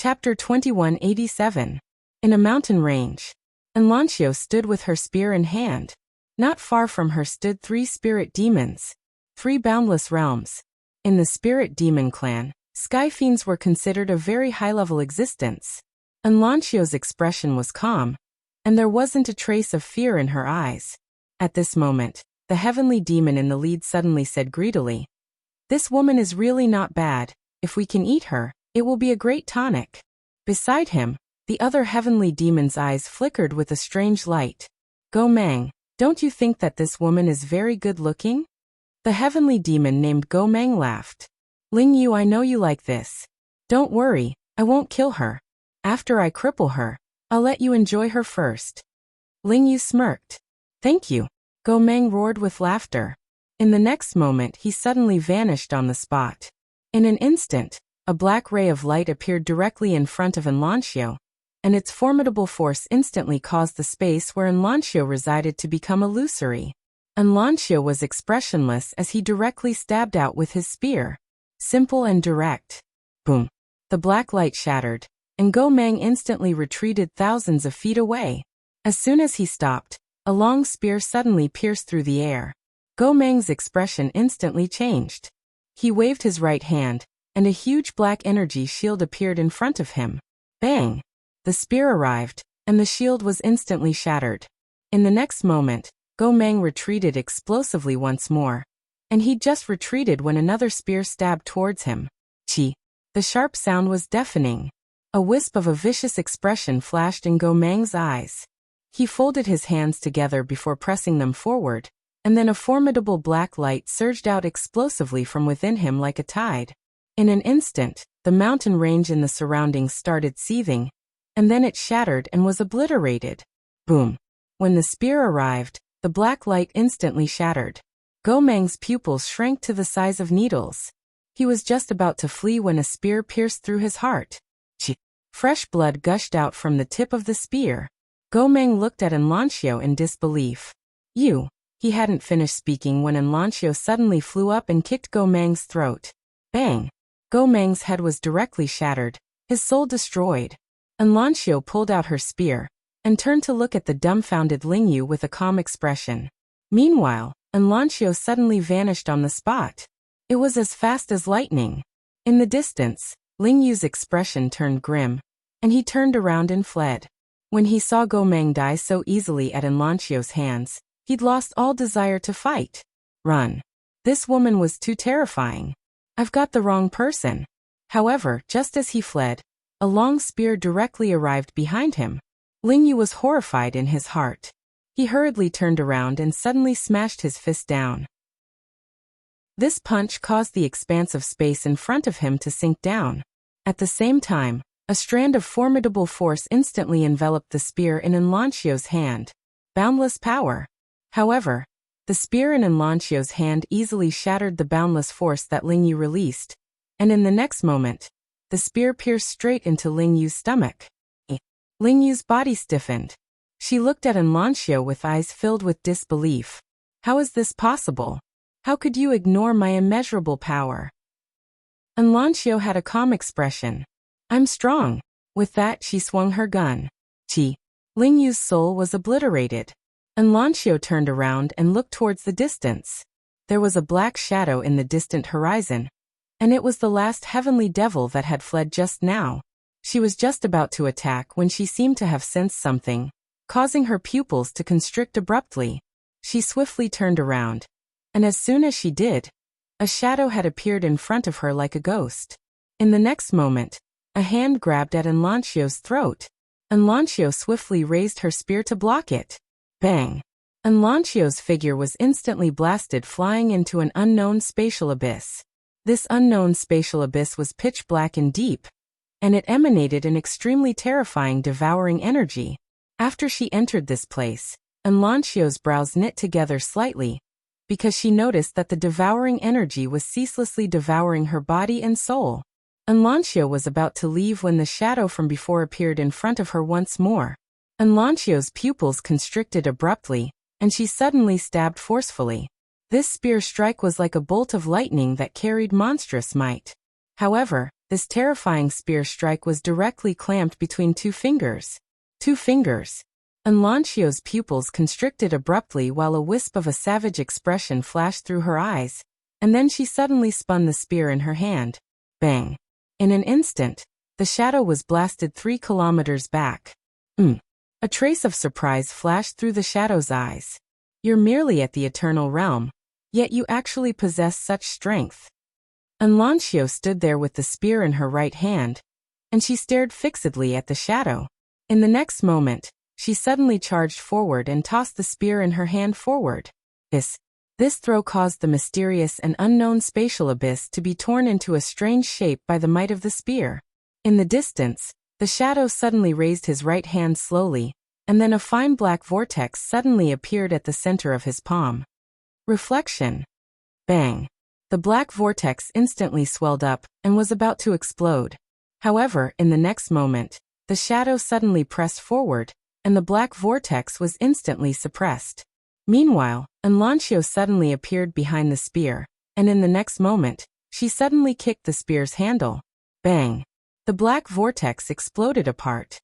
Chapter 2187. In a mountain range. Enlancio stood with her spear in hand. Not far from her stood 3 spirit demons. 3 boundless realms. In the spirit demon clan, sky fiends were considered a very high-level existence. Enlancio's expression was calm, and there wasn't a trace of fear in her eyes. At this moment, the heavenly demon in the lead suddenly said greedily, "This woman is really not bad. If we can eat her, it will be a great tonic." Beside him, the other heavenly demon's eyes flickered with a strange light. "Go Mang, don't you think that this woman is very good-looking?" The heavenly demon named Go Mang laughed. "Ling Yu, I know you like this. Don't worry, I won't kill her. After I cripple her, I'll let you enjoy her first." Ling Yu smirked. "Thank you." Go Mang roared with laughter. In the next moment he suddenly vanished on the spot. In an instant, a black ray of light appeared directly in front of Enlancio, and its formidable force instantly caused the space where Enlancio resided to become illusory. Enlancio was expressionless as he directly stabbed out with his spear. Simple and direct. Boom. The black light shattered, and Go Mang instantly retreated thousands of feet away. As soon as he stopped, a long spear suddenly pierced through the air. Go Mang's expression instantly changed. He waved his right hand, and a huge black energy shield appeared in front of him. Bang! The spear arrived, and the shield was instantly shattered. In the next moment, Go Mang retreated explosively once more. And he just retreated when another spear stabbed towards him. Chi! The sharp sound was deafening. A wisp of a vicious expression flashed in Go Mang's eyes. He folded his hands together before pressing them forward, and then a formidable black light surged out explosively from within him like a tide. In an instant, the mountain range in the surroundings started seething, and then it shattered and was obliterated. Boom! When the spear arrived, the black light instantly shattered. Go Mang's pupils shrank to the size of needles. He was just about to flee when a spear pierced through his heart. Fresh blood gushed out from the tip of the spear. Go Mang looked at Enlancio in disbelief. "You." He hadn't finished speaking when Enlancio suddenly flew up and kicked Go Mang's throat. Bang! Go Mang's head was directly shattered, his soul destroyed. Enlancio pulled out her spear, and turned to look at the dumbfounded Ling Yu with a calm expression. Meanwhile, Enlancio suddenly vanished on the spot. It was as fast as lightning. In the distance, Ling Yu's expression turned grim, and he turned around and fled. When he saw Go Mang die so easily at Enlancio's hands, he'd lost all desire to fight. Run. This woman was too terrifying. I've got the wrong person. However, just as he fled, a long spear directly arrived behind him. Ling Yu was horrified in his heart. He hurriedly turned around and suddenly smashed his fist down. This punch caused the expanse of space in front of him to sink down. At the same time, a strand of formidable force instantly enveloped the spear in Enlancio's hand. Boundless power. However, the spear in Enlancio's hand easily shattered the boundless force that Ling Yu released, and in the next moment, the spear pierced straight into Ling Yu's stomach. Ling Yu's body stiffened. She looked at Enlancio with eyes filled with disbelief. "How is this possible? How could you ignore my immeasurable power?" Enlancio had a calm expression. "I'm strong." With that she swung her gun. Ling Yu's soul was obliterated. Enlancio turned around and looked towards the distance. There was a black shadow in the distant horizon, and it was the last heavenly devil that had fled just now. She was just about to attack when she seemed to have sensed something, causing her pupils to constrict abruptly. She swiftly turned around, and as soon as she did, a shadow had appeared in front of her like a ghost. In the next moment, a hand grabbed at Enlancio's throat. Enlancio swiftly raised her spear to block it. Bang! Enlancio's figure was instantly blasted flying into an unknown spatial abyss. This unknown spatial abyss was pitch black and deep, and it emanated an extremely terrifying devouring energy. After she entered this place, Enlancio's brows knit together slightly, because she noticed that the devouring energy was ceaselessly devouring her body and soul. Enlancio was about to leave when the shadow from before appeared in front of her once more. Enlancio's pupils constricted abruptly, and she suddenly stabbed forcefully. This spear strike was like a bolt of lightning that carried monstrous might. However, this terrifying spear strike was directly clamped between two fingers. Two fingers. Enlanchio's pupils constricted abruptly while a wisp of a savage expression flashed through her eyes, and then she suddenly spun the spear in her hand. Bang. In an instant, the shadow was blasted 3 kilometers back. A trace of surprise flashed through the shadow's eyes. You're merely at the eternal realm, yet you actually possess such strength. Enlanchio stood there with the spear in her right hand, and she stared fixedly at the shadow. In the next moment, she suddenly charged forward and tossed the spear in her hand forward. This throw caused the mysterious and unknown spatial abyss to be torn into a strange shape by the might of the spear. In the distance, the shadow suddenly raised his right hand slowly, and then a fine black vortex suddenly appeared at the center of his palm. Reflection. Bang. The black vortex instantly swelled up and was about to explode. However, in the next moment, the shadow suddenly pressed forward, and the black vortex was instantly suppressed. Meanwhile, Enlanchio suddenly appeared behind the spear, and in the next moment, she suddenly kicked the spear's handle. Bang! The black vortex exploded apart.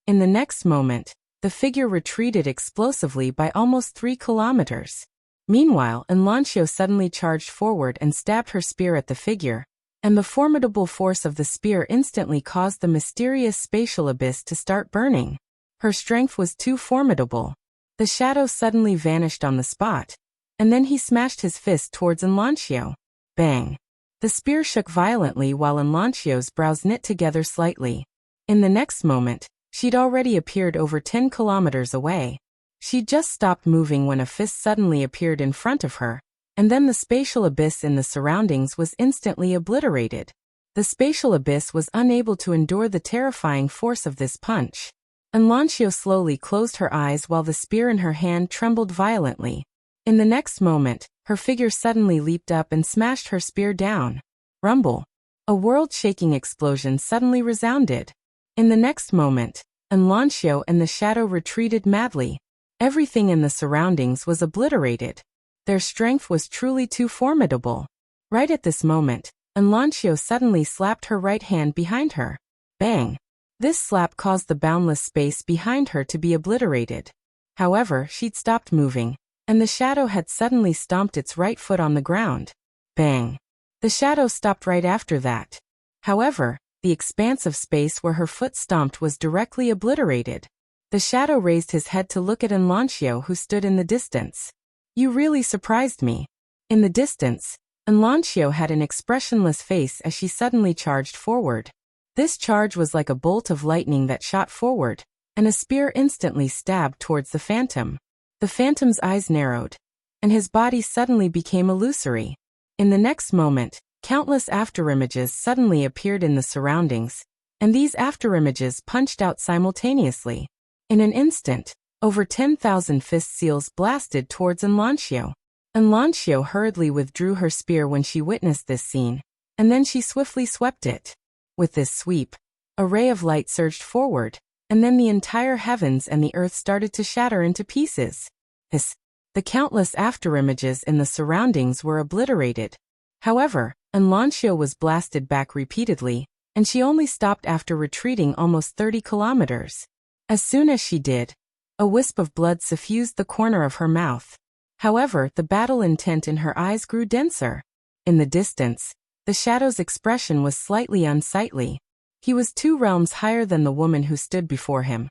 In the next moment, the figure retreated explosively by almost 3 kilometers. Meanwhile, Enlanchio suddenly charged forward and stabbed her spear at the figure, and the formidable force of the spear instantly caused the mysterious spatial abyss to start burning. Her strength was too formidable. The shadow suddenly vanished on the spot, and then he smashed his fist towards Enlanchio. Bang! The spear shook violently while Enlanchio's brows knit together slightly. In the next moment, she'd already appeared over 10 kilometers away. She'd just stopped moving when a fist suddenly appeared in front of her, and then the spatial abyss in the surroundings was instantly obliterated. The spatial abyss was unable to endure the terrifying force of this punch. Enlanchio slowly closed her eyes while the spear in her hand trembled violently. In the next moment, her figure suddenly leaped up and smashed her spear down. Rumble! A world-shaking explosion suddenly resounded. In the next moment, Enlanchio and the shadow retreated madly. Everything in the surroundings was obliterated. Their strength was truly too formidable. Right at this moment, Enlanchio suddenly slapped her right hand behind her. Bang! This slap caused the boundless space behind her to be obliterated. However, she'd stopped moving, and the shadow had suddenly stomped its right foot on the ground. Bang! The shadow stopped right after that. However, the expanse of space where her foot stomped was directly obliterated. The shadow raised his head to look at Enlanchio, who stood in the distance. You really surprised me. In the distance, Enlanchio had an expressionless face as she suddenly charged forward. This charge was like a bolt of lightning that shot forward, and a spear instantly stabbed towards the phantom. The phantom's eyes narrowed, and his body suddenly became illusory. In the next moment, countless afterimages suddenly appeared in the surroundings, and these afterimages punched out simultaneously. In an instant, over 10,000 fist seals blasted towards Enlanchio. Enlanchio hurriedly withdrew her spear when she witnessed this scene, and then she swiftly swept it. With this sweep, a ray of light surged forward, and then the entire heavens and the earth started to shatter into pieces. The countless afterimages in the surroundings were obliterated. However, Enlanchio was blasted back repeatedly, and she only stopped after retreating almost 30 kilometers. As soon as she did, a wisp of blood suffused the corner of her mouth. However, the battle intent in her eyes grew denser. In the distance, the shadow's expression was slightly unsightly. He was 2 realms higher than the woman who stood before him.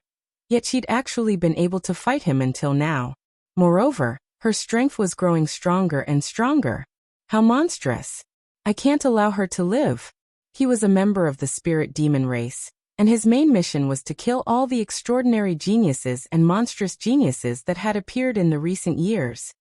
Yet she'd actually been able to fight him until now. Moreover, her strength was growing stronger and stronger. How monstrous! I can't allow her to live. He was a member of the spirit demon race, and his main mission was to kill all the extraordinary geniuses and monstrous geniuses that had appeared in the recent years.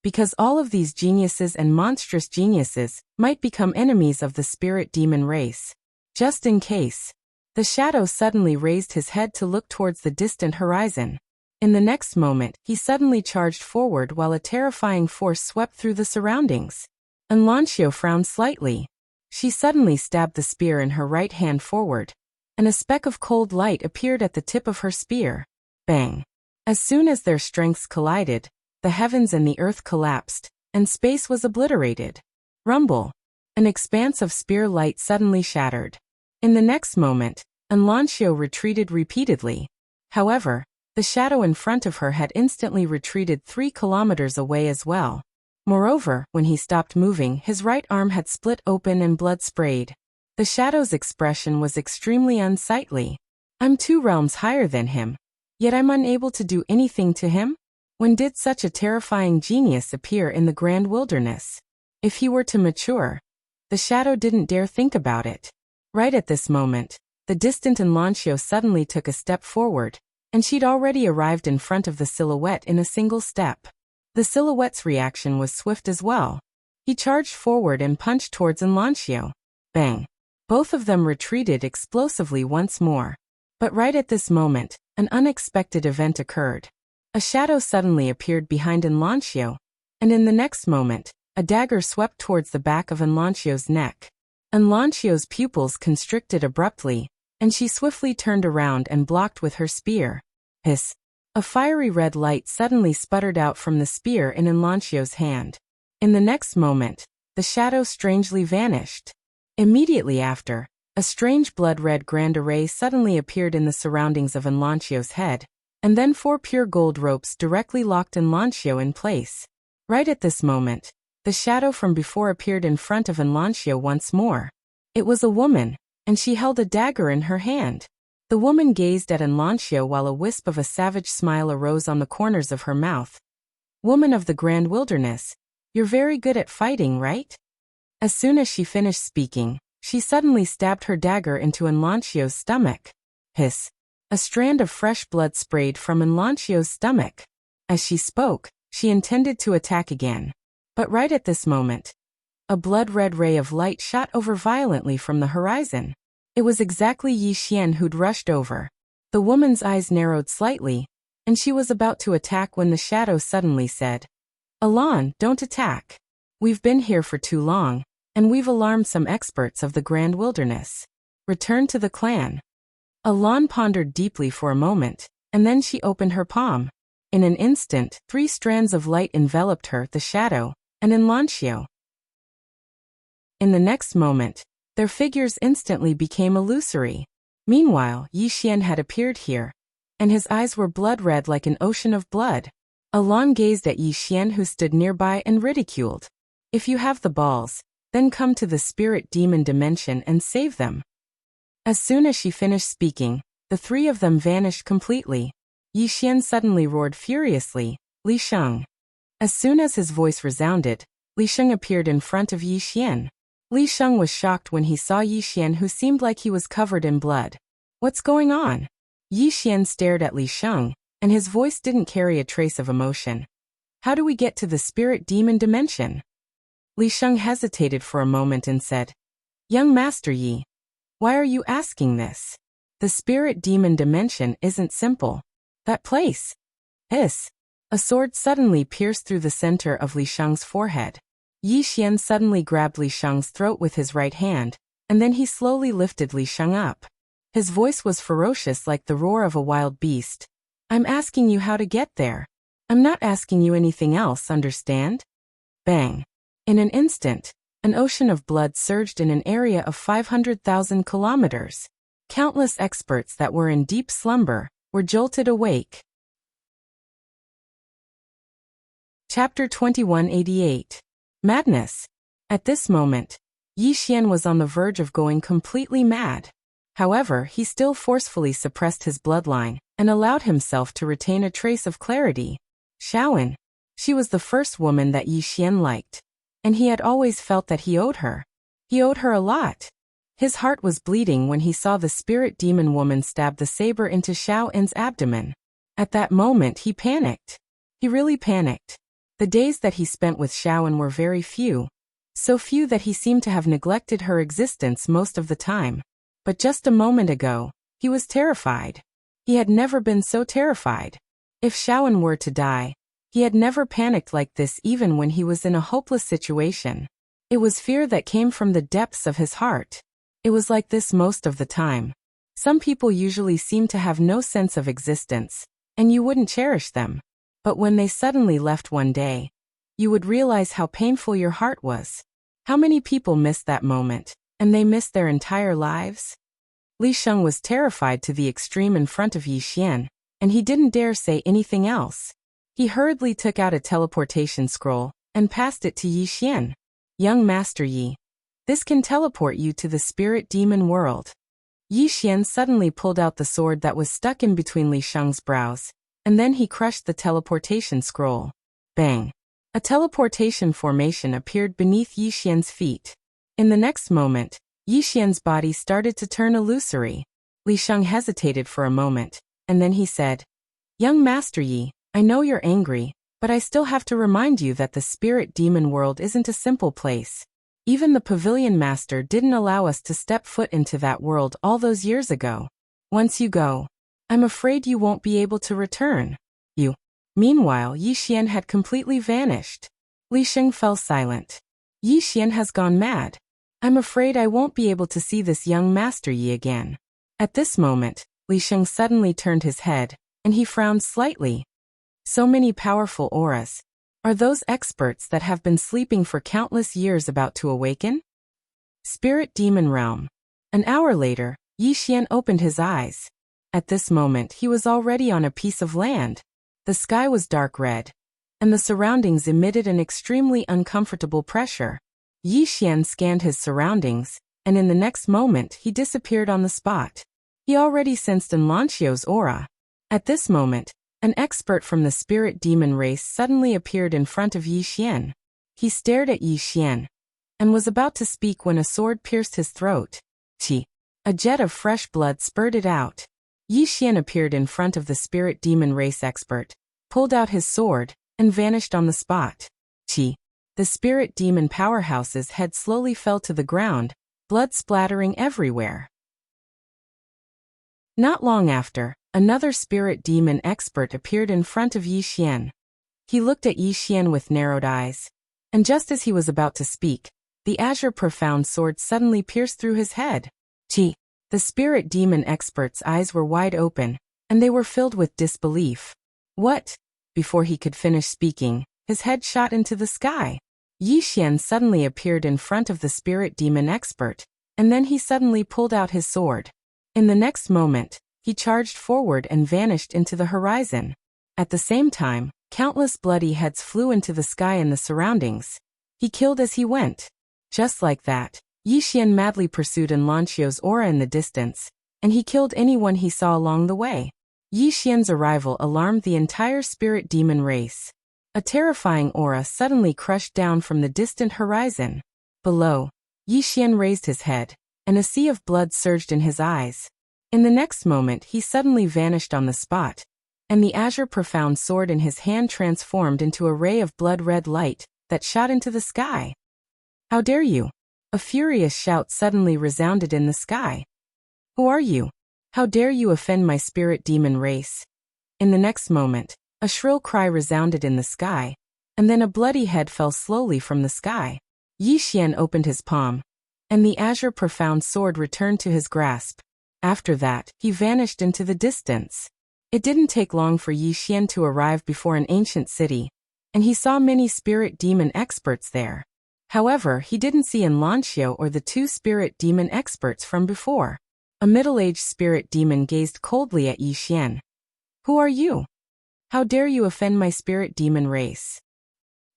Because all of these geniuses and monstrous geniuses might become enemies of the spirit demon race. Just in case, the shadow suddenly raised his head to look towards the distant horizon. In the next moment, he suddenly charged forward while a terrifying force swept through the surroundings. Enlanchio frowned slightly. She suddenly stabbed the spear in her right hand forward, and a speck of cold light appeared at the tip of her spear. Bang! As soon as their strengths collided, the heavens and the earth collapsed, and space was obliterated. Rumble! An expanse of spear light suddenly shattered. In the next moment, Enlancio retreated repeatedly. However, the shadow in front of her had instantly retreated 3 kilometers away as well. Moreover, when he stopped moving, his right arm had split open and blood sprayed. The shadow's expression was extremely unsightly. I'm 2 realms higher than him, yet I'm unable to do anything to him? When did such a terrifying genius appear in the grand wilderness? If he were to mature, the shadow didn't dare think about it. Right at this moment, the distant Enlancio suddenly took a step forward, and she'd already arrived in front of the silhouette in a single step. The silhouette's reaction was swift as well. He charged forward and punched towards Enlancio. Bang! Both of them retreated explosively once more. But right at this moment, an unexpected event occurred. A shadow suddenly appeared behind Enlancio, and in the next moment, a dagger swept towards the back of Enlancio's neck. Enlancio's pupils constricted abruptly, and she swiftly turned around and blocked with her spear. Hiss! A fiery red light suddenly sputtered out from the spear in Enlancio's hand. In the next moment, the shadow strangely vanished. Immediately after, a strange blood-red grand array suddenly appeared in the surroundings of Enlancio's head, and then 4 pure gold ropes directly locked Enlancio in place. Right at this moment, the shadow from before appeared in front of Enlancio once more. It was a woman, and she held a dagger in her hand. The woman gazed at Enlancio while a wisp of a savage smile arose on the corners of her mouth. Woman of the Grand Wilderness, you're very good at fighting, right? As soon as she finished speaking, she suddenly stabbed her dagger into Enlancio's stomach. Hiss! A strand of fresh blood sprayed from Enlancio's stomach. As she spoke, she intended to attack again. But right at this moment, a blood-red ray of light shot over violently from the horizon. It was exactly Yi Xian who'd rushed over. The woman's eyes narrowed slightly, and she was about to attack when the shadow suddenly said, Alan, don't attack. We've been here for too long, and we've alarmed some experts of the Grand Wilderness. Return to the clan. Alan pondered deeply for a moment, and then she opened her palm. In an instant, 3 strands of light enveloped her, the shadow, and Enlancio. In the next moment, their figures instantly became illusory. Meanwhile, Yi Xian had appeared here, and his eyes were blood-red like an ocean of blood. Alan gazed at Yi Xian, who stood nearby, and ridiculed. If you have the balls, then come to the spirit demon dimension and save them. As soon as she finished speaking, the 3 of them vanished completely. Yi Xian suddenly roared furiously, Li Sheng. As soon as his voice resounded, Li Sheng appeared in front of Yi Xian. Li Sheng was shocked when he saw Yi Xian, who seemed like he was covered in blood. What's going on? Yi Xian stared at Li Sheng, and his voice didn't carry a trace of emotion. How do we get to the spirit demon dimension? Li Sheng hesitated for a moment and said, Young Master Yi, why are you asking this? The spirit demon dimension isn't simple. That place. Hiss. A sword suddenly pierced through the center of Li Sheng's forehead. Yi Xian suddenly grabbed Li Sheng's throat with his right hand, and then he slowly lifted Li Sheng up. His voice was ferocious like the roar of a wild beast. I'm asking you how to get there. I'm not asking you anything else, understand? Bang. In an instant, an ocean of blood surged in an area of 500,000 kilometers. Countless experts that were in deep slumber were jolted awake. Chapter 2188. Madness. At this moment, Yi Xian was on the verge of going completely mad. However, he still forcefully suppressed his bloodline and allowed himself to retain a trace of clarity. Shaoan. She was the first woman that Yi Xian liked, and he had always felt that he owed her. He owed her a lot. His heart was bleeding when he saw the spirit demon woman stab the saber into Shaoan's abdomen. At that moment he panicked. He really panicked. The days that he spent with Shaoan were very few, so few that he seemed to have neglected her existence most of the time. But just a moment ago, he was terrified. He had never been so terrified. If Shaoan were to die, he had never panicked like this even when he was in a hopeless situation. It was fear that came from the depths of his heart. It was like this most of the time. Some people usually seem to have no sense of existence, and you wouldn't cherish them. But when they suddenly left one day, you would realize how painful your heart was. How many people missed that moment, and they missed their entire lives? Li Sheng was terrified to the extreme in front of Yi Xian, and he didn't dare say anything else. He hurriedly took out a teleportation scroll and passed it to Yi Xian. Young Master Yi, this can teleport you to the spirit demon world. Yi Xian suddenly pulled out the sword that was stuck in between Li Sheng's brows, and then he crushed the teleportation scroll. Bang! A teleportation formation appeared beneath Yi Xian's feet. In the next moment, Yi Xian's body started to turn illusory. Li Sheng hesitated for a moment, and then he said, Young Master Yi, I know you're angry, but I still have to remind you that the spirit demon world isn't a simple place. Even the pavilion master didn't allow us to step foot into that world all those years ago. Once you go, I'm afraid you won't be able to return. You. Meanwhile, Yi Xian had completely vanished. Li Sheng fell silent. Yi Xian has gone mad. I'm afraid I won't be able to see this young Master Yi again. At this moment, Li Sheng suddenly turned his head, and he frowned slightly. So many powerful auras. Are those experts that have been sleeping for countless years about to awaken? Spirit Demon Realm. An hour later, Yi Xian opened his eyes. At this moment he was already on a piece of land. The sky was dark red, and the surroundings emitted an extremely uncomfortable pressure. Yi Xian scanned his surroundings, and in the next moment he disappeared on the spot. He already sensed Enlanchio's aura. At this moment, an expert from the spirit demon race suddenly appeared in front of Yi Xian. He stared at Yi Xian, and was about to speak when a sword pierced his throat. Chi. A jet of fresh blood spurted out. Yi Xian appeared in front of the spirit demon race expert, pulled out his sword, and vanished on the spot. Chi. The spirit demon powerhouse's head slowly fell to the ground, blood splattering everywhere. Not long after, another spirit demon expert appeared in front of Yi Xian. He looked at Yi Xian with narrowed eyes, and just as he was about to speak, the azure profound sword suddenly pierced through his head. Chi. The spirit demon expert's eyes were wide open, and they were filled with disbelief. What? Before he could finish speaking, his head shot into the sky. Yi Xian suddenly appeared in front of the spirit demon expert, and then he suddenly pulled out his sword. In the next moment, he charged forward and vanished into the horizon. At the same time, countless bloody heads flew into the sky and the surroundings. He killed as he went. Just like that, Yi Xian madly pursued Enlanchio's aura in the distance, and he killed anyone he saw along the way. Yi Xian's arrival alarmed the entire spirit demon race. A terrifying aura suddenly crushed down from the distant horizon. Below, Yi Xian raised his head, and a sea of blood surged in his eyes. In the next moment he suddenly vanished on the spot, and the azure profound sword in his hand transformed into a ray of blood-red light that shot into the sky. How dare you! A furious shout suddenly resounded in the sky. Who are you? How dare you offend my spirit demon race? In the next moment, a shrill cry resounded in the sky, and then a bloody head fell slowly from the sky. Yi Xian opened his palm, and the azure profound sword returned to his grasp. After that, he vanished into the distance. It didn't take long for Yi Xian to arrive before an ancient city, and he saw many spirit demon experts there. However, he didn't see Enlanchio or the two spirit demon experts from before. A middle-aged spirit demon gazed coldly at Yi Xian. Who are you? How dare you offend my spirit demon race?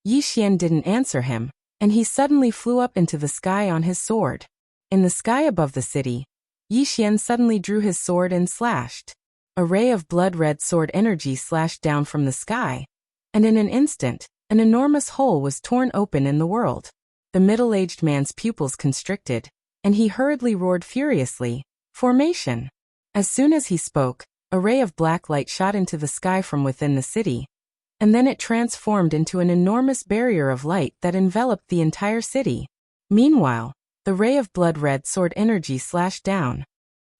Yi Xian didn't answer him, and he suddenly flew up into the sky on his sword. In the sky above the city, Yi Xian suddenly drew his sword and slashed. A ray of blood-red sword energy slashed down from the sky, and in an instant, an enormous hole was torn open in the world. The middle-aged man's pupils constricted, and he hurriedly roared furiously, "Formation!" As soon as he spoke, a ray of black light shot into the sky from within the city, and then it transformed into an enormous barrier of light that enveloped the entire city. Meanwhile, the ray of blood-red sword energy slashed down.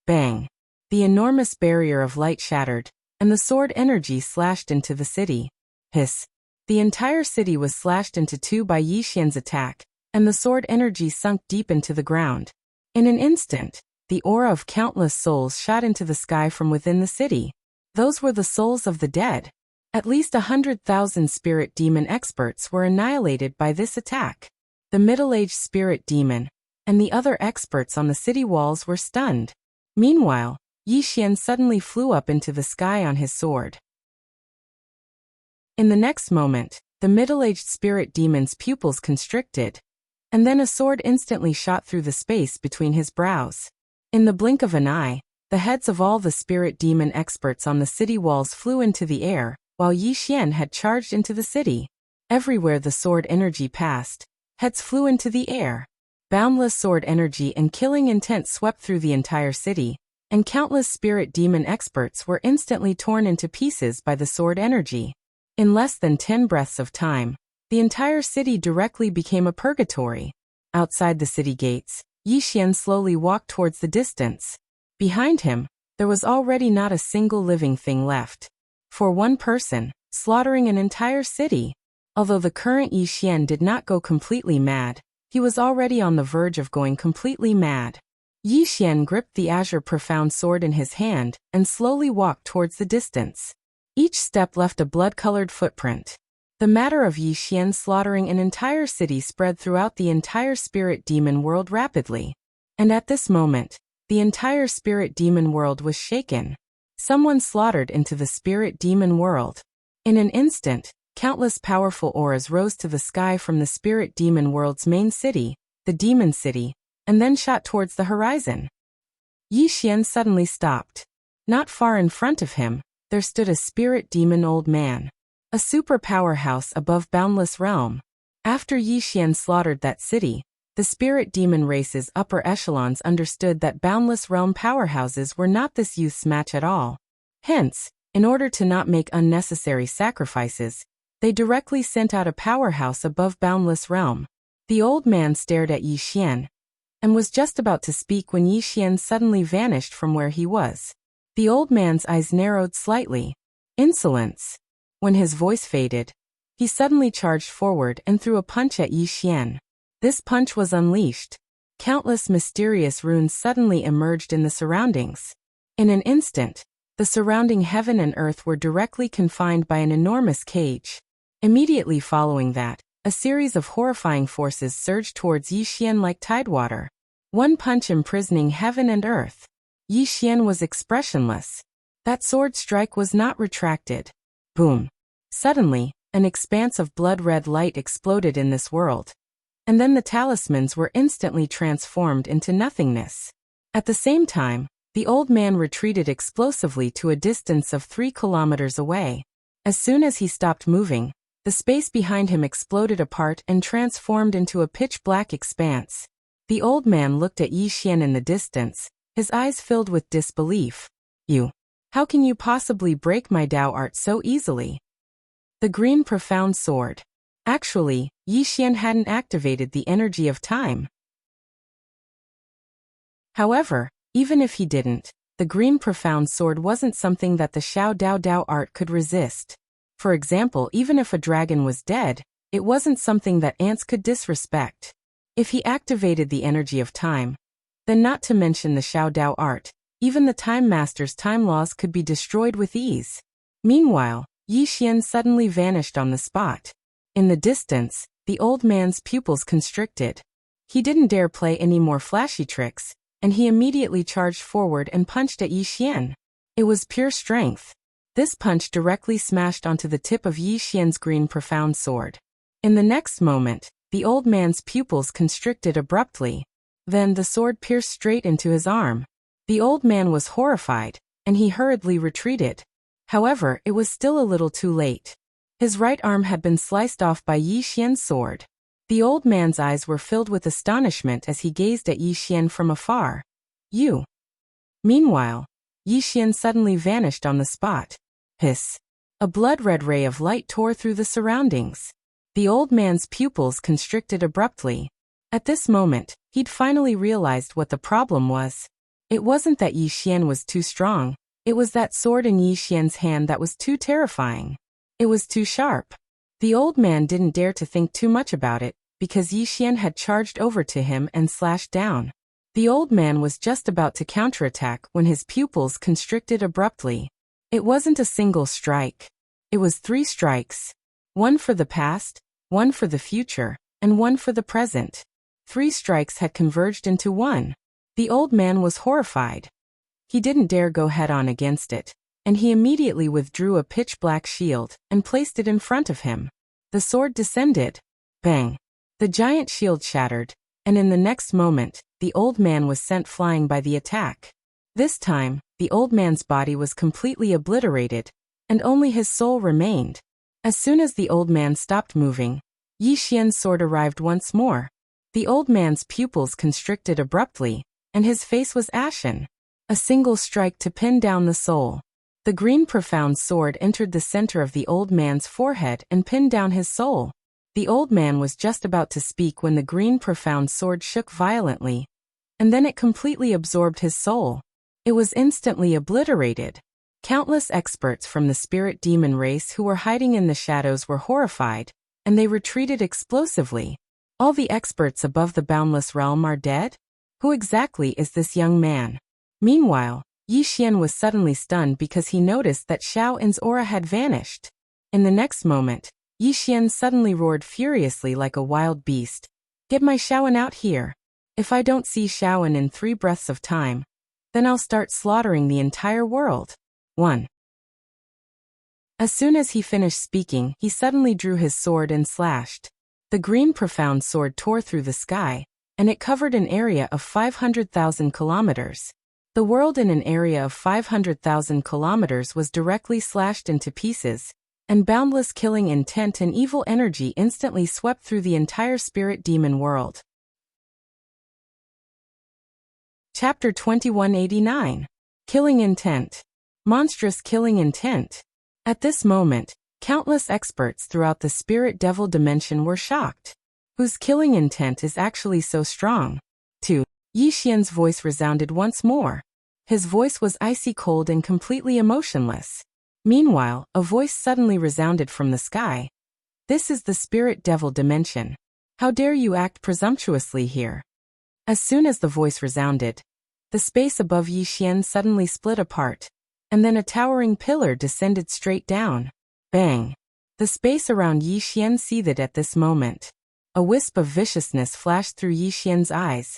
Bang! The enormous barrier of light shattered, and the sword energy slashed into the city. Hiss! The entire city was slashed into two by Yi Xian's attack, and the sword energy sunk deep into the ground. In an instant, the aura of countless souls shot into the sky from within the city. Those were the souls of the dead. At least 100,000 spirit demon experts were annihilated by this attack. The middle-aged spirit demon and the other experts on the city walls were stunned. Meanwhile, Yi Xian suddenly flew up into the sky on his sword. In the next moment, the middle-aged spirit demon's pupils constricted, and then a sword instantly shot through the space between his brows. In the blink of an eye, the heads of all the spirit demon experts on the city walls flew into the air, while Yi Xian had charged into the city. Everywhere the sword energy passed, heads flew into the air. Boundless sword energy and killing intent swept through the entire city, and countless spirit demon experts were instantly torn into pieces by the sword energy. In less than 10 breaths of time, the entire city directly became a purgatory. Outside the city gates, Yi Xian slowly walked towards the distance. Behind him, there was already not a single living thing left. For one person, slaughtering an entire city. Although the current Yi Xian did not go completely mad, he was already on the verge of going completely mad. Yi Xian gripped the azure profound sword in his hand and slowly walked towards the distance. Each step left a blood-colored footprint. The matter of Yi Xian slaughtering an entire city spread throughout the entire spirit demon world rapidly. And at this moment, the entire spirit demon world was shaken. Someone slaughtered into the spirit demon world. In an instant, countless powerful auras rose to the sky from the spirit demon world's main city, the demon city, and then shot towards the horizon. Yi Xian suddenly stopped. Not far in front of him, there stood a spirit demon old man. A super powerhouse above boundless realm. After Yi Xian slaughtered that city, the spirit demon race's upper echelons understood that boundless realm powerhouses were not this youth's match at all. Hence, in order to not make unnecessary sacrifices, they directly sent out a powerhouse above boundless realm. The old man stared at Yi Xian, and was just about to speak when Yi Xian suddenly vanished from where he was. The old man's eyes narrowed slightly. Insolence. When his voice faded, he suddenly charged forward and threw a punch at Yi Xian. This punch was unleashed. Countless mysterious runes suddenly emerged in the surroundings. In an instant, the surrounding heaven and earth were directly confined by an enormous cage. Immediately following that, a series of horrifying forces surged towards Yi Xian like tidewater. One punch imprisoning heaven and earth. Yi Xian was expressionless. That sword strike was not retracted. Boom. Suddenly, an expanse of blood-red light exploded in this world. And then the talismans were instantly transformed into nothingness. At the same time, the old man retreated explosively to a distance of 3 kilometers away. As soon as he stopped moving, the space behind him exploded apart and transformed into a pitch-black expanse. The old man looked at Yi Xian in the distance, his eyes filled with disbelief. You. How can you possibly break my Dao art so easily? The green profound sword. Actually, Yi Xian hadn't activated the energy of time. However, even if he didn't, the green profound sword wasn't something that the Xiao Dao Dao art could resist. For example, even if a dragon was dead, it wasn't something that ants could disrespect. If he activated the energy of time, then not to mention the Xiao Dao art, even the Time Master's time laws could be destroyed with ease. Meanwhile, Yi Xian suddenly vanished on the spot. In the distance, the old man's pupils constricted. He didn't dare play any more flashy tricks, and he immediately charged forward and punched at Yi Xian. It was pure strength. This punch directly smashed onto the tip of Yi Xian's green profound sword. In the next moment, the old man's pupils constricted abruptly. Then the sword pierced straight into his arm. The old man was horrified, and he hurriedly retreated. However, it was still a little too late. His right arm had been sliced off by Yi Xian's sword. The old man's eyes were filled with astonishment as he gazed at Yi Xian from afar. You. Meanwhile, Yi Xian suddenly vanished on the spot. Hiss. A blood-red ray of light tore through the surroundings. The old man's pupils constricted abruptly. At this moment, he'd finally realized what the problem was. It wasn't that Yi Xian was too strong, it was that sword in Yi Xian's hand that was too terrifying. It was too sharp. The old man didn't dare to think too much about it, because Yi Xian had charged over to him and slashed down. The old man was just about to counterattack when his pupils constricted abruptly. It wasn't a single strike. It was 3 strikes. One for the past, one for the future, and one for the present. 3 strikes had converged into one. The old man was horrified. He didn't dare go head-on against it, and he immediately withdrew a pitch-black shield and placed it in front of him. The sword descended. Bang! The giant shield shattered, and in the next moment, the old man was sent flying by the attack. This time, the old man's body was completely obliterated, and only his soul remained. As soon as the old man stopped moving, Yi Xian's sword arrived once more. The old man's pupils constricted abruptly, and his face was ashen. A single strike to pin down the soul. The green profound sword entered the center of the old man's forehead and pinned down his soul. The old man was just about to speak when the green profound sword shook violently, and then it completely absorbed his soul. It was instantly obliterated. Countless experts from the spirit demon race who were hiding in the shadows were horrified, and they retreated explosively. All the experts above the boundless realm are dead? Who exactly is this young man? Meanwhile, Yi Xian was suddenly stunned because he noticed that Xiao In's aura had vanished. In the next moment, Yi Xian suddenly roared furiously like a wild beast. Get my Xiao In out here. If I don't see Xiao In in 3 breaths of time, then I'll start slaughtering the entire world. 1. As soon as he finished speaking, he suddenly drew his sword and slashed. The green profound sword tore through the sky, and it covered an area of 500,000 kilometers. The world in an area of 500,000 kilometers was directly slashed into pieces, and boundless killing intent and evil energy instantly swept through the entire spirit demon world. Chapter 2189. Killing Intent. Monstrous killing intent. At this moment, countless experts throughout the spirit devil dimension were shocked. Whose killing intent is actually so strong? 2. Yi Xian's voice resounded once more. His voice was icy cold and completely emotionless. Meanwhile, a voice suddenly resounded from the sky. This is the spirit devil dimension. How dare you act presumptuously here? As soon as the voice resounded, the space above Yi Xian suddenly split apart, and then a towering pillar descended straight down. Bang! The space around Yi Xian seethed at this moment. A wisp of viciousness flashed through Yi Xian's eyes,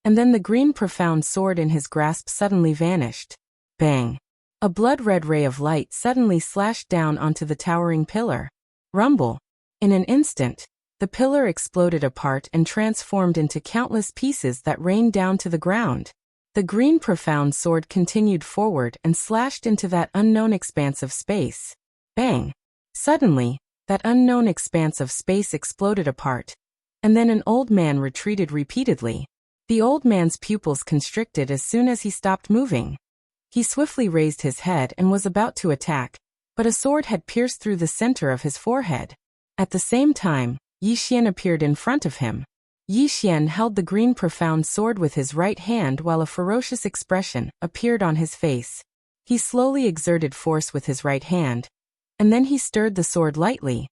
and then the green profound sword in his grasp suddenly vanished. Bang! A blood-red ray of light suddenly slashed down onto the towering pillar. Rumble! In an instant, the pillar exploded apart and transformed into countless pieces that rained down to the ground. The green profound sword continued forward and slashed into that unknown expanse of space. Bang! Suddenly, that unknown expanse of space exploded apart, and then an old man retreated repeatedly. The old man's pupils constricted as soon as he stopped moving. He swiftly raised his head and was about to attack, but a sword had pierced through the center of his forehead. At the same time, Yi Xian appeared in front of him. Yi Xian held the green profound sword with his right hand while a ferocious expression appeared on his face. He slowly exerted force with his right hand, and then he stirred the sword lightly.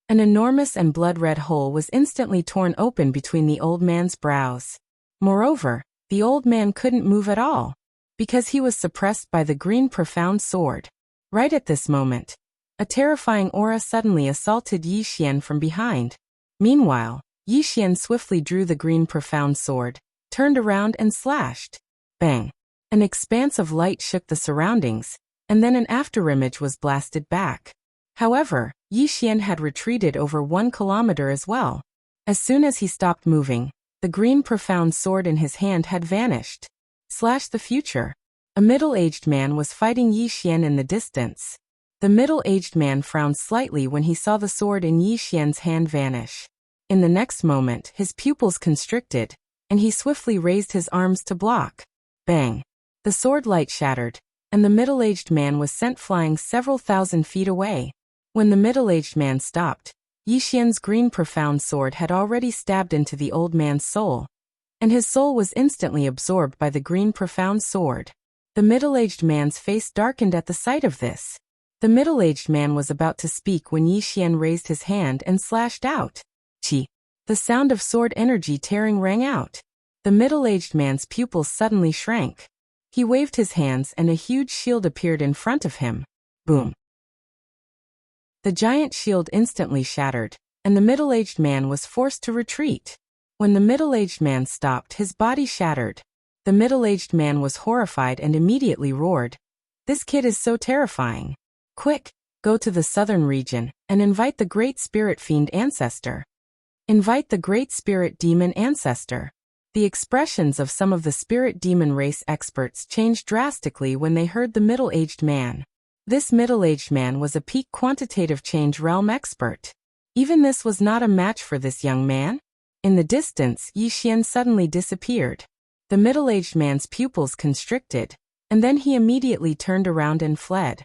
An enormous and blood-red hole was instantly torn open between the old man's brows. Moreover, the old man couldn't move at all, because he was suppressed by the green profound sword. Right at this moment, a terrifying aura suddenly assaulted Yi Xian from behind. Meanwhile, Yi Xian swiftly drew the green profound sword, turned around and slashed. Bang! An expanse of light shook the surroundings, and then an afterimage was blasted back. However, Yi Xian had retreated over 1 kilometer as well. As soon as he stopped moving, the green profound sword in his hand had vanished. Slash the future. A middle-aged man was fighting Yi Xian in the distance. The middle-aged man frowned slightly when he saw the sword in Yi Xian's hand vanish. In the next moment, his pupils constricted, and he swiftly raised his arms to block. Bang! The sword light shattered, and the middle-aged man was sent flying several thousand feet away. When the middle-aged man stopped, Yi Xian's green profound sword had already stabbed into the old man's soul, and his soul was instantly absorbed by the green profound sword. The middle-aged man's face darkened at the sight of this. The middle-aged man was about to speak when Yi Xian raised his hand and slashed out. Chi! The sound of sword energy tearing rang out. The middle-aged man's pupils suddenly shrank. He waved his hands and a huge shield appeared in front of him. Boom! The giant shield instantly shattered, and the middle-aged man was forced to retreat. When the middle-aged man stopped, his body shattered. The middle-aged man was horrified and immediately roared, "This kid is so terrifying. Quick, go to the southern region and invite the great spirit fiend ancestor. Invite the great spirit demon ancestor." The expressions of some of the spirit demon race experts changed drastically when they heard the middle-aged man. This middle-aged man was a peak quantitative change realm expert. Even this was not a match for this young man. In the distance, Yi Xian suddenly disappeared. The middle-aged man's pupils constricted, and then he immediately turned around and fled.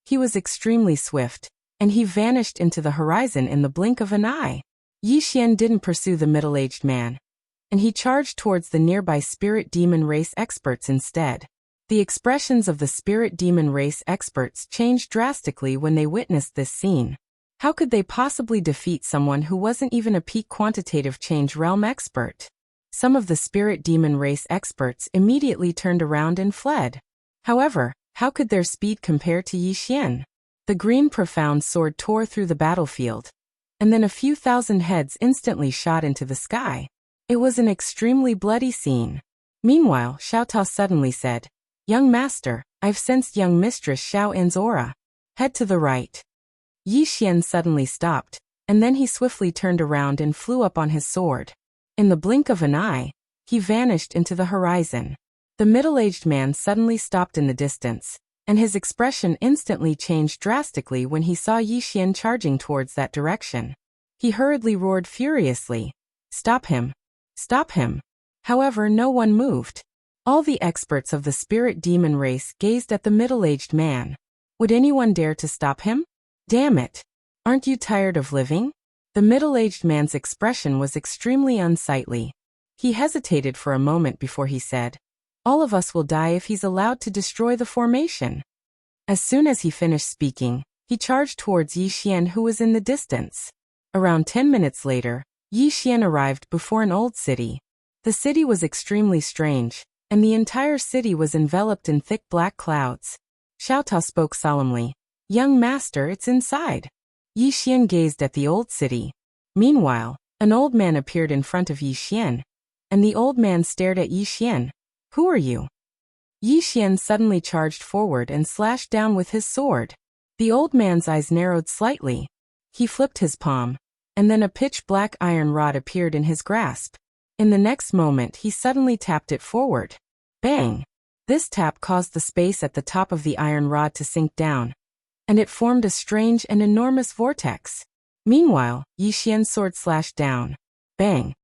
He was extremely swift, and he vanished into the horizon in the blink of an eye. Yi Xian didn't pursue the middle-aged man, and he charged towards the nearby spirit demon race experts instead. The expressions of the spirit demon race experts changed drastically when they witnessed this scene. How could they possibly defeat someone who wasn't even a peak quantitative change realm expert? Some of the spirit demon race experts immediately turned around and fled. However, how could their speed compare to Yi Xian? The green profound sword tore through the battlefield, and then a few thousand heads instantly shot into the sky. It was an extremely bloody scene. Meanwhile, Xiao Tao suddenly said, "Young master, I've sensed young mistress Xiao An's aura. Head to the right." Yi Xian suddenly stopped, and then he swiftly turned around and flew up on his sword. In the blink of an eye, he vanished into the horizon. The middle-aged man suddenly stopped in the distance, and his expression instantly changed drastically when he saw Yi Xian charging towards that direction. He hurriedly roared furiously, "Stop him! Stop him!" However, no one moved. All the experts of the spirit demon race gazed at the middle-aged man. Would anyone dare to stop him? Damn it! Aren't you tired of living? The middle-aged man's expression was extremely unsightly. He hesitated for a moment before he said, "All of us will die if he's allowed to destroy the formation." As soon as he finished speaking, he charged towards Yi Xian, who was in the distance. Around 10 minutes later, Yi Xian arrived before an old city. The city was extremely strange, and the entire city was enveloped in thick black clouds. Xiao Tao spoke solemnly, "Young master, it's inside." Yi Xian gazed at the old city. Meanwhile, an old man appeared in front of Yi Xian, and the old man stared at Yi Xian. "Who are you?" Yi Xian suddenly charged forward and slashed down with his sword. The old man's eyes narrowed slightly. He flipped his palm, and then a pitch-black iron rod appeared in his grasp. In the next moment, he suddenly tapped it forward. Bang! This tap caused the space at the top of the iron rod to sink down, and it formed a strange and enormous vortex. Meanwhile, Yi Xian's sword slashed down. Bang!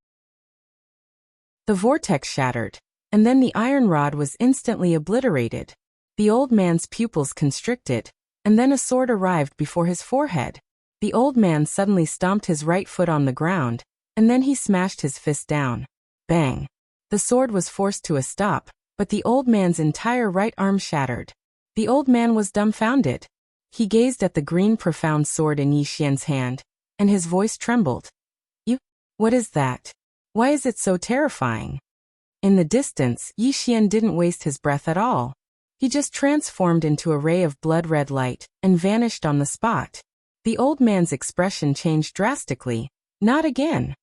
The vortex shattered, and then the iron rod was instantly obliterated. The old man's pupils constricted, and then a sword arrived before his forehead. The old man suddenly stomped his right foot on the ground, and then he smashed his fist down. Bang! The sword was forced to a stop, but the old man's entire right arm shattered. The old man was dumbfounded. He gazed at the green profound sword in Yi Xian's hand, and his voice trembled. What is that? Why is it so terrifying?" In the distance, Yi Xian didn't waste his breath at all. He just transformed into a ray of blood-red light and vanished on the spot. The old man's expression changed drastically. Not again.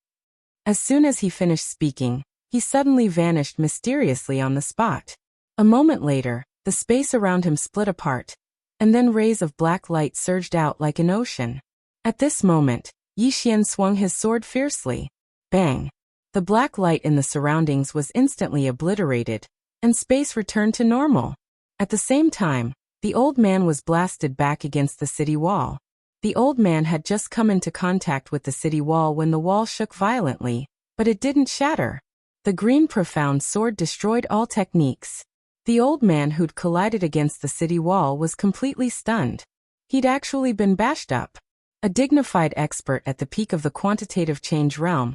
As soon as he finished speaking, he suddenly vanished mysteriously on the spot. A moment later, the space around him split apart, and then rays of black light surged out like an ocean. At this moment, Yi Xian swung his sword fiercely. Bang! The black light in the surroundings was instantly obliterated, and space returned to normal. At the same time, the old man was blasted back against the city wall. The old man had just come into contact with the city wall when the wall shook violently, but it didn't shatter. The green profound sword destroyed all techniques. The old man who'd collided against the city wall was completely stunned. He'd actually been bashed up. A dignified expert at the peak of the quantitative change realm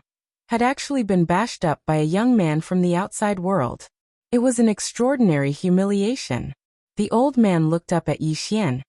had actually been bashed up by a young man from the outside world. It was an extraordinary humiliation. The old man looked up at Yi Xian,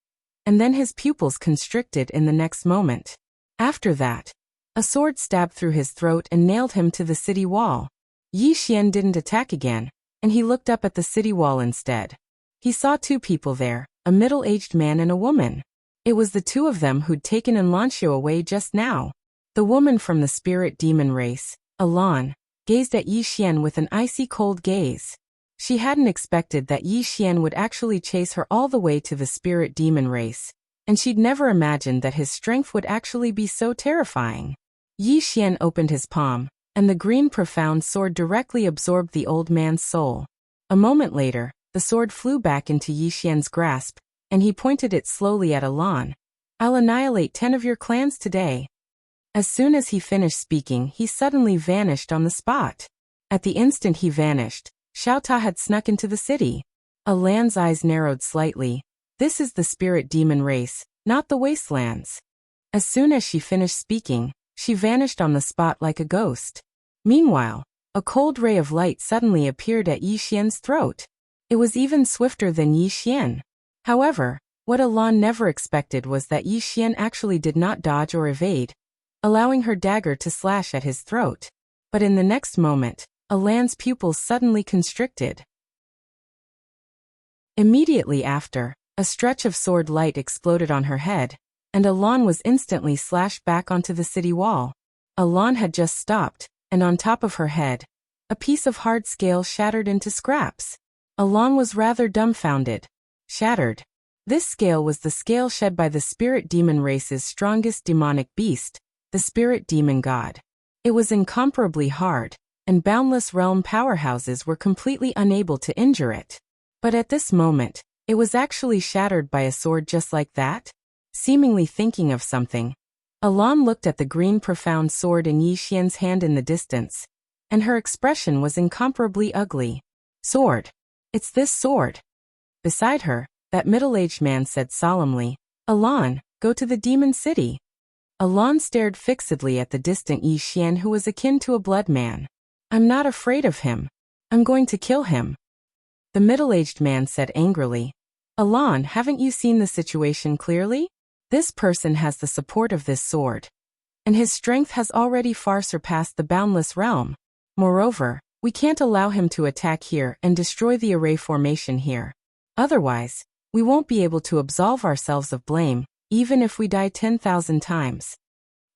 and then his pupils constricted in the next moment. After that, a sword stabbed through his throat and nailed him to the city wall. Yi Xian didn't attack again, and he looked up at the city wall instead. He saw two people there, a middle-aged man and a woman. It was the two of them who'd taken Enlancio away just now. The woman from the spirit demon race, Alan, gazed at Yi Xian with an icy cold gaze. She hadn't expected that Yi Xian would actually chase her all the way to the spirit demon race, and she'd never imagined that his strength would actually be so terrifying. Yi Xian opened his palm, and the green profound sword directly absorbed the old man's soul. A moment later, the sword flew back into Yi Xian's grasp, and he pointed it slowly at Alan. "I'll annihilate 10 of your clans today." As soon as he finished speaking, he suddenly vanished on the spot. At the instant he vanished, Xiao Ta had snuck into the city. Alan's eyes narrowed slightly. This is the spirit demon race, not the wastelands. As soon as she finished speaking, she vanished on the spot like a ghost. Meanwhile, a cold ray of light suddenly appeared at Yi Xian's throat. It was even swifter than Yi Xian. However, what Alan never expected was that Yi Xian actually did not dodge or evade, allowing her dagger to slash at his throat. But in the next moment, Alan's pupils suddenly constricted. Immediately after, a stretch of sword light exploded on her head, and Alan was instantly slashed back onto the city wall. Alan had just stopped, and on top of her head, a piece of hard scale shattered into scraps. Alan was rather dumbfounded. Shattered. This scale was the scale shed by the spirit demon race's strongest demonic beast, the spirit demon god. It was incomparably hard, and boundless realm powerhouses were completely unable to injure it. But at this moment, it was actually shattered by a sword just like that. Seemingly thinking of something, Alan looked at the green profound sword in Yi Xian's hand in the distance, and her expression was incomparably ugly. "Sword. It's this sword." Beside her, that middle-aged man said solemnly, "Alan, go to the demon city." Alan stared fixedly at the distant Yi Xian, who was akin to a blood man. "I'm not afraid of him. I'm going to kill him." The middle-aged man said angrily, "Alan, haven't you seen the situation clearly? This person has the support of this sword, and his strength has already far surpassed the boundless realm. Moreover, we can't allow him to attack here and destroy the array formation here. Otherwise, we won't be able to absolve ourselves of blame, even if we die 10,000 times."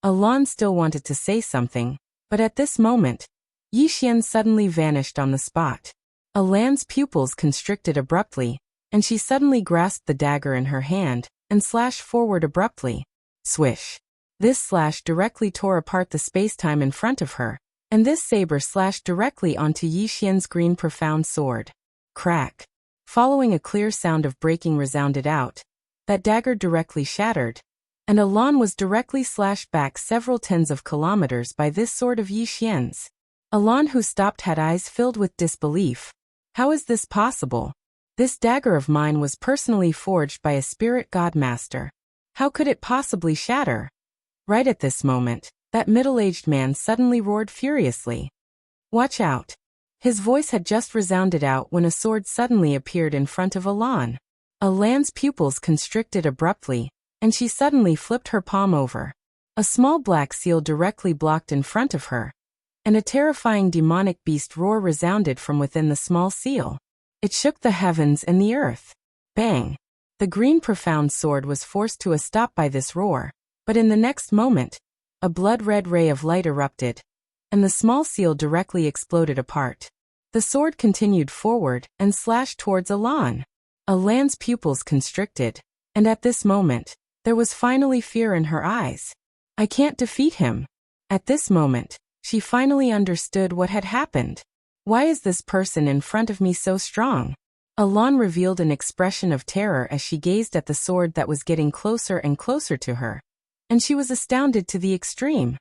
Alan still wanted to say something, but at this moment, Yi Xian suddenly vanished on the spot. Alan's pupils constricted abruptly, and she suddenly grasped the dagger in her hand and slashed forward abruptly. Swish. This slash directly tore apart the space-time in front of her, and this saber slashed directly onto Yi Xian's green profound sword. Crack. Following a clear sound of breaking resounded out, that dagger directly shattered, and Alan was directly slashed back several tens of kilometers by this sword of Yi Xian's. Alan, who stopped, had eyes filled with disbelief. How is this possible? This dagger of mine was personally forged by a spirit godmaster. How could it possibly shatter? Right at this moment, that middle-aged man suddenly roared furiously. "Watch out." His voice had just resounded out when a sword suddenly appeared in front of Alan. Alan's pupils constricted abruptly, and she suddenly flipped her palm over. A small black seal directly blocked in front of her, and a terrifying demonic beast roar resounded from within the small seal. It shook the heavens and the earth. Bang! The green profound sword was forced to a stop by this roar, but in the next moment, a blood-red ray of light erupted, and the small seal directly exploded apart. The sword continued forward and slashed towards Alan. Alan's pupils constricted, and at this moment, there was finally fear in her eyes. "I can't defeat him." At this moment, she finally understood what had happened. Why is this person in front of me so strong? Alan revealed an expression of terror as she gazed at the sword that was getting closer and closer to her, and she was astounded to the extreme.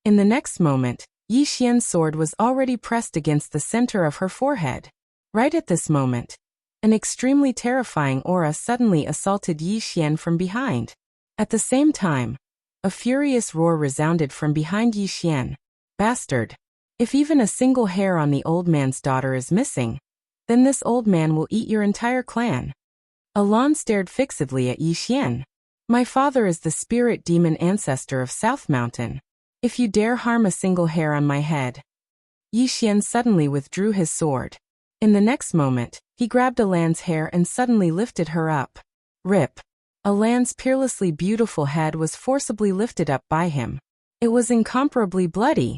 In the next moment, Yi Xian's sword was already pressed against the center of her forehead. Right at this moment, an extremely terrifying aura suddenly assaulted Yi Xian from behind. At the same time, a furious roar resounded from behind Yi Xian. "Bastard! If even a single hair on the old man's daughter is missing, then this old man will eat your entire clan." Alan stared fixedly at Yi Xian. "My father is the spirit demon ancestor of South Mountain. If you dare harm a single hair on my head." Yi Xian suddenly withdrew his sword. In the next moment, he grabbed Alan's hair and suddenly lifted her up. Rip. A land's peerlessly beautiful head was forcibly lifted up by him. It was incomparably bloody.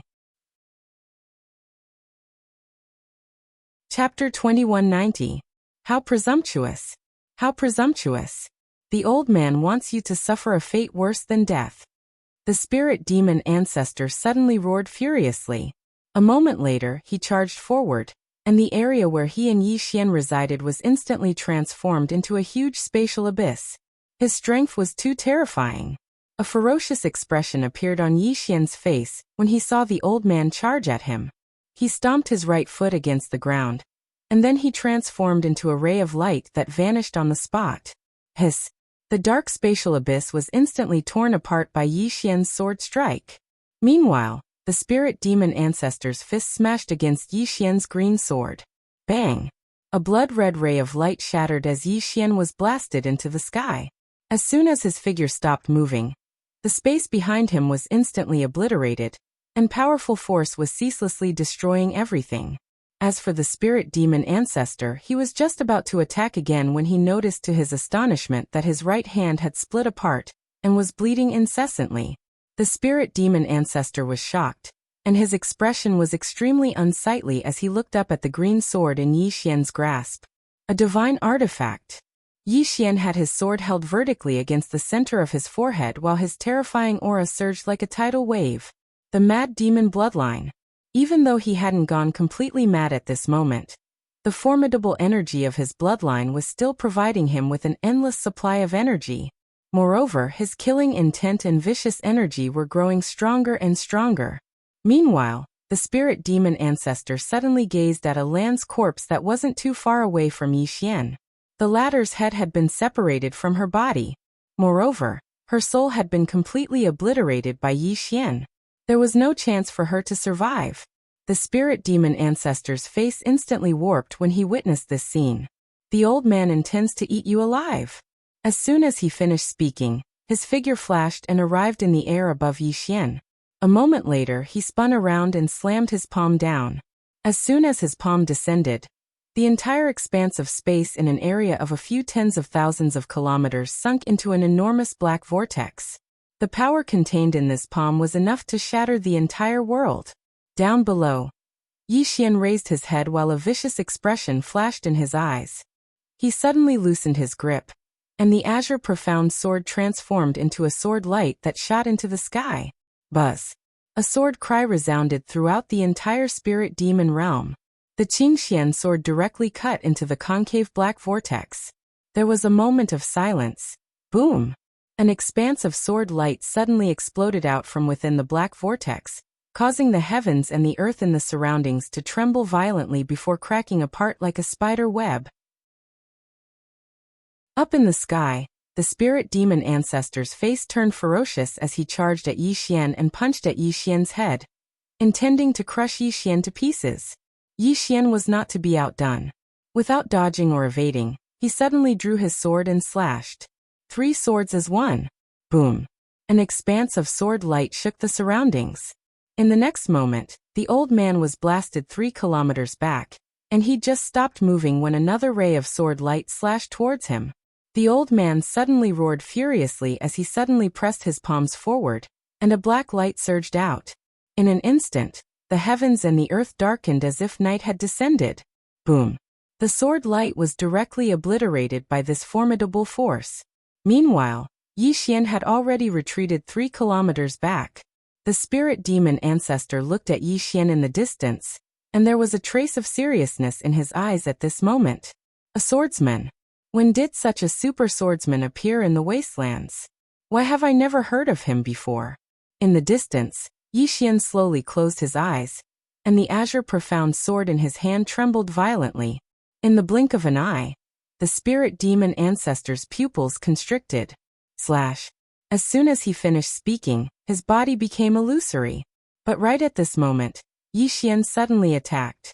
Chapter 2190. How presumptuous! How presumptuous! The old man wants you to suffer a fate worse than death. The spirit demon ancestor suddenly roared furiously. A moment later, he charged forward, and the area where he and Yi Xian resided was instantly transformed into a huge spatial abyss. His strength was too terrifying. A ferocious expression appeared on Yi Xian's face when he saw the old man charge at him. He stomped his right foot against the ground, and then he transformed into a ray of light that vanished on the spot. Hiss! The dark spatial abyss was instantly torn apart by Yi Xian's sword strike. Meanwhile, the spirit demon ancestor's fist smashed against Yi Xian's green sword. Bang! A blood-red ray of light shattered as Yi Xian was blasted into the sky. As soon as his figure stopped moving, the space behind him was instantly obliterated, and powerful force was ceaselessly destroying everything. As for the spirit demon ancestor, he was just about to attack again when he noticed to his astonishment that his right hand had split apart and was bleeding incessantly. The spirit demon ancestor was shocked, and his expression was extremely unsightly as he looked up at the green sword in Yi Xian's grasp. A divine artifact. Yi Xian had his sword held vertically against the center of his forehead while his terrifying aura surged like a tidal wave. The mad demon bloodline. Even though he hadn't gone completely mad at this moment, the formidable energy of his bloodline was still providing him with an endless supply of energy. Moreover, his killing intent and vicious energy were growing stronger and stronger. Meanwhile, the spirit demon ancestor suddenly gazed at a Lan's corpse that wasn't too far away from Yi Xian. The latter's head had been separated from her body. Moreover, her soul had been completely obliterated by Yi Xian. There was no chance for her to survive. The spirit demon ancestor's face instantly warped when he witnessed this scene. The old man intends to eat you alive. As soon as he finished speaking, his figure flashed and arrived in the air above Yi Xian. A moment later, he spun around and slammed his palm down. As soon as his palm descended, the entire expanse of space in an area of a few tens of thousands of kilometers sunk into an enormous black vortex. The power contained in this palm was enough to shatter the entire world. Down below, Yi Xian raised his head while a vicious expression flashed in his eyes. He suddenly loosened his grip, and the azure profound sword transformed into a sword light that shot into the sky. Buzz! A sword cry resounded throughout the entire spirit demon realm. The Qingxian sword directly cut into the concave black vortex. There was a moment of silence. Boom! An expanse of sword light suddenly exploded out from within the black vortex, causing the heavens and the earth in the surroundings to tremble violently before cracking apart like a spider web. Up in the sky, the spirit demon ancestor's face turned ferocious as he charged at Yi Xian and punched at Yi Xian's head, intending to crush Yi Xian to pieces. Yi Xian was not to be outdone. Without dodging or evading, he suddenly drew his sword and slashed. 3 swords as one. Boom! An expanse of sword light shook the surroundings. In the next moment, the old man was blasted 3 kilometers back, and he'd just stopped moving when another ray of sword light slashed towards him. The old man suddenly roared furiously as he suddenly pressed his palms forward, and a black light surged out. In an instant, the heavens and the earth darkened as if night had descended. Boom! The sword light was directly obliterated by this formidable force. Meanwhile, Yi Xian had already retreated 3 kilometers back. The spirit demon ancestor looked at Yi Xian in the distance, and there was a trace of seriousness in his eyes at this moment. A swordsman. When did such a super swordsman appear in the wastelands? Why have I never heard of him before? In the distance, Yi Xian slowly closed his eyes, and the azure profound sword in his hand trembled violently. In the blink of an eye, the spirit demon ancestor's pupils constricted. As soon as he finished speaking, his body became illusory. But right at this moment, Yi Xian suddenly attacked.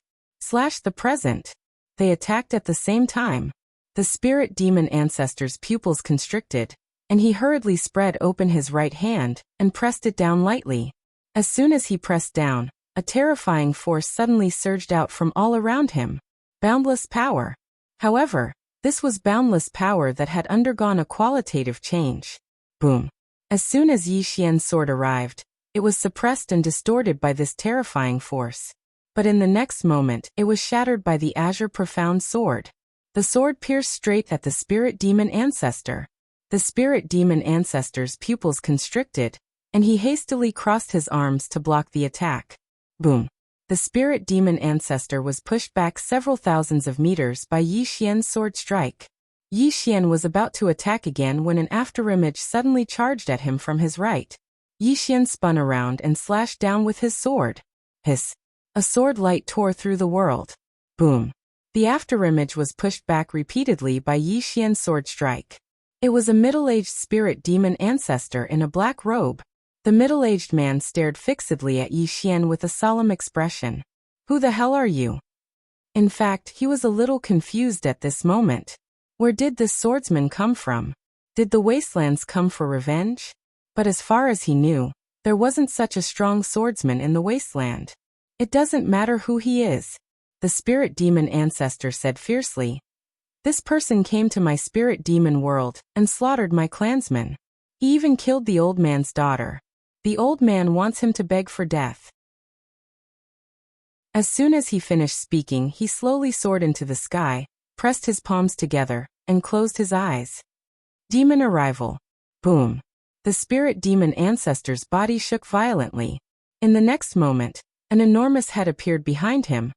The present. They attacked at the same time. The spirit demon ancestor's pupils constricted, and he hurriedly spread open his right hand and pressed it down lightly. As soon as he pressed down, a terrifying force suddenly surged out from all around him. Boundless power. However, This was boundless power that had undergone a qualitative change. Boom. As soon as Yi Xian's sword arrived, it was suppressed and distorted by this terrifying force. But in the next moment, it was shattered by the azure profound sword. The sword pierced straight at the spirit demon ancestor. The spirit demon ancestor's pupils constricted, and he hastily crossed his arms to block the attack. Boom. The spirit demon ancestor was pushed back several thousands of meters by Yi Xian's sword strike. Yi Xian was about to attack again when an afterimage suddenly charged at him from his right. Yi Xian spun around and slashed down with his sword. Hiss. A sword light tore through the world. Boom. The afterimage was pushed back repeatedly by Yi Xian's sword strike. It was a middle-aged spirit demon ancestor in a black robe. The middle-aged man stared fixedly at Yi Xian with a solemn expression. Who the hell are you? In fact, he was a little confused at this moment. Where did this swordsman come from? Did the wastelands come for revenge? But as far as he knew, there wasn't such a strong swordsman in the wasteland. It doesn't matter who he is, the spirit demon ancestor said fiercely. This person came to my spirit demon world and slaughtered my clansmen. He even killed the old man's daughter. The old man wants him to beg for death. As soon as he finished speaking, he slowly soared into the sky, pressed his palms together, and closed his eyes. Demon arrival. Boom. The spirit demon ancestor's body shook violently. In the next moment, an enormous head appeared behind him,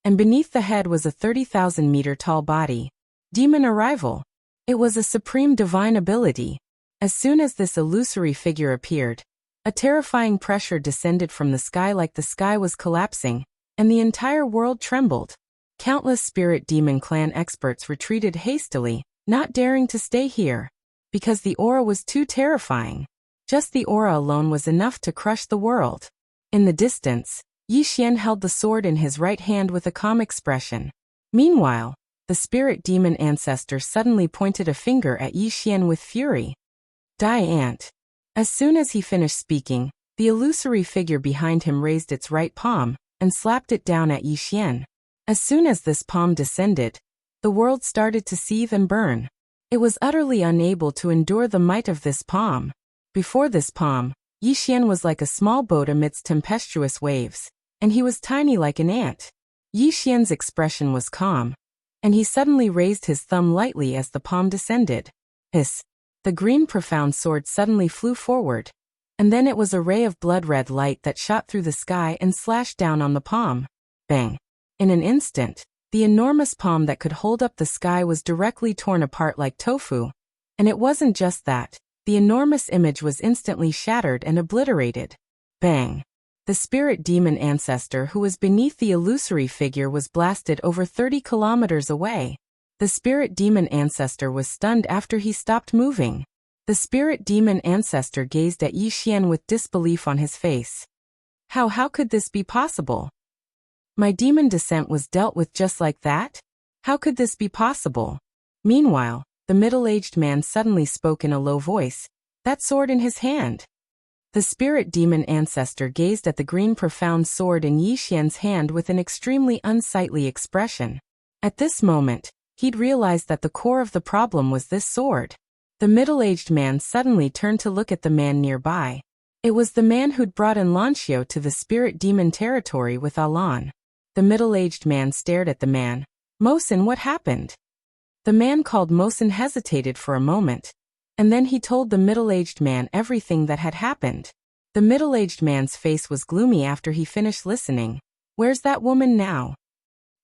and beneath the head was a 30,000-meter tall body. Demon arrival. It was a supreme divine ability. As soon as this illusory figure appeared, a terrifying pressure descended from the sky like the sky was collapsing, and the entire world trembled. Countless spirit demon clan experts retreated hastily, not daring to stay here, because the aura was too terrifying. Just the aura alone was enough to crush the world. In the distance, Yi Xian held the sword in his right hand with a calm expression. Meanwhile, the spirit demon ancestor suddenly pointed a finger at Yi Xian with fury. Die ant. As soon as he finished speaking, the illusory figure behind him raised its right palm and slapped it down at Yi Xian. As soon as this palm descended, the world started to seethe and burn. It was utterly unable to endure the might of this palm. Before this palm, Yi Xian was like a small boat amidst tempestuous waves, and he was tiny like an ant. Yi Xian's expression was calm, and he suddenly raised his thumb lightly as the palm descended. Hiss. The green profound sword suddenly flew forward, and then it was a ray of blood-red light that shot through the sky and slashed down on the palm. Bang. In an instant, the enormous palm that could hold up the sky was directly torn apart like tofu. And it wasn't just that. The enormous image was instantly shattered and obliterated. Bang. The spirit demon ancestor who was beneath the illusory figure was blasted over 30 kilometers away. The spirit demon ancestor was stunned after he stopped moving. The spirit demon ancestor gazed at Yi Xian with disbelief on his face. How could this be possible? My demon descent was dealt with just like that? How could this be possible? Meanwhile, the middle-aged man suddenly spoke in a low voice, that sword in his hand. The spirit demon ancestor gazed at the green profound sword in Yi Xian's hand with an extremely unsightly expression. At this moment, he'd realized that the core of the problem was this sword. The middle-aged man suddenly turned to look at the man nearby. It was the man who'd brought in Lancio to the spirit demon territory with Alan. The middle-aged man stared at the man. Mosin, what happened? The man called Mosin hesitated for a moment, and then he told the middle-aged man everything that had happened. The middle-aged man's face was gloomy after he finished listening. Where's that woman now?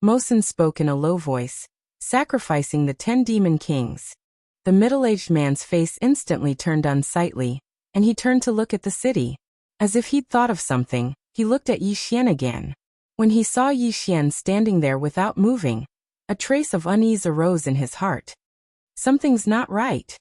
Mosin spoke in a low voice, sacrificing the 10 demon kings. The middle-aged man's face instantly turned unsightly, and he turned to look at the city. As if he'd thought of something, he looked at Yi Xian again. When he saw Yi Xian standing there without moving, a trace of unease arose in his heart. Something's not right.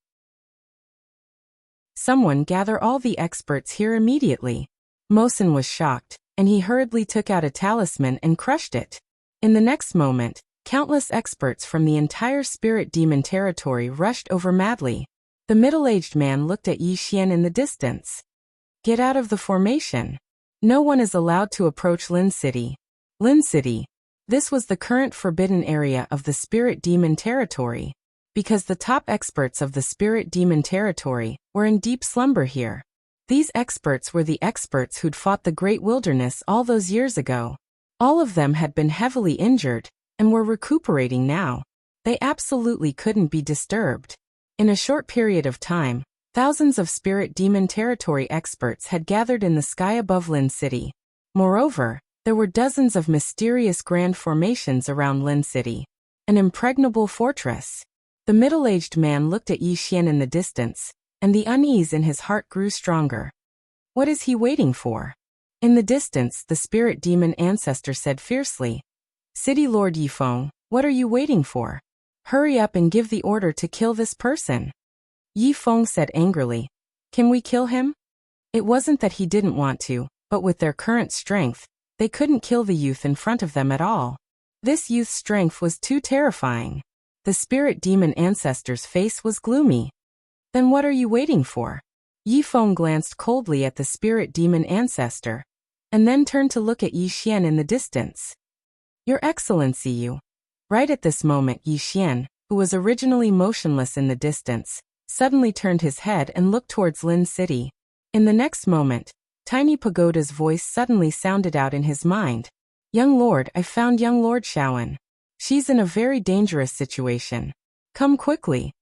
Someone gather all the experts here immediately. Mosin was shocked, and he hurriedly took out a talisman and crushed it. In the next moment, countless experts from the entire spirit demon territory rushed over madly. The middle-aged man looked at Yi Xian in the distance. Get out of the formation. No one is allowed to approach Lin City. Lin City. This was the current forbidden area of the spirit demon territory. because the top experts of the spirit demon territory were in deep slumber here. These experts were the experts who'd fought the great wilderness all those years ago. All of them had been heavily injured and were recuperating now. They absolutely couldn't be disturbed. In a short period of time, thousands of spirit demon territory experts had gathered in the sky above Lin City. Moreover, there were dozens of mysterious grand formations around Lin City, an impregnable fortress. The middle-aged man looked at Yi Xian in the distance, and the unease in his heart grew stronger. What is he waiting for? In the distance, the spirit demon ancestor said fiercely, City Lord Yifeng, what are you waiting for? Hurry up and give the order to kill this person. Yifeng said angrily, Can we kill him? It wasn't that he didn't want to, but with their current strength, they couldn't kill the youth in front of them at all. This youth's strength was too terrifying. The spirit demon ancestor's face was gloomy. Then what are you waiting for? Yifeng glanced coldly at the spirit demon ancestor, and then turned to look at Yi Xian in the distance. Your Excellency, you. Right at this moment, Yi Xian, who was originally motionless in the distance, suddenly turned his head and looked towards Lin City. In the next moment, Tiny Pagoda's voice suddenly sounded out in his mind. Young Lord, I found young Lord Shaoan. She's in a very dangerous situation. Come quickly.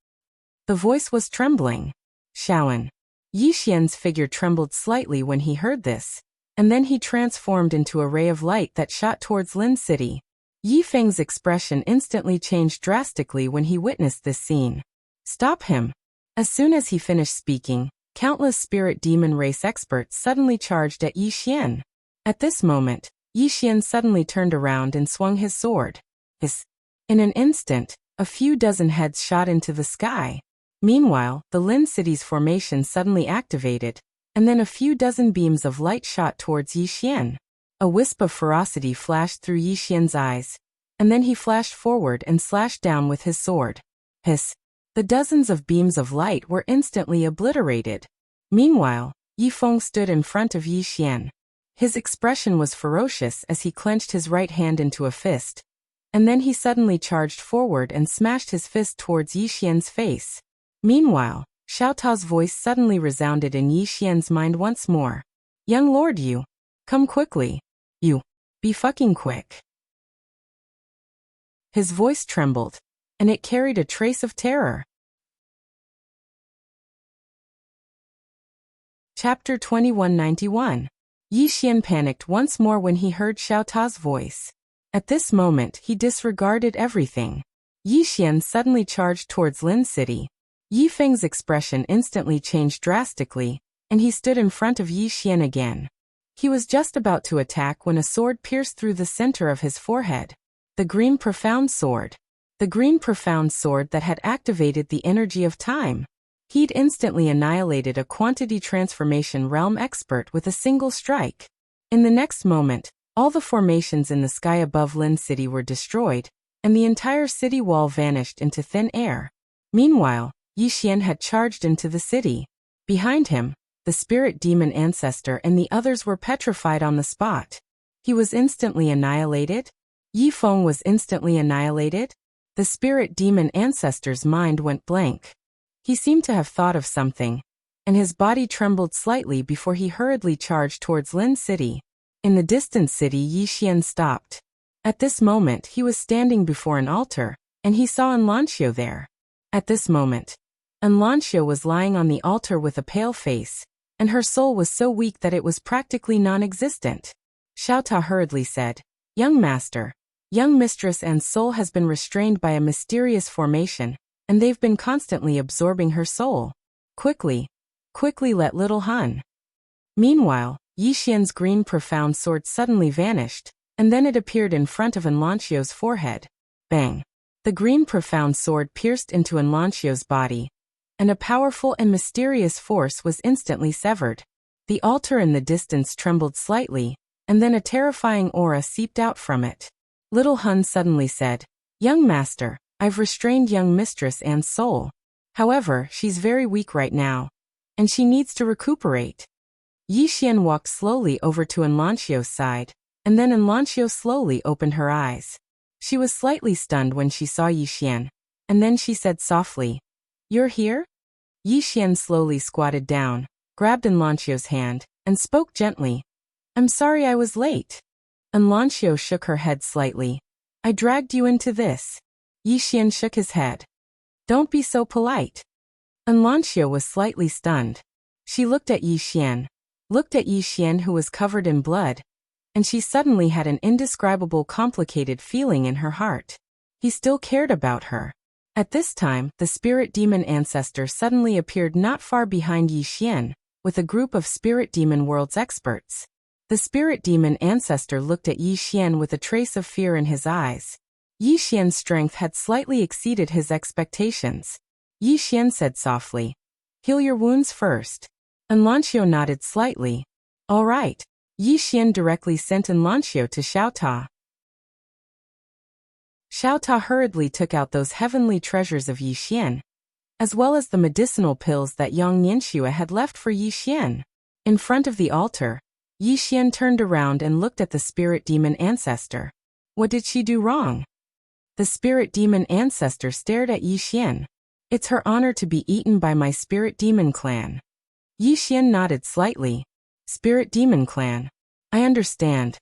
The voice was trembling. Shaoan. Yi Xian's figure trembled slightly when he heard this, and then he transformed into a ray of light that shot towards Lin City. Yi Feng's expression instantly changed drastically when he witnessed this scene. Stop him. As soon as he finished speaking, countless spirit demon race experts suddenly charged at Yi Xian. At this moment, Yi Xian suddenly turned around and swung his sword. In an instant, a few dozen heads shot into the sky. Meanwhile, the Lin City's formation suddenly activated, and then a few dozen beams of light shot towards Yi Xian. A wisp of ferocity flashed through Yi Xian's eyes, and then he flashed forward and slashed down with his sword. Hiss! The dozens of beams of light were instantly obliterated. Meanwhile, Yifeng stood in front of Yi Xian. His expression was ferocious as he clenched his right hand into a fist, and then he suddenly charged forward and smashed his fist towards Yi Xian's face. Meanwhile, Xiao Tao's voice suddenly resounded in Yi Xian's mind once more. Young Lord Yu. Come quickly. You. Be fucking quick. His voice trembled, and it carried a trace of terror. Chapter 2191. Yi Xian panicked once more when he heard Xiao Tao's voice. At this moment he disregarded everything. Yi Xian suddenly charged towards Lin City. Yi Feng's expression instantly changed drastically, and he stood in front of Yi Xian again. He was just about to attack when a sword pierced through the center of his forehead. The green profound sword. The green profound sword that had activated the energy of time. He'd instantly annihilated a quantity transformation realm expert with a single strike. In the next moment, all the formations in the sky above Lin City were destroyed, and the entire city wall vanished into thin air. Meanwhile, Yi Xian had charged into the city. Behind him, the spirit demon ancestor and the others were petrified on the spot. He was instantly annihilated? Yifeng was instantly annihilated? The spirit demon ancestor's mind went blank. He seemed to have thought of something, and his body trembled slightly before he hurriedly charged towards Lin City. In the distant city, Yi Xian stopped. At this moment he was standing before an altar, and he saw Enlancio there. At this moment, Enlancio was lying on the altar with a pale face, and her soul was so weak that it was practically non-existent. Xiao Ta hurriedly said, Young master, young mistress An's soul has been restrained by a mysterious formation, and they've been constantly absorbing her soul. Quickly let little Hun. Meanwhile, Yi Xian's green profound sword suddenly vanished, and then it appeared in front of Enlancio's forehead. Bang! The green profound sword pierced into Enlancio's body, and a powerful and mysterious force was instantly severed. The altar in the distance trembled slightly, and then a terrifying aura seeped out from it. Little Hun suddenly said, Young master, I've restrained young mistress An's soul. However, she's very weak right now, and she needs to recuperate. Yi Xian walked slowly over to Enlancio's side, and then Enlancio slowly opened her eyes. She was slightly stunned when she saw Yi Xian, and then she said softly, "You're here?" Yi Xian slowly squatted down, grabbed Enlanchio's hand, and spoke gently. "I'm sorry I was late." Enlanchio shook her head slightly. "I dragged you into this." Yi Xian shook his head. "Don't be so polite." Enlanchio was slightly stunned. She looked at Yi Xian who was covered in blood, and she suddenly had an indescribable complicated feeling in her heart. He still cared about her. At this time, the spirit demon ancestor suddenly appeared not far behind Yi Xian, with a group of spirit demon world's experts. The spirit demon ancestor looked at Yi Xian with a trace of fear in his eyes. Yi Xian's strength had slightly exceeded his expectations. Yi Xian said softly, "Heal your wounds first." Enlanchio nodded slightly. "All right." Yi Xian directly sent Enlanchio to Xiaota. Xiaota hurriedly took out those heavenly treasures of Yi Xian, as well as the medicinal pills that Yang Nianxue had left for Yi Xian. In front of the altar, Yi Xian turned around and looked at the spirit demon ancestor. What did she do wrong? The spirit demon ancestor stared at Yi Xian. "It's her honor to be eaten by my spirit demon clan." Yi Xian nodded slightly. "Spirit demon clan. I understand."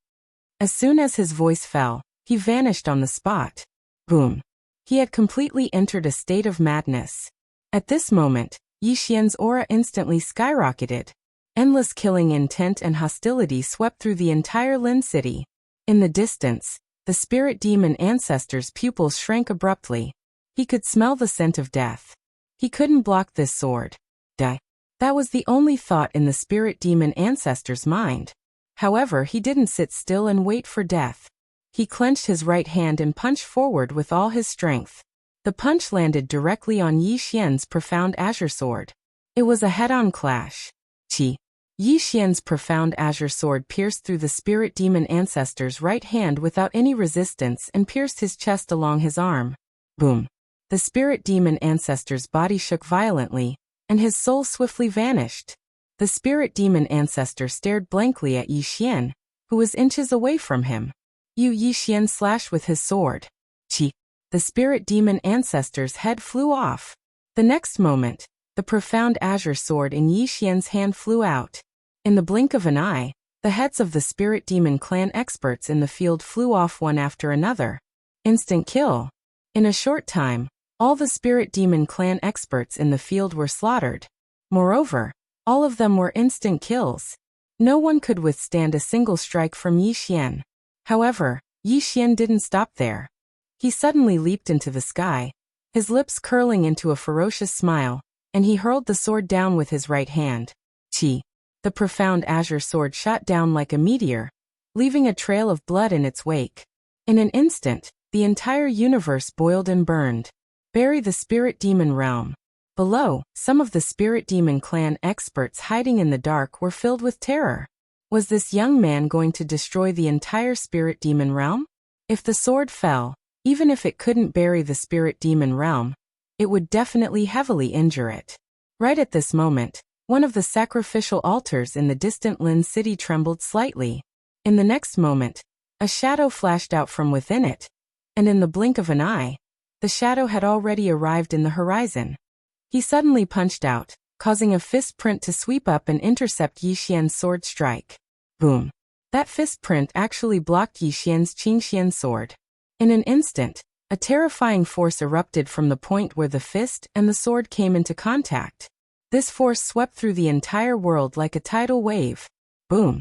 As soon as his voice fell, he vanished on the spot. Boom. He had completely entered a state of madness. At this moment, Yi Xian's aura instantly skyrocketed. Endless killing intent and hostility swept through the entire Lin city. In the distance, the spirit demon ancestor's pupils shrank abruptly. He could smell the scent of death. He couldn't block this sword. Die. That was the only thought in the spirit demon ancestor's mind. However, he didn't sit still and wait for death. He clenched his right hand and punched forward with all his strength. The punch landed directly on Yi Xian's profound azure sword. It was a head-on clash. Chi. Yi Xian's profound azure sword pierced through the spirit demon ancestor's right hand without any resistance and pierced his chest along his arm. Boom. The spirit demon ancestor's body shook violently, and his soul swiftly vanished. The spirit demon ancestor stared blankly at Yi Xian, who was inches away from him. Yi Xian slashed with his sword. Chi. The spirit demon ancestor's head flew off. The next moment, the profound azure sword in Yi Xian's hand flew out. In the blink of an eye, the heads of the spirit demon clan experts in the field flew off one after another. Instant kill. In a short time, all the spirit demon clan experts in the field were slaughtered. Moreover, all of them were instant kills. No one could withstand a single strike from Yi Xian. However, Yi Xian didn't stop there. He suddenly leaped into the sky, his lips curling into a ferocious smile, and he hurled the sword down with his right hand. Chi. The profound azure sword shot down like a meteor, leaving a trail of blood in its wake. In an instant, the entire universe boiled and burned. Bury the spirit demon realm. Below, some of the spirit demon clan experts hiding in the dark were filled with terror. Was this young man going to destroy the entire spirit demon realm? If the sword fell, even if it couldn't bury the spirit demon realm, it would definitely heavily injure it. Right at this moment, one of the sacrificial altars in the distant Lin city trembled slightly. In the next moment, a shadow flashed out from within it, and in the blink of an eye, the shadow had already arrived in the horizon. He suddenly punched out, causing a fist print to sweep up and intercept Yi Xian's sword strike. Boom. That fist print actually blocked Yi Xian's Qingxian sword. In an instant, a terrifying force erupted from the point where the fist and the sword came into contact. This force swept through the entire world like a tidal wave. Boom.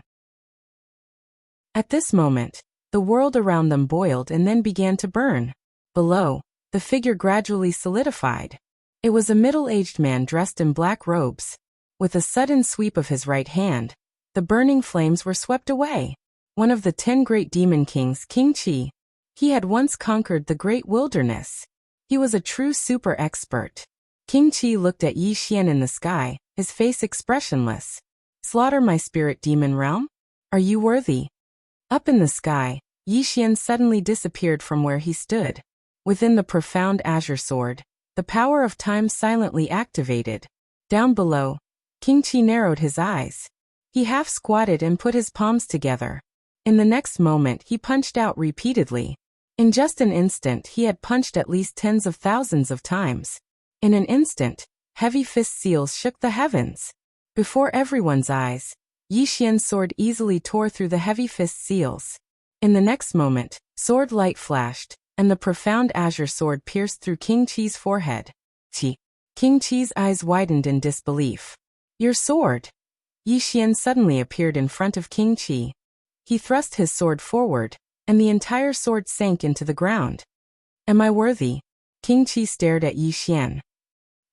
At this moment, the world around them boiled and then began to burn. Below, the figure gradually solidified. It was a middle-aged man dressed in black robes. With a sudden sweep of his right hand, the burning flames were swept away. One of the 10 great demon kings, King Qi. He had once conquered the great wilderness. He was a true super expert. King Qi looked at Yi Xian in the sky, his face expressionless. Slaughter my spirit demon realm? Are you worthy? Up in the sky, Yi Xian suddenly disappeared from where he stood. Within the profound azure sword, the power of time silently activated. Down below, King Qi narrowed his eyes. He half squatted and put his palms together. In the next moment he punched out repeatedly. In just an instant he had punched at least tens of thousands of times. In an instant, heavy fist seals shook the heavens. Before everyone's eyes, Yi Xian's sword easily tore through the heavy fist seals. In the next moment, sword light flashed, and the profound azure sword pierced through King Qi's forehead. King Qi's eyes widened in disbelief. Your sword! Yi Xian suddenly appeared in front of King Qi. He thrust his sword forward, and the entire sword sank into the ground. Am I worthy? King Qi stared at Yi Xian.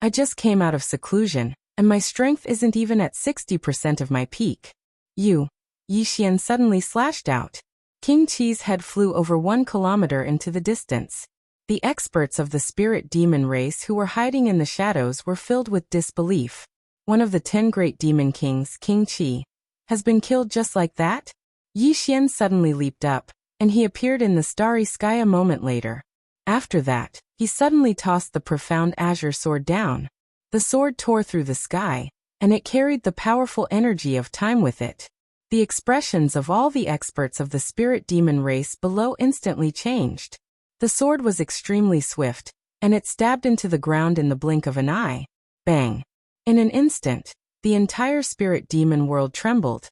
I just came out of seclusion, and my strength isn't even at 60% of my peak. You! Yi Xian suddenly slashed out. King Qi's head flew over 1 kilometer into the distance. The experts of the spirit demon race who were hiding in the shadows were filled with disbelief. One of the 10 great demon kings, King Qi, has been killed just like that? Yi Xian suddenly leaped up, and he appeared in the starry sky a moment later. After that, he suddenly tossed the profound azure sword down. The sword tore through the sky, and it carried the powerful energy of time with it. The expressions of all the experts of the spirit demon race below instantly changed. The sword was extremely swift, and it stabbed into the ground in the blink of an eye. Bang! In an instant, the entire spirit demon world trembled,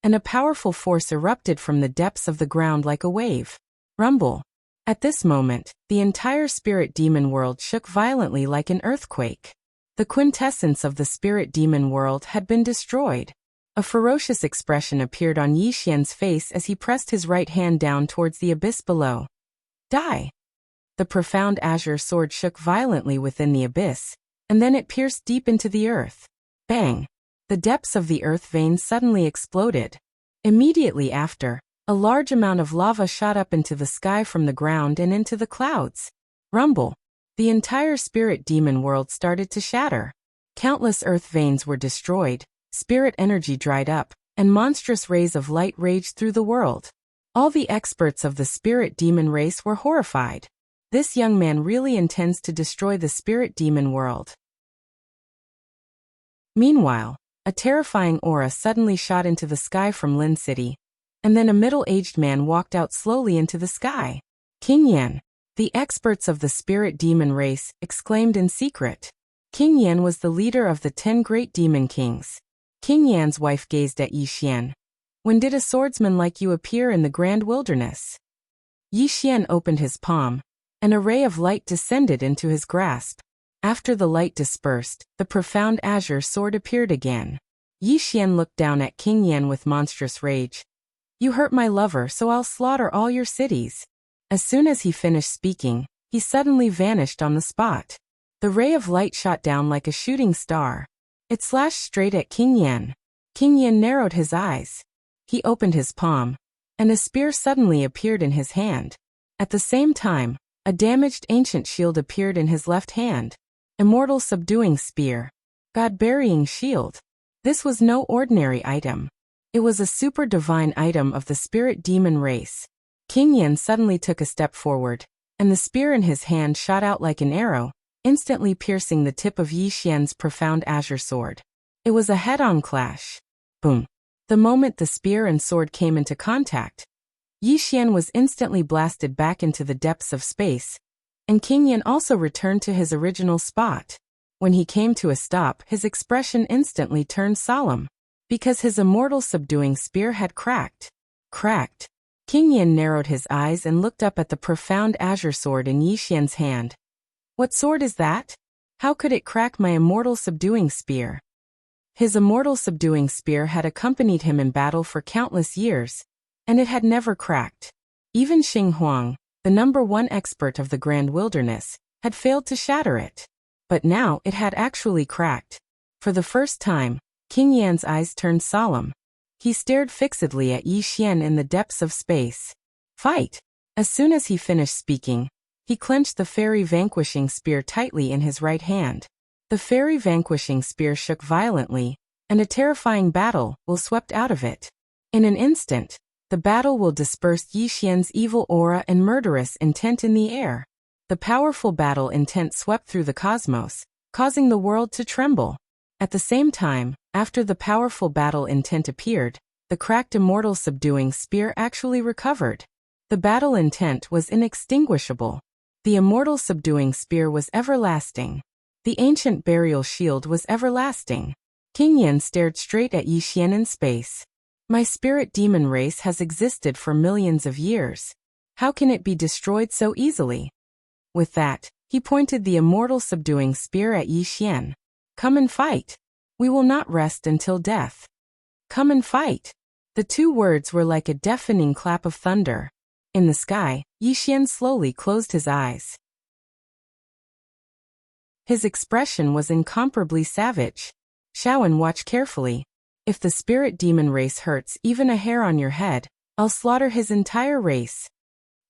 and a powerful force erupted from the depths of the ground like a wave. Rumble! At this moment, the entire spirit demon world shook violently like an earthquake. The quintessence of the spirit demon world had been destroyed. A ferocious expression appeared on Yi Xian's face as he pressed his right hand down towards the abyss below. Die! The profound azure sword shook violently within the abyss, and then it pierced deep into the earth. Bang! The depths of the earth veins suddenly exploded. Immediately after, a large amount of lava shot up into the sky from the ground and into the clouds. Rumble! The entire spirit demon world started to shatter. Countless earth veins were destroyed, spirit energy dried up, and monstrous rays of light raged through the world. All the experts of the spirit demon race were horrified. This young man really intends to destroy the spirit demon world. Meanwhile, a terrifying aura suddenly shot into the sky from Lin City, and then a middle-aged man walked out slowly into the sky. King Yan! The experts of the spirit demon race exclaimed in secret. King Yan was the leader of the 10 great demon kings. King Yan's wife gazed at Yi Xian. When did a swordsman like you appear in the grand wilderness? Yi Xian opened his palm. An ray of light descended into his grasp. After the light dispersed, the profound azure sword appeared again. Yi Xian looked down at King Yan with monstrous rage. You hurt my lover, so I'll slaughter all your cities. As soon as he finished speaking, he suddenly vanished on the spot. The ray of light shot down like a shooting star. It slashed straight at King Yan. King Yan narrowed his eyes. He opened his palm, and a spear suddenly appeared in his hand. At the same time, a damaged ancient shield appeared in his left hand. Immortal subduing spear. God-burying shield. This was no ordinary item. It was a super divine item of the spirit demon race. King Yan suddenly took a step forward, and the spear in his hand shot out like an arrow, instantly piercing the tip of Yi Xian's profound azure sword. It was a head-on clash. Boom! The moment the spear and sword came into contact, Yi Xian was instantly blasted back into the depths of space, and King Yan also returned to his original spot. When he came to a stop, his expression instantly turned solemn, because his immortal subduing spear had cracked. Cracked! King Yan narrowed his eyes and looked up at the profound azure sword in Yi Xian's hand. What sword is that? How could it crack my immortal subduing spear? His immortal subduing spear had accompanied him in battle for countless years, and it had never cracked. Even Xing Huang, the #1 expert of the Grand Wilderness, had failed to shatter it. But now it had actually cracked. For the first time, King Yan's eyes turned solemn. He stared fixedly at Yi Xian in the depths of space. Fight! As soon as he finished speaking, he clenched the fairy vanquishing spear tightly in his right hand. The fairy vanquishing spear shook violently, and a terrifying battle will swept out of it. In an instant, the battle will dispersed Yi Xian's evil aura and murderous intent in the air. The powerful battle intent swept through the cosmos, causing the world to tremble. At the same time, after the powerful battle intent appeared, the cracked immortal subduing spear actually recovered. The battle intent was inextinguishable. The immortal subduing spear was everlasting. The ancient burial shield was everlasting. King Yin stared straight at Yi Xian in space. My spirit demon race has existed for millions of years. How can it be destroyed so easily? With that, he pointed the immortal subduing spear at Yi Xian. Come and fight. We will not rest until death. Come and fight. The two words were like a deafening clap of thunder. In the sky, Yi Xian slowly closed his eyes. His expression was incomparably savage. Shaowen, watch carefully. If the spirit demon race hurts even a hair on your head, I'll slaughter his entire race.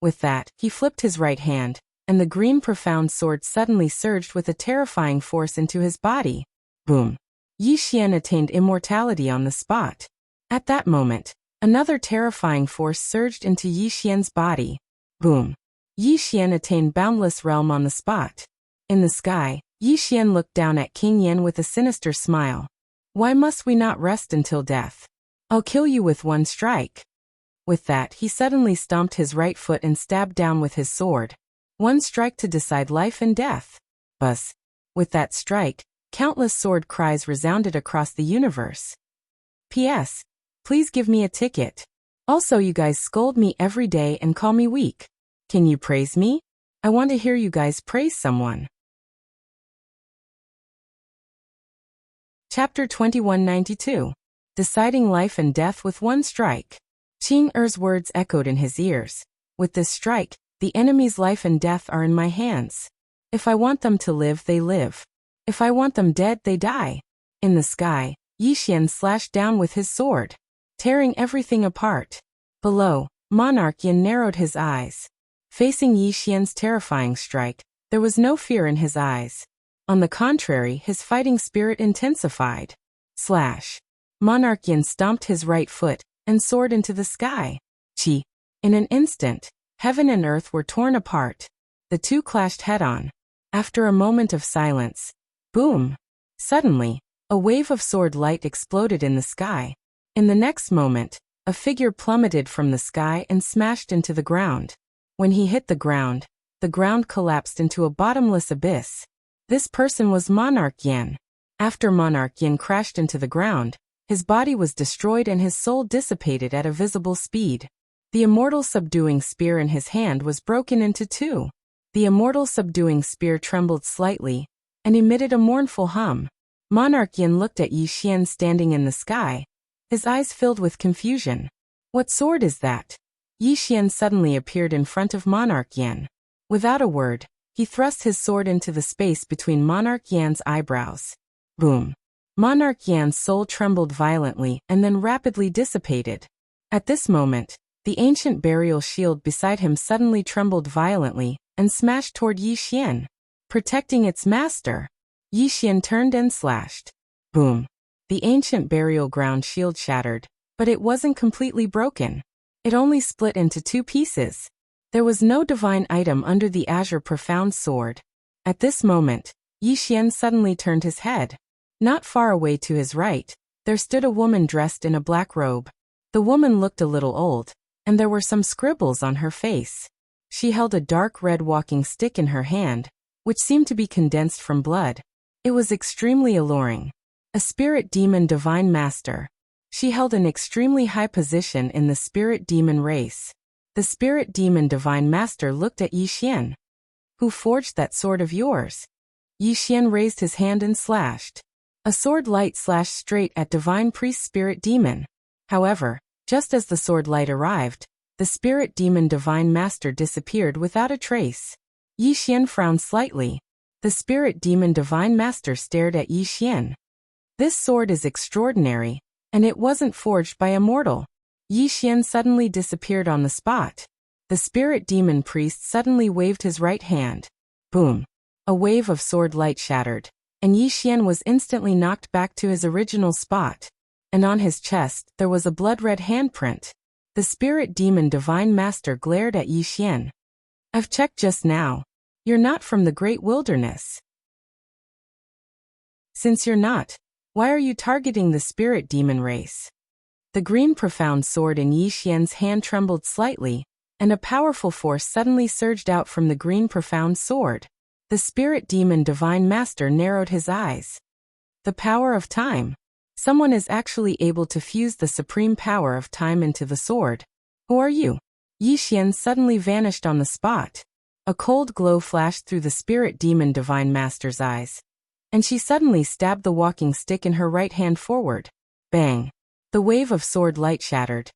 With that, he flipped his right hand, and the green profound sword suddenly surged with a terrifying force into his body. Boom. Yi Xian attained immortality on the spot. At that moment, another terrifying force surged into Yi Xian's body. Boom. Yi Xian attained boundless realm on the spot. In the sky, Yi Xian looked down at King Yin with a sinister smile. Why must we not rest until death? I'll kill you with one strike. With that, he suddenly stomped his right foot and stabbed down with his sword. One strike to decide life and death. Buzz. With that strike, countless sword cries resounded across the universe. P.S. Please give me a ticket. Also, you guys scold me every day and call me weak. Can you praise me? I want to hear you guys praise someone. Chapter 2192. Deciding life and death with one strike. Qing Er's words echoed in his ears. With this strike, the enemy's life and death are in my hands. If I want them to live, they live. If I want them dead, they die. In the sky, Yi Xian slashed down with his sword, tearing everything apart. Below, Monarch Yin narrowed his eyes. Facing Yi Xian's terrifying strike, there was no fear in his eyes. On the contrary, his fighting spirit intensified. Slash. Monarch Yin stomped his right foot and soared into the sky. Chi. In an instant, heaven and earth were torn apart. The two clashed head-on. After a moment of silence, boom! Suddenly, a wave of sword light exploded in the sky. In the next moment, a figure plummeted from the sky and smashed into the ground. When he hit the ground collapsed into a bottomless abyss. This person was Monarch Yin. After Monarch Yin crashed into the ground, his body was destroyed and his soul dissipated at a visible speed. The immortal subduing spear in his hand was broken into two. The immortal subduing spear trembled slightly and emitted a mournful hum. Monarch Yin looked at Yi Xian standing in the sky, his eyes filled with confusion. What sword is that? Yi Xian suddenly appeared in front of Monarch Yin. Without a word, he thrust his sword into the space between Monarch Yan's eyebrows. Boom. Monarch Yan's soul trembled violently and then rapidly dissipated. At this moment, the ancient burial shield beside him suddenly trembled violently and smashed toward Yi Xian. Protecting its master, Yi Xian turned and slashed. Boom. The ancient burial ground shield shattered, but it wasn't completely broken. It only split into two pieces. There was no divine item under the azure profound sword. At this moment, Yi Xian suddenly turned his head. Not far away to his right, there stood a woman dressed in a black robe. The woman looked a little old, and there were some scribbles on her face. She held a dark red walking stick in her hand, which seemed to be condensed from blood. It was extremely alluring. A spirit demon divine master. She held an extremely high position in the spirit demon race. The spirit demon divine master looked at Yi Xian. Who forged that sword of yours? Yi Xian raised his hand and slashed. A sword light slashed straight at divine priest spirit demon. However, just as the sword light arrived, the spirit demon divine master disappeared without a trace. Yi Xian frowned slightly. The spirit demon divine master stared at Yi Xian. This sword is extraordinary, and it wasn't forged by a mortal. Yi Xian suddenly disappeared on the spot. The spirit demon priest suddenly waved his right hand. Boom. A wave of sword light shattered, and Yi Xian was instantly knocked back to his original spot. And on his chest, there was a blood-red handprint. The spirit demon divine master glared at Yi Xian. I've checked just now. You're not from the great wilderness. Since you're not, why are you targeting the spirit demon race? The green profound sword in Yi Xian's hand trembled slightly, and a powerful force suddenly surged out from the green profound sword. The spirit demon divine master narrowed his eyes. The power of time. Someone is actually able to fuse the supreme power of time into the sword. Who are you? Yi Xian suddenly vanished on the spot. A cold glow flashed through the spirit demon divine master's eyes, and she suddenly stabbed the walking stick in her right hand forward. Bang! The wave of sword light shattered,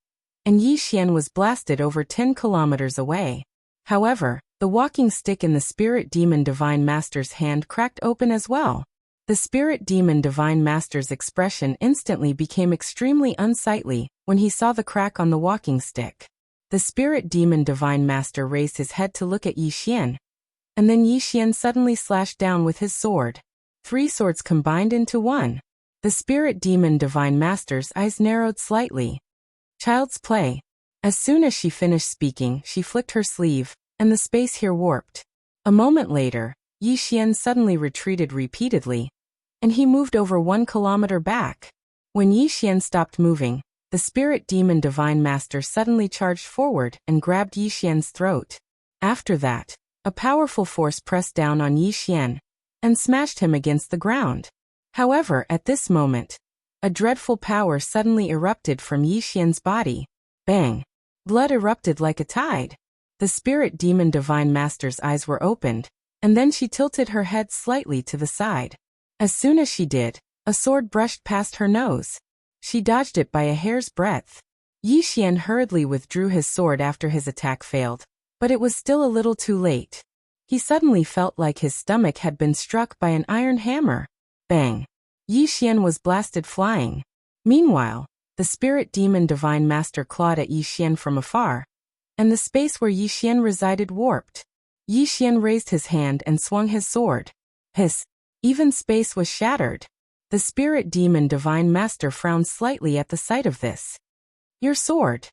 and Yi Xian was blasted over 10 kilometers away. However, the walking stick in the spirit demon divine master's hand cracked open as well. The spirit demon divine master's expression instantly became extremely unsightly when he saw the crack on the walking stick. The spirit demon divine master raised his head to look at Yi Xian, and then Yi Xian suddenly slashed down with his sword. 3 swords combined into one. The spirit demon divine master's eyes narrowed slightly. Child's play. As soon as she finished speaking, she flicked her sleeve, and the space here warped. A moment later, Yi Xian suddenly retreated repeatedly, and he moved over 1 kilometer back. When Yi Xian stopped moving, the spirit demon divine master suddenly charged forward and grabbed Yi Xian's throat. After that, a powerful force pressed down on Yi Xian and smashed him against the ground. However, at this moment, a dreadful power suddenly erupted from Yi Xian's body. Bang! Blood erupted like a tide. The spirit demon divine master's eyes were opened, and then she tilted her head slightly to the side. As soon as she did, a sword brushed past her nose. She dodged it by a hair's breadth. Yi Xian hurriedly withdrew his sword after his attack failed, but it was still a little too late. He suddenly felt like his stomach had been struck by an iron hammer. Bang! Yi Xian was blasted flying. Meanwhile, the spirit demon divine master clawed at Yi Xian from afar, and the space where Yi Xian resided warped. Yi Xian raised his hand and swung his sword. Hiss! Even space was shattered. The spirit demon divine master frowned slightly at the sight of this. Your sword.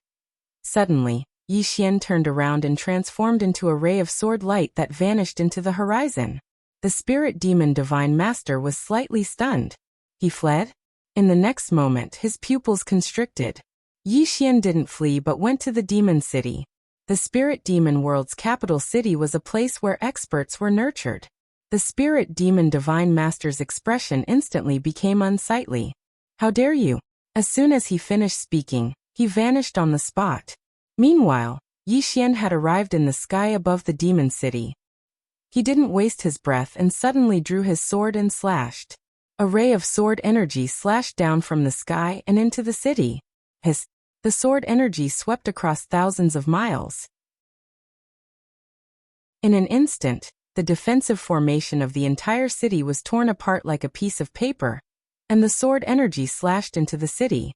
Suddenly, Yi Xian turned around and transformed into a ray of sword light that vanished into the horizon. The spirit demon divine master was slightly stunned. He fled? In the next moment, his pupils constricted. Yi Xian didn't flee but went to the demon city. The spirit demon world's capital city was a place where experts were nurtured. The spirit demon divine master's expression instantly became unsightly. How dare you? As soon as he finished speaking, he vanished on the spot. Meanwhile, Yi Xian had arrived in the sky above the demon city. He didn't waste his breath and suddenly drew his sword and slashed. A ray of sword energy slashed down from the sky and into the city. Hiss! The sword energy swept across thousands of miles. In an instant, the defensive formation of the entire city was torn apart like a piece of paper, and the sword energy slashed into the city.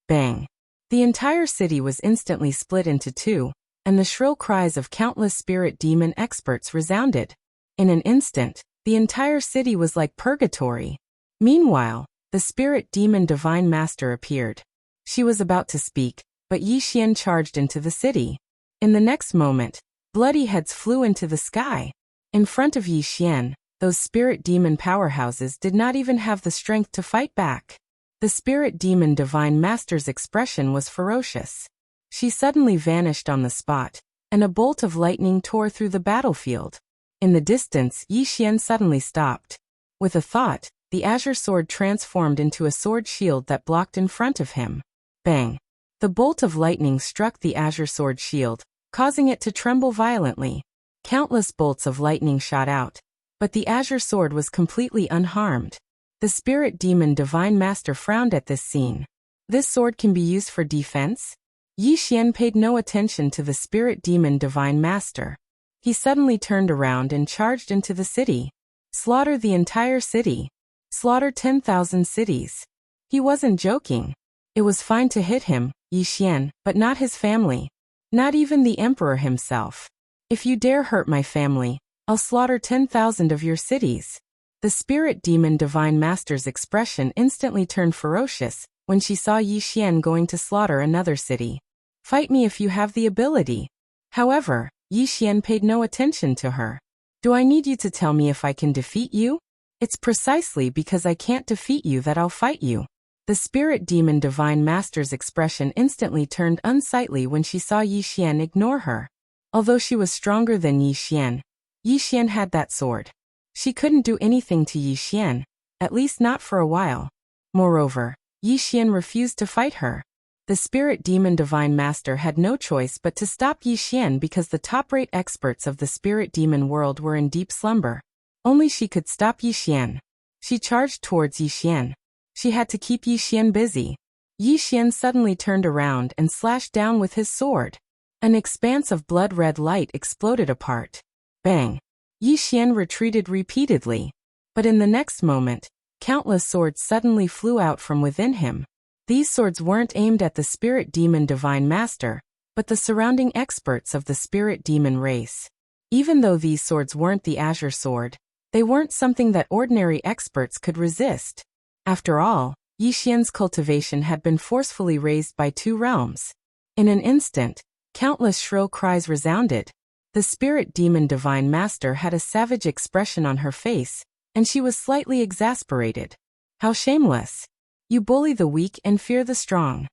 Bang! The entire city was instantly split into two, and the shrill cries of countless spirit demon experts resounded. In an instant, the entire city was like purgatory. Meanwhile, the spirit demon divine master appeared. She was about to speak, but Yi Xian charged into the city. In the next moment, bloody heads flew into the sky. In front of Yi Xian, those spirit demon powerhouses did not even have the strength to fight back. The spirit demon divine master's expression was ferocious. She suddenly vanished on the spot, and a bolt of lightning tore through the battlefield. In the distance, Yi Xian suddenly stopped. With a thought, the azure sword transformed into a sword shield that blocked in front of him. Bang! The bolt of lightning struck the azure sword shield, causing it to tremble violently. Countless bolts of lightning shot out, but the azure sword was completely unharmed. The spirit demon divine master frowned at this scene. This sword can be used for defense? Yi Xian paid no attention to the spirit demon divine master. He suddenly turned around and charged into the city. Slaughter the entire city. Slaughter 10,000 cities. He wasn't joking. It was fine to hit him, Yi Xian, but not his family. Not even the emperor himself. If you dare hurt my family, I'll slaughter 10,000 of your cities. The spirit demon divine master's expression instantly turned ferocious when she saw Yi Xian going to slaughter another city. Fight me if you have the ability. However, Yi Xian paid no attention to her. Do I need you to tell me if I can defeat you? It's precisely because I can't defeat you that I'll fight you. The spirit demon divine master's expression instantly turned unsightly when she saw Yi Xian ignore her. Although she was stronger than Yi Xian had that sword. She couldn't do anything to Yi Xian, at least not for a while. Moreover, Yi Xian refused to fight her. The spirit demon divine master had no choice but to stop Yi Xian because the top-rate experts of the spirit demon world were in deep slumber. Only she could stop Yi Xian. She charged towards Yi Xian. She had to keep Yi Xian busy. Yi Xian suddenly turned around and slashed down with his sword. An expanse of blood-red light exploded apart. Bang! Yi Xian retreated repeatedly. But in the next moment, countless swords suddenly flew out from within him. These swords weren't aimed at the spirit demon divine master, but the surrounding experts of the spirit demon race. Even though these swords weren't the azure sword, they weren't something that ordinary experts could resist. After all, Yi Xian's cultivation had been forcefully raised by 2 realms. In an instant, countless shrill cries resounded. The spirit demon divine master had a savage expression on her face, and she was slightly exasperated. How shameless! You bully the weak and fear the strong.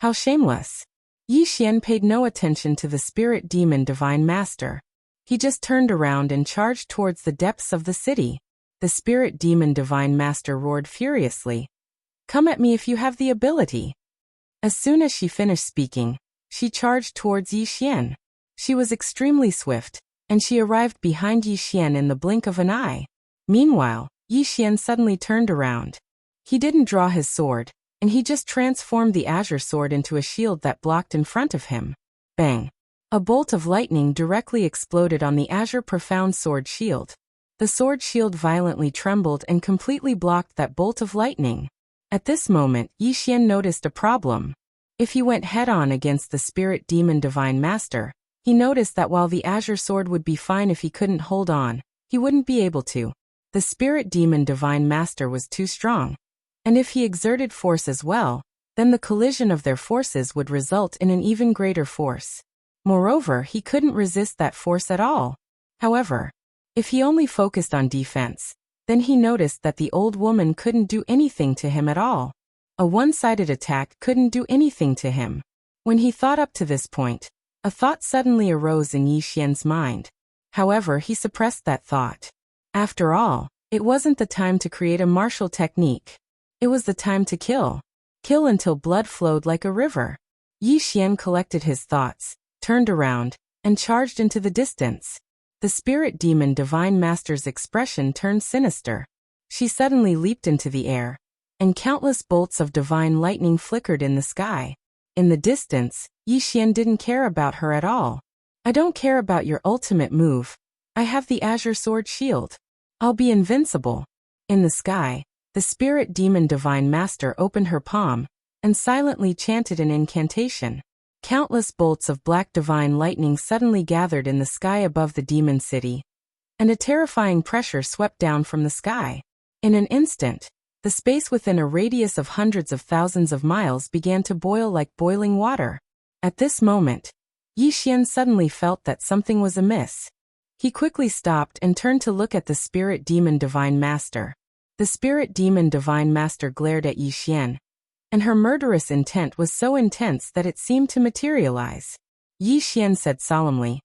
How shameless! Yi Xian paid no attention to the spirit demon divine master. He just turned around and charged towards the depths of the city. The spirit demon divine master roared furiously. Come at me if you have the ability. As soon as she finished speaking, she charged towards Yi Xian. She was extremely swift, and she arrived behind Yi Xian in the blink of an eye. Meanwhile, Yi Xian suddenly turned around. He didn't draw his sword, and he just transformed the azure sword into a shield that blocked in front of him. Bang! A bolt of lightning directly exploded on the azure profound sword shield. The sword shield violently trembled and completely blocked that bolt of lightning. At this moment, Yi Xian noticed a problem. If he went head-on against the spirit demon divine master, he noticed that while the azure sword would be fine if he couldn't hold on, he wouldn't be able to. The spirit demon divine master was too strong. And if he exerted force as well, then the collision of their forces would result in an even greater force. Moreover, he couldn't resist that force at all. However, if he only focused on defense, then he noticed that the old woman couldn't do anything to him at all. A one-sided attack couldn't do anything to him. When he thought up to this point, a thought suddenly arose in Yi Xian's mind. However, he suppressed that thought. After all, it wasn't the time to create a martial technique. It was the time to kill. Kill until blood flowed like a river. Yi Xian collected his thoughts, turned around, and charged into the distance. The spirit demon divine master's expression turned sinister. She suddenly leaped into the air, and countless bolts of divine lightning flickered in the sky. In the distance, Yi Xian didn't care about her at all. I don't care about your ultimate move. I have the azure sword shield. I'll be invincible. In the sky, the spirit demon divine master opened her palm, and silently chanted an incantation. Countless bolts of black divine lightning suddenly gathered in the sky above the demon city, and a terrifying pressure swept down from the sky. In an instant, the space within a radius of hundreds of thousands of miles began to boil like boiling water. At this moment, Yi Xian suddenly felt that something was amiss. He quickly stopped and turned to look at the spirit demon divine master. The spirit demon divine master glared at Yi Xian, and her murderous intent was so intense that it seemed to materialize. Yi Xian said solemnly,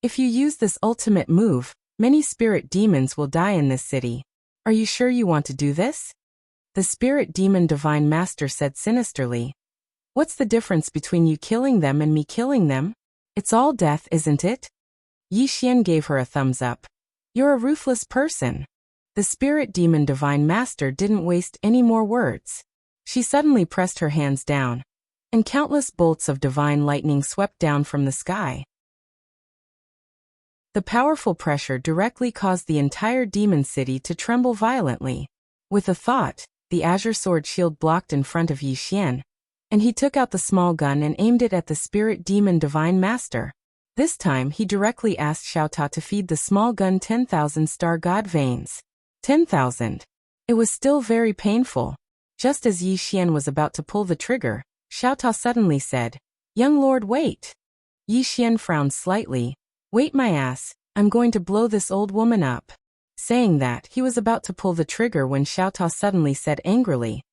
"If you use this ultimate move, many spirit demons will die in this city. Are you sure you want to do this?" The spirit demon divine master said sinisterly, "What's the difference between you killing them and me killing them? It's all death, isn't it?" Yi Xian gave her a thumbs up. "You're a ruthless person." The spirit demon divine master didn't waste any more words. She suddenly pressed her hands down, and countless bolts of divine lightning swept down from the sky. The powerful pressure directly caused the entire demon city to tremble violently. With a thought, the azure sword shield blocked in front of Yi Xian, and he took out the small gun and aimed it at the spirit demon divine master. This time he directly asked Xiao Ta to feed the small gun 10,000 star god veins. 10,000. It was still very painful. Just as Yi Xian was about to pull the trigger, Xiao Ta suddenly said, "Young lord, wait." Yi Xian frowned slightly. "Wait my ass, I'm going to blow this old woman up." Saying that, he was about to pull the trigger when Xiao Ta suddenly said angrily,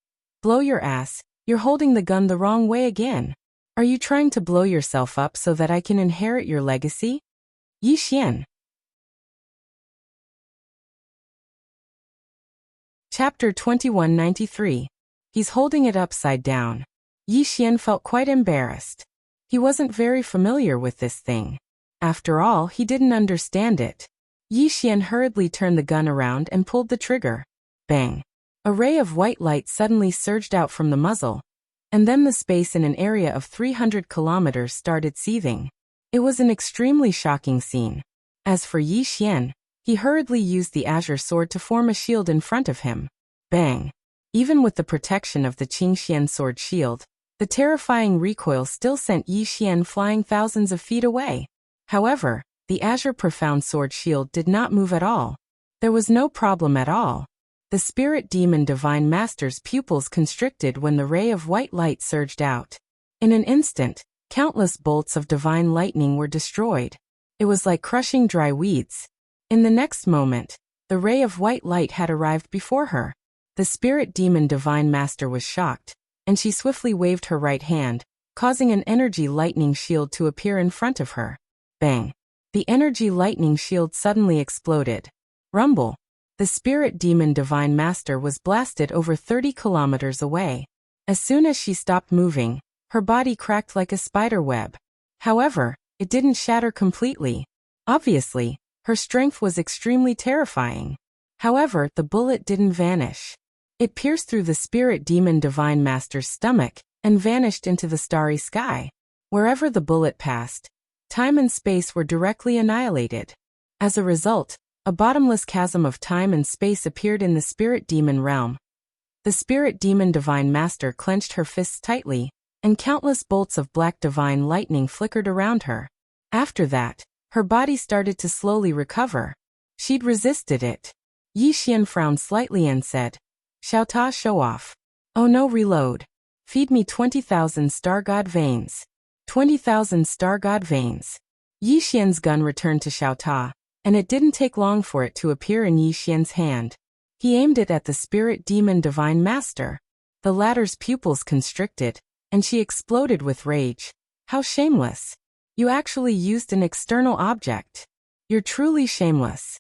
"Blow your ass, you're holding the gun the wrong way again. Are you trying to blow yourself up so that I can inherit your legacy?" Yi Xian. Chapter 2193. He's holding it upside down. Yi Xian felt quite embarrassed. He wasn't very familiar with this thing. After all, he didn't understand it. Yi Xian hurriedly turned the gun around and pulled the trigger. Bang! A ray of white light suddenly surged out from the muzzle, and then the space in an area of 300 kilometers started seething. It was an extremely shocking scene. As for Yi Xian, he hurriedly used the azure sword to form a shield in front of him. Bang! Even with the protection of the Qingxian sword shield, the terrifying recoil still sent Yi Xian flying thousands of feet away. However, the azure profound sword shield did not move at all. There was no problem at all. The spirit demon divine master's pupils constricted when the ray of white light surged out. In an instant, countless bolts of divine lightning were destroyed. It was like crushing dry weeds. In the next moment, the ray of white light had arrived before her. The spirit demon divine master was shocked, and she swiftly waved her right hand, causing an energy lightning shield to appear in front of her. Bang! The energy lightning shield suddenly exploded. Rumble! The spirit demon divine master was blasted over 30 kilometers away. As soon as she stopped moving, her body cracked like a spider web. However, it didn't shatter completely. Obviously, her strength was extremely terrifying. However, the bullet didn't vanish. It pierced through the spirit demon divine master's stomach and vanished into the starry sky. Wherever the bullet passed, time and space were directly annihilated. As a result, a bottomless chasm of time and space appeared in the spirit demon realm. The spirit demon divine master clenched her fists tightly, and countless bolts of black divine lightning flickered around her. After that, her body started to slowly recover. She'd resisted it. Yi Xian frowned slightly and said, "Xiao Ta, show off." "Oh no, reload. Feed me 20,000 star god veins." 20,000 star god veins. Yi Xian's gun returned to Xiao Ta, and it didn't take long for it to appear in Yi Xian's hand. He aimed it at the spirit demon divine master. The latter's pupils constricted, and she exploded with rage. "How shameless! You actually used an external object. You're truly shameless."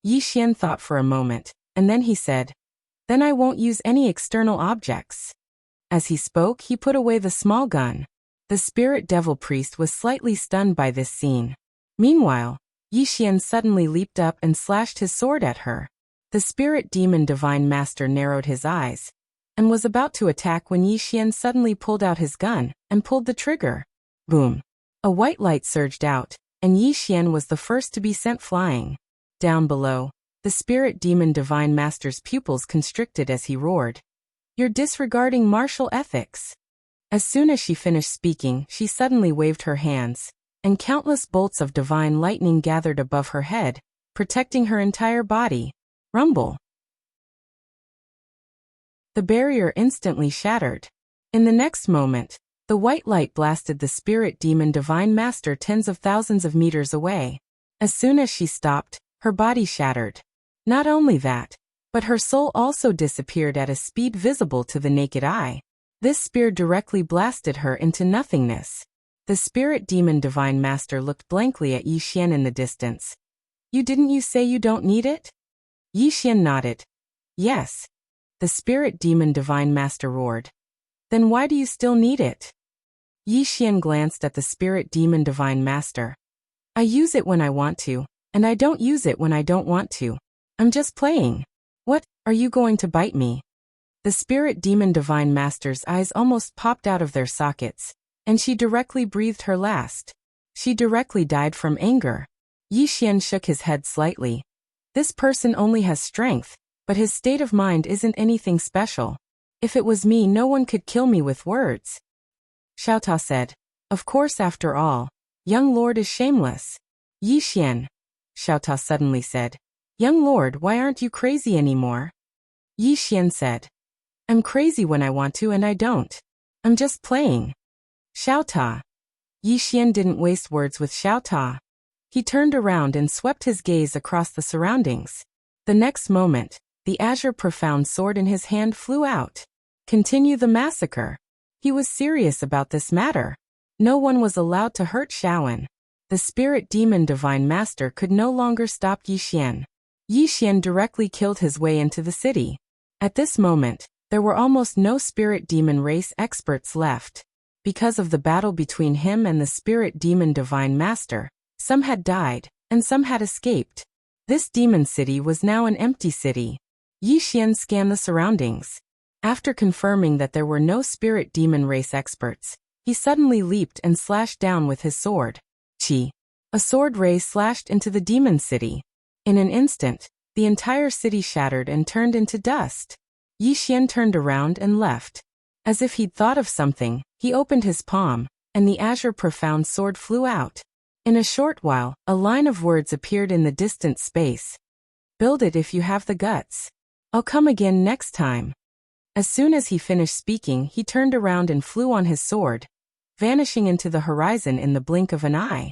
Yi Xian thought for a moment, and then he said, "Then I won't use any external objects." As he spoke, he put away the small gun. The spirit devil priest was slightly stunned by this scene. Meanwhile, Yi Xian suddenly leaped up and slashed his sword at her. The spirit demon divine master narrowed his eyes and was about to attack when Yi Xian suddenly pulled out his gun and pulled the trigger. Boom! A white light surged out, and Yi Xian was the first to be sent flying. Down below, the spirit demon divine master's pupils constricted as he roared, "You're disregarding martial ethics." As soon as she finished speaking, she suddenly waved her hands, and countless bolts of divine lightning gathered above her head, protecting her entire body. Rumble! The barrier instantly shattered. In the next moment, the white light blasted the spirit demon divine master tens of thousands of meters away. As soon as she stopped, her body shattered. Not only that, but her soul also disappeared at a speed visible to the naked eye. This spear directly blasted her into nothingness. The spirit demon divine master looked blankly at Yi Xian in the distance. Didn't you say you don't need it?" Yi Xian nodded. "Yes." The spirit demon divine master roared. "Then why do you still need it?" Yi Xian glanced at the spirit demon divine master. "I use it when I want to, and I don't use it when I don't want to. I'm just playing." "What, are you going to bite me?" The spirit demon divine master's eyes almost popped out of their sockets, and she directly breathed her last. She directly died from anger. Yi Xian shook his head slightly. This person only has strength, but his state of mind isn't anything special. If it was me, no one could kill me with words. Xiao Ta said, "Of course, after all, young lord is shameless." "Yi Xian," Xiao Ta suddenly said, "Young lord, why aren't you crazy anymore?" Yi Xian said, "I'm crazy when I want to and I don't. I'm just playing." "Xiao Ta." Yi Xian didn't waste words with Xiao Ta. He turned around and swept his gaze across the surroundings. The next moment, the azure profound sword in his hand flew out. Continue the massacre. He was serious about this matter. No one was allowed to hurt Shaoan. The spirit demon divine master could no longer stop Yi Xian. Yi Xian directly killed his way into the city. At this moment, there were almost no spirit demon race experts left. Because of the battle between him and the spirit demon divine master, some had died, and some had escaped. This demon city was now an empty city. Yi Xian scanned the surroundings. After confirming that there were no spirit demon race experts, he suddenly leaped and slashed down with his sword. Chi. A sword ray slashed into the demon city. In an instant, the entire city shattered and turned into dust. Yi Xian turned around and left. As if he'd thought of something, he opened his palm, and the azure profound sword flew out. In a short while, a line of words appeared in the distant space. Build it if you have the guts. I'll come again next time. As soon as he finished speaking, he turned around and flew on his sword, vanishing into the horizon in the blink of an eye.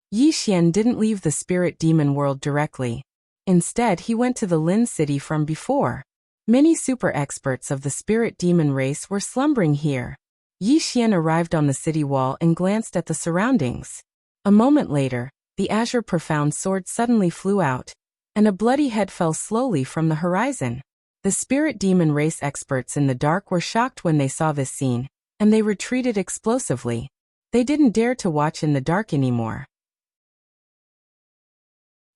Yi Xian didn't leave the spirit demon world directly. Instead, he went to the Lin city from before. Many super experts of the spirit demon race were slumbering here. Yi Xian arrived on the city wall and glanced at the surroundings. A moment later, the azure profound sword suddenly flew out, and a bloody head fell slowly from the horizon. The spirit demon race experts in the dark were shocked when they saw this scene, and they retreated explosively. They didn't dare to watch in the dark anymore.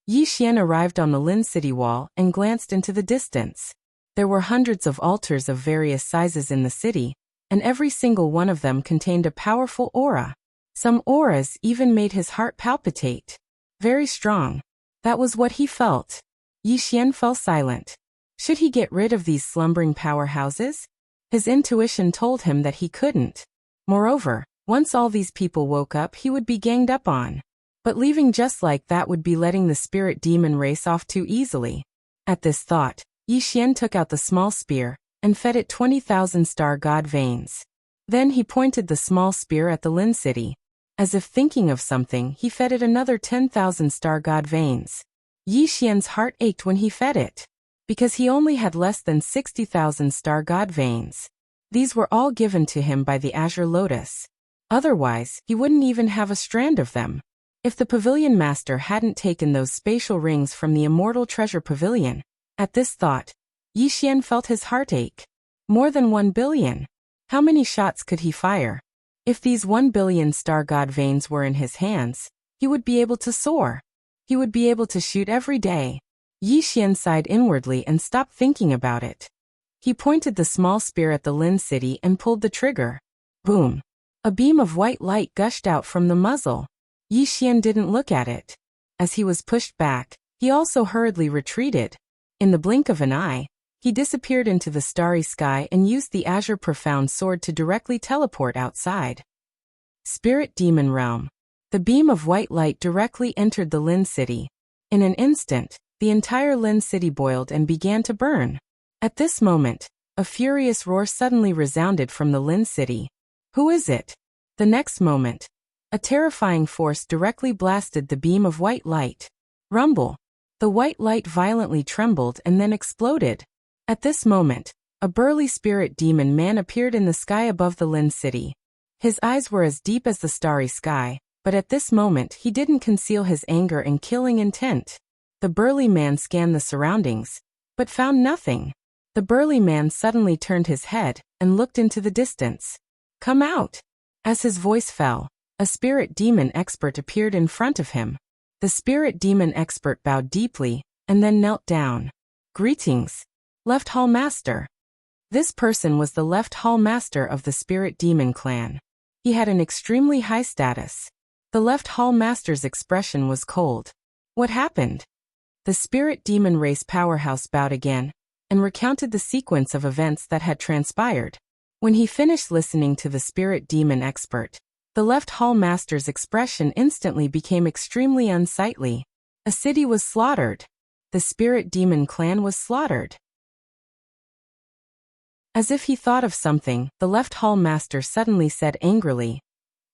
Yi Xian arrived on the Lin city wall and glanced into the distance. There were hundreds of altars of various sizes in the city, and every single one of them contained a powerful aura. Some auras even made his heart palpitate. Very strong. That was what he felt. Yi Xian fell silent. Should he get rid of these slumbering powerhouses? His intuition told him that he couldn't. Moreover, once all these people woke up, he would be ganged up on. But leaving just like that would be letting the spirit demon race off too easily. At this thought, Yi Xian took out the small spear and fed it 20,000 star god veins. Then he pointed the small spear at the Lin city. As if thinking of something, he fed it another 10,000 star god veins. Yi Xian's heart ached when he fed it, because he only had less than 60,000 star god veins. These were all given to him by the Azure Lotus. Otherwise, he wouldn't even have a strand of them. If the Pavilion Master hadn't taken those spatial rings from the Immortal Treasure Pavilion. At this thought, Yi Xian felt his heart ache. More than 1 billion. How many shots could he fire? If these 1 billion star god veins were in his hands, he would be able to soar. He would be able to shoot every day. Yi Xian sighed inwardly and stopped thinking about it. He pointed the small spear at the Lin city and pulled the trigger. Boom! A beam of white light gushed out from the muzzle. Yi Xian didn't look at it. As he was pushed back, he also hurriedly retreated. In the blink of an eye, he disappeared into the starry sky and used the azure profound sword to directly teleport outside. Spirit Demon Realm. The beam of white light directly entered the Lin city. In an instant, the entire Lin city boiled and began to burn. At this moment, a furious roar suddenly resounded from the Lin city. Who is it? The next moment, a terrifying force directly blasted the beam of white light. Rumble. The white light violently trembled and then exploded. At this moment, a burly spirit demon man appeared in the sky above the Lin city. His eyes were as deep as the starry sky, but at this moment he didn't conceal his anger and killing intent. The burly man scanned the surroundings, but found nothing. The burly man suddenly turned his head and looked into the distance. Come out! As his voice fell, a spirit demon expert appeared in front of him. The spirit demon expert bowed deeply, and then knelt down. Greetings, Left Hall Master. This person was the Left Hall Master of the Spirit Demon clan. He had an extremely high status. The Left Hall Master's expression was cold. What happened? The Spirit Demon race powerhouse bowed again, and recounted the sequence of events that had transpired. When he finished listening to the Spirit Demon expert, the Left Hall Master's expression instantly became extremely unsightly. A city was slaughtered. The Spirit Demon clan was slaughtered. As if he thought of something, the Left Hall Master suddenly said angrily,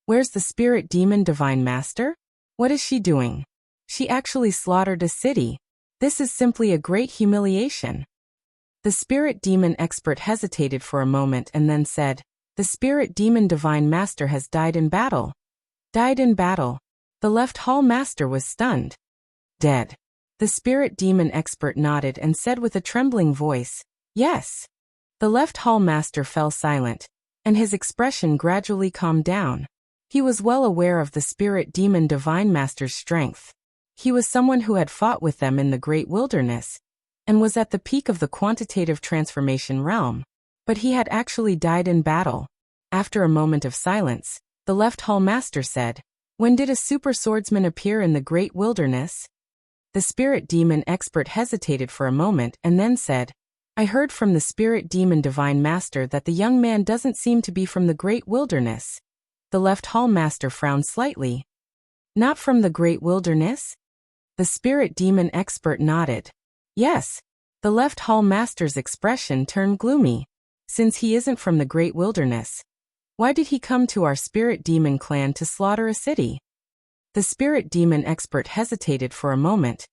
"Where's the Spirit Demon Divine Master? What is she doing? She actually slaughtered a city. This is simply a great humiliation. The spirit demon expert hesitated for a moment and then said, "The spirit demon divine master has died in battle." Died in battle. The left hall master was stunned. Dead. The spirit demon expert nodded and said with a trembling voice, "Yes." The left hall master fell silent, and his expression gradually calmed down. He was well aware of the spirit demon divine master's strength. He was someone who had fought with them in the great wilderness, and was at the peak of the quantitative transformation realm. But he had actually died in battle. After a moment of silence, the left hall master said, "When did a super swordsman appear in the great wilderness?" The spirit demon expert hesitated for a moment and then said, "I heard from the spirit demon divine master that the young man doesn't seem to be from the great wilderness." The left hall master frowned slightly. "Not from the great wilderness?" The spirit demon expert nodded. "Yes." The left hall master's expression turned gloomy. "Since he isn't from the great wilderness, why did he come to our spirit demon clan to slaughter a city?" The spirit demon expert hesitated for a moment,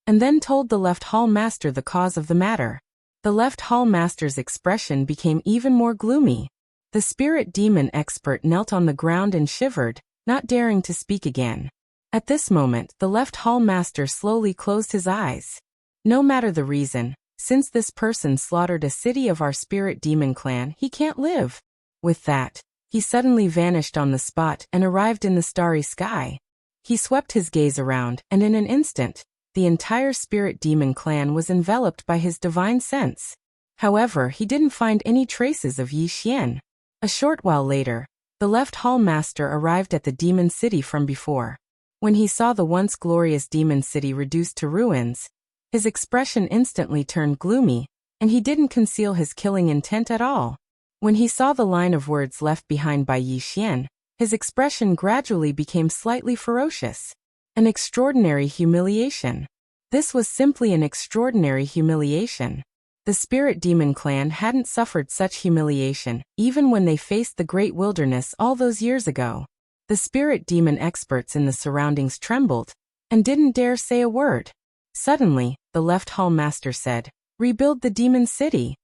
and then told the left hall master the cause of the matter. The left hall master's expression became even more gloomy. The spirit demon expert knelt on the ground and shivered, not daring to speak again. At this moment, the left hall master slowly closed his eyes. No matter the reason, since this person slaughtered a city of our spirit demon clan, he can't live. With that, he suddenly vanished on the spot and arrived in the starry sky. He swept his gaze around, and in an instant, the entire spirit demon clan was enveloped by his divine sense. However, he didn't find any traces of Yi Xian. A short while later, the left hall master arrived at the demon city from before. When he saw the once glorious demon city reduced to ruins, his expression instantly turned gloomy, and he didn't conceal his killing intent at all. When he saw the line of words left behind by Yi Xian, his expression gradually became slightly ferocious. An extraordinary humiliation. This was simply an extraordinary humiliation. The spirit demon clan hadn't suffered such humiliation, even when they faced the great wilderness all those years ago. The spirit demon experts in the surroundings trembled, and didn't dare say a word. Suddenly, the left hall master said, "Rebuild the demon city."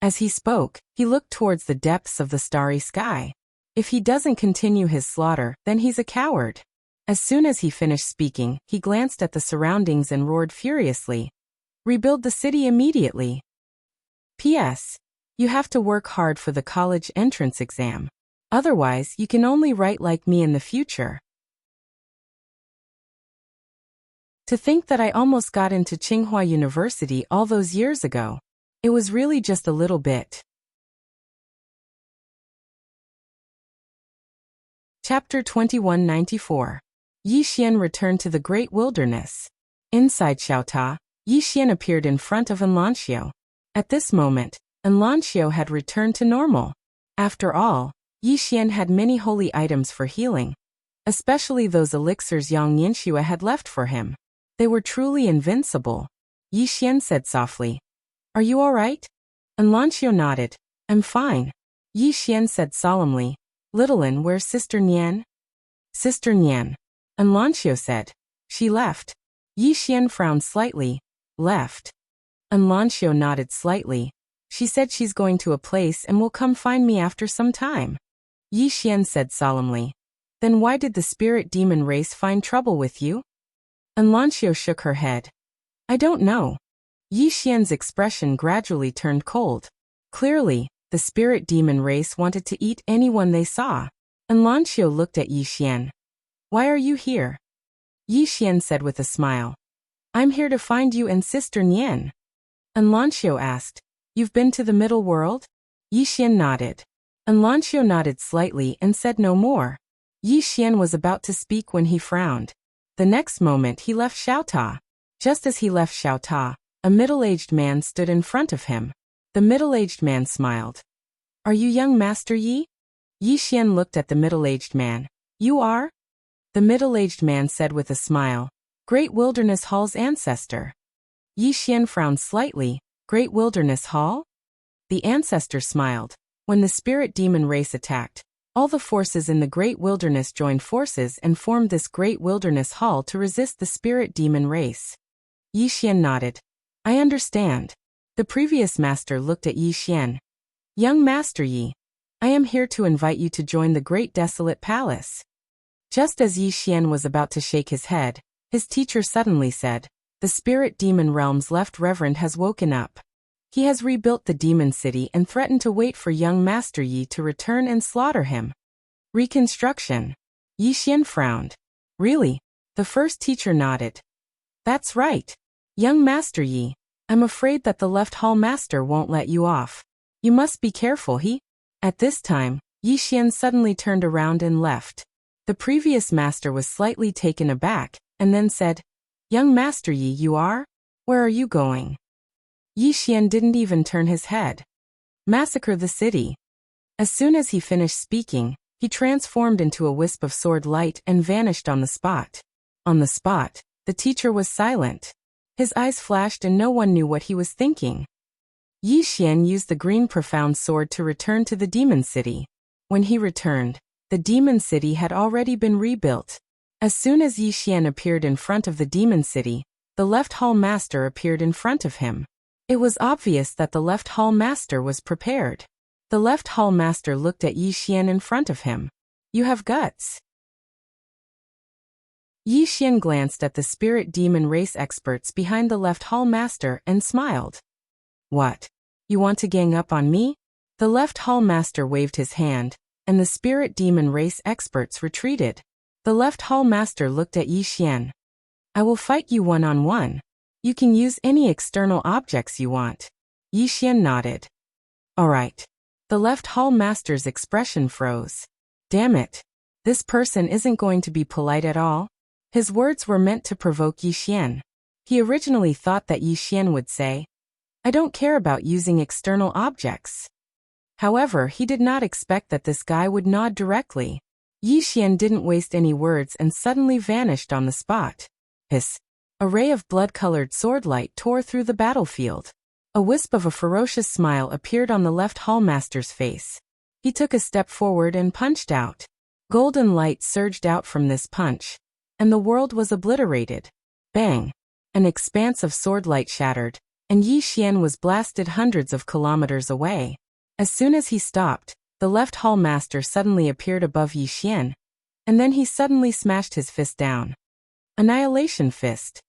As he spoke, he looked towards the depths of the starry sky. If he doesn't continue his slaughter, then he's a coward. As soon as he finished speaking, he glanced at the surroundings and roared furiously, "Rebuild the city immediately. P.S. You have to work hard for the college entrance exam. Otherwise, you can only write like me in the future." To think that I almost got into Tsinghua University all those years ago. It was really just a little bit. Chapter 2194. Yi Xian returned to the great wilderness. Inside Xiaota, Yi Xian appeared in front of Enlancio. At this moment, Enlancio had returned to normal. After all, Yi Xian had many holy items for healing, especially those elixirs Yang Yinxue had left for him. They were truly invincible. Yi Xian said softly, "Are you all right?" Enlancio nodded. "I'm fine." Yi Xian said solemnly, "Littlein, where's Sister Nian?" "Sister Nian," Enlancio said. "She left." Yi Xian frowned slightly. "Left?" Enlancio nodded slightly. "She said she's going to a place and will come find me after some time." Yi Xian said solemnly, "Then why did the spirit demon race find trouble with you?" Enlancio shook her head. "I don't know." Yi Xian's expression gradually turned cold. Clearly, the spirit demon race wanted to eat anyone they saw. Enlancio looked at Yi Xian. "Why are you here?" Yi Xian said with a smile. "I'm here to find you and Sister Nian." Enlancio asked, "You've been to the middle world?" Yi Xian nodded. Enlancio nodded slightly and said no more. Yi Xian was about to speak when he frowned. The next moment he left Xiaota. Just as he left Xiaota, a middle-aged man stood in front of him. The middle-aged man smiled. "Are you young Master Yi?" Yi Xian looked at the middle-aged man. "You are?" The middle-aged man said with a smile, "Great Wilderness Hall's ancestor." Yi Xian frowned slightly. "Great Wilderness Hall?" The ancestor smiled. "When the spirit demon race attacked, all the forces in the Great Wilderness joined forces and formed this Great Wilderness Hall to resist the spirit demon race." Yi Xian nodded. I understand. The previous master looked at Yi Xian. Young Master Yi, I am here to invite you to join the Great Desolate Palace. Just as Yi Xian was about to shake his head, his teacher suddenly said, the spirit demon realm's left reverend has woken up. He has rebuilt the demon city and threatened to wait for young Master Yi to return and slaughter him. Reconstruction. Yi Xian frowned. Really? The first teacher nodded. That's right. Young Master Yi, I'm afraid that the left hall master won't let you off. You must be careful, he. At this time, Yi Xian suddenly turned around and left. The previous master was slightly taken aback, and then said, Young Master Yi, you are? Where are you going? Yi Xian didn't even turn his head. Massacre the city. As soon as he finished speaking, he transformed into a wisp of sword light and vanished on the spot. On the spot, the teacher was silent. His eyes flashed and no one knew what he was thinking. Yi Xian used the green profound sword to return to the demon city. When he returned, the demon city had already been rebuilt. As soon as Yi Xian appeared in front of the demon city, the left hall master appeared in front of him. It was obvious that the left hall master was prepared. The left hall master looked at Yi Xian in front of him. You have guts. Yi Xian glanced at the spirit demon race experts behind the left hall master and smiled. What? You want to gang up on me? The left hall master waved his hand, and the spirit demon race experts retreated. The left hall master looked at Yi Xian. I will fight you one-on-one. You can use any external objects you want. Yi Xian nodded. All right. The left hall master's expression froze. Damn it. This person isn't going to be polite at all. His words were meant to provoke Yi Xian. He originally thought that Yi Xian would say, I don't care about using external objects. However, he did not expect that this guy would nod directly. Yi Xian didn't waste any words and suddenly vanished on the spot. Hiss. A ray of blood-colored sword light tore through the battlefield. A wisp of a ferocious smile appeared on the left hall master's face. He took a step forward and punched out. Golden light surged out from this punch, and the world was obliterated. Bang! An expanse of sword light shattered, and Yi Xian was blasted hundreds of kilometers away. As soon as he stopped, the left hall master suddenly appeared above Yi Xian, and then he suddenly smashed his fist down. Annihilation fist.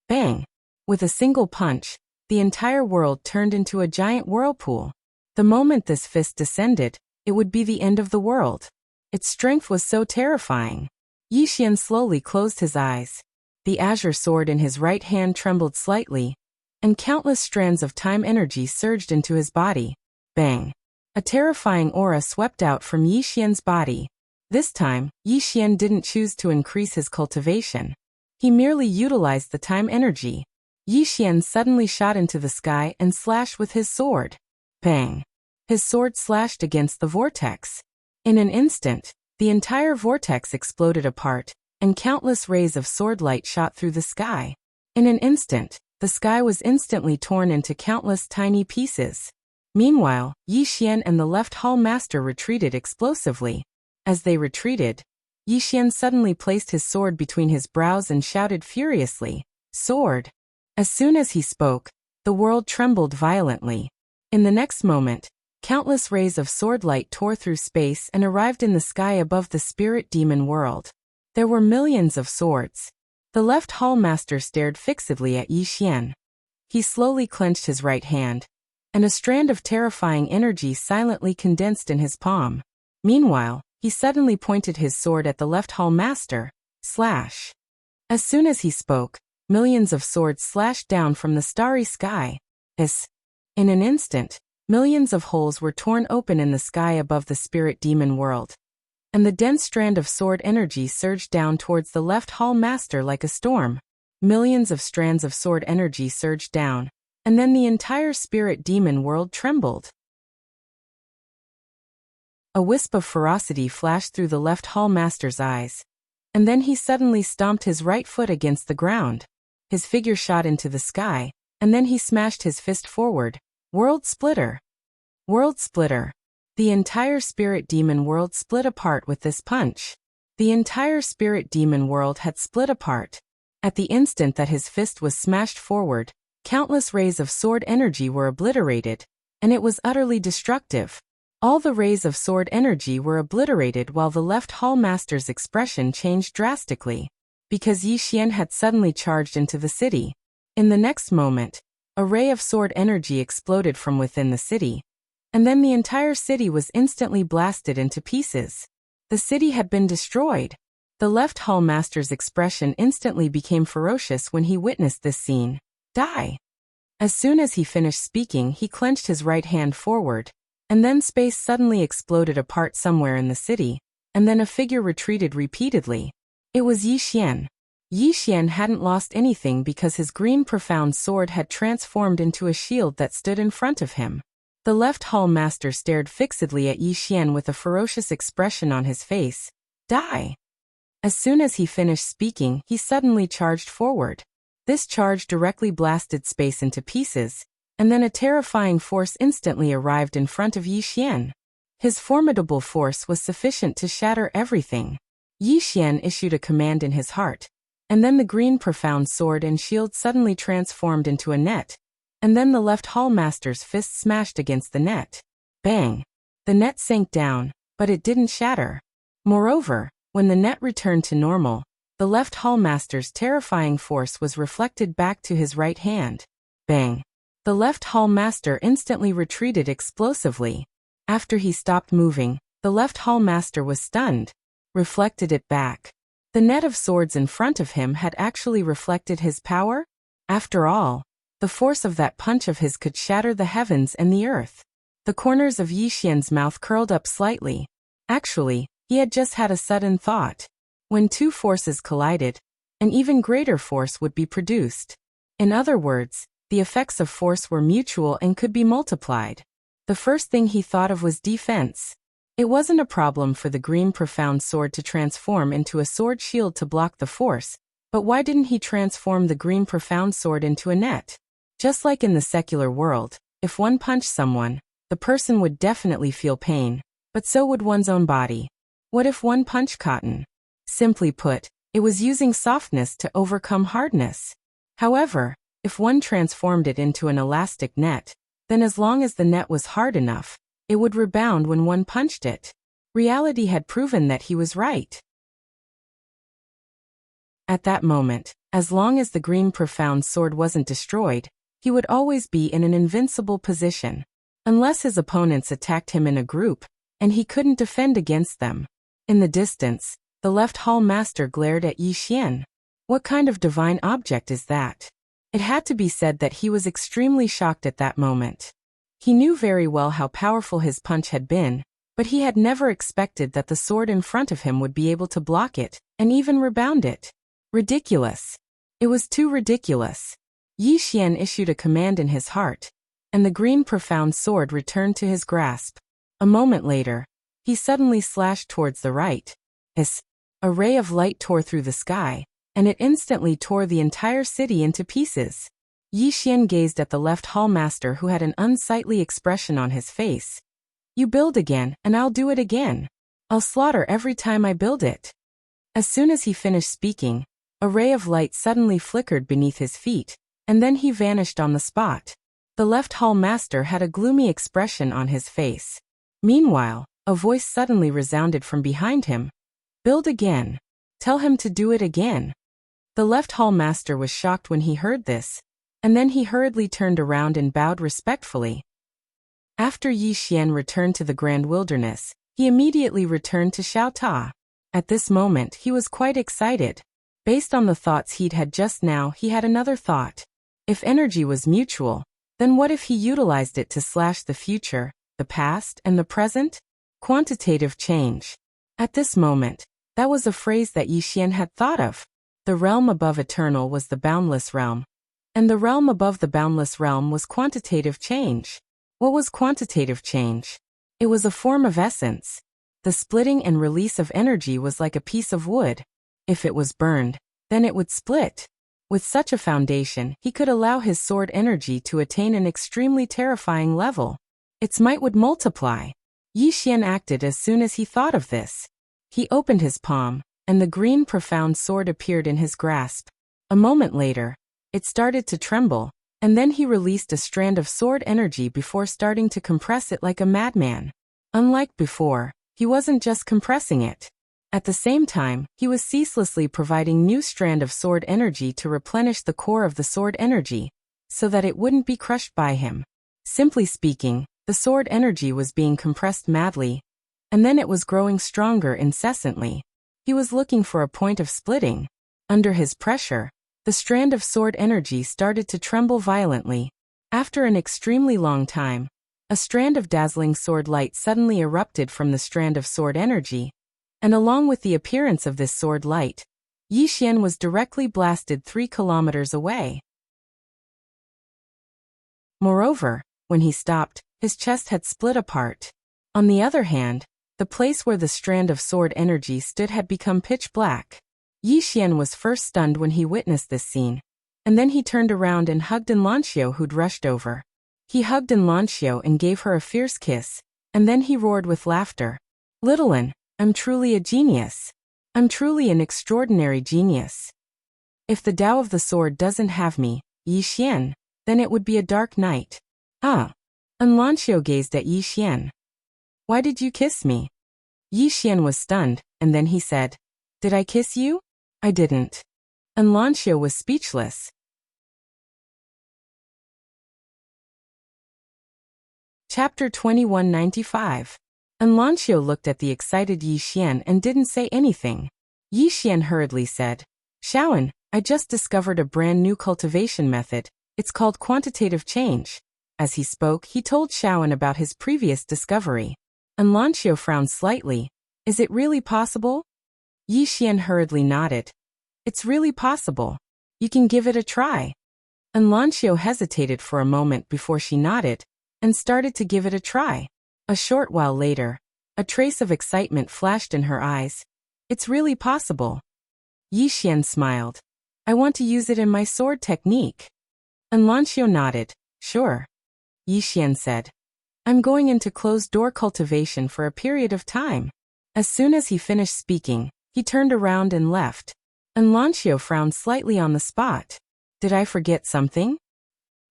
Bang! With a single punch, the entire world turned into a giant whirlpool. The moment this fist descended, it would be the end of the world. Its strength was so terrifying. Yi Xian slowly closed his eyes. The azure sword in his right hand trembled slightly, and countless strands of time energy surged into his body. Bang! A terrifying aura swept out from Yi Xian's body. This time, Yi Xian didn't choose to increase his cultivation. He merely utilized the time energy. Yi Xian suddenly shot into the sky and slashed with his sword. Bang! His sword slashed against the vortex. In an instant, the entire vortex exploded apart, and countless rays of sword light shot through the sky. In an instant, the sky was instantly torn into countless tiny pieces. Meanwhile, Yi Xian and the left hall master retreated explosively. As they retreated, Yi Xian suddenly placed his sword between his brows and shouted furiously, Sword! As soon as he spoke, the world trembled violently. In the next moment, countless rays of sword light tore through space and arrived in the sky above the spirit demon world. There were millions of swords. The left hall master stared fixedly at Yi Xian. He slowly clenched his right hand, and a strand of terrifying energy silently condensed in his palm. Meanwhile, he suddenly pointed his sword at the left hall master. Slash! As soon as he spoke, millions of swords slashed down from the starry sky. Hiss! In an instant, millions of holes were torn open in the sky above the spirit demon world, and the dense strand of sword energy surged down towards the left hall master like a storm. Millions of strands of sword energy surged down, and then the entire spirit demon world trembled. A wisp of ferocity flashed through the left hall master's eyes, and then he suddenly stomped his right foot against the ground. His figure shot into the sky, and then he smashed his fist forward. World Splitter! World Splitter! The entire spirit demon world split apart with this punch. The entire spirit demon world had split apart. At the instant that his fist was smashed forward, countless rays of sword energy were obliterated, and it was utterly destructive. All the rays of sword energy were obliterated while the left hall master's expression changed drastically, because Yi Xian had suddenly charged into the city. In the next moment, a ray of sword energy exploded from within the city, and then the entire city was instantly blasted into pieces. The city had been destroyed. The left hall master's expression instantly became ferocious when he witnessed this scene. Die! As soon as he finished speaking, he clenched his right hand forward, and then space suddenly exploded apart somewhere in the city, and then a figure retreated repeatedly. It was Yi Xian. Yi Xian hadn't lost anything because his green profound sword had transformed into a shield that stood in front of him. The left hall master stared fixedly at Yi Xian with a ferocious expression on his face. Die! As soon as he finished speaking, he suddenly charged forward. This charge directly blasted space into pieces, and then a terrifying force instantly arrived in front of Yi Xian. His formidable force was sufficient to shatter everything. Yi Xian issued a command in his heart, and then the green profound sword and shield suddenly transformed into a net, and then the left hall master's fist smashed against the net. Bang! The net sank down, but it didn't shatter. Moreover, when the net returned to normal, the left hall master's terrifying force was reflected back to his right hand. Bang! The left hall master instantly retreated explosively. After he stopped moving, the left hall master was stunned. Reflected it back. The net of swords in front of him had actually reflected his power? After all, the force of that punch of his could shatter the heavens and the earth. The corners of Yi Xian's mouth curled up slightly. Actually, he had just had a sudden thought. When two forces collided, an even greater force would be produced. In other words, the effects of force were mutual and could be multiplied. The first thing he thought of was defense. It wasn't a problem for the green profound sword to transform into a sword shield to block the force, but why didn't he transform the green profound sword into a net? Just like in the secular world, if one punched someone, the person would definitely feel pain, but so would one's own body. What if one punched cotton? Simply put, it was using softness to overcome hardness. However, if one transformed it into an elastic net, then as long as the net was hard enough, it would rebound when one punched it. Reality had proven that he was right. At that moment, as long as the green profound sword wasn't destroyed, he would always be in an invincible position. Unless his opponents attacked him in a group, and he couldn't defend against them. In the distance, the left hall master glared at Yi Xian. What kind of divine object is that? It had to be said that he was extremely shocked at that moment. He knew very well how powerful his punch had been, but he had never expected that the sword in front of him would be able to block it, and even rebound it. Ridiculous. It was too ridiculous. Yi Xian issued a command in his heart, and the green profound sword returned to his grasp. A moment later, he suddenly slashed towards the right. A ray of light tore through the sky, and it instantly tore the entire city into pieces. Yi Xian gazed at the left hall master who had an unsightly expression on his face. You build again, and I'll do it again. I'll slaughter every time I build it. As soon as he finished speaking, a ray of light suddenly flickered beneath his feet, and then he vanished on the spot. The left hall master had a gloomy expression on his face. Meanwhile, a voice suddenly resounded from behind him. Build again. Tell him to do it again. The left hall master was shocked when he heard this, and then he hurriedly turned around and bowed respectfully. After Yi Xian returned to the Grand Wilderness, he immediately returned to Xiaota. At this moment he was quite excited. Based on the thoughts he'd had just now, he had another thought. If energy was mutual, then what if he utilized it to slash the future, the past, and the present? Quantitative change. At this moment, that was a phrase that Yi Xian had thought of. The realm above eternal was the boundless realm, and the realm above the boundless realm was quantitative change. What was quantitative change? It was a form of essence. The splitting and release of energy was like a piece of wood. If it was burned, then it would split. With such a foundation, he could allow his sword energy to attain an extremely terrifying level. Its might would multiply. Yi Xian acted as soon as he thought of this. He opened his palm, and the green profound sword appeared in his grasp. A moment later, it started to tremble, and then he released a strand of sword energy before starting to compress it like a madman. Unlike before, he wasn't just compressing it. At the same time, he was ceaselessly providing new strand of sword energy to replenish the core of the sword energy, so that it wouldn't be crushed by him. Simply speaking, the sword energy was being compressed madly, and then it was growing stronger incessantly. He was looking for a point of splitting. Under his pressure, the strand of sword energy started to tremble violently. After an extremely long time, a strand of dazzling sword light suddenly erupted from the strand of sword energy, and along with the appearance of this sword light, Yi Xian was directly blasted 3 kilometers away. Moreover, when he stopped, his chest had split apart. On the other hand, the place where the strand of sword energy stood had become pitch black. Yi Xian was first stunned when he witnessed this scene, and then he turned around and hugged Enlancio, who'd rushed over. He hugged Enlancio and gave her a fierce kiss, and then he roared with laughter. "Little one, I'm truly a genius. I'm truly an extraordinary genius. If the Tao of the sword doesn't have me, Yi Xian, then it would be a dark night." "Ah." Enlancio gazed at Yi Xian. "Why did you kiss me?" Yi Xian was stunned, and then he said, "Did I kiss you?" "I didn't." Enlancio was speechless. Chapter 2195. Enlancio looked at the excited Yi Xian and didn't say anything. Yi Xian hurriedly said, "Shaoan, I just discovered a brand new cultivation method. It's called quantitative change." As he spoke, he told Shaoan about his previous discovery. Enlancio frowned slightly. "Is it really possible?" Yi Xian hurriedly nodded. "It's really possible. You can give it a try." Enlancio hesitated for a moment before she nodded, and started to give it a try. A short while later, a trace of excitement flashed in her eyes. "It's really possible." Yi Xian smiled. "I want to use it in my sword technique." Enlancio nodded. "Sure." Yi Xian said, "I'm going into closed-door cultivation for a period of time." As soon as he finished speaking, he turned around and left. Enlancio frowned slightly on the spot. "Did I forget something?"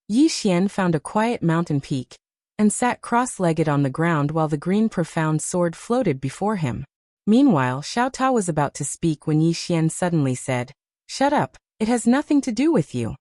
Yi Xian found a quiet mountain peak, and sat cross-legged on the ground while the green profound sword floated before him. Meanwhile, Xiao Ta was about to speak when Yi Xian suddenly said, "Shut up, it has nothing to do with you."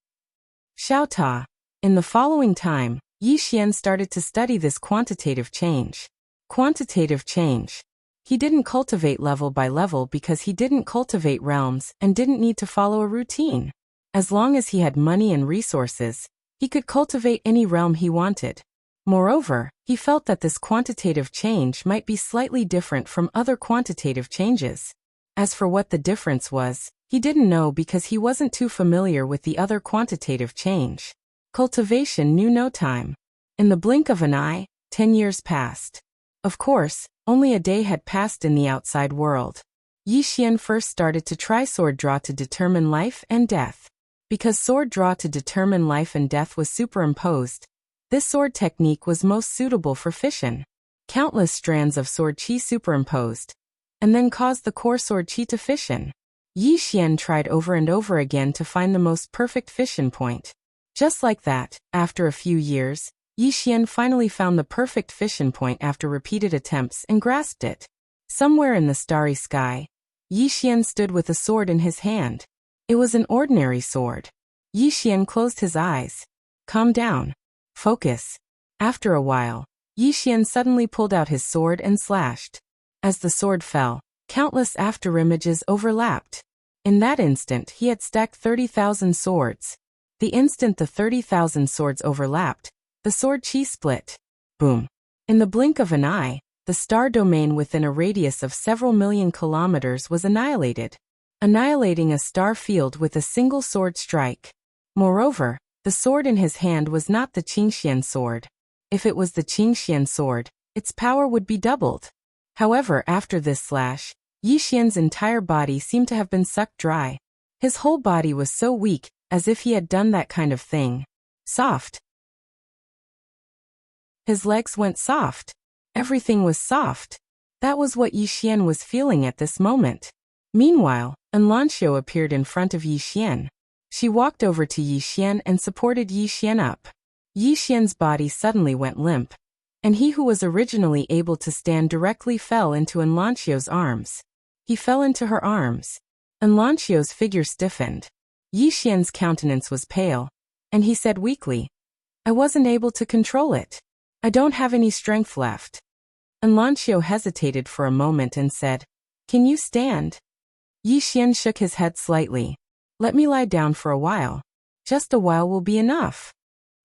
Xiao Ta. In the following time, Yi Xian started to study this quantitative change. Quantitative change. He didn't cultivate level by level because he didn't cultivate realms and didn't need to follow a routine. As long as he had money and resources, he could cultivate any realm he wanted. Moreover, he felt that this quantitative change might be slightly different from other quantitative changes. As for what the difference was, he didn't know because he wasn't too familiar with the other quantitative change. Cultivation knew no time. In the blink of an eye, 10 years passed. Of course, only a day had passed in the outside world. Yi Xian first started to try sword draw to determine life and death. Because sword draw to determine life and death was superimposed, this sword technique was most suitable for fission. Countless strands of sword qi superimposed, and then caused the core sword qi to fission. Yi Xian tried over and over again to find the most perfect fission point. Just like that, after a few years, Yi Xian finally found the perfect fission point after repeated attempts and grasped it. Somewhere in the starry sky, Yi Xian stood with a sword in his hand. It was an ordinary sword. Yi Xian closed his eyes. "Calm down. Focus." After a while, Yi Xian suddenly pulled out his sword and slashed. As the sword fell, countless afterimages overlapped. In that instant, he had stacked 30,000 swords. The instant the 30,000 swords overlapped, the sword qi split. Boom. In the blink of an eye, the star domain within a radius of several million kilometers was annihilated, annihilating a star field with a single sword strike. Moreover, the sword in his hand was not the Qingxian sword. If it was the Qingxian sword, its power would be doubled. However, after this slash, Yi Xian's entire body seemed to have been sucked dry. His whole body was so weak, as if he had done that kind of thing. Soft. His legs went soft. Everything was soft. That was what Yi Xian was feeling at this moment. Meanwhile, Enlancio appeared in front of Yi Xian. She walked over to Yi Xian and supported Yi Xian up. Yi Xian's body suddenly went limp, and he who was originally able to stand directly fell into Enlanxio's arms. He fell into her arms. Enlanxio's figure stiffened. Yi Xian's countenance was pale, and he said weakly, "I wasn't able to control it. I don't have any strength left." Enlanxio hesitated for a moment and said, "Can you stand?" Yi Xian shook his head slightly. "Let me lie down for a while. Just a while will be enough."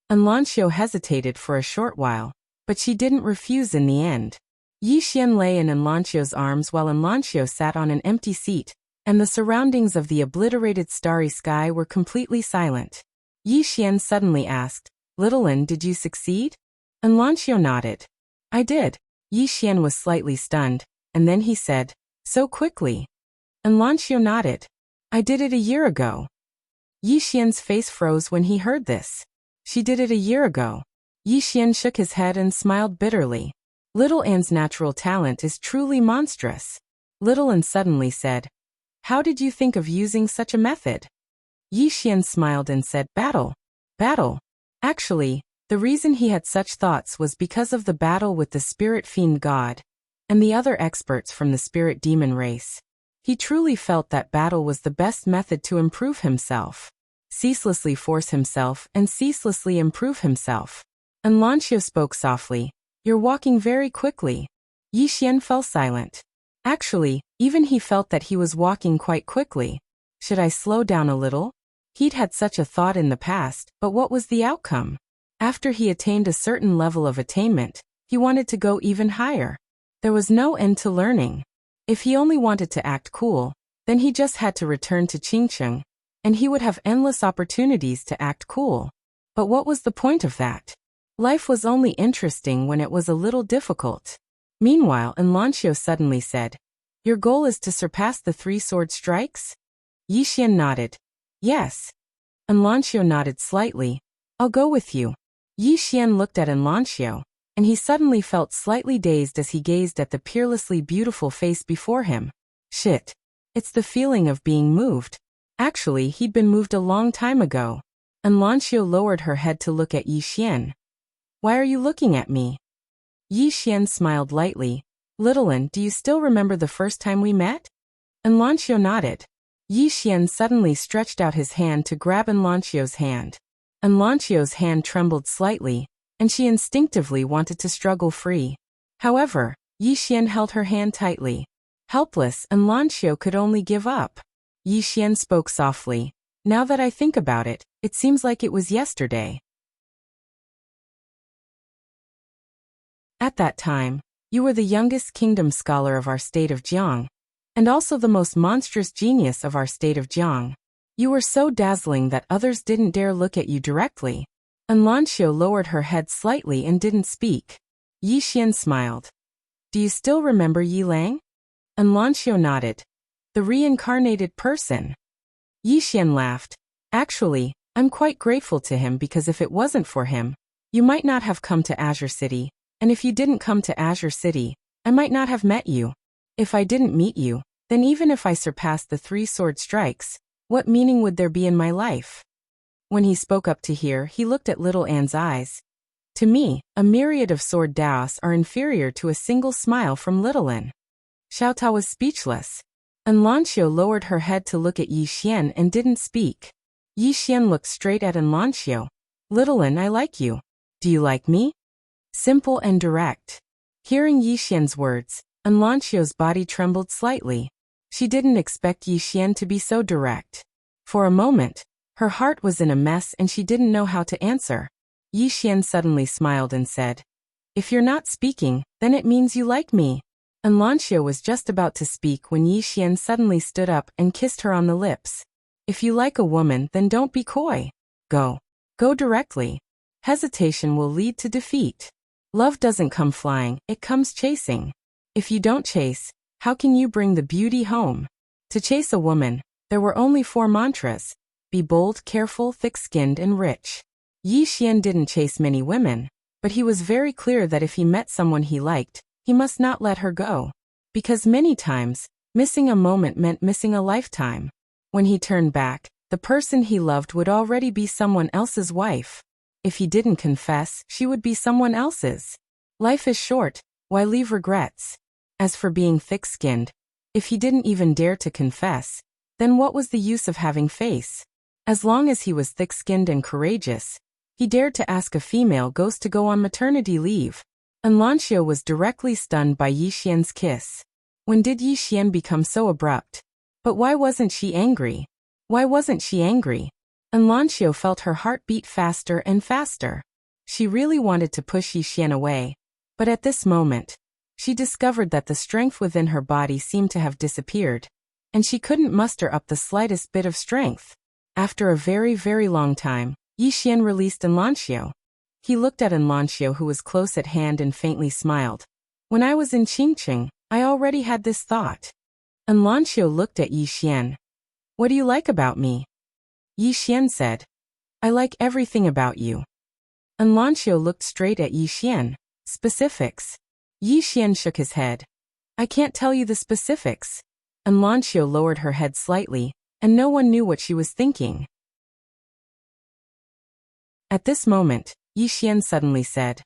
Enlanxio hesitated for a short while, but she didn't refuse in the end. Yi Xian lay in Enlanxio's arms while Enlanxio sat on an empty seat, and the surroundings of the obliterated starry sky were completely silent. Yi Xian suddenly asked, "Little Lin, did you succeed?" Enlanxio nodded. "I did." Yi Xian was slightly stunned, and then he said, "So quickly?" Enlanxio nodded. "I did it a year ago." Yi Xian's face froze when he heard this. She did it a year ago. Yi Xian shook his head and smiled bitterly. Little Anne's natural talent is truly monstrous. Little Anne suddenly said, "How did you think of using such a method?" Yi Xian smiled and said, "Battle. Battle." Actually, the reason he had such thoughts was because of the battle with the spirit fiend god and the other experts from the spirit demon race. He truly felt that battle was the best method to improve himself. Ceaselessly force himself and ceaselessly improve himself. Enlanxio spoke softly, "You're walking very quickly." Yi Xian fell silent. Actually, even he felt that he was walking quite quickly. Should I slow down a little? He'd had such a thought in the past, but what was the outcome? After he attained a certain level of attainment, he wanted to go even higher. There was no end to learning. If he only wanted to act cool, then he just had to return to Qingcheng, and he would have endless opportunities to act cool. But what was the point of that? Life was only interesting when it was a little difficult. Meanwhile, Enlanxio suddenly said, "Your goal is to surpass the 3 sword strikes?" Yi Xian nodded. "Yes." Enlanxio nodded slightly. "I'll go with you." Yi Xian looked at Enlanxio, and he suddenly felt slightly dazed as he gazed at the peerlessly beautiful face before him. Shit. It's the feeling of being moved. Actually, he'd been moved a long time ago. Enlanxio lowered her head to look at Yi Xian. "Why are you looking at me?" Yi Xian smiled lightly. "Little Lin, do you still remember the first time we met?" Enlanxio nodded. Yi Xian suddenly stretched out his hand to grab Enlanxio's hand. Enlanxio's hand trembled slightly, and she instinctively wanted to struggle free. However, Yi Xian held her hand tightly. Helpless, Enlanxio could only give up. Yi Xian spoke softly. "Now that I think about it, it seems like it was yesterday." At that time, you were the youngest kingdom scholar of our state of Jiang, and also the most monstrous genius of our state of Jiang. You were so dazzling that others didn't dare look at you directly. Enlanxio lowered her head slightly and didn't speak. Yi Xian smiled. "Do you still remember Yi Lang?" Enlanxio nodded. "The reincarnated person." Yi Xian laughed. "Actually, I'm quite grateful to him because if it wasn't for him, you might not have come to Azure City, and if you didn't come to Azure City, I might not have met you. If I didn't meet you, then even if I surpassed the 3 sword strikes, what meaning would there be in my life?" When he spoke up to here, he looked at Little Anne's eyes. To me, a myriad of sword daos are inferior to a single smile from Little Anne. Xiaotao was speechless. Enlanxio lowered her head to look at Yi Xian and didn't speak. Yi Xian looked straight at Enlanxio. "Little Anne, I like you. Do you like me?" Simple and direct. Hearing Yi Xian's words, Enlanxio's body trembled slightly. She didn't expect Yi Xian to be so direct. For a moment, her heart was in a mess and she didn't know how to answer. Yi Xian suddenly smiled and said, "If you're not speaking, then it means you like me." Enlanxio was just about to speak when Yi Xian suddenly stood up and kissed her on the lips. "If you like a woman, then don't be coy. Go. Go directly. Hesitation will lead to defeat. Love doesn't come flying, it comes chasing. If you don't chase, how can you bring the beauty home?" To chase a woman, there were only 4 mantras. Be bold, careful, thick-skinned, and rich. Yi Xian didn't chase many women, but he was very clear that if he met someone he liked, he must not let her go. Because many times, missing a moment meant missing a lifetime. When he turned back, The person he loved would already be someone else's wife. If he didn't confess, she would be someone else's. Life is short, why leave regrets? As for being thick-skinned, if he didn't even dare to confess, then what was the use of having face? As long as he was thick-skinned and courageous, he dared to ask a female ghost to go on maternity leave. And Lanxiu was directly stunned by Yi Xian's kiss. When did Yi Xian become so abrupt? But why wasn't she angry? Why wasn't she angry? And Lanxiu felt her heart beat faster and faster. She really wanted to push Yi Xian away. But at this moment, she discovered that the strength within her body seemed to have disappeared, and she couldn't muster up the slightest bit of strength. After a very, very long time, Yi Xian released Lanxiu. He looked at Lanxiu, who was close at hand, and faintly smiled. When I was in Qingqing, I already had this thought. Lanxiu looked at Yi Xian. What do you like about me? Yi Xian said. I like everything about you. Lanxiu looked straight at Yi Xian. Specifics. Yi Xian shook his head. I can't tell you the specifics. Lanxiu lowered her head slightly, and no one knew what she was thinking. At this moment, Yi Xian suddenly said,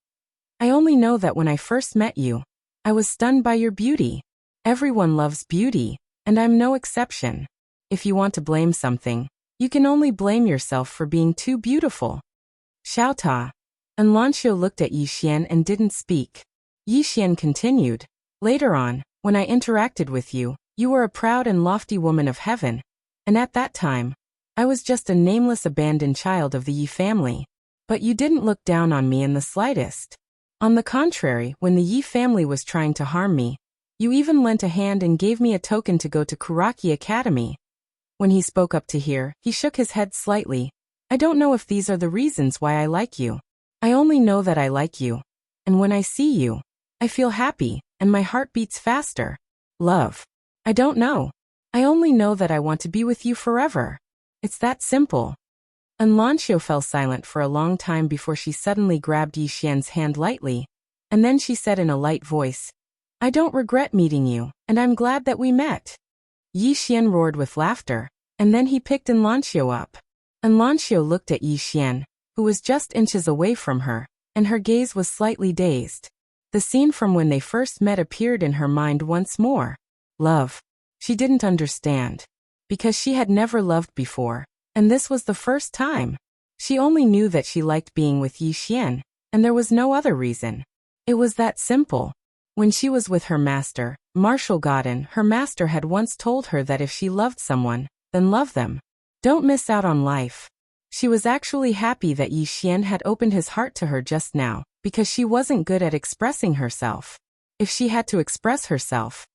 I only know that when I first met you, I was stunned by your beauty. Everyone loves beauty, and I'm no exception. If you want to blame something, you can only blame yourself for being too beautiful. Xiao Ta. Lanxiu looked at Yi Xian and didn't speak. Yi Xian continued, later on, when I interacted with you, you were a proud and lofty woman of heaven, and at that time, I was just a nameless abandoned child of the Yi family. But you didn't look down on me in the slightest. On the contrary, when the Yi family was trying to harm me, you even lent a hand and gave me a token to go to Kuraki Academy. When he spoke up to here, he shook his head slightly. I don't know if these are the reasons why I like you. I only know that I like you. And when I see you, I feel happy, and my heart beats faster. Love. I don't know. I only know that I want to be with you forever. It's that simple. Lanxiu fell silent for a long time before she suddenly grabbed Yi Xian's hand lightly, and then she said in a light voice, I don't regret meeting you, and I'm glad that we met. Yi Xian roared with laughter, and then he picked Lanxiu up. Lanxiu looked at Yi Xian, who was just inches away from her, and her gaze was slightly dazed. The scene from when they first met appeared in her mind once more. Love. She didn't understand. Because she had never loved before, and this was the first time. She only knew that she liked being with Yi Xian, and there was no other reason. It was that simple. When she was with her master, Marshal Godin, her master had once told her that if she loved someone, then love them. Don't miss out on life. She was actually happy that Yi Xian had opened his heart to her just now, because she wasn't good at expressing herself. If she had to express herself,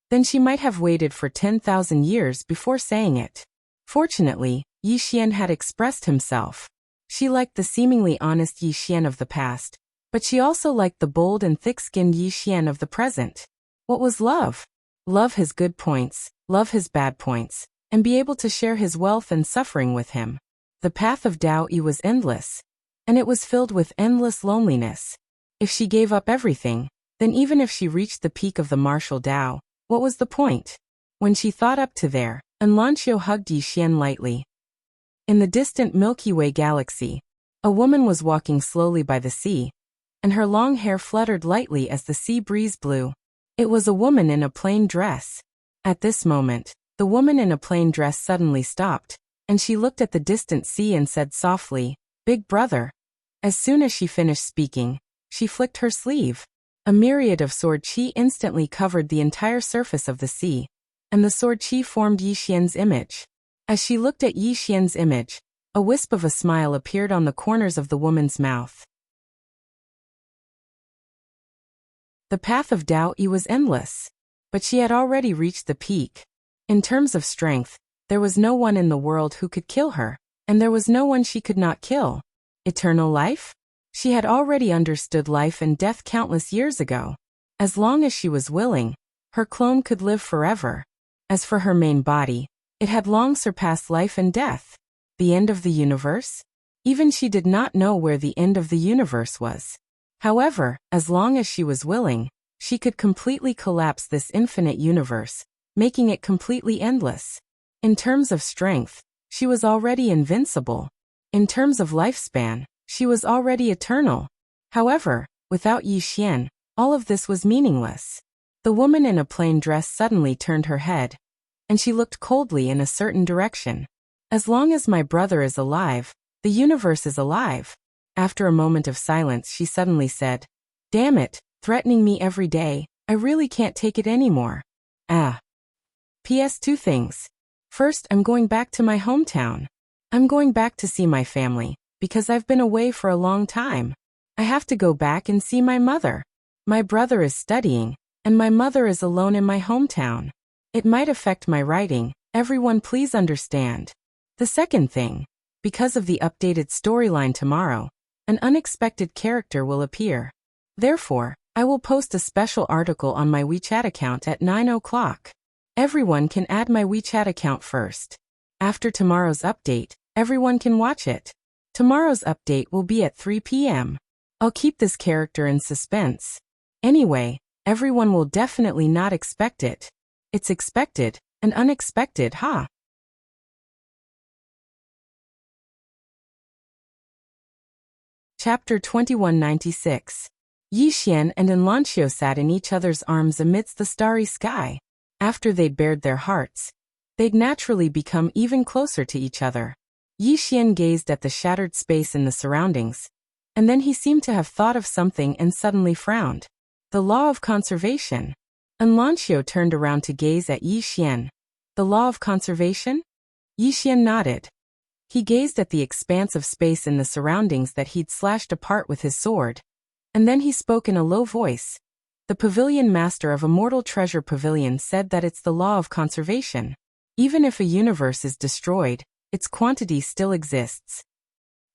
then she might have waited for 10,000 years before saying it. Fortunately, Yi Xian had expressed himself. She liked the seemingly honest Yi Xian of the past, but she also liked the bold and thick-skinned Yi Xian of the present. What was love? Love his good points, love his bad points, and be able to share his wealth and suffering with him. The path of Tao Yi was endless, and it was filled with endless loneliness. If she gave up everything, then even if she reached the peak of the martial Tao, what was the point? When she thought up to there, Lanxiu hugged Yi Xian lightly. In the distant Milky Way galaxy, a woman was walking slowly by the sea, and her long hair fluttered lightly as the sea breeze blew. It was a woman in a plain dress. At this moment, the woman in a plain dress suddenly stopped, and she looked at the distant sea and said softly, Big brother. As soon as she finished speaking, she flicked her sleeve. A myriad of sword qi instantly covered the entire surface of the sea, and the sword qi formed Yi Xian's image. As she looked at Yi Xian's image, a wisp of a smile appeared on the corners of the woman's mouth. The path of Tao Yi was endless, but she had already reached the peak. In terms of strength, there was no one in the world who could kill her, and there was no one she could not kill. Eternal life? She had already understood life and death countless years ago. As long as she was willing, her clone could live forever. As for her main body, it had long surpassed life and death. The end of the universe? Even she did not know where the end of the universe was. However, as long as she was willing, she could completely collapse this infinite universe, making it completely endless. In terms of strength, she was already invincible. In terms of lifespan, she was already eternal. However, without Yi Xian, all of this was meaningless. The woman in a plain dress suddenly turned her head, and she looked coldly in a certain direction. As long as my brother is alive, the universe is alive. After a moment of silence, she suddenly said, "Damn it, threatening me every day, I really can't take it anymore. P.S. 2 things. First, I'm going back to my hometown. I'm going back to see my family, because I've been away for a long time. I have to go back and see my mother. My brother is studying, and my mother is alone in my hometown. It might affect my writing, everyone please understand. The second thing, because of the updated storyline tomorrow, an unexpected character will appear. Therefore, I will post a special article on my WeChat account at 9 o'clock. Everyone can add my WeChat account first. After tomorrow's update, everyone can watch it. Tomorrow's update will be at 3 p.m. I'll keep this character in suspense. Anyway, everyone will definitely not expect it. It's expected, and unexpected, huh?" Chapter 2196. Yi Xian and Enlancio sat in each other's arms amidst the starry sky. After they'd bared their hearts, they'd naturally become even closer to each other. Yi Xian gazed at the shattered space in the surroundings, and then he seemed to have thought of something and suddenly frowned. The law of conservation. Enlancio turned around to gaze at Yi Xian. The law of conservation? Yi Xian nodded. He gazed at the expanse of space in the surroundings that he'd slashed apart with his sword, and then he spoke in a low voice. The pavilion master of Immortal Treasure Pavilion said that it's the law of conservation. Even if a universe is destroyed, its quantity still exists.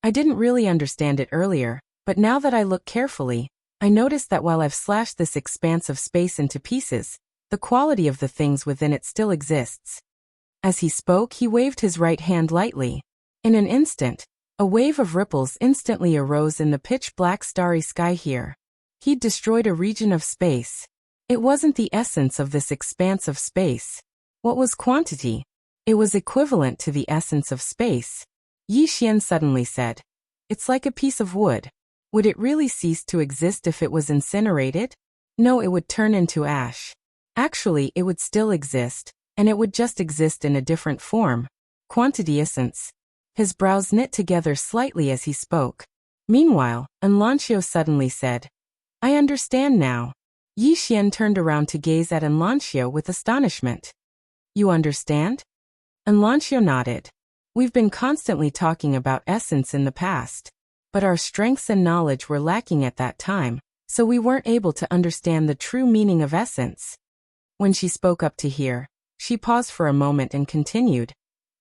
I didn't really understand it earlier, but now that I look carefully, I noticed that while I've slashed this expanse of space into pieces, the quality of the things within it still exists. As he spoke, he waved his right hand lightly. In an instant, a wave of ripples instantly arose in the pitch-black starry sky here. He'd destroyed a region of space. It wasn't the essence of this expanse of space. What was quantity? It was equivalent to the essence of space. Yi Xian suddenly said, "It's like a piece of wood. Would it really cease to exist if it was incinerated? No, it would turn into ash. Actually, it would still exist, and it would just exist in a different form. Quantity essence." His brows knit together slightly as he spoke. Meanwhile, Enlancio suddenly said, "I understand now." Yi Xian turned around to gaze at Enlancio with astonishment. "You understand?" Enlancio nodded. "We've been constantly talking about essence in the past, but our strengths and knowledge were lacking at that time, so we weren't able to understand the true meaning of essence." When she spoke up to hear, she paused for a moment and continued,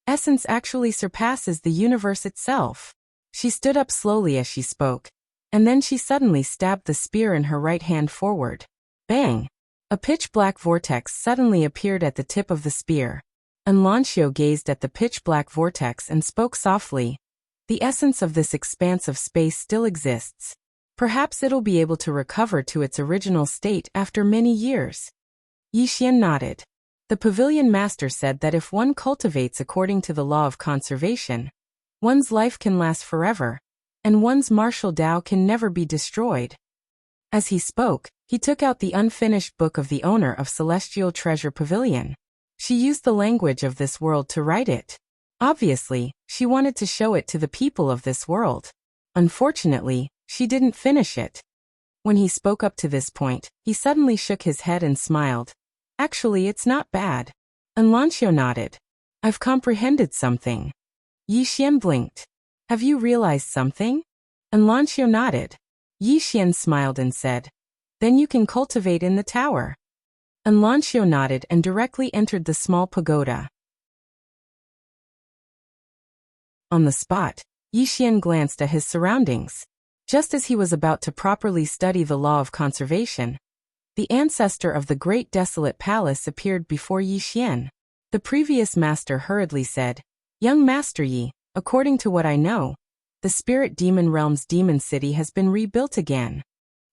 "Essence actually surpasses the universe itself." She stood up slowly as she spoke, and then she suddenly stabbed the spear in her right hand forward. Bang! A pitch-black vortex suddenly appeared at the tip of the spear. Enlancio gazed at the pitch-black vortex and spoke softly. "The essence of this expanse of space still exists. Perhaps it'll be able to recover to its original state after many years." Yi Xian nodded. The pavilion master said that if one cultivates according to the law of conservation, one's life can last forever, and one's martial Tao can never be destroyed. As he spoke, he took out the unfinished book of the owner of Celestial Treasure Pavilion. She used the language of this world to write it. Obviously, she wanted to show it to the people of this world. Unfortunately, she didn't finish it. When he spoke up to this point, he suddenly shook his head and smiled. "Actually, it's not bad." Enlancio nodded. "I've comprehended something." Yi Xian blinked. "Have you realized something?" Enlancio nodded. Yi Xian smiled and said, "Then you can cultivate in the tower." Enlancio nodded and directly entered the small pagoda. On the spot, Yi Xian glanced at his surroundings. Just as he was about to properly study the law of conservation, the ancestor of the great desolate palace appeared before Yi Xian. The previous master hurriedly said, "Young Master Yi, according to what I know, the spirit demon realm's demon city has been rebuilt again."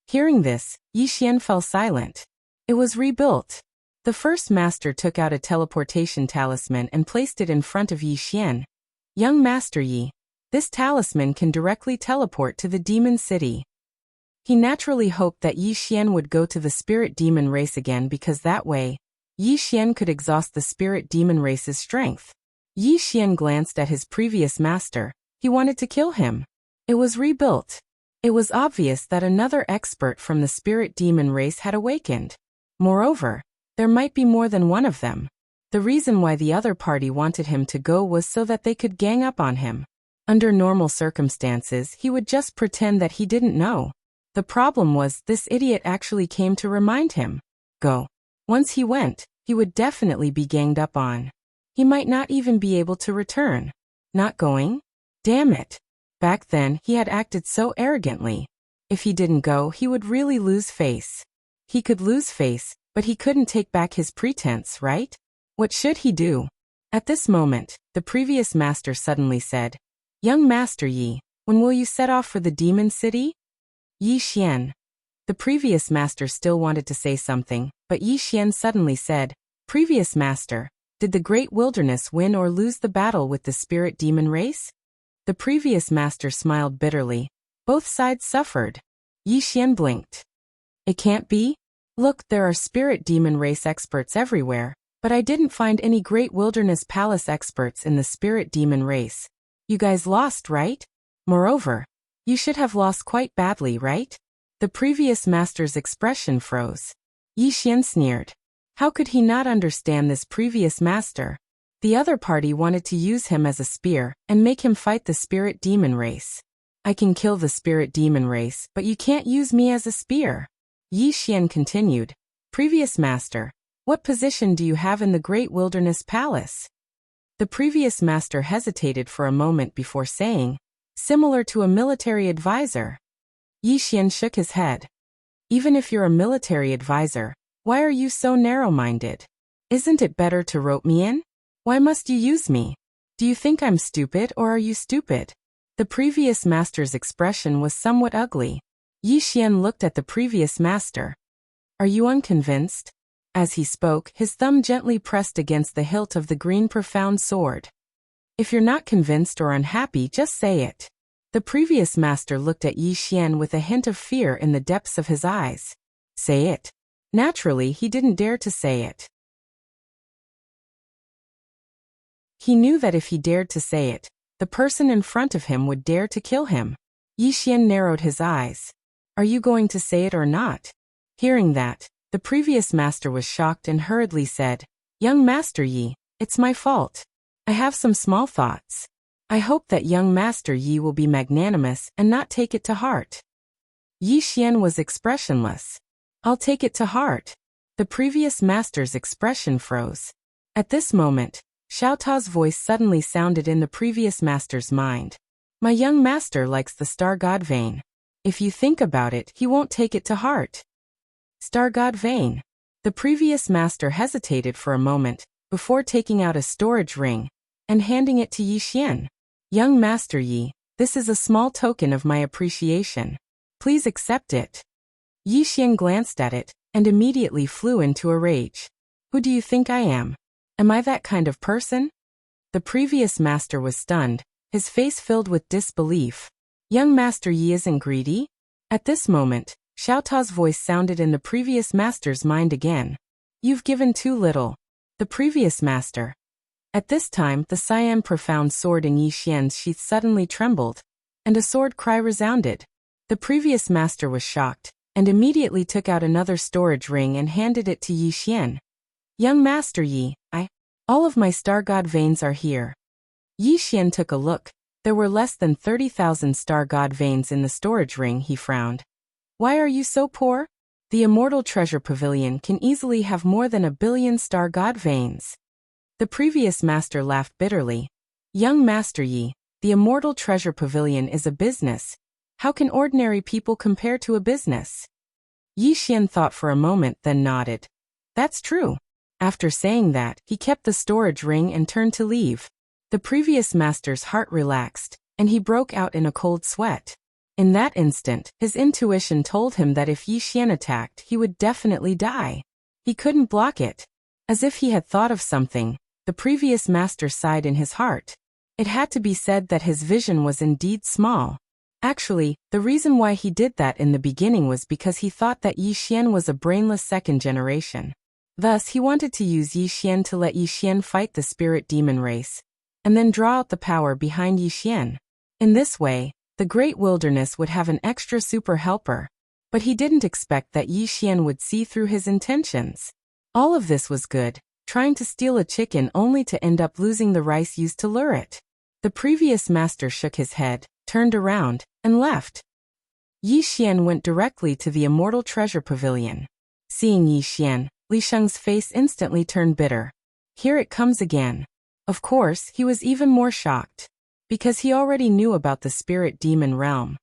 Hearing this, Yi Xian fell silent. It was rebuilt. The first master took out a teleportation talisman and placed it in front of Yi Xian. Young Master Yi, this talisman can directly teleport to the demon city. He naturally hoped that Yi Xian would go to the spirit demon race again because that way, Yi Xian could exhaust the spirit demon race's strength. Yi Xian glanced at his previous master. He wanted to kill him. It was rebuilt. It was obvious that another expert from the spirit demon race had awakened. Moreover, there might be more than one of them. The reason why the other party wanted him to go was so that they could gang up on him. Under normal circumstances, he would just pretend that he didn't know. The problem was this idiot actually came to remind him. Go. Once he went, he would definitely be ganged up on. He might not even be able to return. Not going? Damn it. Back then, he had acted so arrogantly. If he didn't go, he would really lose face. He could lose face, but he couldn't take back his pretense, right? What should he do? At this moment, the previous master suddenly said, Young Master Yi, when will you set off for the demon city? Yi Xian. The previous master still wanted to say something, but Yi Xian suddenly said, Previous master, did the great wilderness win or lose the battle with the spirit demon race? The previous master smiled bitterly. Both sides suffered. Yi Xian blinked. It can't be? Look, there are spirit demon race experts everywhere, but I didn't find any great wilderness palace experts in the spirit demon race. You guys lost, right? Moreover, you should have lost quite badly, right? The previous master's expression froze. Yi Xian sneered. How could he not understand this previous master? The other party wanted to use him as a spear and make him fight the spirit demon race. I can kill the spirit demon race, but you can't use me as a spear. Yi Xian continued. Previous master, what position do you have in the great wilderness palace? The previous master hesitated for a moment before saying, similar to a military advisor. Yi Xian shook his head. Even if you're a military advisor, why are you so narrow-minded? Isn't it better to rope me in? Why must you use me? Do you think I'm stupid or are you stupid? The previous master's expression was somewhat ugly. Yi Xian looked at the previous master. Are you unconvinced? As he spoke, his thumb gently pressed against the hilt of the green profound sword. If you're not convinced or unhappy, just say it. The previous master looked at Yi Xian with a hint of fear in the depths of his eyes. Say it. Naturally, he didn't dare to say it. He knew that if he dared to say it, the person in front of him would dare to kill him. Yi Xian narrowed his eyes. Are you going to say it or not? Hearing that, the previous master was shocked and hurriedly said, Young Master Yi, it's my fault. I have some small thoughts. I hope that young Master Yi will be magnanimous and not take it to heart. Yi Xian was expressionless. I'll take it to heart. The previous master's expression froze. At this moment, Xiao Ta's voice suddenly sounded in the previous master's mind. My young master likes the star god vein. If you think about it, he won't take it to heart. Star god vein. The previous master hesitated for a moment, before taking out a storage ring, and handing it to Yi Xian. Young Master Yi, this is a small token of my appreciation. Please accept it. Yi Xian glanced at it, and immediately flew into a rage. Who do you think I am? Am I that kind of person? The previous master was stunned, his face filled with disbelief. Young Master Yi isn't greedy? At this moment, Xiao Ta's voice sounded in the previous master's mind again. You've given too little. The previous master. At this time, the cyan profound sword in Yi Xian's sheath suddenly trembled, and a sword cry resounded. The previous master was shocked, and immediately took out another storage ring and handed it to Yi Xian. Young Master Yi, all of my star god veins are here. Yi Xian took a look. There were less than 30,000 star god veins in the storage ring. He frowned. Why are you so poor? The Immortal Treasure Pavilion can easily have more than 1 billion star god veins. The previous master laughed bitterly. Young Master Yi, the Immortal Treasure Pavilion is a business. How can ordinary people compare to a business? Yi Xian thought for a moment, then nodded. That's true. After saying that, he kept the storage ring and turned to leave. The previous master's heart relaxed, and he broke out in a cold sweat. In that instant, his intuition told him that if Yi Xian attacked, he would definitely die. He couldn't block it. As if he had thought of something, the previous master sighed in his heart. It had to be said that his vision was indeed small. Actually, the reason why he did that in the beginning was because he thought that Yi Xian was a brainless second generation. Thus, he wanted to use Yi Xian to let Yi Xian fight the spirit demon race, and then draw out the power behind Yi Xian. In this way, the Great Wilderness would have an extra super helper. But he didn't expect that Yi Xian would see through his intentions. All of this was good, trying to steal a chicken only to end up losing the rice used to lure it. The previous master shook his head, turned around, and left. Yi Xian went directly to the Immortal Treasure Pavilion. Seeing Yi Xian, Li Sheng's face instantly turned bitter. Here it comes again. Of course, he was even more shocked, because he already knew about the spirit demon realm.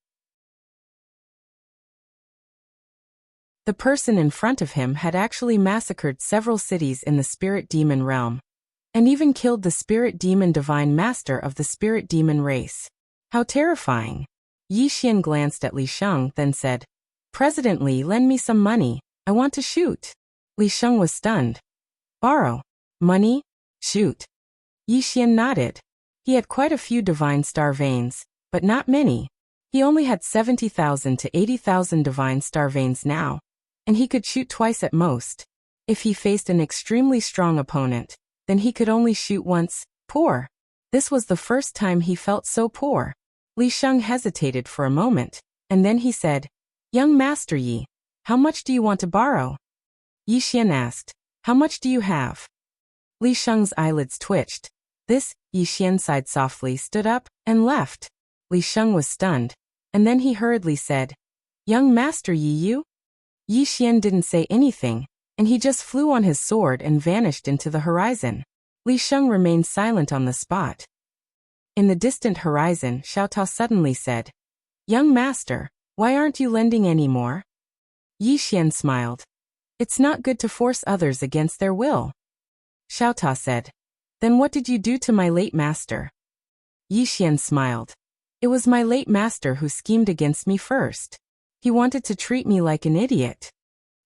The person in front of him had actually massacred several cities in the spirit demon realm, and even killed the spirit demon divine master of the spirit demon race. How terrifying! Yi Xian glanced at Li Sheng, then said, "President Li, lend me some money. I want to shoot." Li Sheng was stunned. "Borrow? Money? Shoot?" Yi Xian nodded. He had quite a few divine star veins, but not many. He only had 70,000 to 80,000 divine star veins now, and he could shoot twice at most. If he faced an extremely strong opponent, then he could only shoot once. Poor. This was the first time he felt so poor. Li Sheng hesitated for a moment, and then he said, "Young Master Yi, how much do you want to borrow?" Yi Xian asked, "How much do you have?" Li Sheng's eyelids twitched. This, Yi Xian sighed softly, stood up, and left. Li Sheng was stunned, and then he hurriedly said, "Young Master Yi, you?" Yi Xian didn't say anything, and he just flew on his sword and vanished into the horizon. Li Sheng remained silent on the spot. In the distant horizon, Xiao Tao suddenly said, "Young master, why aren't you lending any more?" Yi Xian smiled. "It's not good to force others against their will." Xiao Tao said, "Then what did you do to my late master?" Yi Xian smiled. "It was my late master who schemed against me first. He wanted to treat me like an idiot."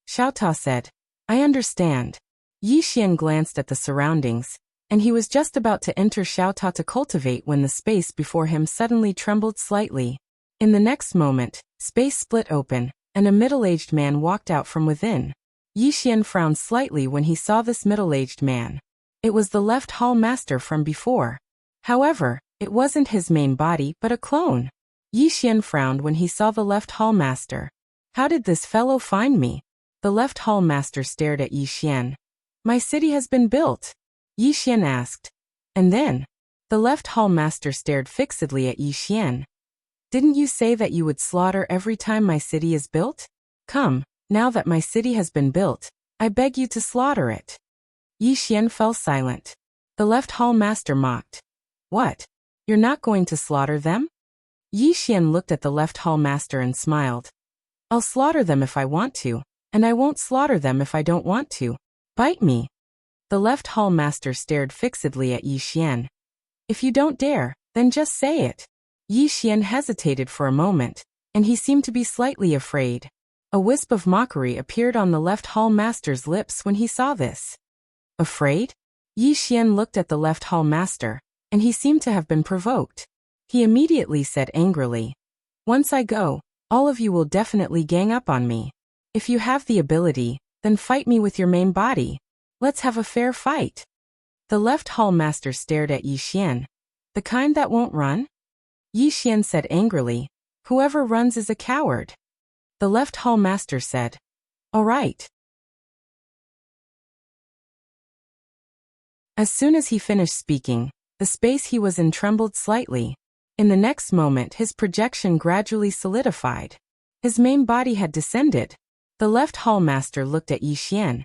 Xiao Tao said, "I understand." Yi Xian glanced at the surroundings, and he was just about to enter Xiao Tao to cultivate when the space before him suddenly trembled slightly. In the next moment, space split open, and a middle-aged man walked out from within. Yi Xian frowned slightly when he saw this middle-aged man. It was the left hall master from before. However, it wasn't his main body but a clone. Yi Xian frowned when he saw the left hall master. How did this fellow find me? The left hall master stared at Yi Xian. "My city has been built," Yi Xian asked. And then, the left hall master stared fixedly at Yi Xian. "Didn't you say that you would slaughter every time my city is built? Come, now that my city has been built, I beg you to slaughter it." Yi Xian fell silent. The left hall master mocked. "What? You're not going to slaughter them?" Yi Xian looked at the left hall master and smiled. "I'll slaughter them if I want to, and I won't slaughter them if I don't want to. Bite me." The left hall master stared fixedly at Yi Xian. "If you don't dare, then just say it." Yi Xian hesitated for a moment, and he seemed to be slightly afraid. A wisp of mockery appeared on the left hall master's lips when he saw this. Afraid? Yi Xian looked at the left hall master, and he seemed to have been provoked. He immediately said angrily, "Once I go, all of you will definitely gang up on me. If you have the ability, then fight me with your main body. Let's have a fair fight." The left hall master stared at Yi Xian. "The kind that won't run?" Yi Xian said angrily, "Whoever runs is a coward." The left hall master said, "All right." As soon as he finished speaking, the space he was in trembled slightly. In the next moment his projection gradually solidified. His main body had descended. The left hall master looked at Yi Xian,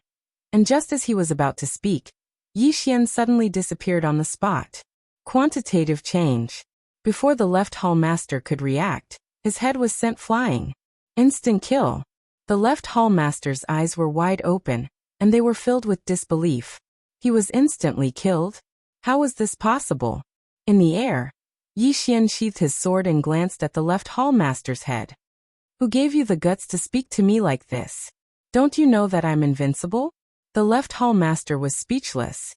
and just as he was about to speak, Yi Xian suddenly disappeared on the spot. Quantitative change. Before the left hall master could react, his head was sent flying. Instant kill. The left hall master's eyes were wide open, and they were filled with disbelief. He was instantly killed? How was this possible? In the air, Yi Xian sheathed his sword and glanced at the left hall master's head. "Who gave you the guts to speak to me like this? Don't you know that I'm invincible?" The left hall master was speechless.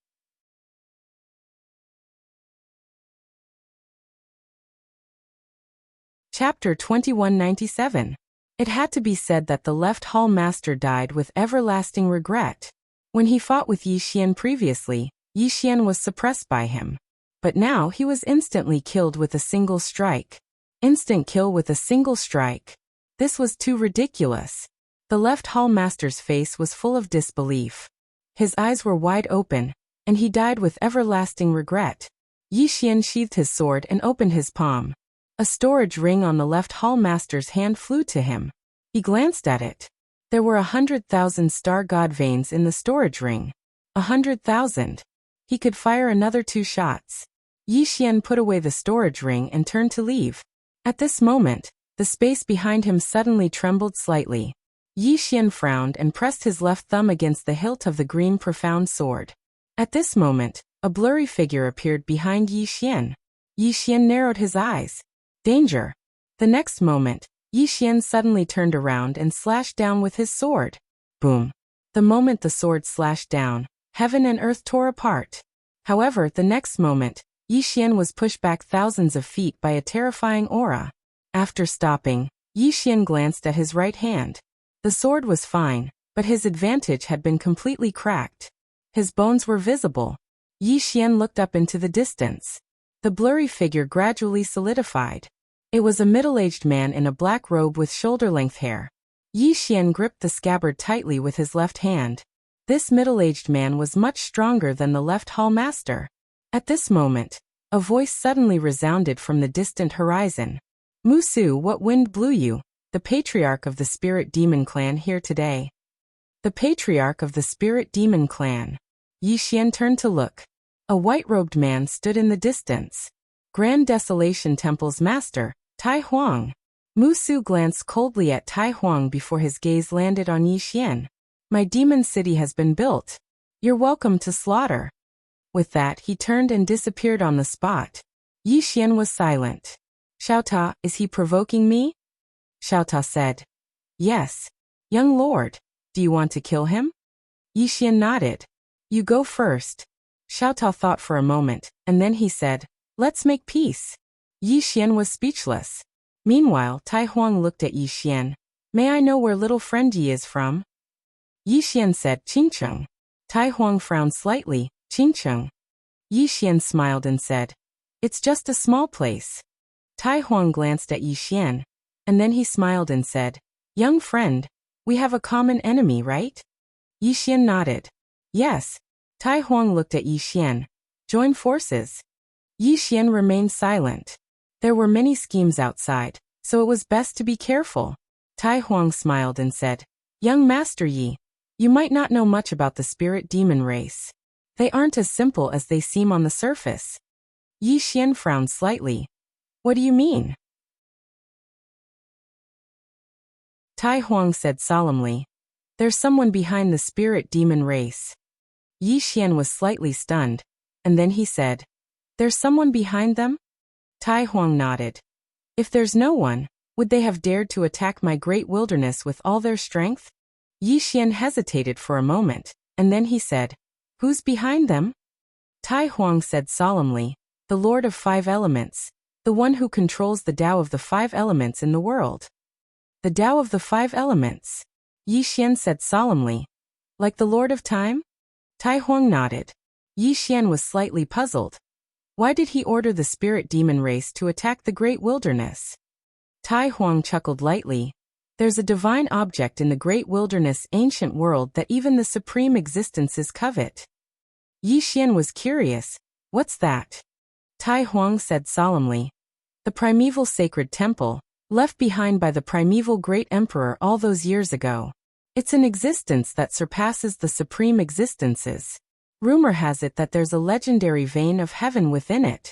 Chapter 2197. It had to be said that the left hall master died with everlasting regret. When he fought with Yi Xian previously, Yi Xian was suppressed by him. But now he was instantly killed with a single strike. Instant kill with a single strike. This was too ridiculous. The left hall master's face was full of disbelief. His eyes were wide open, and he died with everlasting regret. Yi Xian sheathed his sword and opened his palm. A storage ring on the left hall master's hand flew to him. He glanced at it. There were 100,000 star god veins in the storage ring. 100,000. He could fire another 2 shots. Yi Xian put away the storage ring and turned to leave. At this moment, the space behind him suddenly trembled slightly. Yi Xian frowned and pressed his left thumb against the hilt of the green profound sword. At this moment, a blurry figure appeared behind Yi Xian. Yi Xian narrowed his eyes. Danger! The next moment, Yi Xian suddenly turned around and slashed down with his sword. Boom! The moment the sword slashed down, heaven and earth tore apart. However, the next moment, Yi Xian was pushed back thousands of feet by a terrifying aura. After stopping, Yi Xian glanced at his right hand. The sword was fine, but his advantage had been completely cracked. His bones were visible. Yi Xian looked up into the distance. The blurry figure gradually solidified. It was a middle-aged man in a black robe with shoulder-length hair. Yi Xian gripped the scabbard tightly with his left hand. This middle-aged man was much stronger than the left hall master. At this moment, a voice suddenly resounded from the distant horizon. Musu, what wind blew you? The patriarch of the spirit demon clan here today. The patriarch of the spirit demon clan. Yi Xian turned to look. A white-robed man stood in the distance. Grand Desolation Temple's master, Tai Huang. Musu glanced coldly at Tai Huang before his gaze landed on Yi Xian. My demon city has been built. You're welcome to slaughter. With that, he turned and disappeared on the spot. Yi Xian was silent. Xiao Ta, is he provoking me? Xiao Ta said. Yes. Young lord, do you want to kill him? Yi Xian nodded. You go first. Xiao Ta thought for a moment, and then he said, let's make peace. Yi Xian was speechless. Meanwhile, Tai Huang looked at Yi Xian. May I know where little friend Yi is from? Yi Xian said, Qingcheng. Tai Huang frowned slightly, Qingcheng. Yi Xian smiled and said, it's just a small place. Tai Huang glanced at Yi Xian, and then he smiled and said, young friend, we have a common enemy, right? Yi Xian nodded. Yes. Tai Huang looked at Yi Xian. Join forces. Yi Xian remained silent. There were many schemes outside, so it was best to be careful. Tai Huang smiled and said, young Master Yi, you might not know much about the spirit demon race. They aren't as simple as they seem on the surface. Yi Xian frowned slightly. What do you mean? Tai Huang said solemnly, there's someone behind the spirit demon race. Yi Xian was slightly stunned, and then he said, there's someone behind them? Tai Huang nodded. If there's no one, would they have dared to attack my great wilderness with all their strength? Yi Xian hesitated for a moment, and then he said, who's behind them? Tai Huang said solemnly, the Lord of 5 Elements, the one who controls the Tao of the 5 elements in the world. The Tao of the 5 elements. Yi Xian said solemnly. Like the Lord of Time? Tai Huang nodded. Yi Xian was slightly puzzled. Why did he order the spirit demon race to attack the great wilderness? Tai Huang chuckled lightly. There's a divine object in the great wilderness ancient world that even the supreme existences covet. Yi Xian was curious. What's that? Tai Huang said solemnly. The primeval sacred temple, left behind by the primeval great emperor all those years ago. It's an existence that surpasses the supreme existences. Rumor has it that there's a legendary vein of heaven within it.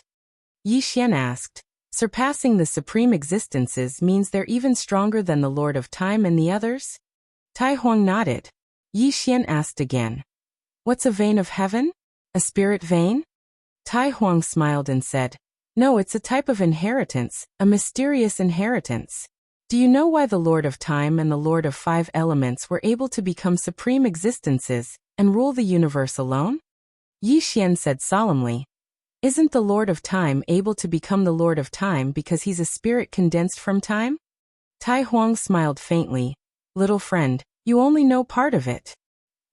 Yi Xian asked, surpassing the supreme existences means they're even stronger than the Lord of Time and the others? Tai Huang nodded. Yi Xian asked again, what's a vein of heaven? A spirit vein? Tai Huang smiled and said, no, it's a type of inheritance, a mysterious inheritance. Do you know why the Lord of Time and the Lord of 5 Elements were able to become supreme existences and rule the universe alone? Yi Xian said solemnly. Isn't the Lord of Time able to become the Lord of Time because he's a spirit condensed from time? Tai Huang smiled faintly. Little friend, you only know part of it.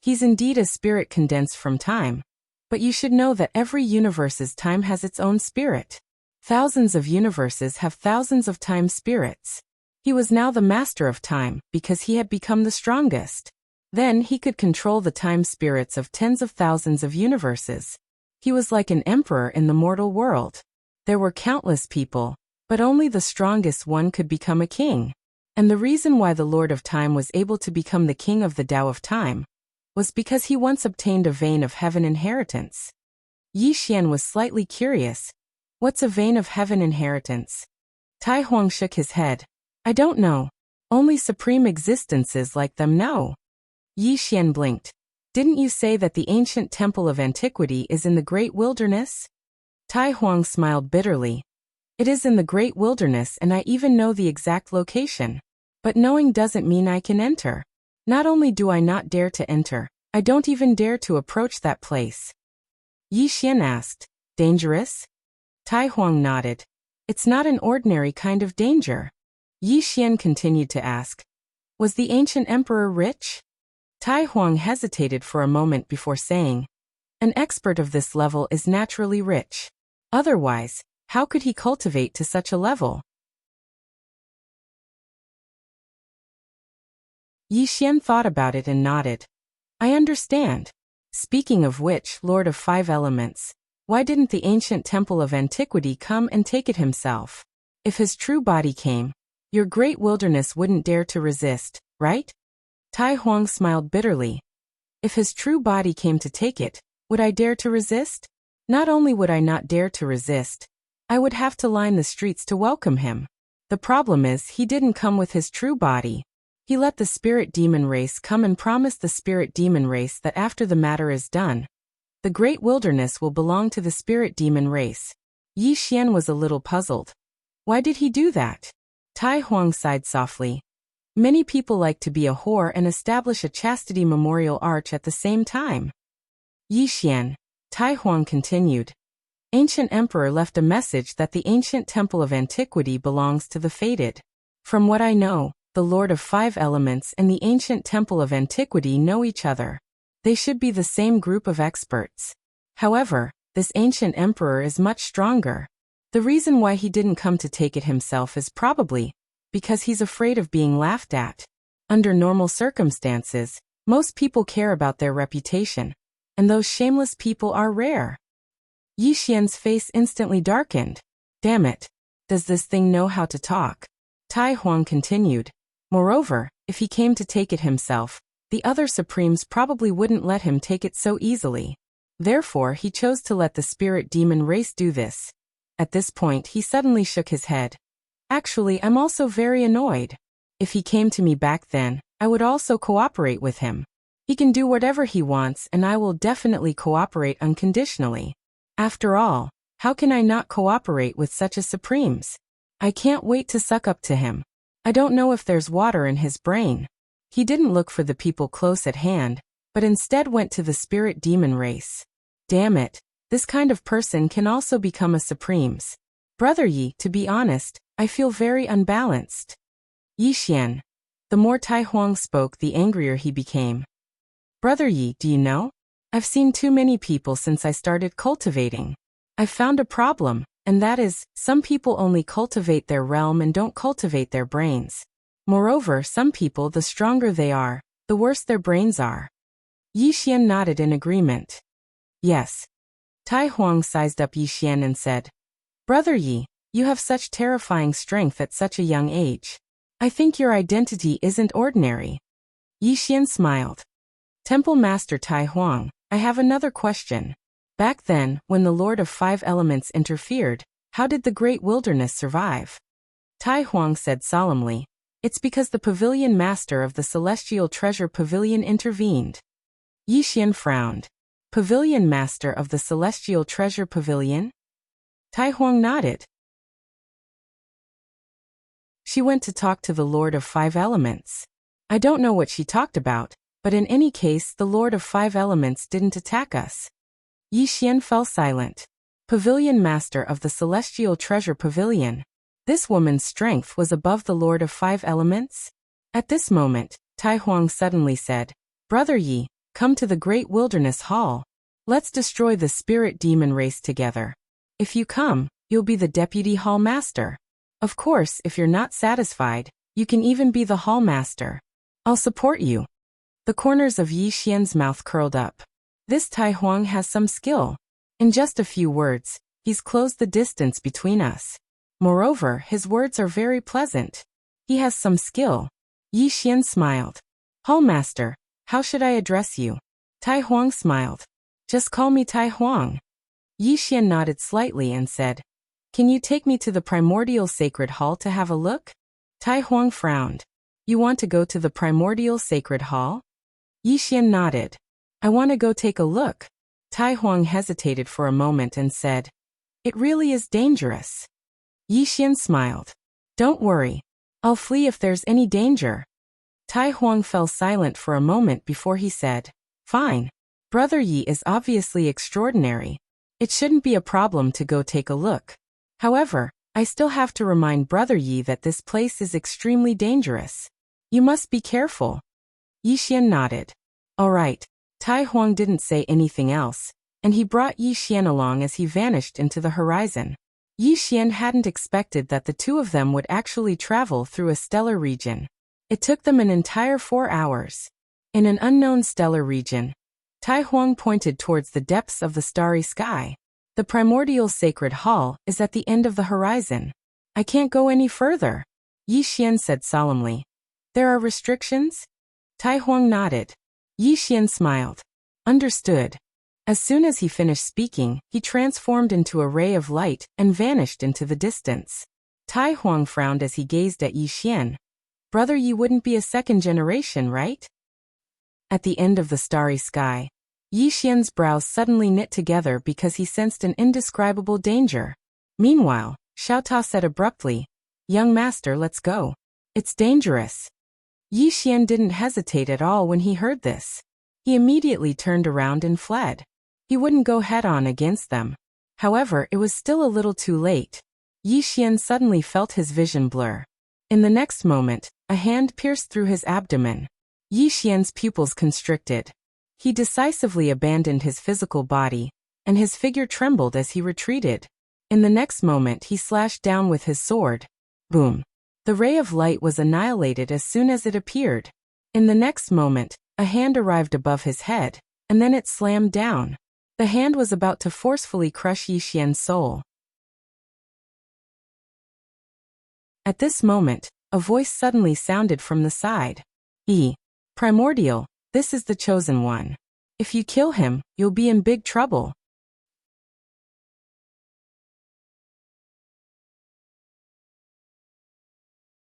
He's indeed a spirit condensed from time. But you should know that every universe's time has its own spirit. Thousands of universes have thousands of time spirits. He was now the master of time because he had become the strongest. Then he could control the time spirits of tens of thousands of universes. He was like an emperor in the mortal world. There were countless people, but only the strongest one could become a king. And the reason why the Lord of Time was able to become the king of the Tao of Time was because he once obtained a vein of heaven inheritance. Yi Xian was slightly curious. What's a vein of heaven inheritance? Tai Huang shook his head. I don't know. Only supreme existences like them know. Yi Xian blinked. Didn't you say that the ancient temple of antiquity is in the great wilderness? Tai Huang smiled bitterly. It is in the great wilderness and I even know the exact location. But knowing doesn't mean I can enter. Not only do I not dare to enter, I don't even dare to approach that place. Yi Xian asked, dangerous? Tai Huang nodded. It's not an ordinary kind of danger. Yi Xian continued to ask, was the ancient emperor rich? Tai Huang hesitated for a moment before saying, an expert of this level is naturally rich. Otherwise, how could he cultivate to such a level? Yi Xian thought about it and nodded. I understand. Speaking of which, Lord of Five Elements, why didn't the ancient temple of antiquity come and take it himself? If his true body came, your great wilderness wouldn't dare to resist, right? Tai Huang smiled bitterly. If his true body came to take it, would I dare to resist? Not only would I not dare to resist, I would have to line the streets to welcome him. The problem is he didn't come with his true body. He let the spirit demon race come and promised the spirit demon race that after the matter is done, the great wilderness will belong to the spirit demon race. Yi Xian was a little puzzled. Why did he do that? Tai Huang sighed softly. Many people like to be a whore and establish a chastity memorial arch at the same time. Yi Xian, Tai Huang continued. Ancient Emperor left a message that the ancient temple of antiquity belongs to the fated. From what I know, the Lord of Five Elements and the ancient temple of antiquity know each other. They should be the same group of experts. However, this ancient emperor is much stronger. The reason why he didn't come to take it himself is probably because he's afraid of being laughed at. Under normal circumstances, most people care about their reputation, and those shameless people are rare. Yi Xian's face instantly darkened. Damn it. Does this thing know how to talk? Tai Huang continued. Moreover, if he came to take it himself, the other supremes probably wouldn't let him take it so easily. Therefore, he chose to let the spirit demon race do this. At this point, he suddenly shook his head. Actually, I'm also very annoyed. If he came to me back then, I would also cooperate with him. He can do whatever he wants and I will definitely cooperate unconditionally. After all, how can I not cooperate with such a supremes? I can't wait to suck up to him. I don't know if there's water in his brain. He didn't look for the people close at hand, but instead went to the spirit demon race. Damn it, this kind of person can also become a supremes. Brother Yi, to be honest, I feel very unbalanced. Yi Xian. The more Tai Huang spoke, the angrier he became. Brother Yi, do you know? I've seen too many people since I started cultivating. I've found a problem, and that is, some people only cultivate their realm and don't cultivate their brains. Moreover, some people, the stronger they are, the worse their brains are. Yi Xian nodded in agreement. Yes. Tai Huang sized up Yi Xian and said, Brother Yi, you have such terrifying strength at such a young age. I think your identity isn't ordinary. Yi Xian smiled. Temple Master Tai Huang, I have another question. Back then, when the Lord of Five Elements interfered, how did the Great Wilderness survive? Tai Huang said solemnly, It's because the Pavilion Master of the Celestial Treasure Pavilion intervened. Yi Xian frowned. Pavilion Master of the Celestial Treasure Pavilion? Tai Huang nodded. She went to talk to the Lord of Five Elements. I don't know what she talked about, but in any case the Lord of Five Elements didn't attack us. Yi Xian fell silent. Pavilion Master of the Celestial Treasure Pavilion. This woman's strength was above the Lord of Five Elements. At this moment, Tai Huang suddenly said, "Brother Yi, come to the Great Wilderness Hall. Let's destroy the spirit demon race together. If you come, you'll be the Deputy Hall Master. Of course, if you're not satisfied, you can even be the Hall Master. I'll support you." The corners of Yi Xian's mouth curled up. This Tai Huang has some skill. In just a few words, he's closed the distance between us. Moreover, his words are very pleasant. He has some skill. Yi Xian smiled. "Hall Master, how should I address you?" Tai Huang smiled. "Just call me Tai Huang." Yi Xian nodded slightly and said, "Can you take me to the Primordial Sacred Hall to have a look?" Tai Huang frowned. "You want to go to the Primordial Sacred Hall?" Yi Xian nodded. "I want to go take a look." Tai Huang hesitated for a moment and said, "It really is dangerous." Yi Xian smiled. "Don't worry. I'll flee if there's any danger." Tai Huang fell silent for a moment before he said, "Fine. Brother Yi is obviously extraordinary. It shouldn't be a problem to go take a look. However, I still have to remind Brother Yi that this place is extremely dangerous. You must be careful." Yi Xian nodded. "All right." Tai Huang didn't say anything else, and he brought Yi Xian along as he vanished into the horizon. Yi Xian hadn't expected that the two of them would actually travel through a stellar region. It took them an entire 4 hours. In an unknown stellar region, Tai Huang pointed towards the depths of the starry sky. "The Primordial Sacred Hall is at the end of the horizon. I can't go any further," Yi Xian said solemnly. "There are restrictions?" Tai Huang nodded. Yi Xian smiled. "Understood." As soon as he finished speaking, he transformed into a ray of light and vanished into the distance. Tai Huang frowned as he gazed at Yi Xian. "Brother Yi wouldn't be a second generation, right?" At the end of the starry sky, Yi Xian's brows suddenly knit together because he sensed an indescribable danger. Meanwhile, Xiao Ta said abruptly, "Young master, let's go. It's dangerous." Yi Xian didn't hesitate at all when he heard this. He immediately turned around and fled. He wouldn't go head-on against them. However, it was still a little too late. Yi Xian suddenly felt his vision blur. In the next moment, a hand pierced through his abdomen. Yi Xian's pupils constricted. He decisively abandoned his physical body, and his figure trembled as he retreated. In the next moment he slashed down with his sword. Boom! The ray of light was annihilated as soon as it appeared. In the next moment, a hand arrived above his head, and then it slammed down. The hand was about to forcefully crush Yi Xian's soul. At this moment, a voice suddenly sounded from the side. Primordial, this is the chosen one. If you kill him, you'll be in big trouble."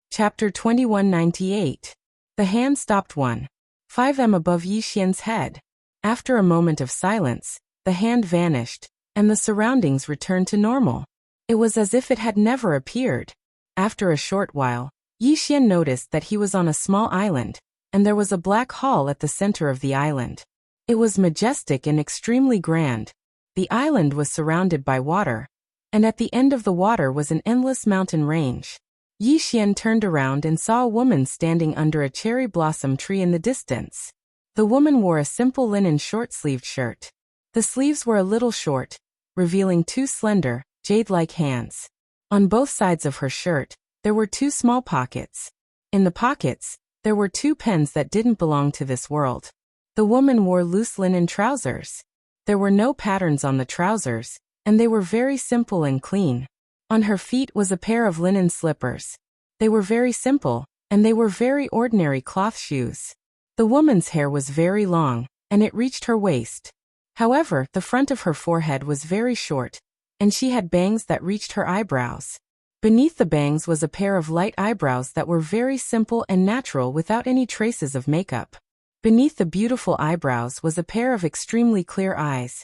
Chapter 2198. The hand stopped 1.5 m above Yi Xian's head. After a moment of silence, the hand vanished, and the surroundings returned to normal. It was as if it had never appeared. After a short while, Yi Xian noticed that he was on a small island, and there was a black hall at the center of the island. It was majestic and extremely grand. The island was surrounded by water, and at the end of the water was an endless mountain range. Yi Xian turned around and saw a woman standing under a cherry blossom tree in the distance. The woman wore a simple linen short-sleeved shirt. The sleeves were a little short, revealing 2 slender, jade-like hands. On both sides of her shirt, there were 2 small pockets. In the pockets, there were 2 pens that didn't belong to this world. The woman wore loose linen trousers. There were no patterns on the trousers, and they were very simple and clean. On her feet was a pair of linen slippers. They were very simple, and they were very ordinary cloth shoes. The woman's hair was very long, and it reached her waist. However, the front of her forehead was very short, and she had bangs that reached her eyebrows. Beneath the bangs was a pair of light eyebrows that were very simple and natural without any traces of makeup. Beneath the beautiful eyebrows was a pair of extremely clear eyes,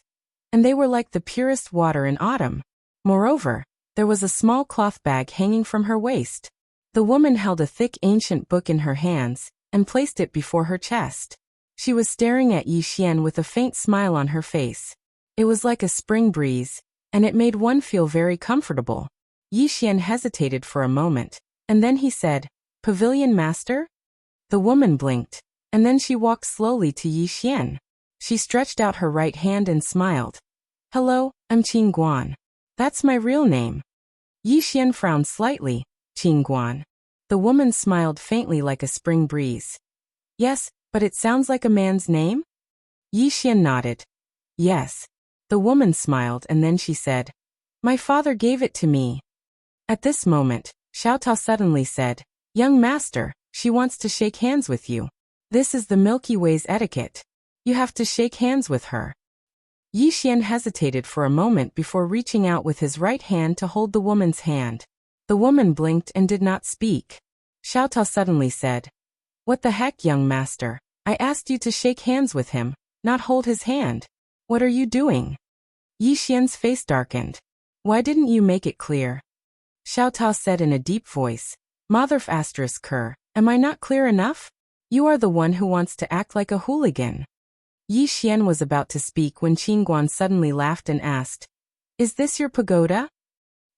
and they were like the purest water in autumn. Moreover, there was a small cloth bag hanging from her waist. The woman held a thick ancient book in her hands, and placed it before her chest. She was staring at Yi Xian with a faint smile on her face. It was like a spring breeze, and it made one feel very comfortable. Yi Xian hesitated for a moment, and then he said, "Pavilion Master?" The woman blinked, and then she walked slowly to Yi Xian. She stretched out her right hand and smiled. "Hello, I'm Qing Guan. That's my real name." Yi Xian frowned slightly. "Qing Guan." The woman smiled faintly like a spring breeze. "Yes, but it sounds like a man's name?" Yi Xian nodded. "Yes." The woman smiled and then she said, "My father gave it to me." At this moment, Xiao Ta suddenly said, "Young master, she wants to shake hands with you. This is the Milky Way's etiquette. You have to shake hands with her." Yi Xian hesitated for a moment before reaching out with his right hand to hold the woman's hand. The woman blinked and did not speak. Xiao Ta suddenly said, "What the heck, young master? I asked you to shake hands with him, not hold his hand. What are you doing?" Yi Xian's face darkened. "Why didn't you make it clear?" Xiao Ta said in a deep voice, "Motherf asterisk Ker, am I not clear enough? You are the one who wants to act like a hooligan." Yi Xian was about to speak when Qing Guan suddenly laughed and asked, "Is this your pagoda?"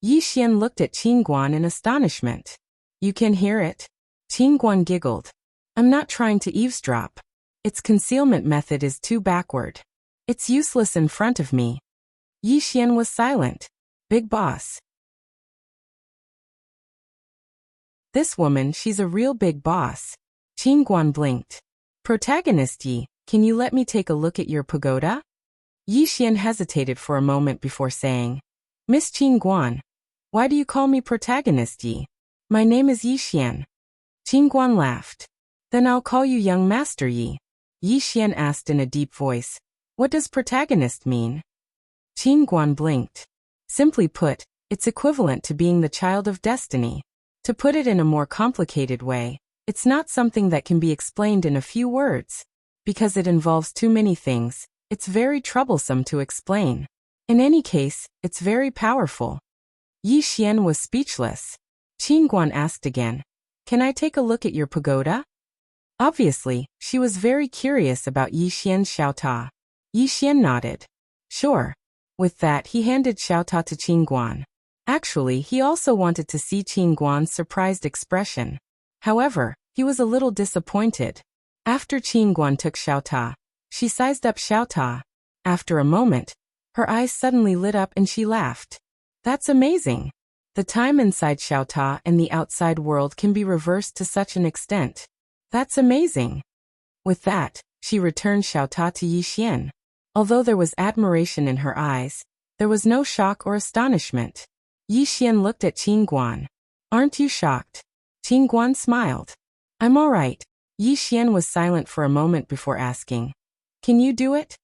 Yi Xian looked at Qing Guan in astonishment. "You can hear it?" Qing Guan giggled. "I'm not trying to eavesdrop. Its concealment method is too backward. It's useless in front of me." Yi Xian was silent. "Big boss. This woman, she's a real big boss." Qing Guan blinked. "Protagonist Yi, can you let me take a look at your pagoda?" Yi Xian hesitated for a moment before saying, "Miss Qing Guan, why do you call me protagonist Yi? My name is Yi Xian." Qing Guan laughed. "Then I'll call you young master Yi." Yi Xian asked in a deep voice, "What does protagonist mean?" Qing Guan blinked. "Simply put, it's equivalent to being the child of destiny. To put it in a more complicated way, it's not something that can be explained in a few words. Because it involves too many things, it's very troublesome to explain. In any case, it's very powerful." Yi Xian was speechless. Qing Guan asked again, "Can I take a look at your pagoda?" Obviously, she was very curious about Yi Xian's Xiao Ta. Yi Xian nodded. "Sure." With that, he handed Xiao Ta to Qing Guan. Actually, he also wanted to see Qing Guan's surprised expression. However, he was a little disappointed. After Qing Guan took Xiao Ta, she sized up Xiao Ta. After a moment, her eyes suddenly lit up and she laughed. "That's amazing. The time inside Xiao Ta and the outside world can be reversed to such an extent. That's amazing." With that, she returned Xiao Ta to Yi Xian. Although there was admiration in her eyes, there was no shock or astonishment. Yi Xian looked at Qing Guan. "Aren't you shocked?" Qing Guan smiled. "I'm all right." Yi Xian was silent for a moment before asking, "Can you do it?"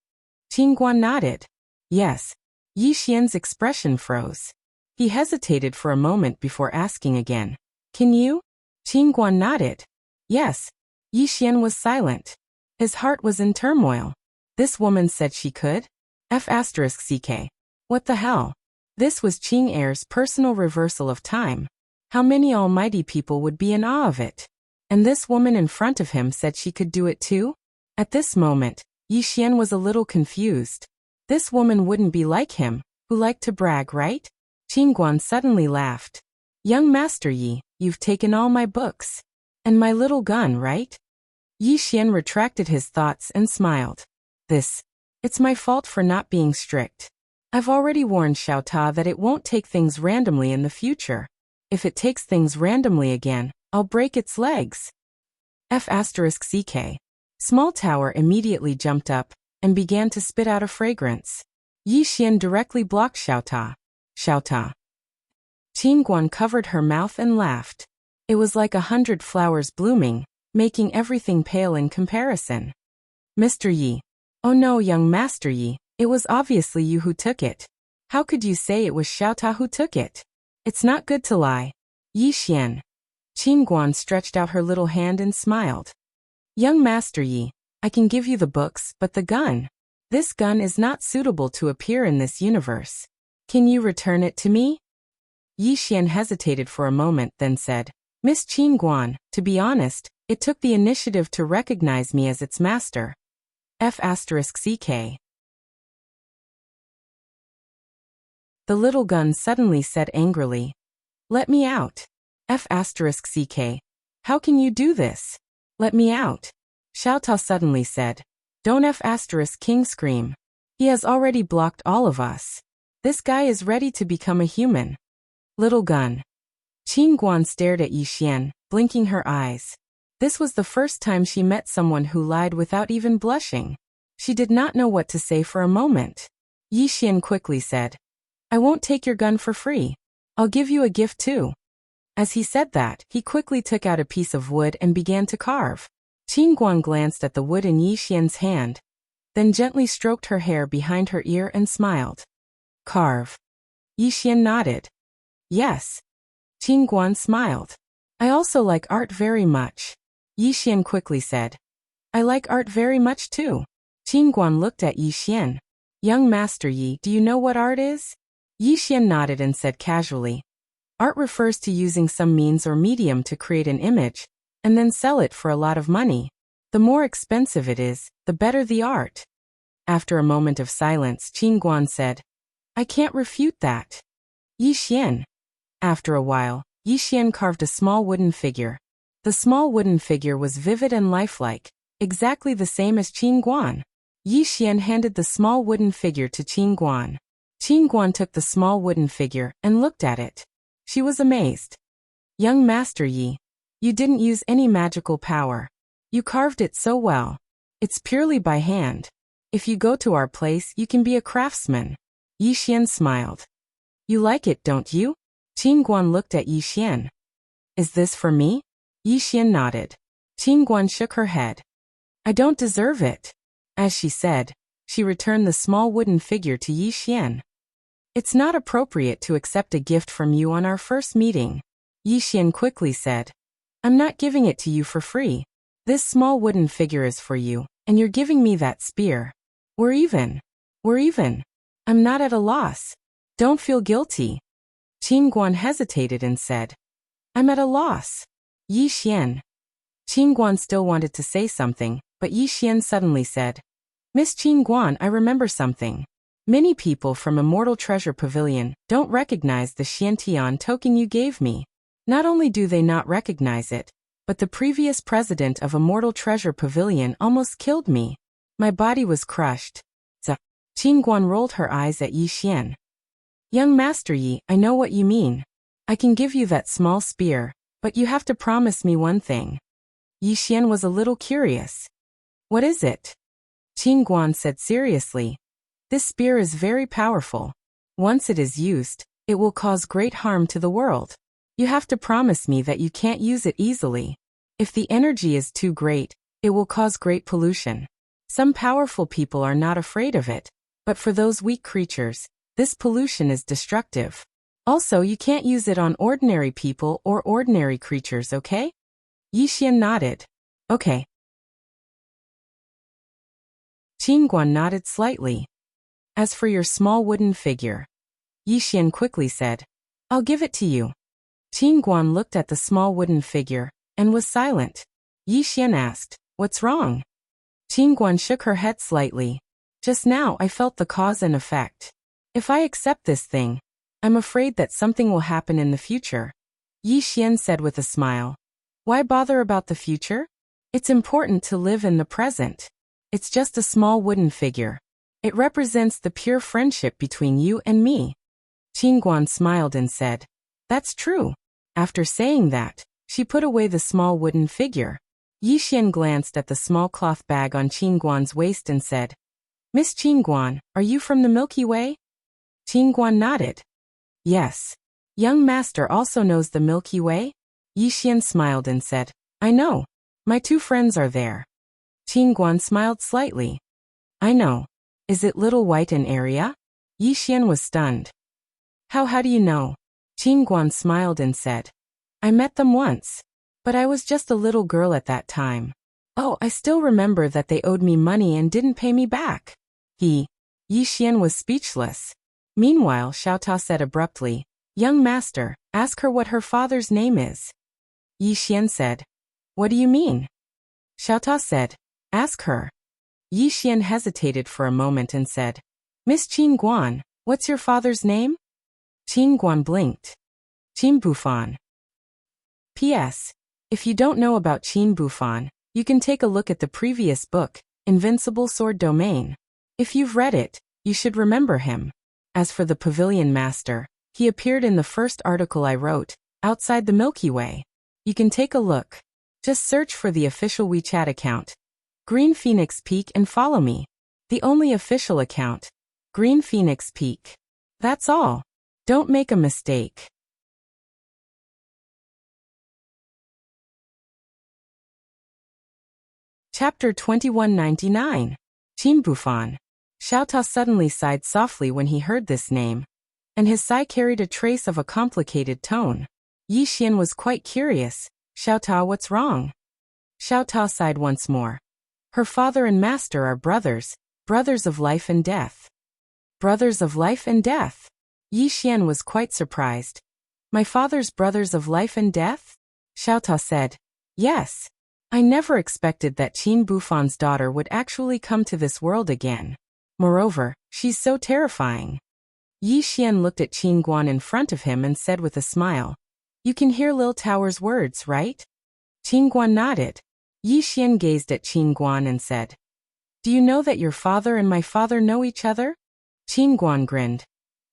Qing Guan nodded. "Yes." Yi Xian's expression froze. He hesitated for a moment before asking again, "Can you?" Qing Guan nodded. "Yes." Yi Xian was silent. His heart was in turmoil. This woman said she could? F***ck. What the hell? This was Qing Er's personal reversal of time. How many almighty people would be in awe of it? And this woman in front of him said she could do it too? At this moment, Yi Xian was a little confused. This woman wouldn't be like him, who liked to brag, right? Qing Guan suddenly laughed. "Young Master Yi, you've taken all my books. And my little gun, right?" Yi Xian retracted his thoughts and smiled. It's my fault for not being strict. I've already warned Xiao Ta that it won't take things randomly in the future. If it takes things randomly again, I'll break its legs. F***ck. Small Tower immediately jumped up and began to spit out a fragrance. Yi Xian directly blocked Xiao Ta. "Xiao Ta." Qing Guan covered her mouth and laughed. It was like 100 flowers blooming, making everything pale in comparison. "Mr. Yi." "Oh no, young Master Yi, it was obviously you who took it. How could you say it was Xiao Ta who took it? It's not good to lie." "Yi Xian." Qing Guan stretched out her little hand and smiled. "Young Master Yi, I can give you the books, but the gun. This gun is not suitable to appear in this universe. Can you return it to me?" Yi Xian hesitated for a moment, then said, "Miss Qing Guan, to be honest, it took the initiative to recognize me as its master. F***ck. The little gun suddenly said angrily. Let me out. F***ck. How can you do this? Let me out. Xiao Tao suddenly said. Don't F***king scream. He has already blocked all of us. This guy is ready to become a human. Little gun. Qin Guan stared at Yi Xian, blinking her eyes. This was the first time she met someone who lied without even blushing. She did not know what to say for a moment. Yi Xian quickly said, I won't take your gun for free. I'll give you a gift too. As he said that, he quickly took out a piece of wood and began to carve. Qin Guan glanced at the wood in Yi Xian's hand, then gently stroked her hair behind her ear and smiled. Carve. Yi Xian nodded. Yes. Qin Guan smiled. I also like art very much. Yi Xian quickly said. I like art very much too. Qin Guan looked at Yi Xian. Young Master Yi, do you know what art is? Yi Xian nodded and said casually. Art refers to using some means or medium to create an image, and then sell it for a lot of money. The more expensive it is, the better the art. After a moment of silence, Qin Guan said, I can't refute that. Yi Xian. After a while, Yi Xian carved a small wooden figure. The small wooden figure was vivid and lifelike, exactly the same as Qin Guan. Yi Xian handed the small wooden figure to Qin Guan. Qin Guan took the small wooden figure and looked at it. She was amazed. Young Master Yi, you didn't use any magical power. You carved it so well. It's purely by hand. If you go to our place, you can be a craftsman. Yi Xian smiled. You like it, don't you? Qin Guan looked at Yi Xian. Is this for me? Yi Xian nodded. Qin Guan shook her head. I don't deserve it. As she said, she returned the small wooden figure to Yi Xian. It's not appropriate to accept a gift from you on our first meeting. Yi Xian quickly said. I'm not giving it to you for free. This small wooden figure is for you, and you're giving me that spear. We're even. We're even. I'm not at a loss. Don't feel guilty. Qin Guan hesitated and said, I'm at a loss. Yi Xian. Qin Guan still wanted to say something, but Yi Xian suddenly said, Miss Qin Guan, I remember something. Many people from Immortal Treasure Pavilion don't recognize the Xiantian token you gave me. Not only do they not recognize it, but the previous president of Immortal Treasure Pavilion almost killed me. My body was crushed. Qin Guan rolled her eyes at Yi Xian. Young Master Yi, I know what you mean. I can give you that small spear, but you have to promise me one thing. Yi Xian was a little curious. What is it? Qin Guan said seriously. This spear is very powerful. Once it is used, it will cause great harm to the world. You have to promise me that you can't use it easily. If the energy is too great, it will cause great pollution. Some powerful people are not afraid of it, but for those weak creatures, this pollution is destructive. Also, you can't use it on ordinary people or ordinary creatures, okay? Yi Xian nodded. Okay. Qin Guan nodded slightly. As for your small wooden figure, Yi Xian quickly said, I'll give it to you. Qin Guan looked at the small wooden figure and was silent. Yi Xian asked, What's wrong? Qin Guan shook her head slightly. Just now I felt the cause and effect. If I accept this thing, I'm afraid that something will happen in the future. Yi Xian said with a smile. Why bother about the future? It's important to live in the present. It's just a small wooden figure. It represents the pure friendship between you and me. Qin Guan smiled and said, That's true. After saying that, she put away the small wooden figure. Yi Xian glanced at the small cloth bag on Qin Guan's waist and said, Miss Qin Guan, are you from the Milky Way? Qin Guan nodded. Yes. Young Master also knows the Milky Way? Yi Xian smiled and said, I know. My two friends are there. Qin Guan smiled slightly. I know. Is it Little White an area? Yi Xian was stunned. How do you know? Qin Guan smiled and said, I met them once. But I was just a little girl at that time. Oh, I still remember that they owed me money and didn't pay me back. Yi Xian was speechless. Meanwhile, Xiao Tao said abruptly, Young Master, ask her what her father's name is. Yi Xian said, What do you mean? Xiao Tao said, Ask her. Yi Xian hesitated for a moment and said, Miss Qin Guan, what's your father's name? Qin Guan blinked. Qin Bufan. P.S. If you don't know about Qin Bufan, you can take a look at the previous book, Invincible Sword Domain. If you've read it, you should remember him. As for the Pavilion Master, he appeared in the first article I wrote, Outside the Milky Way. You can take a look. Just search for the official WeChat account, Green Phoenix Peak, and follow me. The only official account, Green Phoenix Peak. That's all. Don't make a mistake. Chapter 2199. Qin Bufan. Xiao Tao suddenly sighed softly when he heard this name, and his sigh carried a trace of a complicated tone. Yi Xian was quite curious. Xiao Tao, what's wrong? Xiao Tao sighed once more. Her father and master are brothers, brothers of life and death. Brothers of life and death? Yi Xian was quite surprised. My father's brothers of life and death? Xiao Tao said. Yes. I never expected that Qin Bufan's daughter would actually come to this world again. Moreover, she's so terrifying. Yi Xian looked at Qin Guan in front of him and said with a smile, You can hear Lil Tower's words, right? Qin Guan nodded. Yi Xian gazed at Qin Guan and said, Do you know that your father and my father know each other? Qin Guan grinned.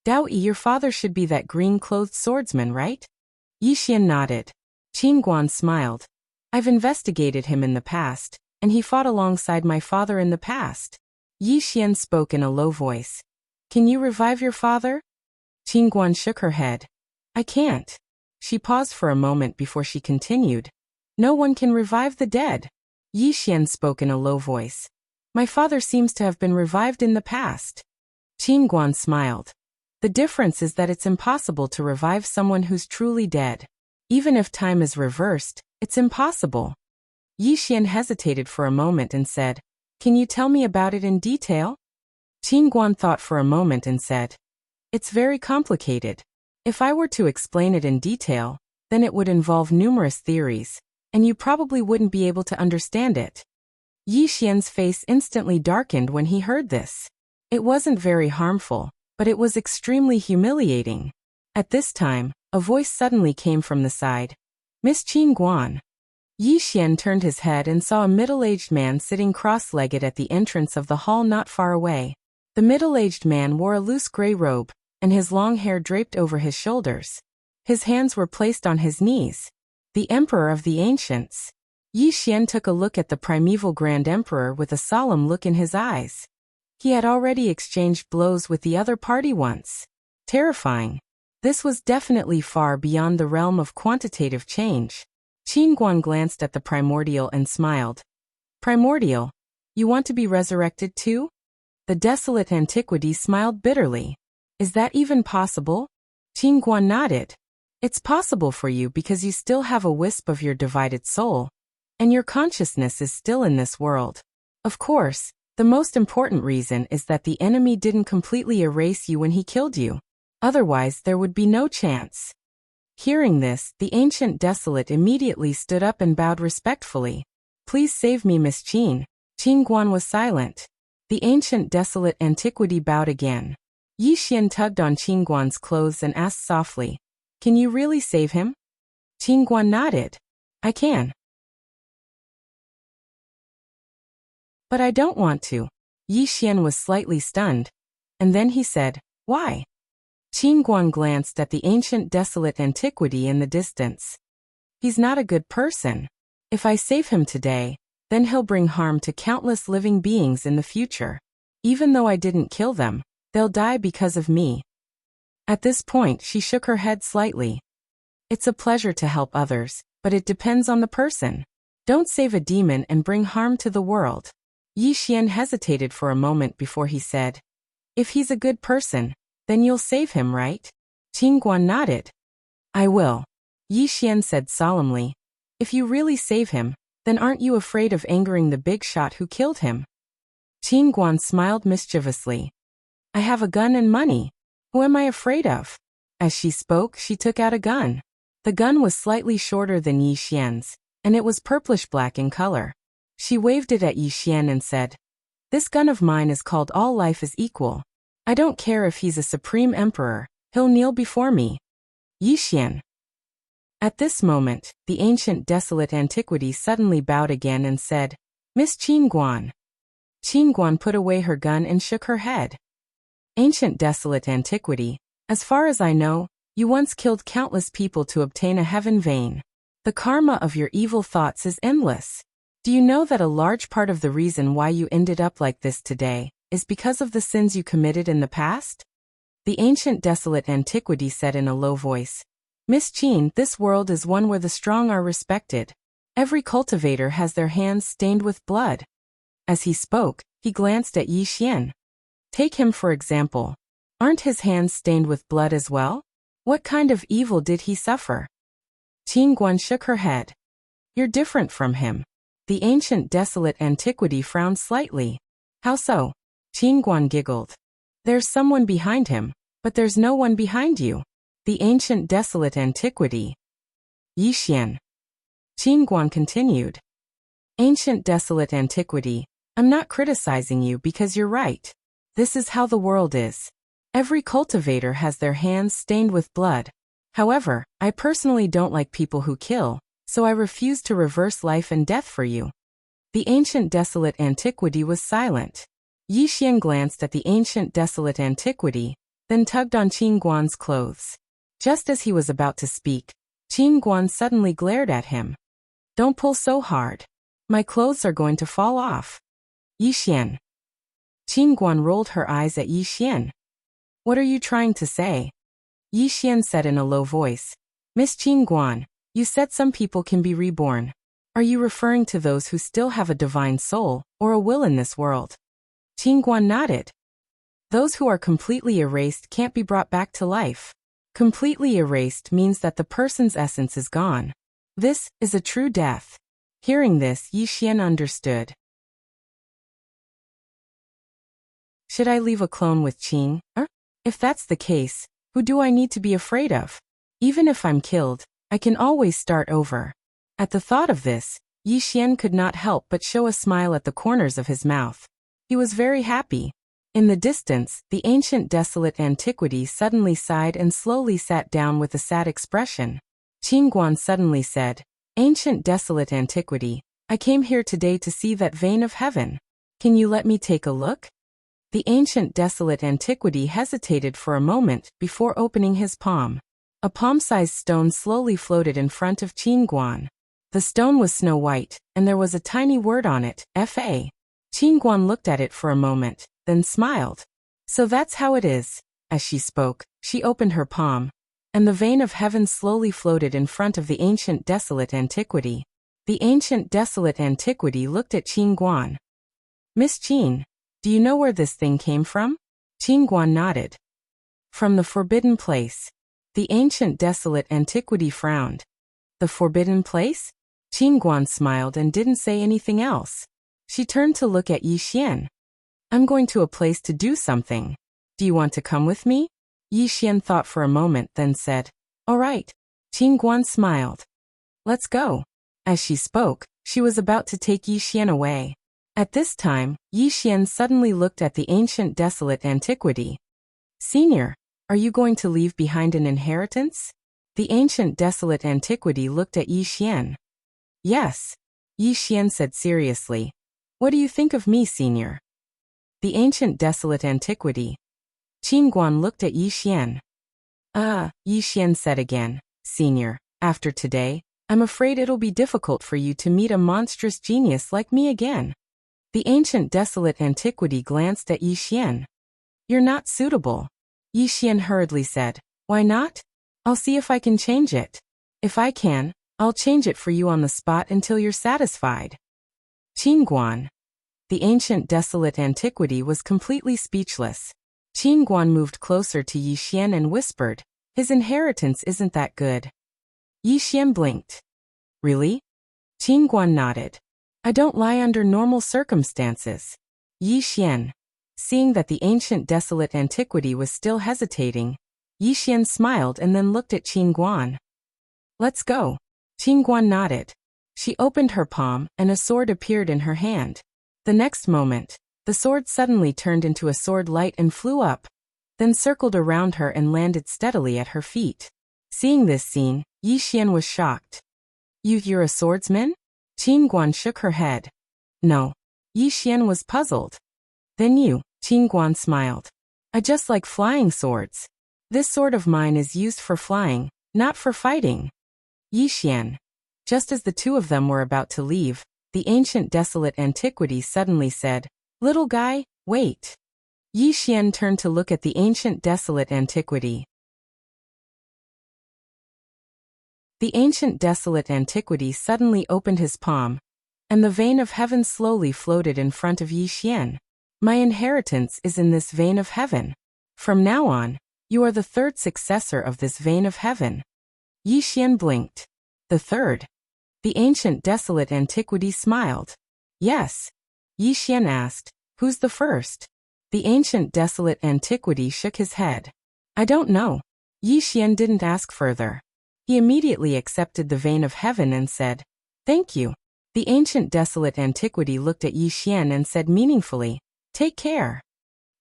Dao Yi, your father should be that green-clothed swordsman, right? Yi Xian nodded. Qin Guan smiled. I've investigated him in the past, and he fought alongside my father in the past. Yi Xian spoke in a low voice. Can you revive your father? Qin Guan shook her head. I can't. She paused for a moment before she continued. No one can revive the dead. Yi Xian spoke in a low voice. My father seems to have been revived in the past. Qin Guan smiled. The difference is that it's impossible to revive someone who's truly dead. Even if time is reversed, it's impossible. Yi Xian hesitated for a moment and said, Can you tell me about it in detail? Qin Guan thought for a moment and said, It's very complicated. If I were to explain it in detail, then it would involve numerous theories, and you probably wouldn't be able to understand it. Yi Xian's face instantly darkened when he heard this. It wasn't very harmful, but it was extremely humiliating. At this time, a voice suddenly came from the side. Miss Qin Guan. Yi Xian turned his head and saw a middle-aged man sitting cross-legged at the entrance of the hall not far away. The middle-aged man wore a loose gray robe, and his long hair draped over his shoulders. His hands were placed on his knees. The Emperor of the Ancients. Yi Xian took a look at the primeval Grand Emperor with a solemn look in his eyes. He had already exchanged blows with the other party once. Terrifying. This was definitely far beyond the realm of quantitative change. Qin Guan glanced at the primordial and smiled. Primordial? You want to be resurrected too? The desolate antiquity smiled bitterly. Is that even possible? Qin Guan nodded. It's possible for you because you still have a wisp of your divided soul, and your consciousness is still in this world. Of course, the most important reason is that the enemy didn't completely erase you when he killed you. Otherwise, there would be no chance. Hearing this, the ancient desolate immediately stood up and bowed respectfully. Please save me, Miss Qin. Qin Guan was silent. The ancient desolate antiquity bowed again. Yi Xian tugged on Qin Guan's clothes and asked softly, Can you really save him? Qin Guan nodded. I can. But I don't want to. Yi Xian was slightly stunned. And then he said, Why? Qin Guan glanced at the ancient desolate antiquity in the distance. He's not a good person. If I save him today, then he'll bring harm to countless living beings in the future. Even though I didn't kill them, they'll die because of me. At this point, she shook her head slightly. It's a pleasure to help others, but it depends on the person. Don't save a demon and bring harm to the world. Yi Xian hesitated for a moment before he said, If he's a good person, then you'll save him, right? Qin Guan nodded. I will. Yi Xian said solemnly. If you really save him, then aren't you afraid of angering the big shot who killed him? Qin Guan smiled mischievously. I have a gun and money. Who am I afraid of? As she spoke, she took out a gun. The gun was slightly shorter than Yi Xian's, and it was purplish-black in color. She waved it at Yi Xian and said, This gun of mine is called All Life is Equal. I don't care if he's a supreme emperor, He'll kneel before me. Yixian. At this moment, the ancient desolate antiquity suddenly bowed again and said, Miss Qingguan. Qingguan put away her gun and shook her head. Ancient desolate antiquity, as far as I know, you once killed countless people to obtain a heaven vein. The karma of your evil thoughts is endless. Do you know that a large part of the reason why you ended up like this today is because of the sins you committed in the past? The ancient desolate antiquity said in a low voice, Miss Qin, this world is one where the strong are respected. Every cultivator has their hands stained with blood. As he spoke, he glanced at Yixian. Take him for example. Aren't his hands stained with blood as well? What kind of evil did he suffer? Qingguan shook her head. You're different from him. The ancient desolate antiquity frowned slightly. How so? Qingguan giggled. There's someone behind him, but there's no one behind you. The ancient desolate antiquity. Yixian. Qingguan continued. Ancient desolate antiquity, I'm not criticizing you because you're right. This is how the world is. Every cultivator has their hands stained with blood. However, I personally don't like people who kill, so I refuse to reverse life and death for you. The ancient desolate antiquity was silent. Yixian glanced at the ancient desolate antiquity, then tugged on Qingguan's clothes. Just as he was about to speak, Qingguan suddenly glared at him. Don't pull so hard. My clothes are going to fall off. Yixian. Qingguan rolled her eyes at Yixian. What are you trying to say? Yixian said in a low voice. Miss Qingguan, you said some people can be reborn. Are you referring to those who still have a divine soul, or a will in this world? Qingguan nodded. Those who are completely erased can't be brought back to life. Completely erased means that the person's essence is gone. This is a true death. Hearing this, Yixian understood. Should I leave a clone with Qing? If that's the case, who do I need to be afraid of? Even if I'm killed, I can always start over. At the thought of this, Yixian could not help but show a smile at the corners of his mouth. He was very happy. In the distance, the ancient desolate antiquity suddenly sighed and slowly sat down with a sad expression. Qingguan suddenly said, Ancient desolate antiquity, I came here today to see that vein of heaven. Can you let me take a look? The ancient desolate antiquity hesitated for a moment before opening his palm. A palm-sized stone slowly floated in front of Qingguan. The stone was snow white, and there was a tiny word on it, Fa. Qingguan looked at it for a moment, then smiled. So that's how it is. As she spoke, she opened her palm, and the vein of heaven slowly floated in front of the ancient desolate antiquity. The ancient desolate antiquity looked at Qingguan. Miss Qin, do you know where this thing came from? Qingguan nodded. From the forbidden place. The ancient desolate antiquity frowned. The forbidden place? Qingguan smiled and didn't say anything else. She turned to look at Yixian. I'm going to a place to do something. Do you want to come with me? Yixian thought for a moment, then said, All right. Qingguan smiled. Let's go. As she spoke, she was about to take Yixian away. At this time, Yixian suddenly looked at the ancient desolate antiquity. Senior, are you going to leave behind an inheritance? The ancient desolate antiquity looked at Yixian. Yes. Yixian said seriously. What do you think of me, senior? The ancient desolate antiquity. Qingguan looked at Yixian. Yixian said again, Senior, after today, I'm afraid it'll be difficult for you to meet a monstrous genius like me again. The ancient desolate antiquity glanced at Yixian. You're not suitable. Yixian hurriedly said, Why not? I'll see if I can change it. If I can, I'll change it for you on the spot until you're satisfied. Qingguan. The ancient desolate antiquity was completely speechless. Qingguan moved closer to Yixian and whispered, His inheritance isn't that good. Yixian blinked. Really? Qingguan nodded. I don't lie under normal circumstances. Yixian. Seeing that the ancient desolate antiquity was still hesitating, Yixian smiled and then looked at Qingguan. Let's go. Qingguan nodded. She opened her palm and a sword appeared in her hand. The next moment, the sword suddenly turned into a sword light and flew up. then circled around her and landed steadily at her feet. Seeing this scene, Yi Xian was shocked. You're a swordsman? Qin Guan shook her head. No. Yi Xian was puzzled. Then you, Qin Guan smiled. I just like flying swords. This sword of mine is used for flying, not for fighting. Yi Xian. Just as the two of them were about to leave, the ancient desolate antiquity suddenly said, Little guy, wait. Yi Xian turned to look at the ancient desolate antiquity. The ancient desolate antiquity suddenly opened his palm, and the vein of heaven slowly floated in front of Yi Xian. My inheritance is in this vein of heaven. From now on, you are the third successor of this vein of heaven. Yi Xian blinked. The third? The ancient desolate antiquity smiled. Yes. Yi Xian asked, Who's the first? The ancient desolate antiquity shook his head. I don't know. Yi Xian didn't ask further. He immediately accepted the vein of heaven and said, Thank you. The ancient desolate antiquity looked at Yi Xian and said meaningfully, Take care.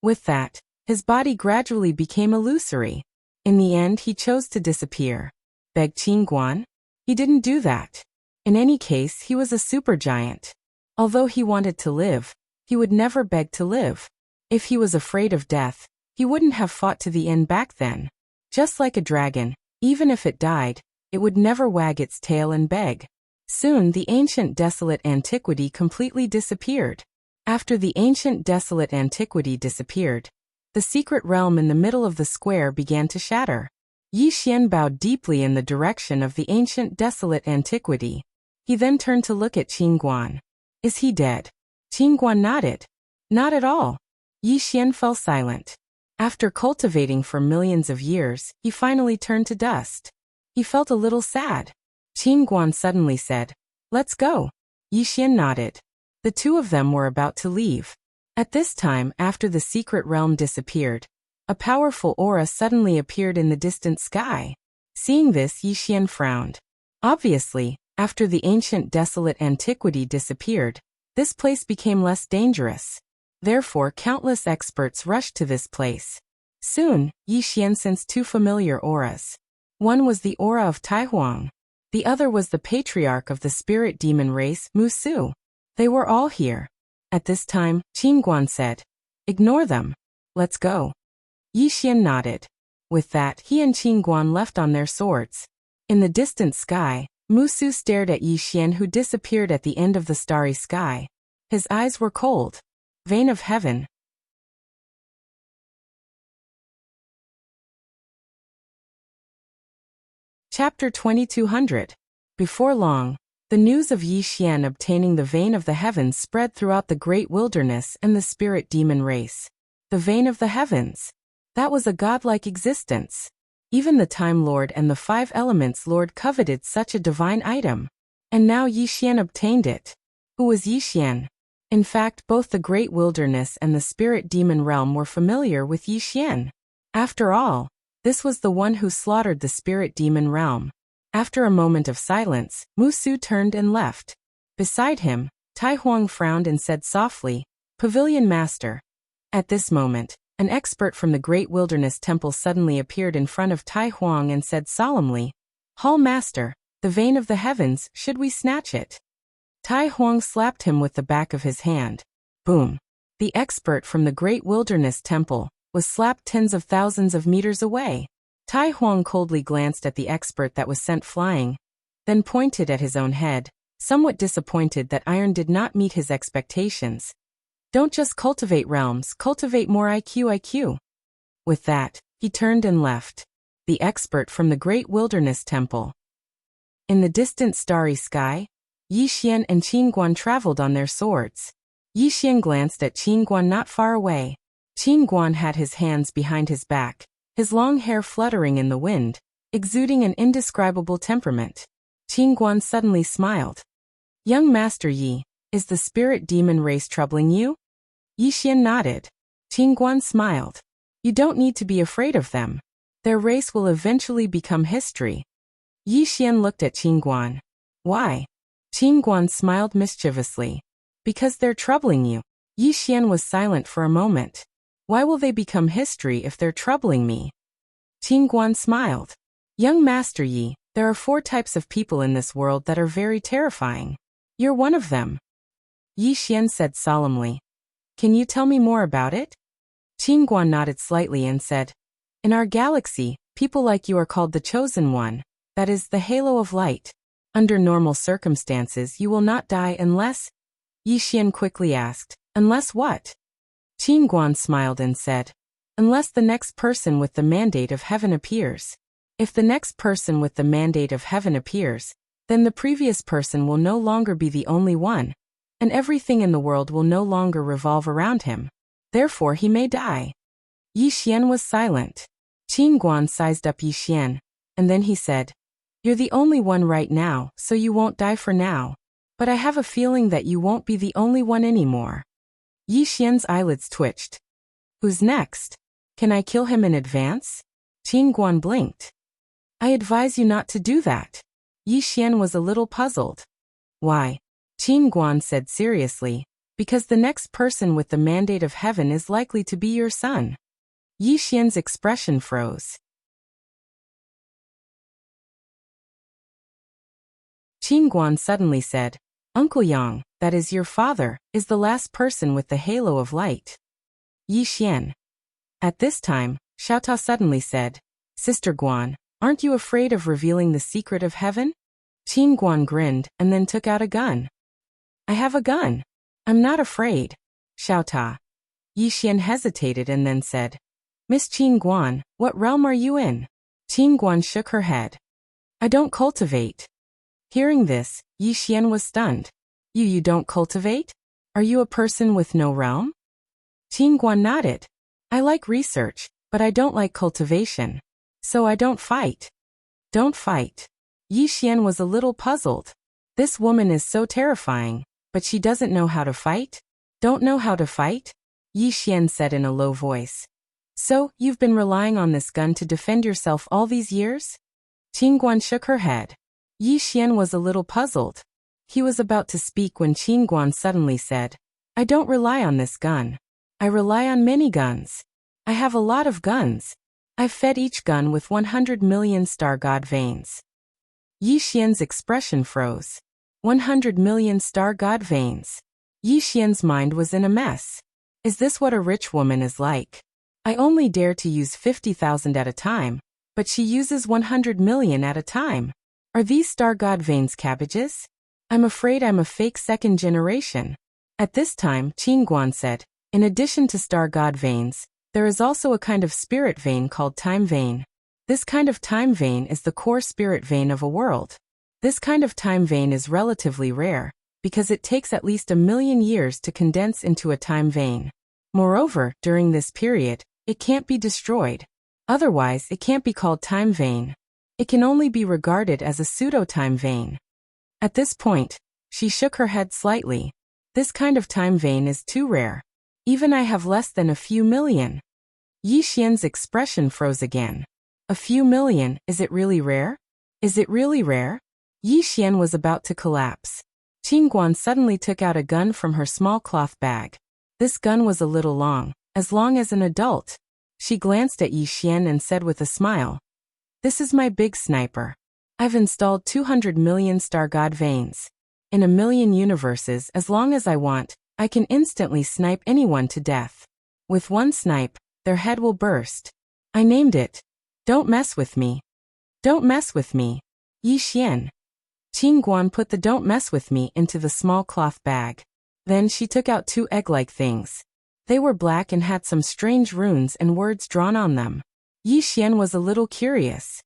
With that, his body gradually became illusory. In the end, he chose to disappear. Beg Qin Guan? He didn't do that. In any case, he was a supergiant. Although he wanted to live, he would never beg to live. If he was afraid of death, he wouldn't have fought to the end back then. Just like a dragon, even if it died, it would never wag its tail and beg. Soon the ancient desolate antiquity completely disappeared. After the ancient desolate antiquity disappeared, the secret realm in the middle of the square began to shatter. Yi Xian bowed deeply in the direction of the ancient desolate antiquity. He then turned to look at Qin Guan. Is he dead? Qin Guan nodded. Not at all. Yi Xian fell silent. After cultivating for millions of years, he finally turned to dust. He felt a little sad. Qin Guan suddenly said, Let's go. Yi Xian nodded. The two of them were about to leave. At this time, after the secret realm disappeared, a powerful aura suddenly appeared in the distant sky. Seeing this, Yi Xian frowned. Obviously, after the ancient desolate antiquity disappeared, this place became less dangerous. Therefore, countless experts rushed to this place. Soon, Yi Xian sensed two familiar auras. One was the aura of Tai Huang. The other was the patriarch of the spirit demon race, Wuxia. They were all here. At this time, Qin Guan said, Ignore them. Let's go. Yi Xian nodded. With that, he and Qin Guan left on their swords. In the distant sky, Wuxia stared at Yi Xian, who disappeared at the end of the starry sky. His eyes were cold. Vein of heaven. Chapter 2200. Before long, the news of Yi Xian obtaining the vein of the heavens spread throughout the great wilderness and the spirit demon race. The vein of the heavens. That was a godlike existence. Even the Time Lord and the Five Elements Lord coveted such a divine item. And now Yi Xian obtained it. Who was Yi Xian? In fact, both the great wilderness and the spirit demon realm were familiar with Yi Xian. After all, this was the one who slaughtered the spirit demon realm. After a moment of silence, Wuxia turned and left. Beside him, Tai Huang frowned and said softly, Pavilion Master. At this moment, an expert from the Great Wilderness Temple suddenly appeared in front of Tai Huang and said solemnly, Hall Master, the vein of the heavens, should we snatch it? Tai Huang slapped him with the back of his hand. Boom. The expert from the Great Wilderness Temple was slapped tens of thousands of meters away. Tai Huang coldly glanced at the expert that was sent flying, then pointed at his own head, somewhat disappointed that iron did not meet his expectations. Don't just cultivate realms, cultivate more IQ. With that, he turned and left. The expert from the Great Wilderness Temple. In the distant starry sky, Yi Xian and Qin Guan traveled on their swords. Yi Xian glanced at Qin Guan not far away. Qin Guan had his hands behind his back, his long hair fluttering in the wind, exuding an indescribable temperament. Qin Guan suddenly smiled. Young Master Yi, is the spirit demon race troubling you? Yi Xian nodded. Qin Guan smiled. You don't need to be afraid of them. Their race will eventually become history. Yi Xian looked at Qin Guan. Why? Qin Guan smiled mischievously. Because they're troubling you. Yi Xian was silent for a moment. Why will they become history if they're troubling me? Qin Guan smiled. Young Master Yi, there are 4 types of people in this world that are very terrifying. You're one of them. Yi Xian said solemnly. Can you tell me more about it? Qin Guan nodded slightly and said, in our galaxy, people like you are called the Chosen One, that is, the halo of light. Under normal circumstances you will not die unless… Yi Xian quickly asked, unless what? Qin Guan smiled and said, unless the next person with the mandate of heaven appears. If the next person with the mandate of heaven appears, then the previous person will no longer be the only one, and everything in the world will no longer revolve around him. Therefore he may die. Yi Xian was silent. Qin Guan sized up Yi Xian, and then he said, you're the only one right now, so you won't die for now. But I have a feeling that you won't be the only one anymore. Yi Xian's eyelids twitched. Who's next? Can I kill him in advance? Qin Guan blinked. I advise you not to do that. Yi Xian was a little puzzled. Why? Qin Guan said seriously, because the next person with the mandate of heaven is likely to be your son. Yi Xian's expression froze. Qin Guan suddenly said, Uncle Yang, that is your father, is the last person with the halo of light. Yi Xian. At this time, Xiaota suddenly said, Sister Guan, aren't you afraid of revealing the secret of heaven? Qin Guan grinned and then took out a gun. I have a gun. I'm not afraid. Xiaota. Yi Xian hesitated and then said, Miss Qin Guan, what realm are you in? Qin Guan shook her head. I don't cultivate. Hearing this, Yi Xian was stunned. You don't cultivate? Are you a person with no realm? Qin Guan nodded. I like research, but I don't like cultivation. So I don't fight. Don't fight. Yi Xian was a little puzzled. This woman is so terrifying, but she doesn't know how to fight? Don't know how to fight? Yi Xian said in a low voice. So, you've been relying on this gun to defend yourself all these years? Qin Guan shook her head. Yi Xian was a little puzzled. He was about to speak when Qin Guan suddenly said, I don't rely on this gun. I rely on many guns. I have a lot of guns. I've fed each gun with 100 million star god veins. Yi Xian's expression froze. 100 million star god veins. Yi Xian's mind was in a mess. Is this what a rich woman is like? I only dare to use 50,000 at a time, but she uses 100 million at a time. Are these star god veins cabbages? I'm afraid I'm a fake second generation. At this time, Qin Guan said, in addition to star god veins, there is also a kind of spirit vein called time vein. This kind of time vein is the core spirit vein of a world. This kind of time vein is relatively rare, because it takes at least 1,000,000 years to condense into a time vein. Moreover, during this period, it can't be destroyed. Otherwise, it can't be called time vein. It can only be regarded as a pseudo-time vein. At this point, she shook her head slightly. This kind of time vein is too rare. Even I have less than a few million. Yi Xian's expression froze again. A few million, is it really rare? Is it really rare? Yi Xian was about to collapse. Qin Guan suddenly took out a gun from her small cloth bag. This gun was a little long as an adult. She glanced at Yi Xian and said with a smile, This is my big sniper. I've installed 200 million star god veins. In 1,000,000 universes, as long as I want, I can instantly snipe anyone to death. With one snipe, their head will burst. I named it, Don't Mess With Me. Don't mess with me. Yi Xian. Qin Guan put the Don't Mess With Me into the small cloth bag. Then she took out 2 egg-like things. They were black and had some strange runes and words drawn on them. Yi Xian was a little curious.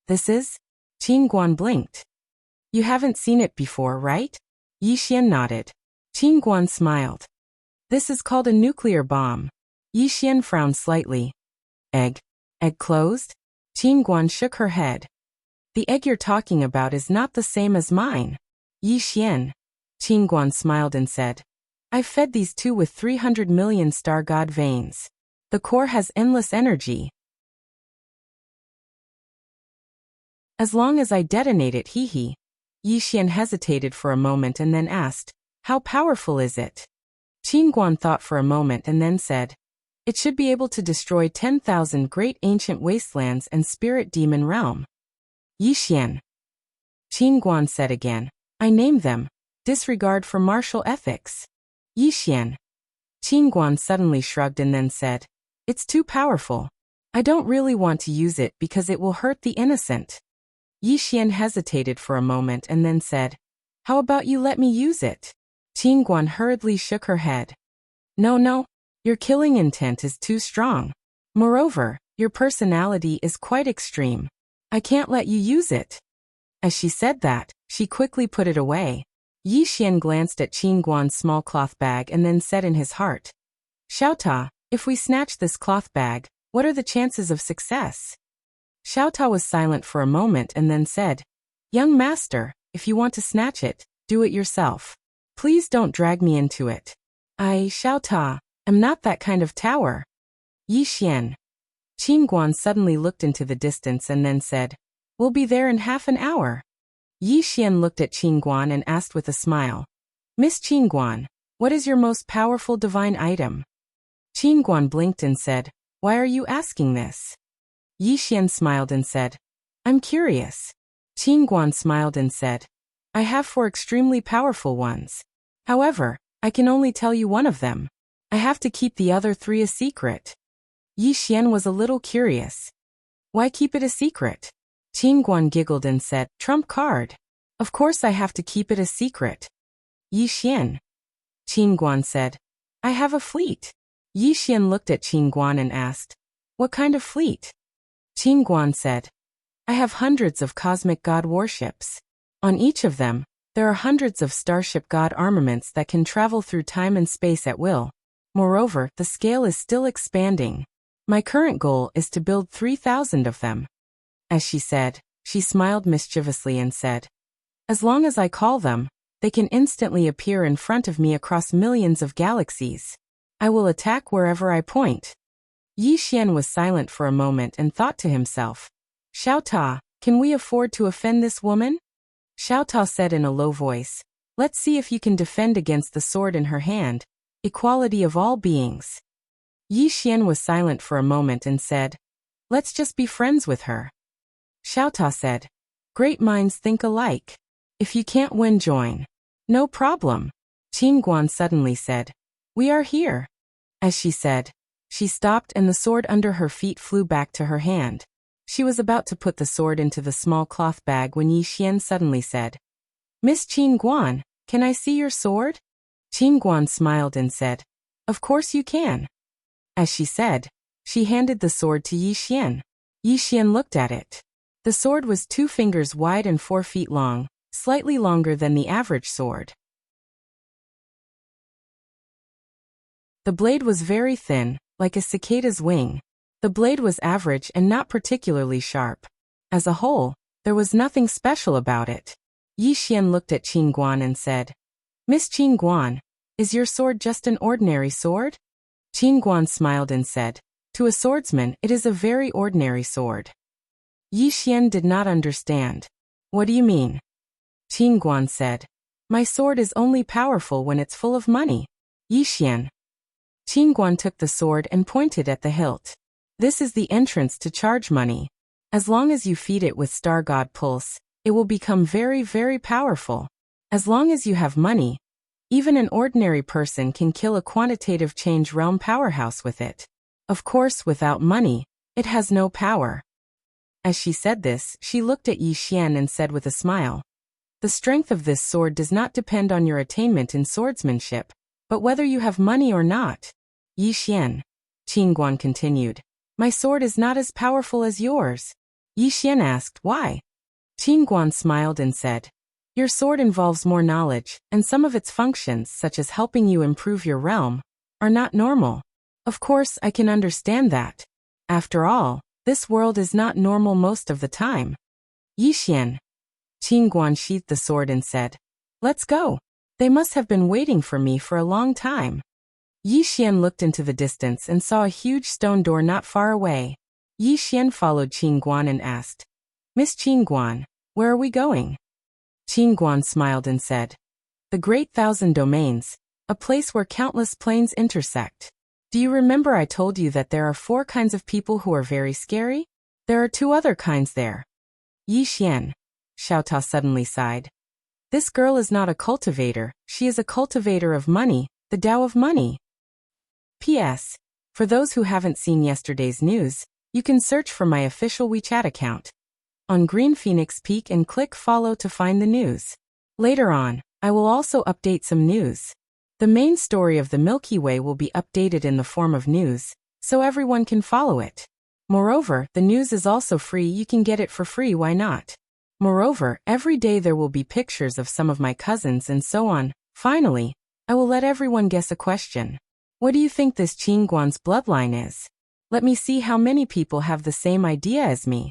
This is? Qin Guan blinked. You haven't seen it before, right? Yi Xian nodded. Qin Guan smiled. This is called a nuclear bomb. Yi Xian frowned slightly. Egg? Egg closed? Qin Guan shook her head. The egg you're talking about is not the same as mine. Yi Xian. Qin Guan smiled and said, I've fed these 2 with 300 million star god veins. The core has endless energy. As long as I detonate it, hee. Yi Xian hesitated for a moment and then asked, How powerful is it? Qin Guan thought for a moment and then said, It should be able to destroy 10,000 great ancient wastelands and spirit demon realm. Yixian. Qin Guan said again. I named them. Disregard for martial ethics. Yixian. Qin Guan suddenly shrugged and then said. It's too powerful. I don't really want to use it because it will hurt the innocent. Yixian hesitated for a moment and then said. How about you let me use it? Qin Guan hurriedly shook her head. No. Your killing intent is too strong. Moreover, your personality is quite extreme. I can't let you use it. As she said that, she quickly put it away. Yixian glanced at Qin Guan's small cloth bag and then said in his heart. Xiaota, if we snatch this cloth bag, what are the chances of success? Xiaota was silent for a moment and then said. Young master, if you want to snatch it, do it yourself. Please don't drag me into it. I, Xiaota, am not that kind of tower. Yixian. Qin Guan suddenly looked into the distance and then said. We'll be there in half an hour. Yixian looked at Qin Guan and asked with a smile. Miss Qin Guan, what is your most powerful divine item? Qin Guan blinked and said. Why are you asking this? Yixian smiled and said. I'm curious. Qin Guan smiled and said. I have 4 extremely powerful ones. However, I can only tell you one of them. I have to keep the other 3 a secret. Yixian was a little curious. Why keep it a secret? Qin Guan giggled and said, Trump card. Of course I have to keep it a secret. Yixian. Qin Guan said, I have a fleet. Yixian looked at Qin Guan and asked, What kind of fleet? Qin Guan said, I have hundreds of cosmic god warships. On each of them, there are hundreds of starship god armaments that can travel through time and space at will. Moreover, the scale is still expanding. My current goal is to build 3,000 of them. As she said, she smiled mischievously and said, As long as I call them, they can instantly appear in front of me across millions of galaxies. I will attack wherever I point. Yixian was silent for a moment and thought to himself, Xiaota, can we afford to offend this woman? Xiaota said in a low voice, Let's see if you can defend against the sword in her hand. Equality of all beings. Yixian was silent for a moment and said, Let's just be friends with her. Xiaota said, Great minds think alike. If you can't win, join. No problem. Qin Guan suddenly said, We are here. As she said, she stopped and the sword under her feet flew back to her hand. She was about to put the sword into the small cloth bag when Yixian suddenly said, Miss Qin Guan, can I see your sword? Qin Guan smiled and said, Of course you can. As she said, she handed the sword to Yixian. Yixian looked at it. The sword was 2 fingers wide and 4 feet long, slightly longer than the average sword. The blade was very thin, like a cicada's wing. The blade was average and not particularly sharp. As a whole, there was nothing special about it. Yixian looked at Qin Guan and said, Miss Qin Guan, is your sword just an ordinary sword? Qin Guan smiled and said, To a swordsman it is a very ordinary sword. Yixian did not understand. What do you mean? Qin Guan said, My sword is only powerful when it's full of money. Yixian. Qin Guan took the sword and pointed at the hilt. This is the entrance to charge money. As long as you feed it with Star God Pulse, it will become very, very powerful. As long as you have money, even an ordinary person can kill a quantitative change realm powerhouse with it. Of course, without money, it has no power. As she said this, she looked at Yixian and said with a smile, The strength of this sword does not depend on your attainment in swordsmanship, but whether you have money or not. Yixian. Qin Guan continued, My sword is not as powerful as yours. Yixian asked, Why? Qin Guan smiled and said, Your sword involves more knowledge, and some of its functions, such as helping you improve your realm, are not normal. Of course, I can understand that. After all, this world is not normal most of the time. Yixian. Qin Guan sheathed the sword and said, Let's go. They must have been waiting for me for a long time. Yixian looked into the distance and saw a huge stone door not far away. Yixian followed Qin Guan and asked, Miss Qin Guan, where are we going? Qin Guan smiled and said, The Great Thousand Domains, a place where countless planes intersect. Do you remember I told you that there are 4 kinds of people who are very scary? There are 2 other kinds there. Yi Xian, Xiaotao suddenly sighed. This girl is not a cultivator, she is a cultivator of money, the Tao of money. P.S. For those who haven't seen yesterday's news, you can search for my official WeChat account on Green Phoenix Peak and click follow to find the news. Later on, I will also update some news. The main story of the Milky Way will be updated in the form of news, so everyone can follow it. Moreover, the news is also free, you can get it for free, why not? Moreover, every day there will be pictures of some of my cousins and so on. Finally, I will let everyone guess a question. What do you think this Qin Guan's bloodline is? Let me see how many people have the same idea as me.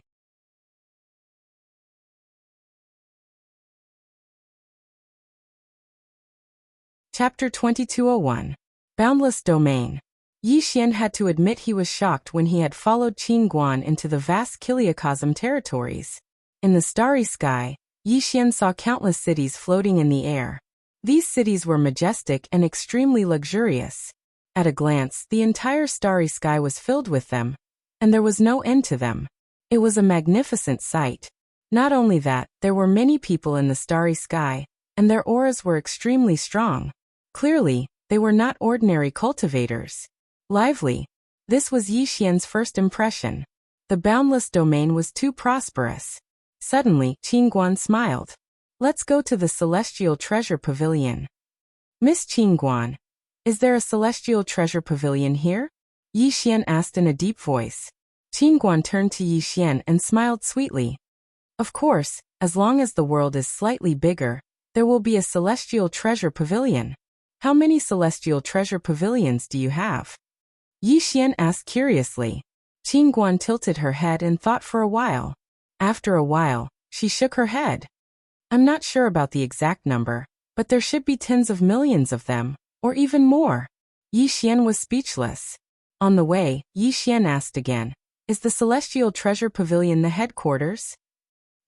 Chapter 2201. Boundless Domain. Yi Xian had to admit he was shocked when he had followed Qin Guan into the vast Kiliacosm territories. In the starry sky, Yi Xian saw countless cities floating in the air. These cities were majestic and extremely luxurious. At a glance, the entire starry sky was filled with them, and there was no end to them. It was a magnificent sight. Not only that, there were many people in the starry sky, and their auras were extremely strong. Clearly, they were not ordinary cultivators. Lively. This was Yi Xian's first impression. The boundless domain was too prosperous. Suddenly, Qin Guan smiled. Let's go to the Celestial Treasure Pavilion. Miss Qin Guan, is there a Celestial Treasure Pavilion here? Yi Xian asked in a deep voice. Qin Guan turned to Yi Xian and smiled sweetly. Of course, as long as the world is slightly bigger, there will be a Celestial Treasure Pavilion. How many Celestial Treasure Pavilions do you have? Yi Xian asked curiously. Qin Guan tilted her head and thought for a while. After a while, she shook her head. I'm not sure about the exact number, but there should be tens of millions of them, or even more. Yi Xian was speechless. On the way, Yi Xian asked again, is the Celestial Treasure Pavilion the headquarters?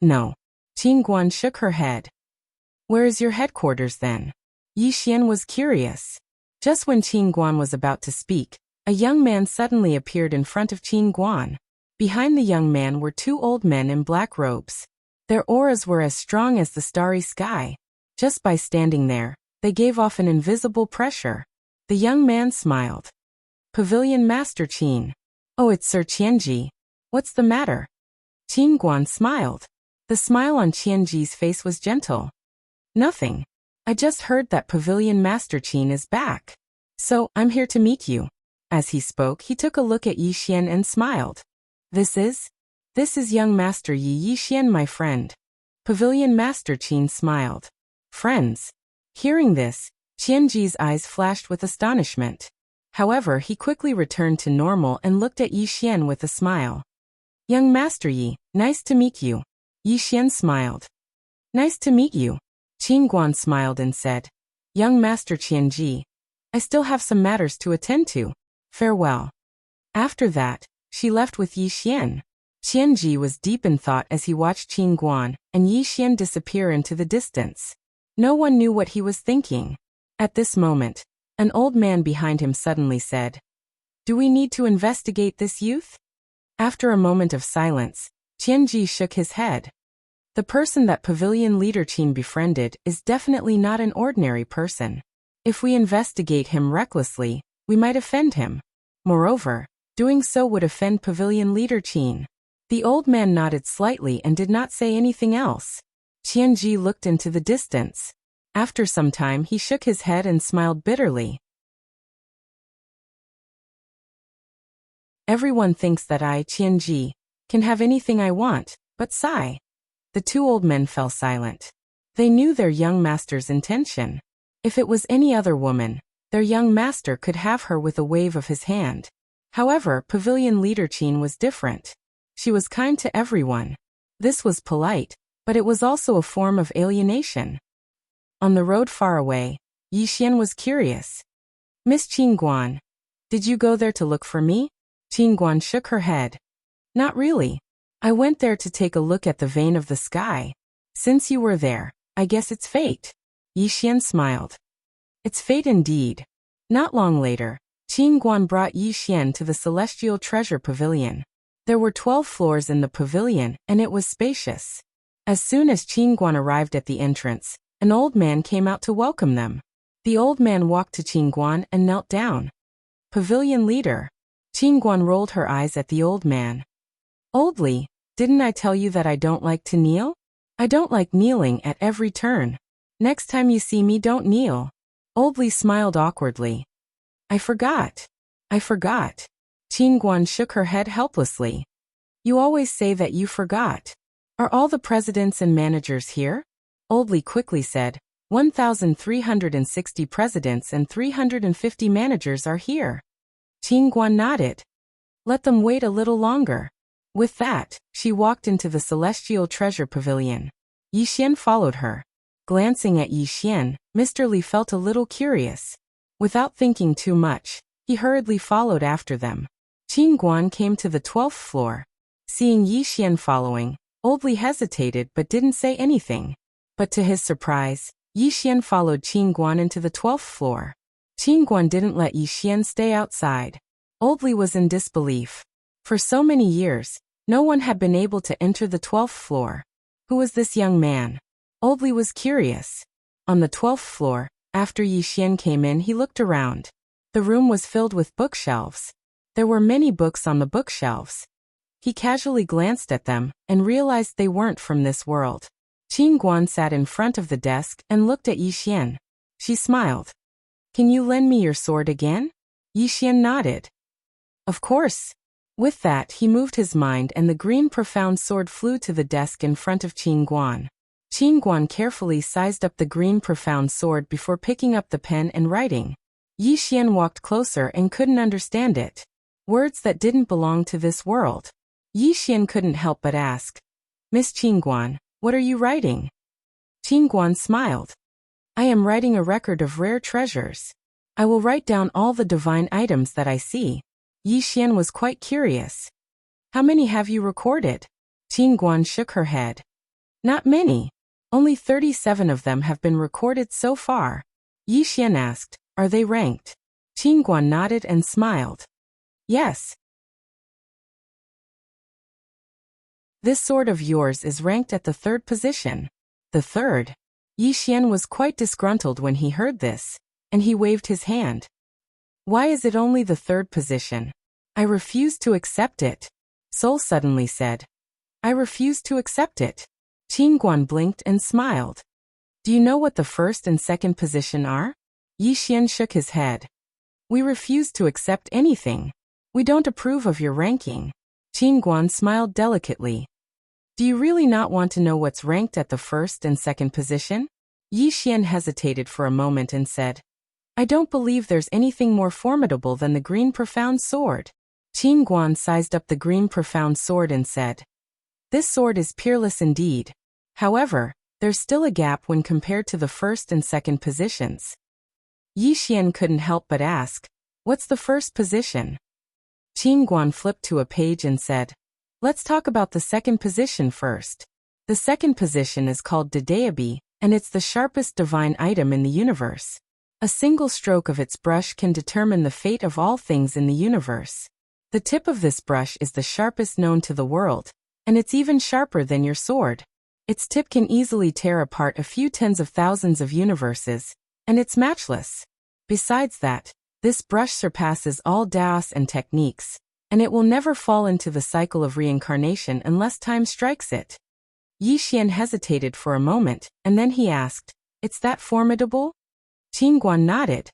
No. Qin Guan shook her head. Where is your headquarters then? Yi Xian was curious. Just when Qin Guan was about to speak, a young man suddenly appeared in front of Qin Guan. Behind the young man were 2 old men in black robes. Their auras were as strong as the starry sky. Just by standing there, they gave off an invisible pressure. The young man smiled. Pavilion Master Qin. Oh, it's Sir Qianji. What's the matter? Qin Guan smiled. The smile on Qianji's face was gentle. Nothing. I just heard that Pavilion Master Qin is back. So, I'm here to meet you. As he spoke, he took a look at Yi Xian and smiled. This is young Master Yi Xian, my friend. Pavilion Master Qin smiled. Friends. Hearing this, Qianji's eyes flashed with astonishment. However, he quickly returned to normal and looked at Yi Xian with a smile. Young Master Yi, nice to meet you. Yi Xian smiled. Nice to meet you. Qin Guan smiled and said, Young Master Qianji, I still have some matters to attend to. Farewell. After that, she left with Yi Xian. Qianji was deep in thought as he watched Qin Guan and Yi Xian disappear into the distance. No one knew what he was thinking. At this moment, an old man behind him suddenly said, Do we need to investigate this youth? After a moment of silence, Qianji shook his head. The person that Pavilion Leader Qin befriended is definitely not an ordinary person. If we investigate him recklessly, we might offend him. Moreover, doing so would offend Pavilion Leader Qin. The old man nodded slightly and did not say anything else. Qianji looked into the distance. After some time he shook his head and smiled bitterly. Everyone thinks that I, Qianji, can have anything I want, but sigh. The 2 old men fell silent. They knew their young master's intention. If it was any other woman, their young master could have her with a wave of his hand. However, Pavilion Leader Qin was different. She was kind to everyone. This was polite, but it was also a form of alienation. On the road far away, Yi Xian was curious. Miss Qin Guan, did you go there to look for me? Qin Guan shook her head. Not really. I went there to take a look at the vein of the sky. Since you were there, I guess it's fate. Yi Xian smiled. It's fate indeed. Not long later, Qin Guan brought Yi Xian to the Celestial Treasure Pavilion. There were 12 floors in the pavilion, and it was spacious. As soon as Qin Guan arrived at the entrance, an old man came out to welcome them. The old man walked to Qin Guan and knelt down. Pavilion leader. Qin Guan rolled her eyes at the old man. Oldly, didn't I tell you that I don't like to kneel? I don't like kneeling at every turn. Next time you see me, don't kneel. Oldly smiled awkwardly. I forgot. Qin Guan shook her head helplessly. You always say that you forgot. Are all the presidents and managers here? Oldly quickly said, 1,360 presidents and 350 managers are here. Qin Guan nodded. Let them wait a little longer. With that, she walked into the Celestial Treasure Pavilion. Yi Xian followed her. Glancing at Yi Xian, Mr. Li felt a little curious. Without thinking too much, he hurriedly followed after them. Qin Guan came to the 12th floor. Seeing Yi Xian following, Oldly hesitated but didn't say anything. But to his surprise, Yi Xian followed Qin Guan into the 12th floor. Qin Guan didn't let Yi Xian stay outside. Oldly was in disbelief. For so many years, no one had been able to enter the 12th floor. Who was this young man? Oldly was curious. On the 12th floor, after Yi Xian came in, he looked around. The room was filled with bookshelves. There were many books on the bookshelves. He casually glanced at them and realized they weren't from this world. Qin Guan sat in front of the desk and looked at Yi Xian. She smiled. Can you lend me your sword again? Yi Xian nodded. Of course. With that, he moved his mind and the green profound sword flew to the desk in front of Qin Guan. Qin Guan carefully sized up the green profound sword before picking up the pen and writing. Yi Xian walked closer and couldn't understand it. Words that didn't belong to this world. Yi Xian couldn't help but ask, Miss Qin Guan, what are you writing? Qin Guan smiled. I am writing a record of rare treasures. I will write down all the divine items that I see. Yi Xian was quite curious. How many have you recorded? Qin Guan shook her head. Not many. Only 37 of them have been recorded so far. Yi Xian asked, are they ranked? Qin Guan nodded and smiled. Yes. This sword of yours is ranked at the 3rd position. The 3rd? Yi Xian was quite disgruntled when he heard this, and he waved his hand. Why is it only the 3rd position? I refuse to accept it. Soul suddenly said. I refuse to accept it. Qin Guan blinked and smiled. Do you know what the 1st and 2nd position are? Yi Xian shook his head. We refuse to accept anything. We don't approve of your ranking. Qin Guan smiled delicately. Do you really not want to know what's ranked at the 1st and 2nd position? Yi Xian hesitated for a moment and said, I don't believe there's anything more formidable than the green profound sword. Qin Guan sized up the green profound sword and said, This sword is peerless indeed. However, there's still a gap when compared to the 1st and 2nd positions. Yi Xian couldn't help but ask, What's the 1st position? Qin Guan flipped to a page and said, Let's talk about the 2nd position first. The 2nd position is called Dedeabi, and it's the sharpest divine item in the universe. A single stroke of its brush can determine the fate of all things in the universe. The tip of this brush is the sharpest known to the world, and it's even sharper than your sword. Its tip can easily tear apart a few tens of thousands of universes, and it's matchless. Besides that, this brush surpasses all Daos and techniques, and it will never fall into the cycle of reincarnation unless time strikes it. Yi Xian hesitated for a moment, and then he asked, It's that formidable? Qin Guan nodded.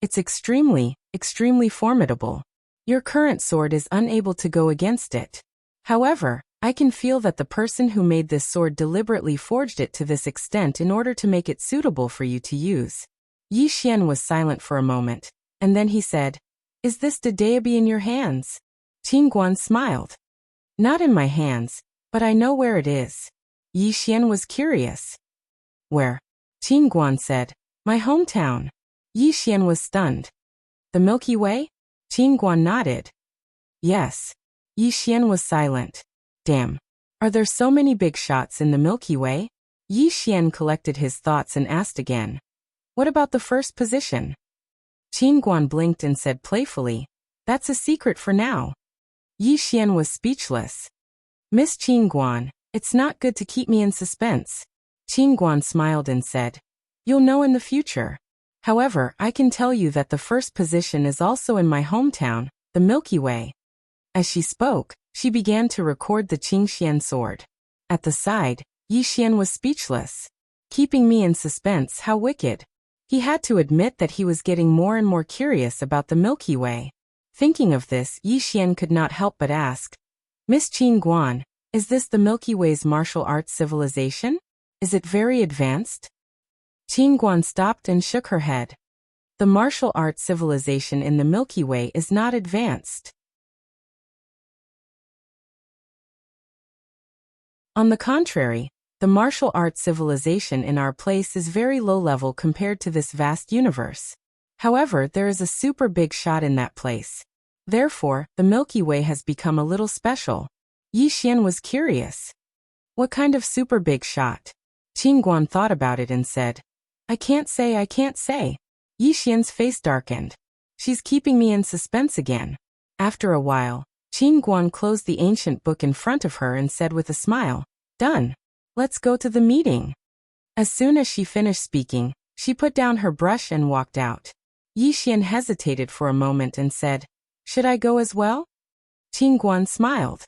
It's extremely formidable. Your current sword is unable to go against it. However, I can feel that the person who made this sword deliberately forged it to this extent in order to make it suitable for you to use. Yi Xian was silent for a moment, and then he said, Is this Dedeabi in your hands? Qin Guan smiled. Not in my hands, but I know where it is. Yi Xian was curious. Where? Qin Guan said, My hometown. Yi Xian was stunned. The Milky Way? Qin Guan nodded. Yes. Yi Xian was silent. Damn. Are there so many big shots in the Milky Way? Yi Xian collected his thoughts and asked again. What about the 1st position? Qin Guan blinked and said playfully, "That's a secret for now." Yi Xian was speechless. "Miss Qin Guan, it's not good to keep me in suspense." Qin Guan smiled and said, "You'll know in the future. However, I can tell you that the first position is also in my hometown, the Milky Way." As she spoke, she began to record the Qingxian sword. At the side, Yi Xian was speechless. Keeping me in suspense, how wicked. He had to admit that he was getting more and more curious about the Milky Way. Thinking of this, Yi Xian could not help but ask, "Miss Qin Guan, is this the Milky Way's martial arts civilization? Is it very advanced?" Qin Guan stopped and shook her head. The martial arts civilization in the Milky Way is not advanced. On the contrary, the martial arts civilization in our place is very low level compared to this vast universe. However, there is a super big shot in that place. Therefore, the Milky Way has become a little special. Yi Xian was curious. What kind of super big shot? Qin Guan thought about it and said, I can't say. Yi Xian's face darkened. She's keeping me in suspense again. After a while, Qin Guan closed the ancient book in front of her and said with a smile, "Done. Let's go to the meeting." As soon as she finished speaking, she put down her brush and walked out. Yi Xian hesitated for a moment and said, "Should I go as well?" Qin Guan smiled.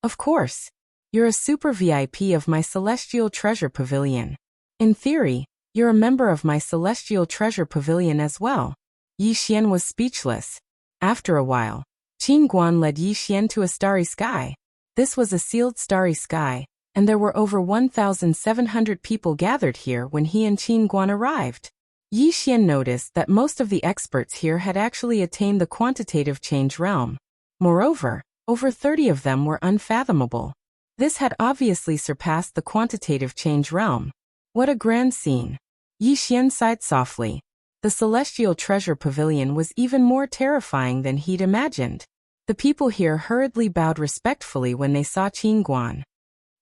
"Of course. You're a super VIP of my Celestial Treasure Pavilion. In theory, you're a member of my Celestial Treasure Pavilion as well." Yi Xian was speechless. After a while, Qin Guan led Yi Xian to a starry sky. This was a sealed starry sky, and there were over 1,700 people gathered here when he and Qin Guan arrived. Yi Xian noticed that most of the experts here had actually attained the quantitative change realm. Moreover, over 30 of them were unfathomable. This had obviously surpassed the quantitative change realm. What a grand scene. Yi Xian sighed softly. The Celestial Treasure Pavilion was even more terrifying than he'd imagined. The people here hurriedly bowed respectfully when they saw Qin Guan.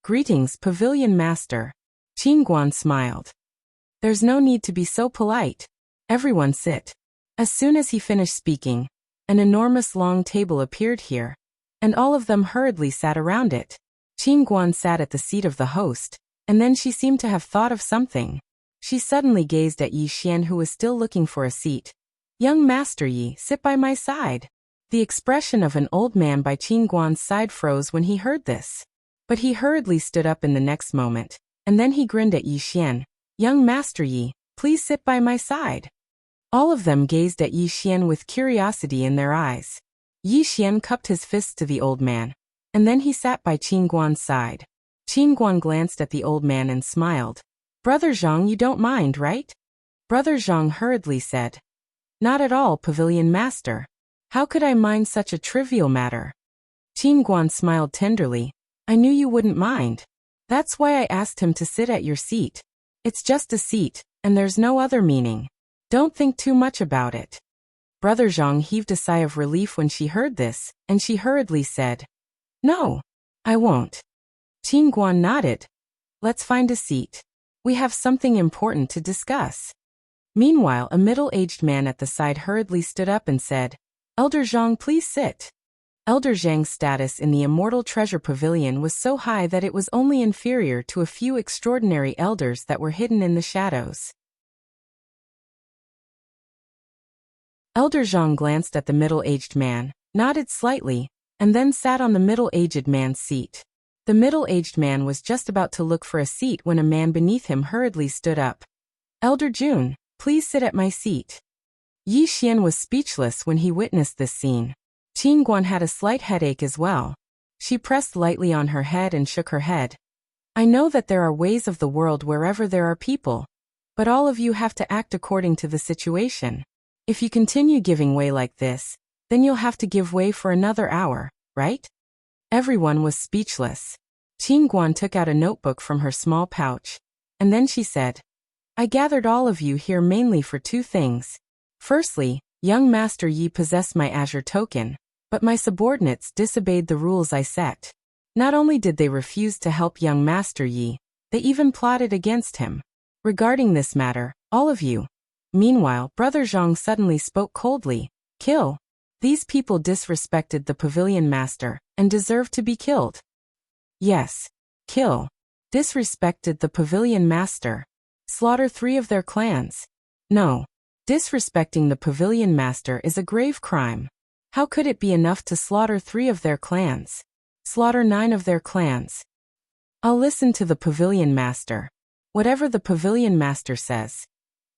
"Greetings, Pavilion Master." Qin Guan smiled. "There's no need to be so polite. Everyone sit." As soon as he finished speaking, an enormous long table appeared here, and all of them hurriedly sat around it. Qin Guan sat at the seat of the host, and then she seemed to have thought of something. She suddenly gazed at Yi Xian, who was still looking for a seat. "Young Master Yi, sit by my side." The expression of an old man by Qin Guan's side froze when he heard this. But he hurriedly stood up in the next moment, and then he grinned at Yi Xian. "Young Master Yi, please sit by my side." All of them gazed at Yi Xian with curiosity in their eyes. Yi Xian cupped his fists to the old man, and then he sat by Qin Guan's side. Qin Guan glanced at the old man and smiled. "Brother Zhang, you don't mind, right?" Brother Zhang hurriedly said, "Not at all, Pavilion Master. How could I mind such a trivial matter?" Qin Guan smiled tenderly. "I knew you wouldn't mind. That's why I asked him to sit at your seat. It's just a seat, and there's no other meaning. Don't think too much about it." Brother Zhang heaved a sigh of relief when she heard this, and she hurriedly said, "No, I won't." Qin Guan nodded. "Let's find a seat. We have something important to discuss." Meanwhile, a middle-aged man at the side hurriedly stood up and said, "Elder Zhang, please sit." Elder Zhang's status in the Immortal Treasure Pavilion was so high that it was only inferior to a few extraordinary elders that were hidden in the shadows. Elder Zhang glanced at the middle-aged man, nodded slightly, and then sat on the middle-aged man's seat. The middle-aged man was just about to look for a seat when a man beneath him hurriedly stood up. "Elder Jun, please sit at my seat." Yi Xian was speechless when he witnessed this scene. Qin Guan had a slight headache as well. She pressed lightly on her head and shook her head. "I know that there are ways of the world wherever there are people, but all of you have to act according to the situation. If you continue giving way like this, then you'll have to give way for another hour, right?" Everyone was speechless. Qin Guan took out a notebook from her small pouch, and then she said, "I gathered all of you here mainly for two things. Firstly, young Master Yi possessed my Azure token, but my subordinates disobeyed the rules I set. Not only did they refuse to help young Master Yi, they even plotted against him. Regarding this matter, all of you, Meanwhile, Brother Zhang suddenly spoke coldly. Kill. These people disrespected the pavilion master, and deserve to be killed. Yes. Kill. Disrespected the pavilion master. Slaughter 3 of their clans. No. Disrespecting the pavilion master is a grave crime. How could it be enough to slaughter 3 of their clans? Slaughter 9 of their clans. I'll listen to the pavilion master. Whatever the pavilion master says.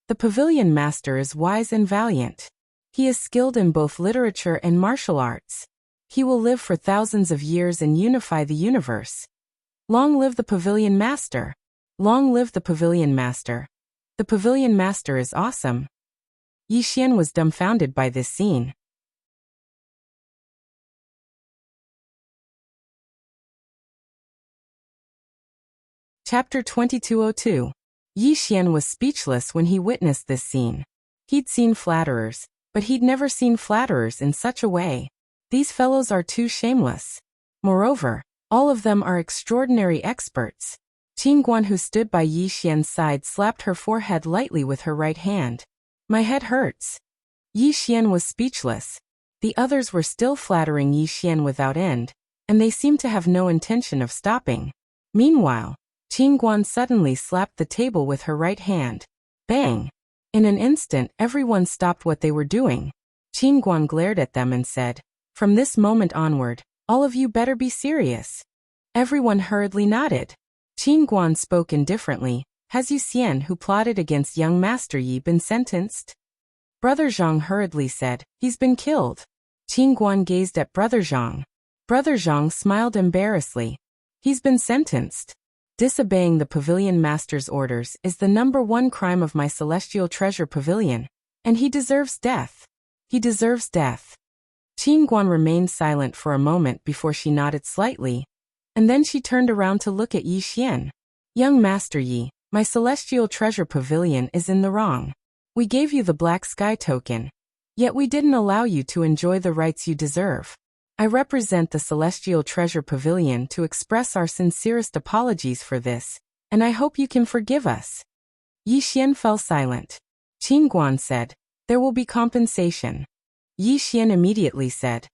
The pavilion master is wise and valiant. He is skilled in both literature and martial arts. He will live for thousands of years and unify the universe. Long live the pavilion master. Long live the pavilion master. The pavilion master is awesome. Yi Xian was dumbfounded by this scene. Chapter 2202. Yi Xian was speechless when he witnessed this scene. He'd seen flatterers, but he'd never seen flatterers in such a way. These fellows are too shameless. Moreover, all of them are extraordinary experts. Qin Guan, who stood by Yi Xian's side, slapped her forehead lightly with her right hand. My head hurts. Yi Xian was speechless. The others were still flattering Yi Xian without end, and they seemed to have no intention of stopping. Meanwhile, Qin Guan suddenly slapped the table with her right hand. Bang! In an instant, everyone stopped what they were doing. Qin Guan glared at them and said, "From this moment onward, all of you better be serious." Everyone hurriedly nodded. Qin Guan spoke indifferently. Has Yu Xian, who plotted against young Master Yi, been sentenced? Brother Zhang hurriedly said, "He's been killed." Qin Guan gazed at Brother Zhang. Brother Zhang smiled embarrassedly. He's been sentenced. Disobeying the pavilion master's orders is the #1 crime of my celestial treasure pavilion, and he deserves death. He deserves death. Qin Guan remained silent for a moment before she nodded slightly, and then she turned around to look at Yi Xian. Young Master Yi, my celestial treasure pavilion is in the wrong. We gave you the black sky token, yet we didn't allow you to enjoy the rights you deserve. I represent the Celestial Treasure Pavilion to express our sincerest apologies for this, and I hope you can forgive us. Yi Xian fell silent. Qin Guan said, "There will be compensation." Yi Xian immediately said,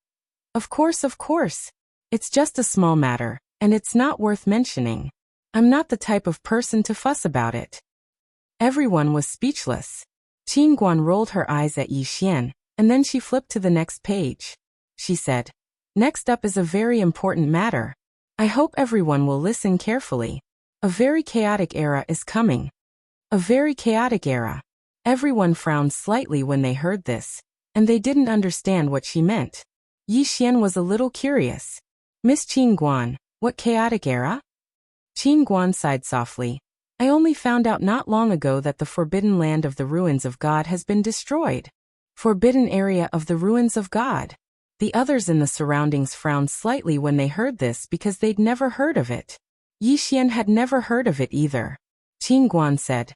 Of course. It's just a small matter, and it's not worth mentioning. I'm not the type of person to fuss about it." Everyone was speechless. Qin Guan rolled her eyes at Yi Xian, and then she flipped to the next page. She said, "Next up is a very important matter. I hope everyone will listen carefully. A very chaotic era is coming." A very chaotic era. Everyone frowned slightly when they heard this, and they didn't understand what she meant. Yi Xian was a little curious. "Miss Qin Guan, what chaotic era?" Qin Guan sighed softly. "I only found out not long ago that the forbidden land of the ruins of God has been destroyed. Forbidden area of the ruins of God." The others in the surroundings frowned slightly when they heard this because they'd never heard of it. Yi Xian had never heard of it either. Qin Guan said,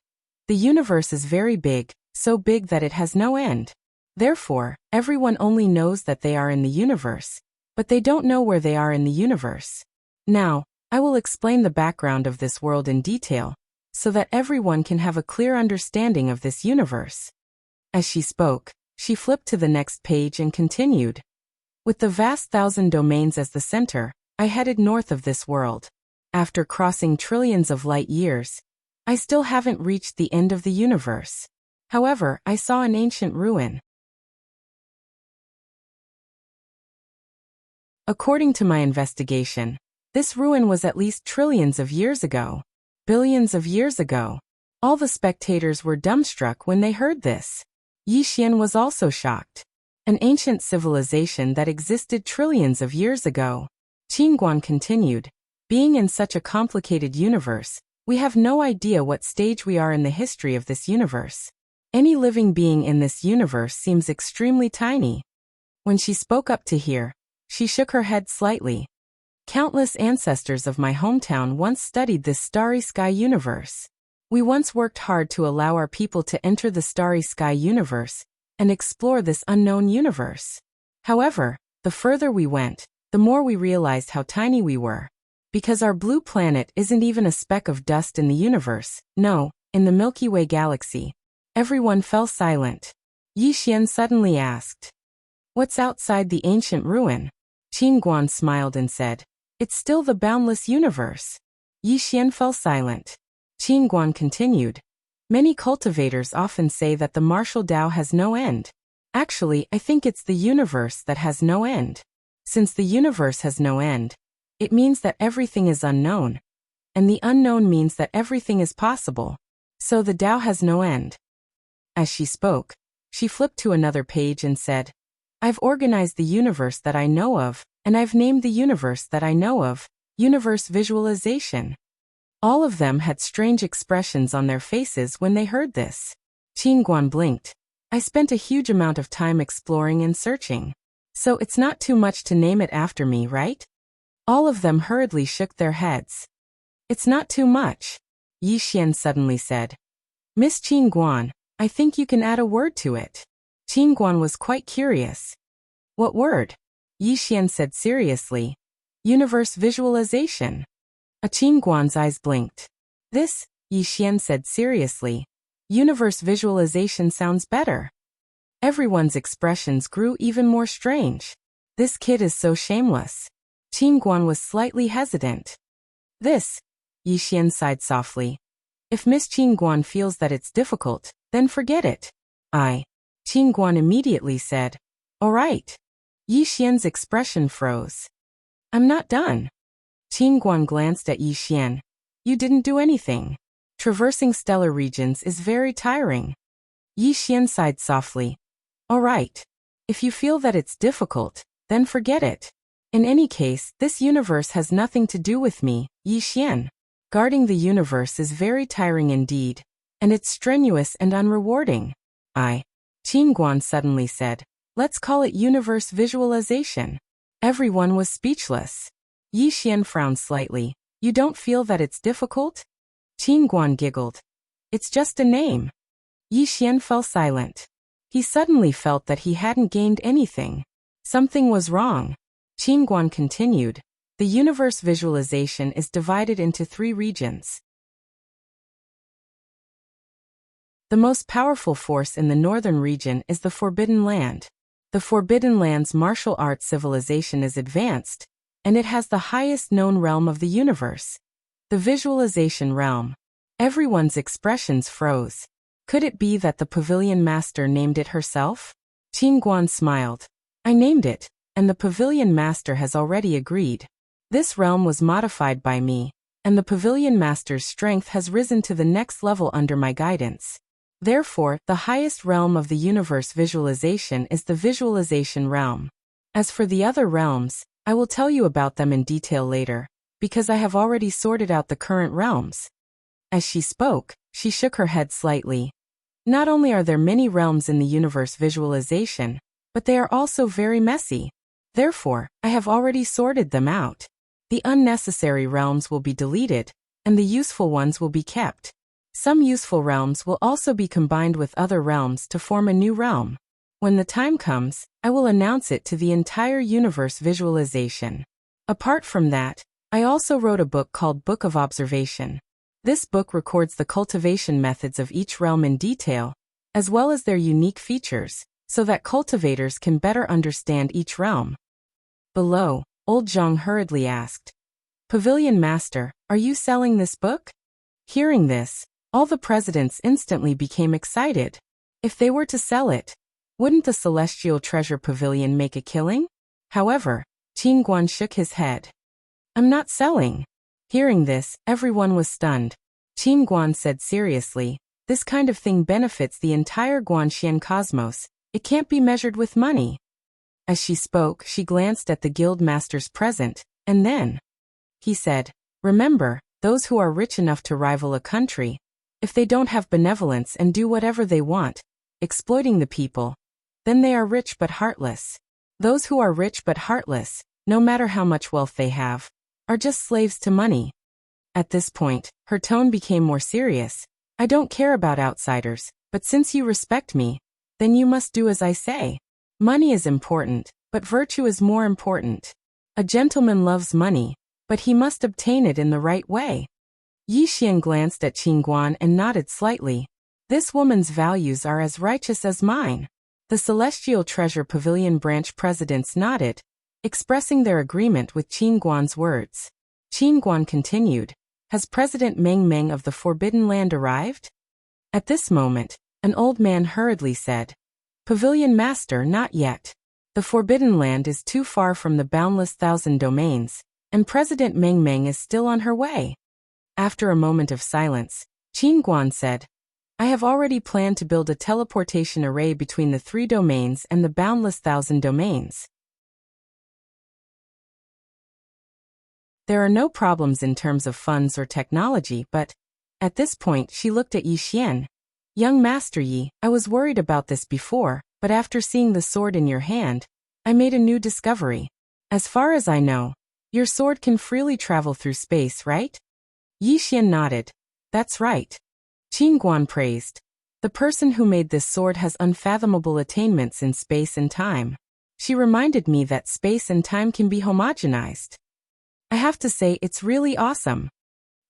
"The universe is very big, so big that it has no end. Therefore, everyone only knows that they are in the universe, but they don't know where they are in the universe. Now, I will explain the background of this world in detail, so that everyone can have a clear understanding of this universe." As she spoke, she flipped to the next page and continued. "With the vast 1,000 domains as the center, I headed north of this world. After crossing trillions of light years, I still haven't reached the end of the universe. However, I saw an ancient ruin. According to my investigation, this ruin was at least trillions of years ago. Billions of years ago." All the spectators were dumbstruck when they heard this. Yi Xian was also shocked. An ancient civilization that existed trillions of years ago. Qin Guan continued, "Being in such a complicated universe, we have no idea what stage we are in the history of this universe. Any living being in this universe seems extremely tiny." When she spoke up to hear, she shook her head slightly. "Countless ancestors of my hometown once studied this starry sky universe. We once worked hard to allow our people to enter the starry sky universe and explore this unknown universe. However, the further we went, the more we realized how tiny we were. Because our blue planet isn't even a speck of dust in the universe, no, in the Milky Way galaxy. Everyone fell silent. Yi Xian suddenly asked, "What's outside the ancient ruin?" Qin Guan smiled and said, "It's still the boundless universe." Yi Xian fell silent. Qin Guan continued, "Many cultivators often say that the martial Tao has no end. Actually, I think it's the universe that has no end. Since the universe has no end, it means that everything is unknown, and the unknown means that everything is possible. So the Tao has no end." As she spoke, she flipped to another page and said, "I've organized the universe that I know of, and I've named the universe that I know of, universe visualization." All of them had strange expressions on their faces when they heard this. Qin Guan blinked. "I spent a huge amount of time exploring and searching. So it's not too much to name it after me, right?" All of them hurriedly shook their heads. "It's not too much," Yi Xian suddenly said. "Miss Qin Guan, I think you can add a word to it." Qin Guan was quite curious. "What word?" Yi Xian said seriously. "Universe visualization." Qin Guan's eyes blinked. "This," Yi Xian said seriously. "Universe visualization sounds better." Everyone's expressions grew even more strange. "This kid is so shameless." Qin Guan was slightly hesitant. "This," Yi Xian sighed softly. "If Miss Qin Guan feels that it's difficult, then forget it." Qin Guan immediately said, "All right." Yi Xian's expression froze. "I'm not done." Qin Guan glanced at Yi Xian. "You didn't do anything. Traversing stellar regions is very tiring." Yi Xian sighed softly. "All right. If you feel that it's difficult, then forget it. In any case, this universe has nothing to do with me, Yi Xian. Guarding the universe is very tiring indeed, and it's strenuous and unrewarding." Qin Guan suddenly said, "Let's call it universe visualization." Everyone was speechless. Yi Xian frowned slightly. "You don't feel that it's difficult?" Qin Guan giggled. "It's just a name." Yi Xian fell silent. He suddenly felt that he hadn't gained anything. Something was wrong. Qin Guan continued, "The universe visualization is divided into 3 regions. The most powerful force in the northern region is the Forbidden Land. The Forbidden Land's martial arts civilization is advanced, and it has the highest known realm of the universe, the visualization realm." Everyone's expressions froze. Could it be that the Pavilion Master named it herself? Qin Guan smiled. "I named it, and the Pavilion Master has already agreed. This realm was modified by me, and the Pavilion Master's strength has risen to the next level under my guidance. Therefore, the highest realm of the universe visualization is the visualization realm. As for the other realms, I will tell you about them in detail later, because I have already sorted out the current realms." As she spoke, she shook her head slightly. "Not only are there many realms in the universe visualization, but they are also very messy. Therefore, I have already sorted them out. The unnecessary realms will be deleted, and the useful ones will be kept. Some useful realms will also be combined with other realms to form a new realm. When the time comes, I will announce it to the entire universe visualization. Apart from that, I also wrote a book called Book of Observation. This book records the cultivation methods of each realm in detail, as well as their unique features, so that cultivators can better understand each realm." Below, Old Zhang hurriedly asked, "Pavilion Master, are you selling this book?" Hearing this, all the presidents instantly became excited. If they were to sell it, wouldn't the Celestial Treasure Pavilion make a killing? However, Qin Guan shook his head. "I'm not selling." Hearing this, everyone was stunned. Qin Guan said seriously, "This kind of thing benefits the entire Guanxian cosmos. It can't be measured with money." As she spoke, she glanced at the guild masters present, and then he said, "Remember, those who are rich enough to rival a country, if they don't have benevolence and do whatever they want, exploiting the people, then they are rich but heartless. Those who are rich but heartless, no matter how much wealth they have, are just slaves to money." At this point, her tone became more serious. "I don't care about outsiders, but since you respect me, then you must do as I say. Money is important, but virtue is more important. A gentleman loves money, but he must obtain it in the right way." Yi Xian glanced at Qin Guan and nodded slightly. This woman's values are as righteous as mine. The Celestial Treasure Pavilion branch presidents nodded, expressing their agreement with Qin Guan's words. Qin Guan continued, "Has President Meng Meng of the Forbidden Land arrived?" At this moment, an old man hurriedly said, "Pavilion Master, not yet. The Forbidden Land is too far from the boundless thousand domains, and President Meng Meng is still on her way." After a moment of silence, Qin Guan said, "I have already planned to build a teleportation array between the 3 domains and the boundless thousand domains. There are no problems in terms of funds or technology, but..." At this point she looked at Yi Xian. "Young Master Yi, I was worried about this before, but after seeing the sword in your hand, I made a new discovery. As far as I know, your sword can freely travel through space, right?" Yi Xian nodded. "That's right." Qin Guan praised. "The person who made this sword has unfathomable attainments in space and time. She reminded me that space and time can be homogenized. I have to say it's really awesome."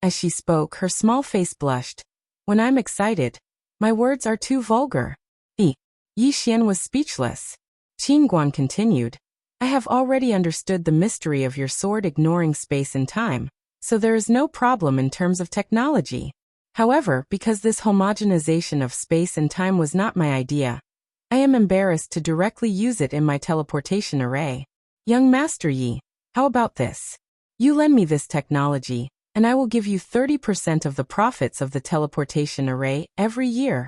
As she spoke, her small face blushed. "When I'm excited, my words are too vulgar." Yi Xian was speechless. Qin Guan continued, "I have already understood the mystery of your sword ignoring space and time, so there is no problem in terms of technology. However, because this homogenization of space and time was not my idea, I am embarrassed to directly use it in my teleportation array. Young Master Yi, how about this? You lend me this technology, and I will give you 30% of the profits of the teleportation array every year."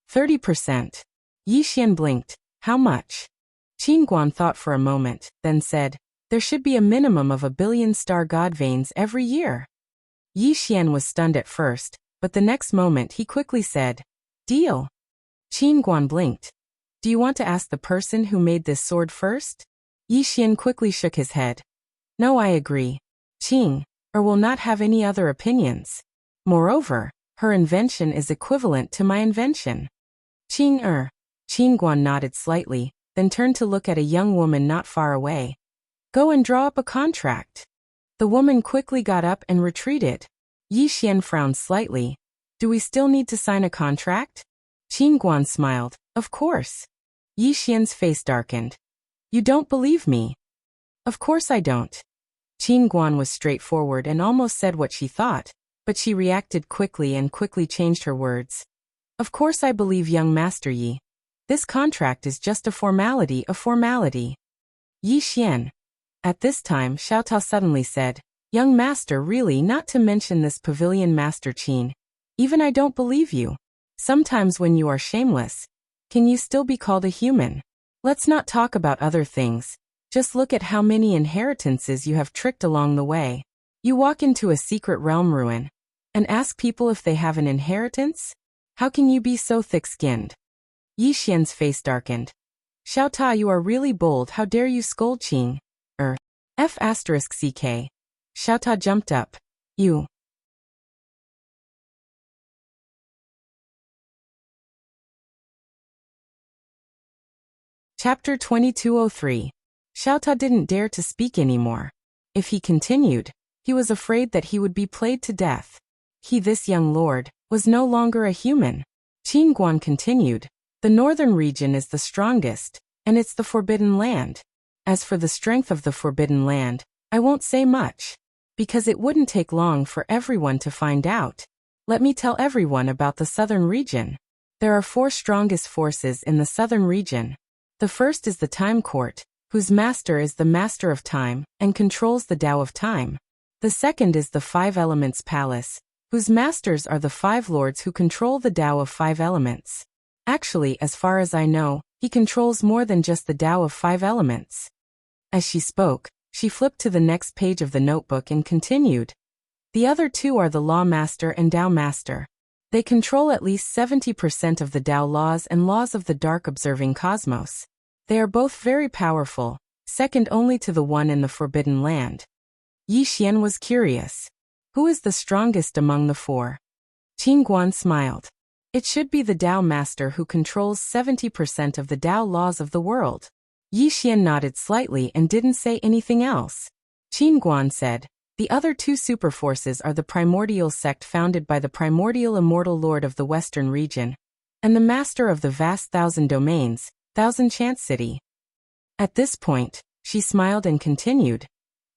30%. Yi Xian blinked. "How much?" Qin Guan thought for a moment, then said, "There should be a minimum of 1 billion star god veins every year." Yi Xian was stunned at first, but the next moment he quickly said, "Deal." Qin Guan blinked. "Do you want to ask the person who made this sword first?" Yi Xian quickly shook his head. "No, I agree. Qing, or will not have any other opinions. Moreover, her invention is equivalent to my invention." Qing Guan nodded slightly, then turned to look at a young woman not far away. "Go and draw up a contract." The woman quickly got up and retreated. Yi Xian frowned slightly. "Do we still need to sign a contract?" Qin Guan smiled. "Of course." Yi Xian's face darkened. "You don't believe me?" "Of course I don't." Qin Guan was straightforward and almost said what she thought, but she reacted quickly and quickly changed her words. "Of course I believe, young Master Yi. This contract is just a formality, Yi Xian. At this time, Xiao Tao suddenly said, "Young Master, really, not to mention this Pavilion Master Qin. Even I don't believe you. Sometimes when you are shameless, can you still be called a human? Let's not talk about other things. Just look at how many inheritances you have tricked along the way. You walk into a secret realm ruin and ask people if they have an inheritance? How can you be so thick-skinned?" Yi Xian's face darkened. "Xiao Ta, you are really bold. How dare you scold Qing? F***ck. Xiao Ta jumped up. "You." Chapter 2203. Xiao Ta didn't dare to speak anymore. If he continued, he was afraid that he would be played to death. This young lord, was no longer a human. Qin Guan continued, "The northern region is the strongest, and it's the Forbidden Land. As for the strength of the Forbidden Land, I won't say much, because it wouldn't take long for everyone to find out. Let me tell everyone about the southern region. There are 4 strongest forces in the southern region. The first is the Time Court, whose master is the Master of Time and controls the Tao of Time. The second is the 5 Elements Palace, whose masters are the 5 lords who control the Tao of 5 elements. Actually, as far as I know, he controls more than just the Tao of 5 elements." As she spoke, she flipped to the next page of the notebook and continued. "The other 2 are the Law Master and Tao Master. They control at least 70% of the Tao laws and laws of the dark observing cosmos. They are both very powerful, second only to the one in the Forbidden Land." Yi Xian was curious. "Who is the strongest among the 4? Qin Guan smiled. "It should be the Tao Master who controls 70% of the Tao laws of the world." Yi Xian nodded slightly and didn't say anything else. Qin Guan said, "The other 2 superforces are the Primordial Sect founded by the Primordial Immortal Lord of the Western region, and the master of the vast thousand domains, thousand chance city. At this point, she smiled and continued,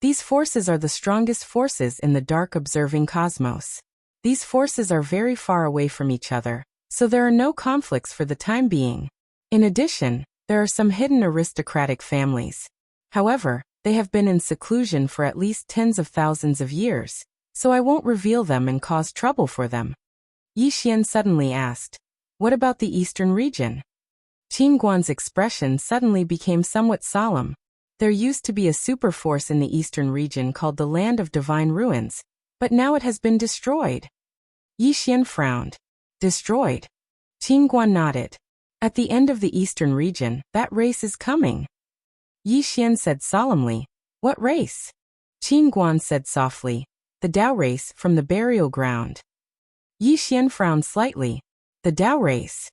these forces are the strongest forces in the dark observing cosmos. These forces are very far away from each other, so there are no conflicts for the time being. In addition, there are some hidden aristocratic families. However, they have been in seclusion for at least tens of thousands of years, so I won't reveal them and cause trouble for them. Yi Xian suddenly asked, what about the eastern region? Qin Guan's expression suddenly became somewhat solemn. There used to be a superforce in the eastern region called the Land of Divine Ruins, but now it has been destroyed. Yi Xian frowned. Destroyed? Qin Guan nodded. At the end of the eastern region, that race is coming. Yi Xian said solemnly, what race? Qin Guan said softly, the Dao race from the burial ground. Yi Xian frowned slightly. The Dao race?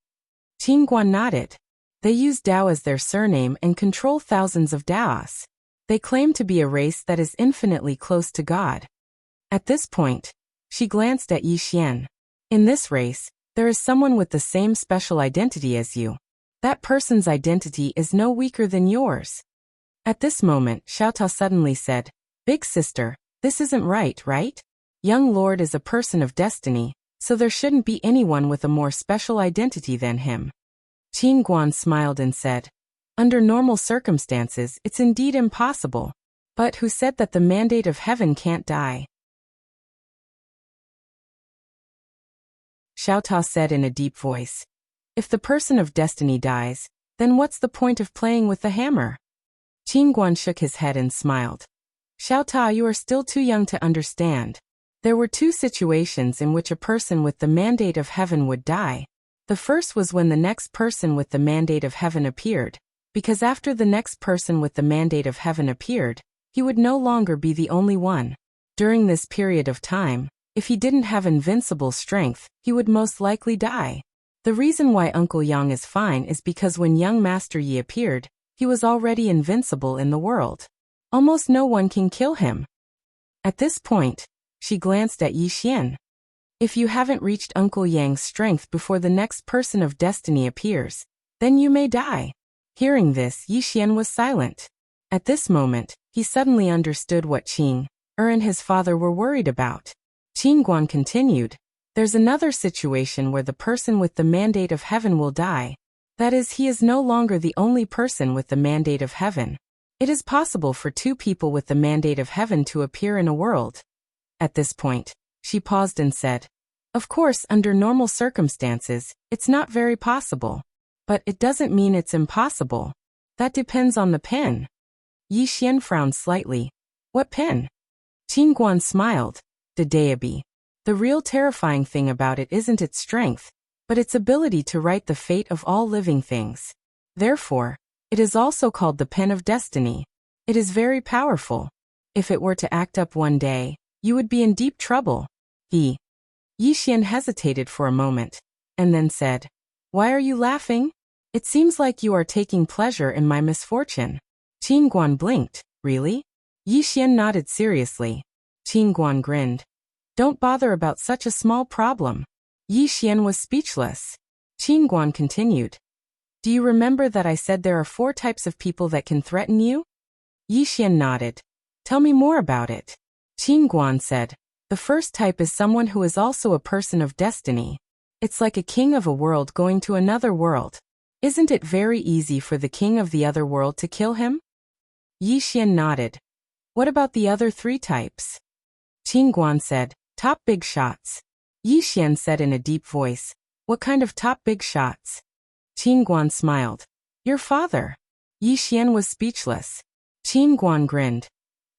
Qin Guan nodded. They use Dao as their surname and control thousands of Daos. They claim to be a race that is infinitely close to God. At this point, she glanced at Yi Xian. In this race, there is someone with the same special identity as you. That person's identity is no weaker than yours. At this moment, Xiaotao suddenly said, Big sister, this isn't right, right? Young Lord is a person of destiny, so there shouldn't be anyone with a more special identity than him. Qin Guan smiled and said, under normal circumstances, it's indeed impossible. But who said that the mandate of heaven can't die? Xiaotao said in a deep voice. If the person of destiny dies, then what's the point of playing with the hammer? Qin Guan shook his head and smiled. Xiaotao, you are still too young to understand. There were two situations in which a person with the mandate of heaven would die. The first was when the next person with the mandate of heaven appeared, because after the next person with the mandate of heaven appeared, he would no longer be the only one. During this period of time, if he didn't have invincible strength, he would most likely die. The reason why Uncle Yang is fine is because when young Master Yi appeared, he was already invincible in the world. Almost no one can kill him. At this point, she glanced at Yi Xian. If you haven't reached Uncle Yang's strength before the next person of destiny appears, then you may die. Hearing this, Yi Xian was silent. At this moment, he suddenly understood what Qing and his father were worried about. Qin Guan continued, there's another situation where the person with the mandate of heaven will die. That is, he is no longer the only person with the mandate of heaven. It is possible for two people with the mandate of heaven to appear in a world. At this point, she paused and said, of course, under normal circumstances, it's not very possible. But it doesn't mean it's impossible. That depends on the pen. Yi Xian frowned slightly. What pen? Qin Guan smiled. The Daobi. The real terrifying thing about it isn't its strength, but its ability to write the fate of all living things. Therefore, it is also called the pen of destiny. It is very powerful. If it were to act up one day, you would be in deep trouble. Yi Xian hesitated for a moment, and then said, why are you laughing? It seems like you are taking pleasure in my misfortune. Qin Guan blinked. Really? Yi Xian nodded seriously. Qin Guan grinned. Don't bother about such a small problem. Yi Xian was speechless. Qin Guan continued. Do you remember that I said there are 4 types of people that can threaten you? Yi Xian nodded. Tell me more about it. Qin Guan said. The first type is someone who is also a person of destiny. It's like a king of a world going to another world. Isn't it very easy for the king of the other world to kill him? Yi Xian nodded. What about the other 3 types? Qin Guan said, top big shots. Yi Xian said in a deep voice, what kind of top big shots? Qin Guan smiled. Your father. Yi Xian was speechless. Qin Guan grinned.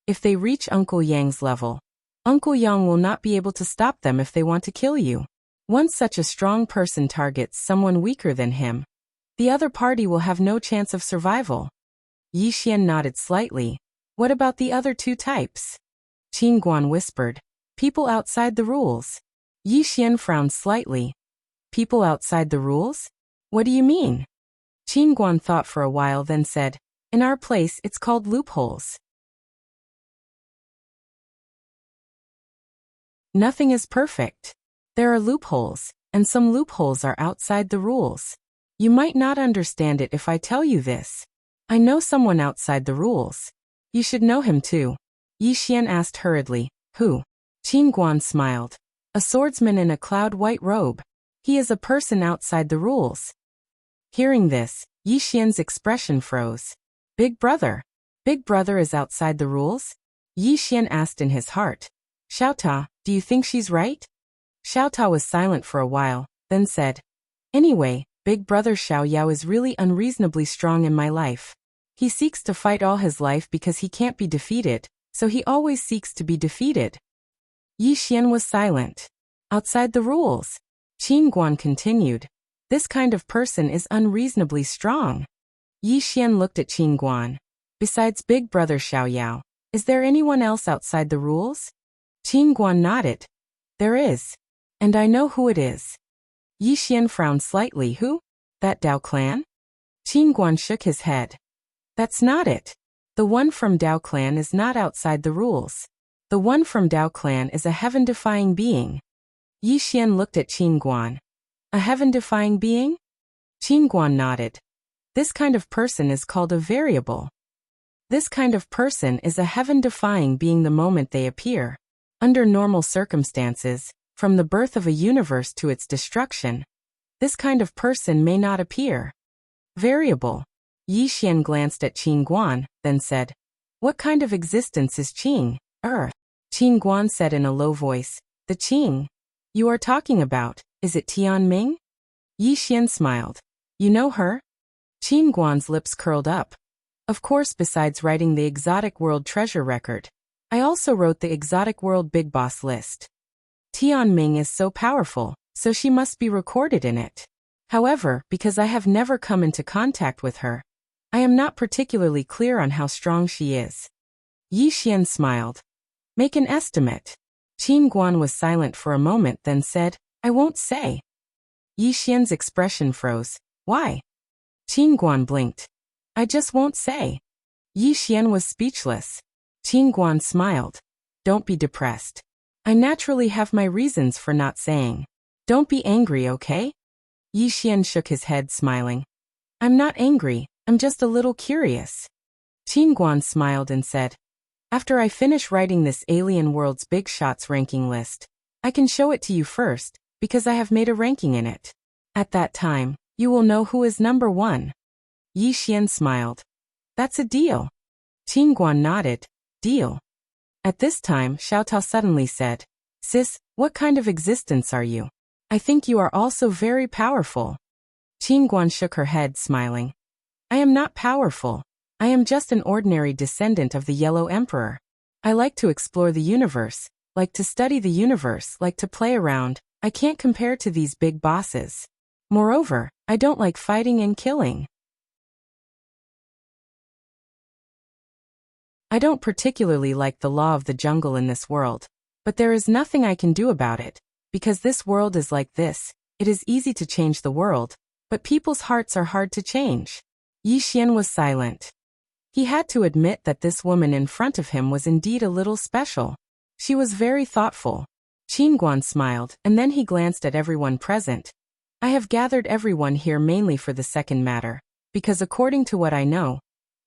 If they reach Uncle Yang's level, Uncle Yang will not be able to stop them if they want to kill you. Once such a strong person targets someone weaker than him, the other party will have no chance of survival. Yi Xian nodded slightly. What about the other 2 types? Qin Guan whispered. People outside the rules. Yi Xian frowned slightly. People outside the rules? What do you mean? Qin Guan thought for a while, then said, in our place it's called loopholes. Nothing is perfect. There are loopholes. and some loopholes are outside the rules. You might not understand it if I tell you this. I know someone outside the rules. You should know him too. Yi Xian asked hurriedly. Who? Qin Guan smiled. A swordsman in a cloud-white robe. He is a person outside the rules. Hearing this, Yi Xian's expression froze. Big brother. Big brother is outside the rules? Yi Xian asked in his heart. Xiaota, do you think she's right? Xiaota was silent for a while, then said, Anyway, Big brother Xiao Yao is really unreasonably strong in my life. He seeks to fight all his life because he can't be defeated, so he always seeks to be defeated. Yi Xian was silent. Outside the rules. Qin Guan continued. This kind of person is unreasonably strong. Yi Xian looked at Qin Guan. Besides big brother Xiao Yao, is there anyone else outside the rules? Qin Guan nodded. There is. And I know who it is. Yi Xian frowned slightly. Who? That Dao clan? Qin Guan shook his head. That's not it. The one from Dao clan is not outside the rules. The one from Dao clan is a heaven-defying being. Yi Xian looked at Qin Guan. A heaven-defying being? Qin Guan nodded. This kind of person is called a variable. This kind of person is a heaven-defying being the moment they appear. Under normal circumstances, from the birth of a universe to its destruction, this kind of person may not appear. Variable. Yi Xian glanced at Qin Guan, then said, What kind of existence is Qing? Qin Guan said in a low voice, The Qing you are talking about, is it Tian Ming? Yi Xian smiled. You know her? Qin Guan's lips curled up. Of course, besides writing the Exotic World Treasure Record, I also wrote the Exotic World Big Boss list. Tian Ming is so powerful, so she must be recorded in it. However, because I have never come into contact with her, I am not particularly clear on how strong she is. Yi Xian smiled. Make an estimate. Qin Guan was silent for a moment, then said, I won't say. Yi Xian's expression froze. Why? Qin Guan blinked. I just won't say. Yi Xian was speechless. Qin Guan smiled. Don't be depressed. I naturally have my reasons for not saying. Don't be angry, okay? Yi Xian shook his head, smiling. I'm not angry, I'm just a little curious. Qin Guan smiled and said, After I finish writing this Alien World's Big Shots ranking list, I can show it to you first, because I have made a ranking in it. At that time, you will know who is number one. Yi Xian smiled. That's a deal. Qin Guan nodded. Deal. At this time, Xiao Tao suddenly said, Sis, what kind of existence are you? I think you are also very powerful. Qin Guan shook her head, smiling. I am not powerful. I am just an ordinary descendant of the Yellow Emperor. I like to explore the universe, like to study the universe, like to play around. I can't compare to these big bosses. Moreover, I don't like fighting and killing. I don't particularly like the law of the jungle in this world, but there is nothing I can do about it, because this world is like this. It is easy to change the world, but people's hearts are hard to change. Yi Xian was silent. He had to admit that this woman in front of him was indeed a little special. She was very thoughtful. Qin Guan smiled, and then he glanced at everyone present. I have gathered everyone here mainly for the second matter, because according to what I know,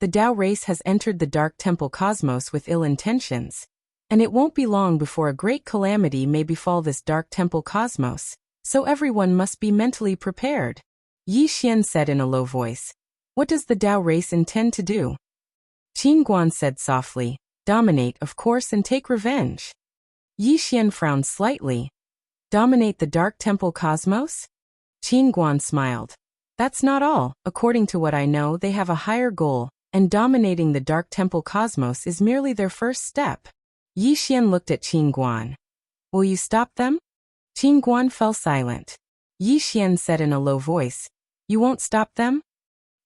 the Dao race has entered the Dark Temple cosmos with ill intentions, and it won't be long before a great calamity may befall this Dark Temple cosmos, so everyone must be mentally prepared. Yi Xian said in a low voice, What does the Dao race intend to do? Qin Guan said softly, Dominate, of course, and take revenge. Yi Xian frowned slightly. Dominate the Dark Temple cosmos? Qin Guan smiled. That's not all. According to what I know, they have a higher goal, and dominating the Dark Temple cosmos is merely their first step. Yi Xian looked at Qin Guan. Will you stop them? Qin Guan fell silent. Yi Xian said in a low voice, You won't stop them?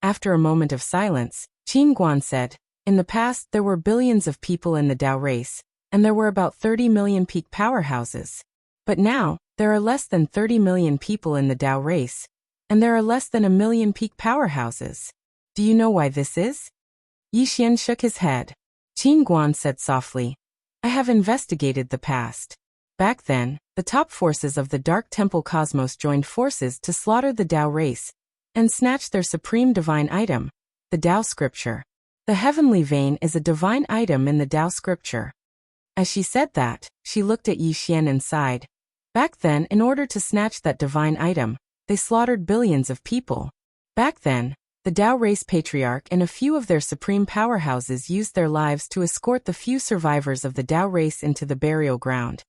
After a moment of silence, Qin Guan said, In the past, there were billions of people in the Dao race, and there were about 30 million peak powerhouses. But now, there are less than 30 million people in the Dao race, and there are less than 1 million peak powerhouses. Do you know why this is? Yi Xian shook his head. Qin Guan said softly, I have investigated the past. Back then, the top forces of the Dark Temple Cosmos joined forces to slaughter the Tao race and snatch their supreme divine item, the Tao scripture. The heavenly vein is a divine item in the Tao scripture. As she said that, she looked at Yi Xian and sighed. Back then, in order to snatch that divine item, they slaughtered billions of people. Back then, the Tao race patriarch and a few of their supreme powerhouses used their lives to escort the few survivors of the Tao race into the burial ground.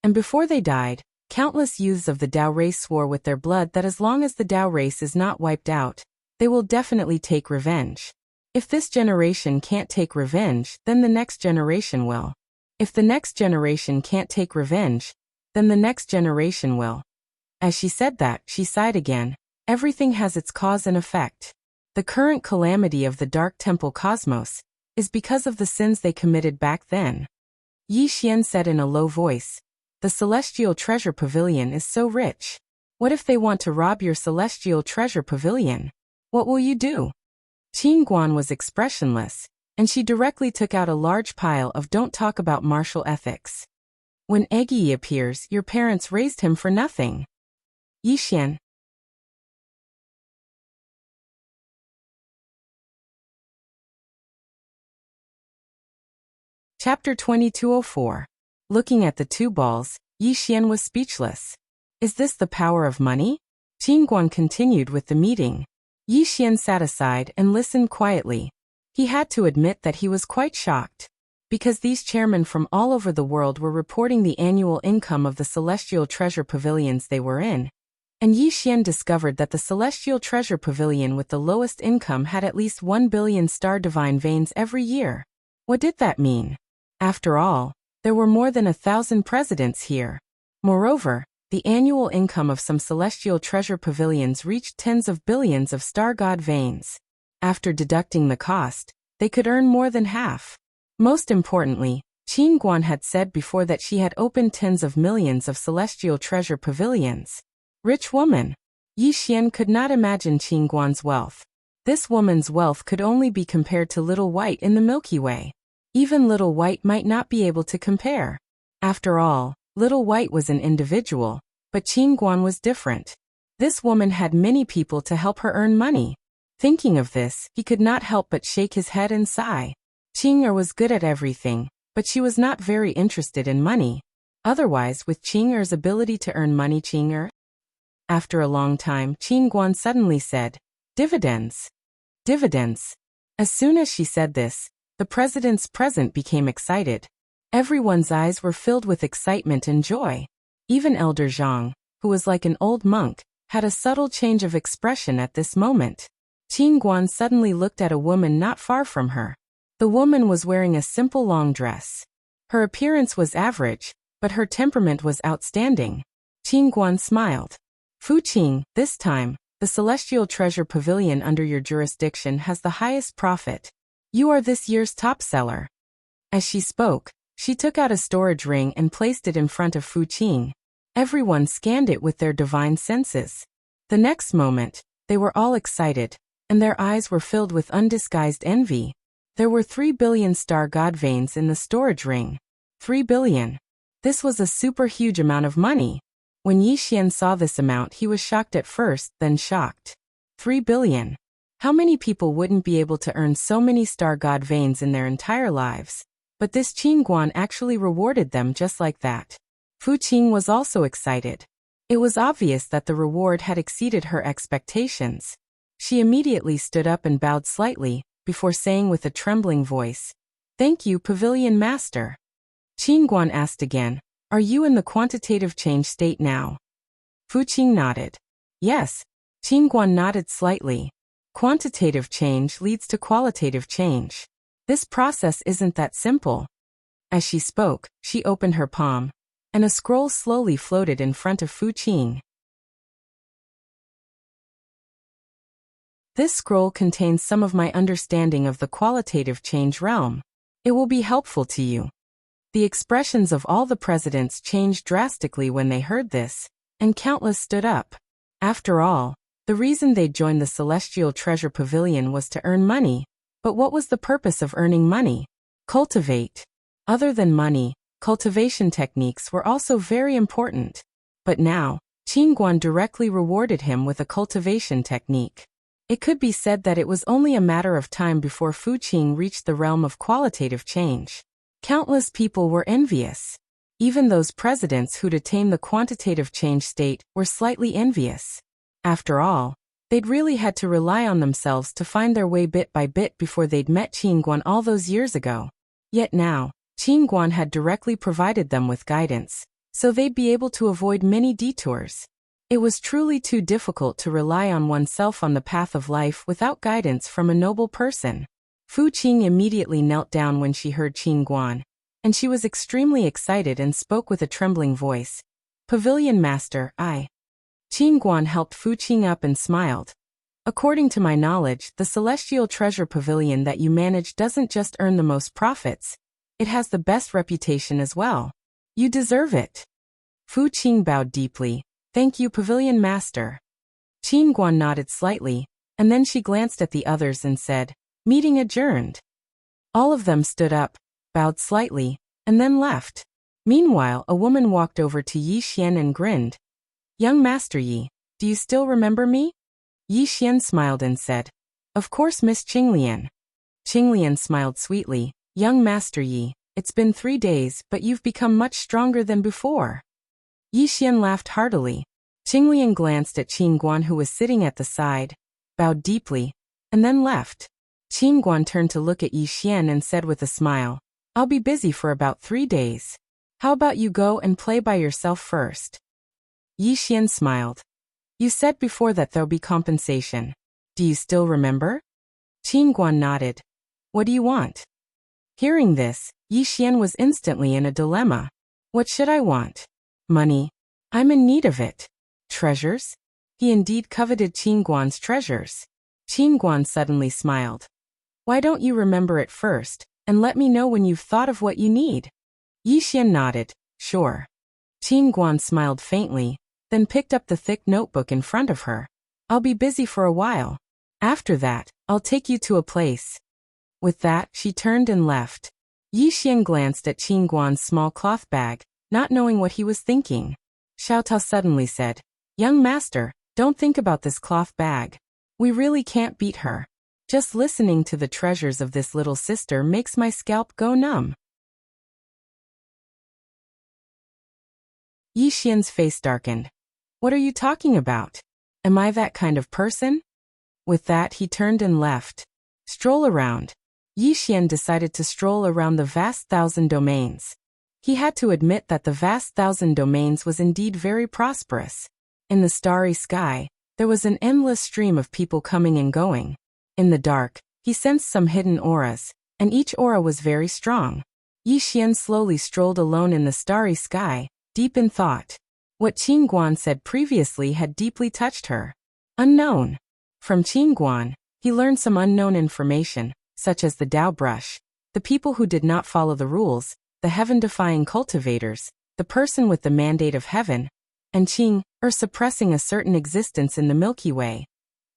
And before they died, countless youths of the Tao race swore with their blood that as long as the Tao race is not wiped out, they will definitely take revenge. If this generation can't take revenge, then the next generation will. If the next generation can't take revenge, then the next generation will. As she said that, she sighed again. Everything has its cause and effect. The current calamity of the Dark Temple Cosmos is because of the sins they committed back then. Yi Xian said in a low voice, "The Celestial Treasure Pavilion is so rich. What if they want to rob your Celestial Treasure Pavilion? What will you do?" Qin Guan was expressionless, and she directly took out a large pile of "Don't talk about martial ethics. When Eggy appears, your parents raised him for nothing." Yi Xian. Chapter 2204. Looking at the two balls, Yi Xian was speechless. Is this the power of money? Qin Guan continued with the meeting. Yi Xian sat aside and listened quietly. He had to admit that he was quite shocked, because these chairmen from all over the world were reporting the annual income of the Celestial Treasure Pavilions they were in. And Yi Xian discovered that the Celestial Treasure Pavilion with the lowest income had at least 1 billion star divine veins every year. What did that mean? After all, there were more than 1,000 presidents here. Moreover, the annual income of some Celestial Treasure Pavilions reached tens of billions of star god veins. After deducting the cost, they could earn more than half. Most importantly, Qin Guan had said before that she had opened tens of millions of Celestial Treasure Pavilions. Rich woman. Yi Xian could not imagine Qin Guan's wealth. This woman's wealth could only be compared to Little White in the Milky Way. Even Little White might not be able to compare. After all, Little White was an individual, but Qin Guan was different. This woman had many people to help her earn money. Thinking of this, he could not help but shake his head and sigh. Qing was good at everything, but she was not very interested in money. Otherwise, with Qing ability to earn money, After a long time, Qin Guan suddenly said, "Dividends. Dividends." As soon as she said this, the president's present became excited. Everyone's eyes were filled with excitement and joy. Even Elder Zhang, who was like an old monk, had a subtle change of expression at this moment. Qin Guan suddenly looked at a woman not far from her. The woman was wearing a simple long dress. Her appearance was average, but her temperament was outstanding. Qin Guan smiled. "Fu Qing, this time, the Celestial Treasure Pavilion under your jurisdiction has the highest profit. You are this year's top seller." As she spoke, she took out a storage ring and placed it in front of Fu Qing. Everyone scanned it with their divine senses. The next moment, they were all excited, and their eyes were filled with undisguised envy. There were 3 billion star god veins in the storage ring. 3 billion. This was a super huge amount of money. When Yi Xian saw this amount, he was shocked at first, then shocked. 3 billion. How many people wouldn't be able to earn so many star god veins in their entire lives? But this Qin Guan actually rewarded them just like that. Fu Qing was also excited. It was obvious that the reward had exceeded her expectations. She immediately stood up and bowed slightly, before saying with a trembling voice, "Thank you, Pavilion Master." Qin Guan asked again, "Are you in the quantitative change state now?" Fu Qing nodded. "Yes." Qin Guan nodded slightly. Quantitative change leads to qualitative change. This process isn't that simple. As she spoke, she opened her palm, and a scroll slowly floated in front of Fu Qing. This scroll contains some of my understanding of the qualitative change realm. It will be helpful to you. The expressions of all the presidents changed drastically when they heard this, and countless stood up. After all, the reason they joined the Celestial Treasure Pavilion was to earn money. But what was the purpose of earning money? Cultivate. Other than money, Cultivation techniques were also very important. But now, Qin Guan directly rewarded him with a cultivation technique. It could be said that it was only a matter of time before Fu Qing reached the realm of qualitative change. Countless people were envious. Even those presidents who'd attained the quantitative change state were slightly envious. After all, they'd really had to rely on themselves to find their way bit by bit before they'd met Qin Guan all those years ago. Yet now, Qin Guan had directly provided them with guidance, so they'd be able to avoid many detours. It was truly too difficult to rely on oneself on the path of life without guidance from a noble person. Fu Qing immediately knelt down when she heard Qin Guan, and she was extremely excited and spoke with a trembling voice. "Pavilion Master, I." Qin Guan helped Fu Qing up and smiled. "According to my knowledge, the Celestial Treasure Pavilion that you manage doesn't just earn the most profits, it has the best reputation as well. You deserve it." Fu Qing bowed deeply. "Thank you, Pavilion Master." Qin Guan nodded slightly, and then she glanced at the others and said, "Meeting adjourned." All of them stood up, bowed slightly, and then left. Meanwhile, a woman walked over to Yi Xian and grinned. "Young Master Yi, do you still remember me?" Yi Xian smiled and said, "Of course, Miss Qinglian." Qinglian smiled sweetly. "Young Master Yi, it's been 3 days, but you've become much stronger than before." Yi Xian laughed heartily. Qinglian glanced at Qin Guan, who was sitting at the side, bowed deeply, and then left. Qin Guan turned to look at Yi Xian and said with a smile, "I'll be busy for about 3 days. How about you go and play by yourself first?" Yi Xian smiled. "You said before that there'll be compensation. Do you still remember?" Qin Guan nodded. "What do you want?" Hearing this, Yi Xian was instantly in a dilemma. What should I want? Money. I'm in need of it. Treasures? He indeed coveted Qin Guan's treasures. Qin Guan suddenly smiled. "Why don't you remember it first, and let me know when you've thought of what you need?" Yi Xian nodded. "Sure." Qin Guan smiled faintly, then picked up the thick notebook in front of her. "I'll be busy for a while. After that, I'll take you to a place." With that, she turned and left. Yi Xian glanced at Qin Guan's small cloth bag, not knowing what he was thinking. Xiao Tao suddenly said, "Young master, don't think about this cloth bag. We really can't beat her. Just listening to the treasures of this little sister makes my scalp go numb." Yi Xian's face darkened. "What are you talking about? Am I that kind of person?" With that, he turned and left. Stroll around. Yi Xian decided to stroll around the vast 1,000 domains. He had to admit that the vast 1,000 domains was indeed very prosperous. In the starry sky, there was an endless stream of people coming and going. In the dark, he sensed some hidden auras, and each aura was very strong. Yi Xian slowly strolled alone in the starry sky, deep in thought. What Qin Guan said previously had deeply touched her. Unknown. From Qin Guan, he learned some unknown information, such as the Tao brush, the people who did not follow the rules, the heaven-defying cultivators, the person with the mandate of heaven, and Qing, suppressing a certain existence in the Milky Way.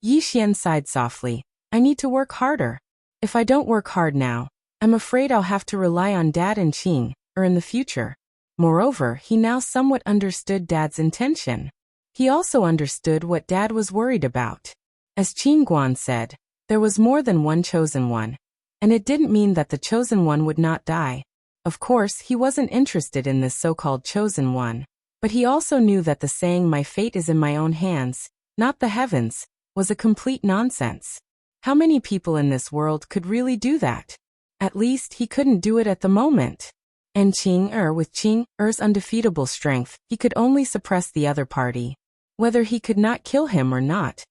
Yi Xian sighed softly. "I need to work harder. If I don't work hard now, I'm afraid I'll have to rely on Dad and Qing, in the future." Moreover, he now somewhat understood Dad's intention. He also understood what Dad was worried about. As Qin Guan said, there was more than one chosen one, and it didn't mean that the chosen one would not die. Of course, he wasn't interested in this so-called chosen one, but he also knew that the saying "my fate is in my own hands, not the heavens," was a complete nonsense. How many people in this world could really do that? At least, he couldn't do it at the moment. And with Qing-er's undefeatable strength, he could only suppress the other party. Whether he could not kill him or not,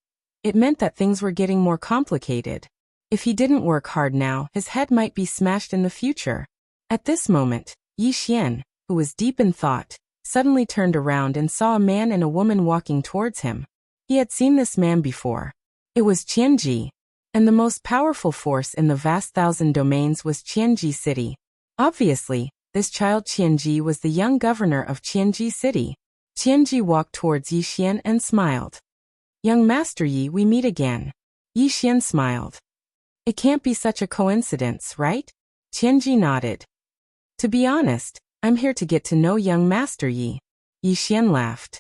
it meant that things were getting more complicated. If he didn't work hard now, his head might be smashed in the future. At this moment, Yi Xian, who was deep in thought, suddenly turned around and saw a man and a woman walking towards him. He had seen this man before. It was Qianji, and the most powerful force in the vast 1,000 domains was Qianji City. Obviously, this child Qianji was the young governor of Qianji City. Qianji walked towards Yi Xian and smiled. "Young Master Yi, we meet again." Yi Xian smiled. "It can't be such a coincidence, right?" Qianji nodded. To be honest, I'm here to get to know young Master Yi. Yi Xian laughed.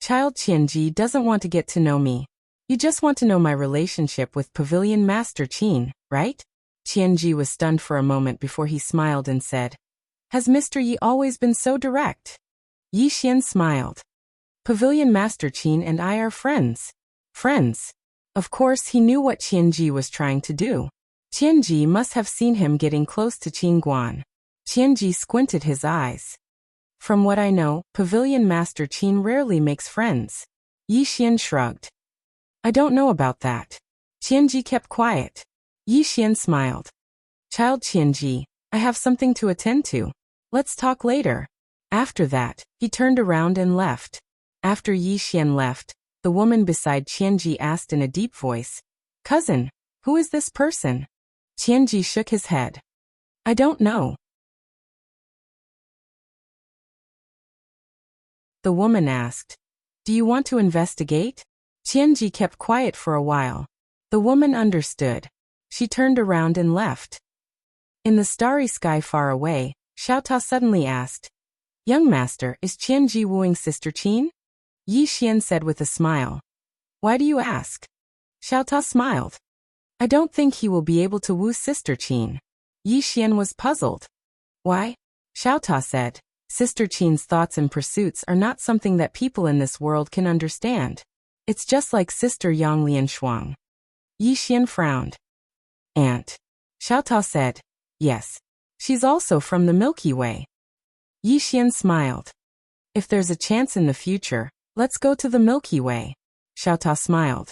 Child Qianji doesn't want to get to know me. You just want to know my relationship with Pavilion Master Qin, right? Qianji was stunned for a moment before he smiled and said, Has Mr. Yi always been so direct? Yi Xian smiled. Pavilion Master Qin and I are friends. Friends. Of course he knew what Qianji was trying to do. Qianji must have seen him getting close to Qin Guan. Qianji squinted his eyes. From what I know, Pavilion Master Qin rarely makes friends. Yi Xian shrugged. I don't know about that. Qianji kept quiet. Yi Xian smiled. Child Qianji, I have something to attend to. Let's talk later. After that, he turned around and left. After Yi Xian left, the woman beside Qianji asked in a deep voice, Cousin, who is this person? Qianji shook his head. I don't know. The woman asked, Do you want to investigate? Qianji kept quiet for a while. The woman understood. She turned around and left. In the starry sky far away, Xiaota suddenly asked, Young master, is Qianji wooing Sister Qin? Yi Xian said with a smile. Why do you ask? Xiaota smiled. I don't think he will be able to woo Sister Qin. Yi Xian was puzzled. Why? Xiaota said, Sister Qin's thoughts and pursuits are not something that people in this world can understand. It's just like Sister Yang Lianshuang. Yi Xian frowned. Aunt. Xiaota said, Yes. She's also from the Milky Way. Yi Xian smiled. If there's a chance in the future, let's go to the Milky Way. Xiaota smiled.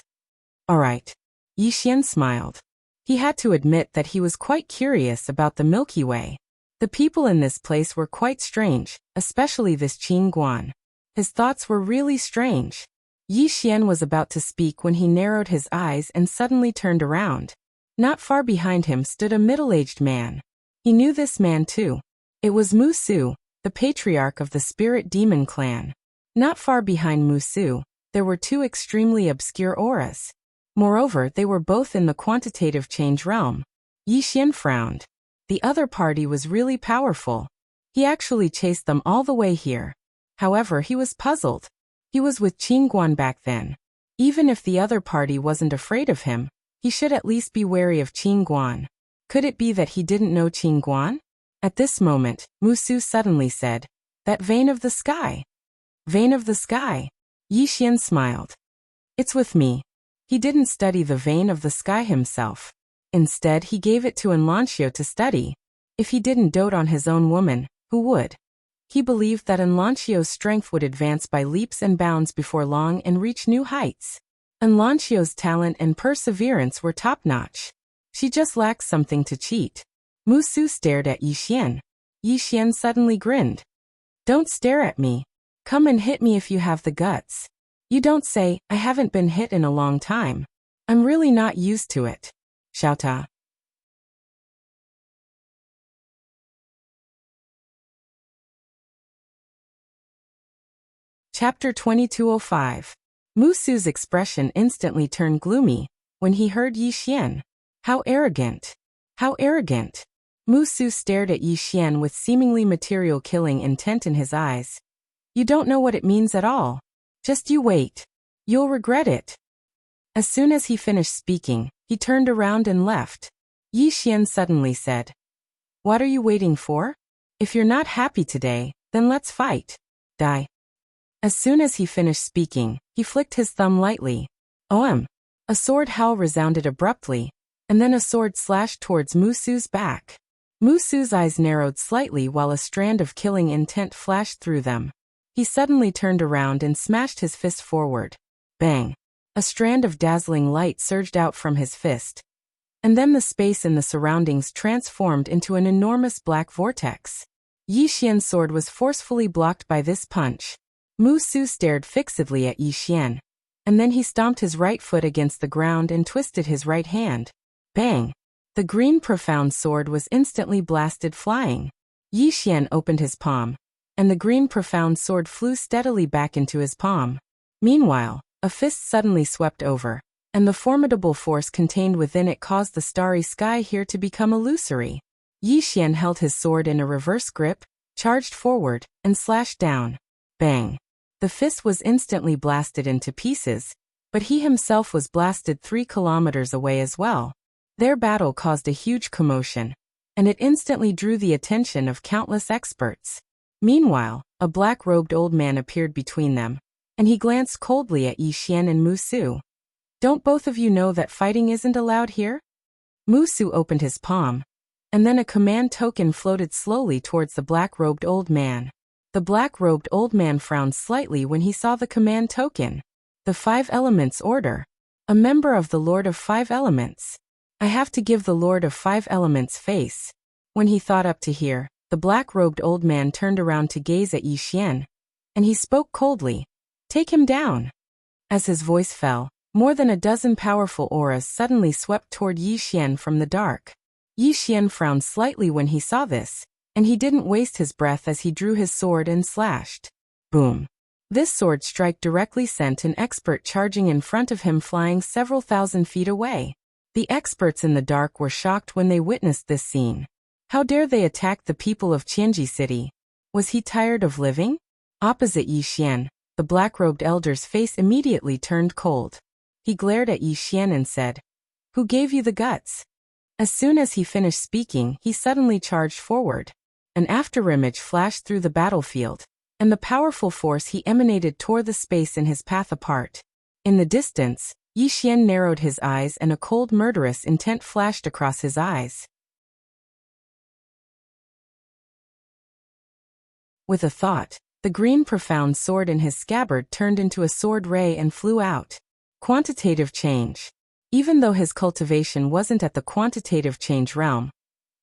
All right. Yi Xian smiled. He had to admit that he was quite curious about the Milky Way. The people in this place were quite strange, especially this Qin Guan. His thoughts were really strange. Yi Xian was about to speak when he narrowed his eyes and suddenly turned around. Not far behind him stood a middle-aged man. He knew this man too. It was Mu Su, the patriarch of the Spirit Demon clan. Not far behind Mu Su, there were two extremely obscure auras. Moreover, they were both in the quantitative change realm. Yi Xian frowned. The other party was really powerful. He actually chased them all the way here. However, he was puzzled. He was with Qin Guan back then. Even if the other party wasn't afraid of him, he should at least be wary of Qin Guan. Could it be that he didn't know Qin Guan? At this moment, Mu Su suddenly said, That vein of the sky. Vein of the sky. Yi Xian smiled. It's with me. He didn't study the vein of the sky himself. Instead, he gave it to Enlancio to study. If he didn't dote on his own woman, who would? He believed that Enlancio's strength would advance by leaps and bounds before long and reach new heights. Enlancio's talent and perseverance were top-notch. She just lacked something to cheat. Mu Su stared at Yi Xian. Yi Xian suddenly grinned. Don't stare at me. Come and hit me if you have the guts. You don't say, I haven't been hit in a long time. I'm really not used to it. Xiaota. Chapter 2205. Mu Su's expression instantly turned gloomy when he heard Yi Xian. How arrogant. How arrogant. Mu Su stared at Yi Xian with seemingly material-killing intent in his eyes. You don't know what it means at all. Just you wait. You'll regret it. As soon as he finished speaking, he turned around and left. Yi Xian suddenly said, What are you waiting for? If you're not happy today, then let's fight. Die. As soon as he finished speaking, he flicked his thumb lightly. OM. A sword howl resounded abruptly, and then a sword slashed towards Mu Su's back. Mu Su's eyes narrowed slightly while a strand of killing intent flashed through them. He suddenly turned around and smashed his fist forward. Bang. A strand of dazzling light surged out from his fist. And then the space in the surroundings transformed into an enormous black vortex. Yi Xian's sword was forcefully blocked by this punch. Mu Su stared fixedly at Yi Xian. And then he stomped his right foot against the ground and twisted his right hand. Bang! The green profound sword was instantly blasted flying. Yi Xian opened his palm, and the green profound sword flew steadily back into his palm. Meanwhile, a fist suddenly swept over, and the formidable force contained within it caused the starry sky here to become illusory. Yi Xian held his sword in a reverse grip, charged forward, and slashed down. Bang! The fist was instantly blasted into pieces, but he himself was blasted 3 kilometers away as well. Their battle caused a huge commotion, and it instantly drew the attention of countless experts. Meanwhile, a black-robed old man appeared between them, and he glanced coldly at Yi Xian and Mu Su. Don't both of you know that fighting isn't allowed here? Mu Su opened his palm, and then a command token floated slowly towards the black-robed old man. The black-robed old man frowned slightly when he saw the command token. The 5 Elements Order. A member of the Lord of 5 Elements. I have to give the Lord of 5 Elements face. When he thought up to here, the black-robed old man turned around to gaze at Yi Xian, and he spoke coldly. Take him down. As his voice fell, more than a dozen powerful auras suddenly swept toward Yi Xian from the dark. Yi Xian frowned slightly when he saw this, and he didn't waste his breath as he drew his sword and slashed. Boom! This sword strike directly sent an expert charging in front of him, flying several thousand feet away. The experts in the dark were shocked when they witnessed this scene. How dare they attack the people of Qianji City? Was he tired of living? Opposite Yi Xian, the black-robed elder's face immediately turned cold. He glared at Yi Xian and said, "Who gave you the guts?" As soon as he finished speaking, he suddenly charged forward. An afterimage flashed through the battlefield, and the powerful force he emanated tore the space in his path apart. In the distance, Yi Xian narrowed his eyes and a cold murderous intent flashed across his eyes. With a thought, the green profound sword in his scabbard turned into a sword ray and flew out. Quantitative change. Even though his cultivation wasn't at the quantitative change realm,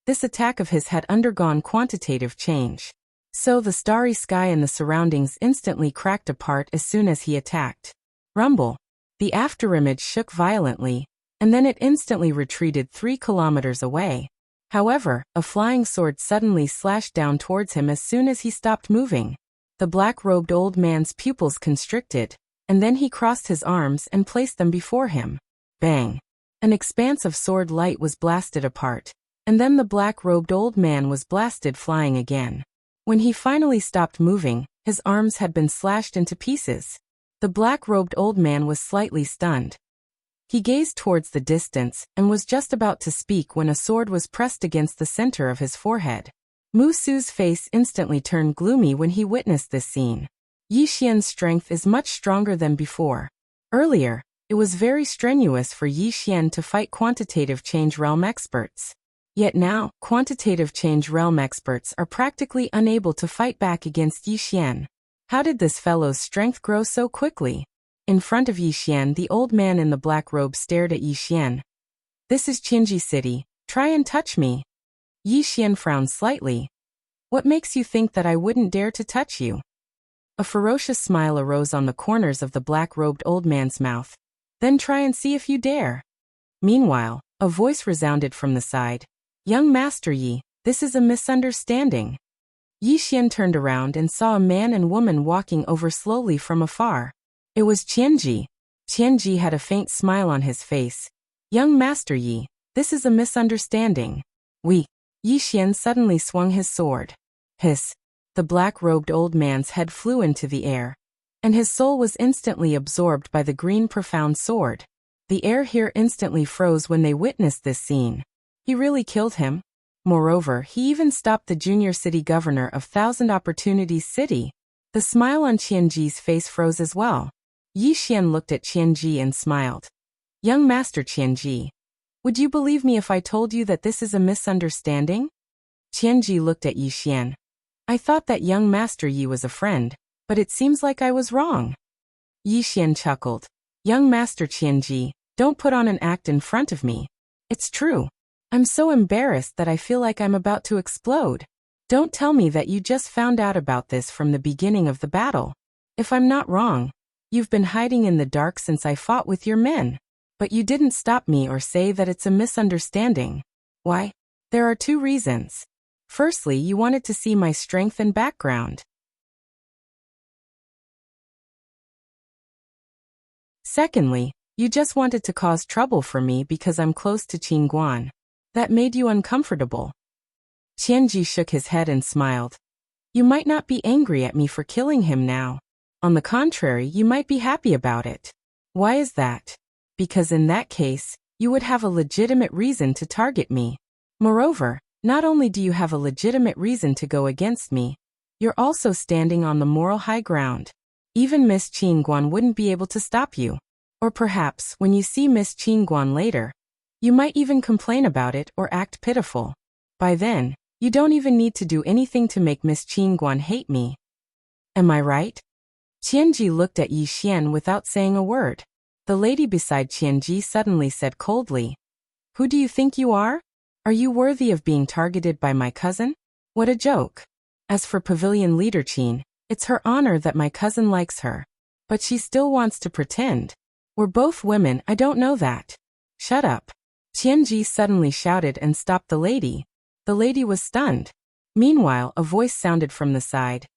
this attack of his had undergone quantitative change. So the starry sky and the surroundings instantly cracked apart as soon as he attacked. Rumble. The afterimage shook violently, and then it instantly retreated 3 kilometers away. However, a flying sword suddenly slashed down towards him as soon as he stopped moving. The black-robed old man's pupils constricted, and then he crossed his arms and placed them before him. Bang! An expanse of sword light was blasted apart, and then the black-robed old man was blasted flying again. When he finally stopped moving, his arms had been slashed into pieces. The black-robed old man was slightly stunned. He gazed towards the distance and was just about to speak when a sword was pressed against the center of his forehead. Mu Su's face instantly turned gloomy when he witnessed this scene. Yi Xian's strength is much stronger than before. Earlier, it was very strenuous for Yi Xian to fight quantitative change realm experts. Yet now, quantitative change realm experts are practically unable to fight back against Yi Xian. How did this fellow's strength grow so quickly? In front of Yi Xian, the old man in the black robe stared at Yi Xian. This is Qianji City. Try and touch me. Yi Xian frowned slightly. What makes you think that I wouldn't dare to touch you? A ferocious smile arose on the corners of the black-robed old man's mouth. Then try and see if you dare. Meanwhile, a voice resounded from the side. Young Master Yi, this is a misunderstanding. Yi Xian turned around and saw a man and woman walking over slowly from afar. It was Qianji. Qianji had a faint smile on his face. Young Master Yi, this is a misunderstanding. We. Yi Xian suddenly swung his sword. Hiss. The black-robed old man's head flew into the air, and his soul was instantly absorbed by the green profound sword. The air here instantly froze when they witnessed this scene. He really killed him. Moreover, he even stopped the junior city governor of Thousand Opportunities City. The smile on Qianji's face froze as well. Yi Xian looked at Qianji and smiled. Young Master Qianji, would you believe me if I told you that this is a misunderstanding? Qianji looked at Yi Xian. I thought that young Master Yi was a friend, but it seems like I was wrong. Yi Xian chuckled. Young Master Qianji, don't put on an act in front of me. It's true. I'm so embarrassed that I feel like I'm about to explode. Don't tell me that you just found out about this from the beginning of the battle. If I'm not wrong, you've been hiding in the dark since I fought with your men. But you didn't stop me or say that it's a misunderstanding. Why? There are 2 reasons. Firstly, you wanted to see my strength and background. Secondly, you just wanted to cause trouble for me because I'm close to Qingguan. That made you uncomfortable. Qianji shook his head and smiled. You might not be angry at me for killing him now. On the contrary, you might be happy about it. Why is that? Because in that case, you would have a legitimate reason to target me. Moreover, not only do you have a legitimate reason to go against me, you're also standing on the moral high ground. Even Miss Qingguan wouldn't be able to stop you. Or perhaps, when you see Miss Qingguan later, you might even complain about it or act pitiful. By then, you don't even need to do anything to make Miss Qingguan hate me. Am I right? Qianji looked at Yi Xian without saying a word. The lady beside Qianji suddenly said coldly, "Who do you think you are? Are you worthy of being targeted by my cousin? What a joke. As for Pavilion Leader Qin, it's her honor that my cousin likes her. But she still wants to pretend. We're both women, I don't know that." "Shut up." Qianji suddenly shouted and stopped the lady. The lady was stunned. Meanwhile, a voice sounded from the side.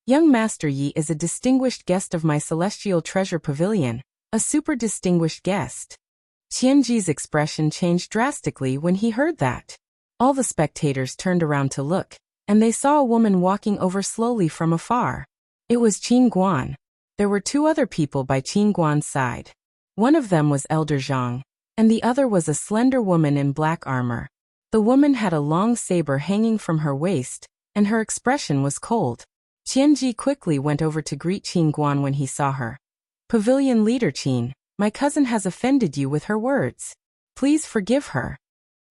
"Young Master Yi is a distinguished guest of my Celestial Treasure Pavilion, a super distinguished guest." Qianji's expression changed drastically when he heard that. All the spectators turned around to look, and they saw a woman walking over slowly from afar. It was Qingguan. There were two other people by Qingguan's side. One of them was Elder Zhang, and the other was a slender woman in black armor. The woman had a long saber hanging from her waist, and her expression was cold. Qianji quickly went over to greet Qingguan when he saw her. "Pavilion Leader Qin, my cousin has offended you with her words. Please forgive her."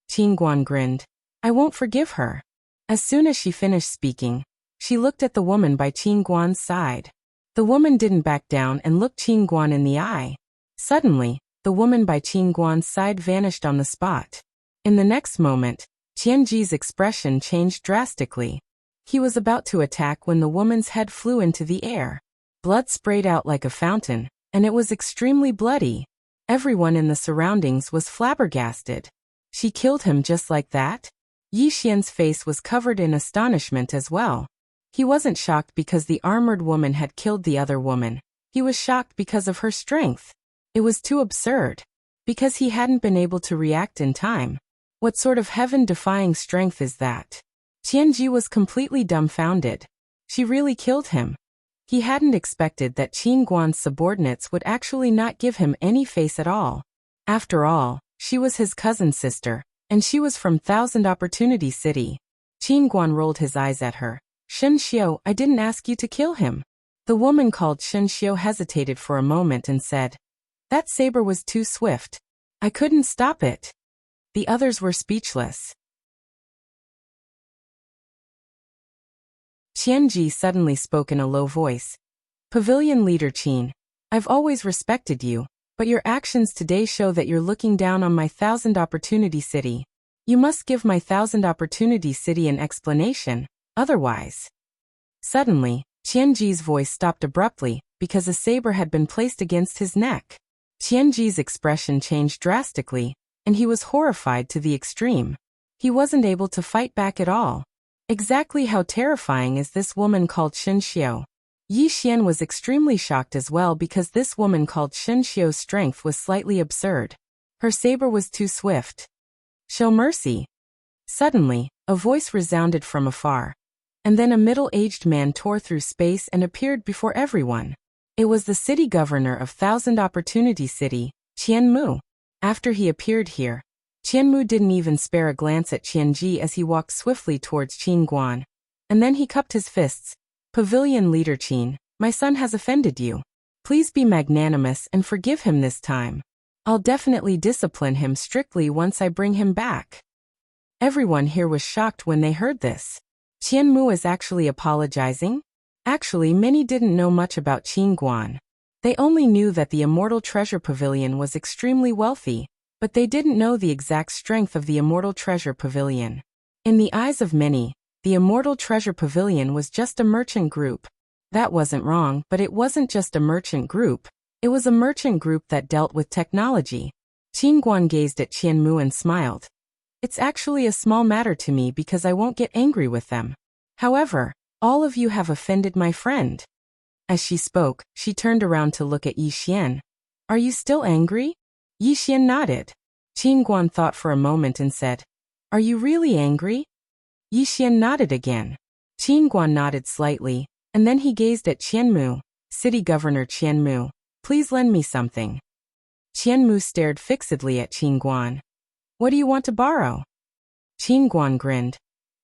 Qingguan grinned. "I won't forgive her." As soon as she finished speaking, she looked at the woman by Qingguan's side. The woman didn't back down and looked Qingguan in the eye. Suddenly, the woman by Qingguan's side vanished on the spot. In the next moment, Qianji's expression changed drastically. He was about to attack when the woman's head flew into the air. Blood sprayed out like a fountain, and it was extremely bloody. Everyone in the surroundings was flabbergasted. She killed him just like that? Yi Xian's face was covered in astonishment as well. He wasn't shocked because the armored woman had killed the other woman. He was shocked because of her strength. It was too absurd. Because he hadn't been able to react in time. What sort of heaven-defying strength is that? Qianji was completely dumbfounded. She really killed him. He hadn't expected that Qingguan's subordinates would actually not give him any face at all. After all, she was his cousin's sister, and she was from Thousand Opportunity City. Qingguan rolled his eyes at her. "Shen Xiu, I didn't ask you to kill him." The woman called Shen Xiu hesitated for a moment and said, "That saber was too swift. I couldn't stop it." The others were speechless. Qianji suddenly spoke in a low voice. "Pavilion Leader Qin, I've always respected you, but your actions today show that you're looking down on my Thousand Opportunity City. You must give my Thousand Opportunity City an explanation, otherwise." Suddenly, Qianji's voice stopped abruptly, because a saber had been placed against his neck. Qianji's expression changed drastically, and he was horrified to the extreme. He wasn't able to fight back at all. Exactly how terrifying is this woman called Shen Xiu? Yi Xian was extremely shocked as well because this woman called Shen Xiu's strength was slightly absurd. Her saber was too swift. "Show mercy." Suddenly, a voice resounded from afar. And then a middle-aged man tore through space and appeared before everyone. It was the city governor of Thousand Opportunity City, Qianmu. After he appeared here, Qianmu didn't even spare a glance at Qianji as he walked swiftly towards Qingguan. And then he cupped his fists. "Pavilion Leader Qin, my son has offended you. Please be magnanimous and forgive him this time. I'll definitely discipline him strictly once I bring him back." Everyone here was shocked when they heard this. Qianmu is actually apologizing? Actually, many didn't know much about Qingguan. They only knew that the Immortal Treasure Pavilion was extremely wealthy, but they didn't know the exact strength of the Immortal Treasure Pavilion. In the eyes of many, the Immortal Treasure Pavilion was just a merchant group. That wasn't wrong, but it wasn't just a merchant group. It was a merchant group that dealt with technology. Qingguan gazed at Qianmu and smiled. "It's actually a small matter to me because I won't get angry with them. However, all of you have offended my friend." As she spoke, she turned around to look at Yi Xian. "Are you still angry?" Yi Xian nodded. Qingguan thought for a moment and said, "Are you really angry?" Yi Xian nodded again. Qin nodded slightly, and then he gazed at Qianmu. City Governor Qianmu, please lend me something. Qianmu stared fixedly at Qin. What do you want to borrow? Qin grinned.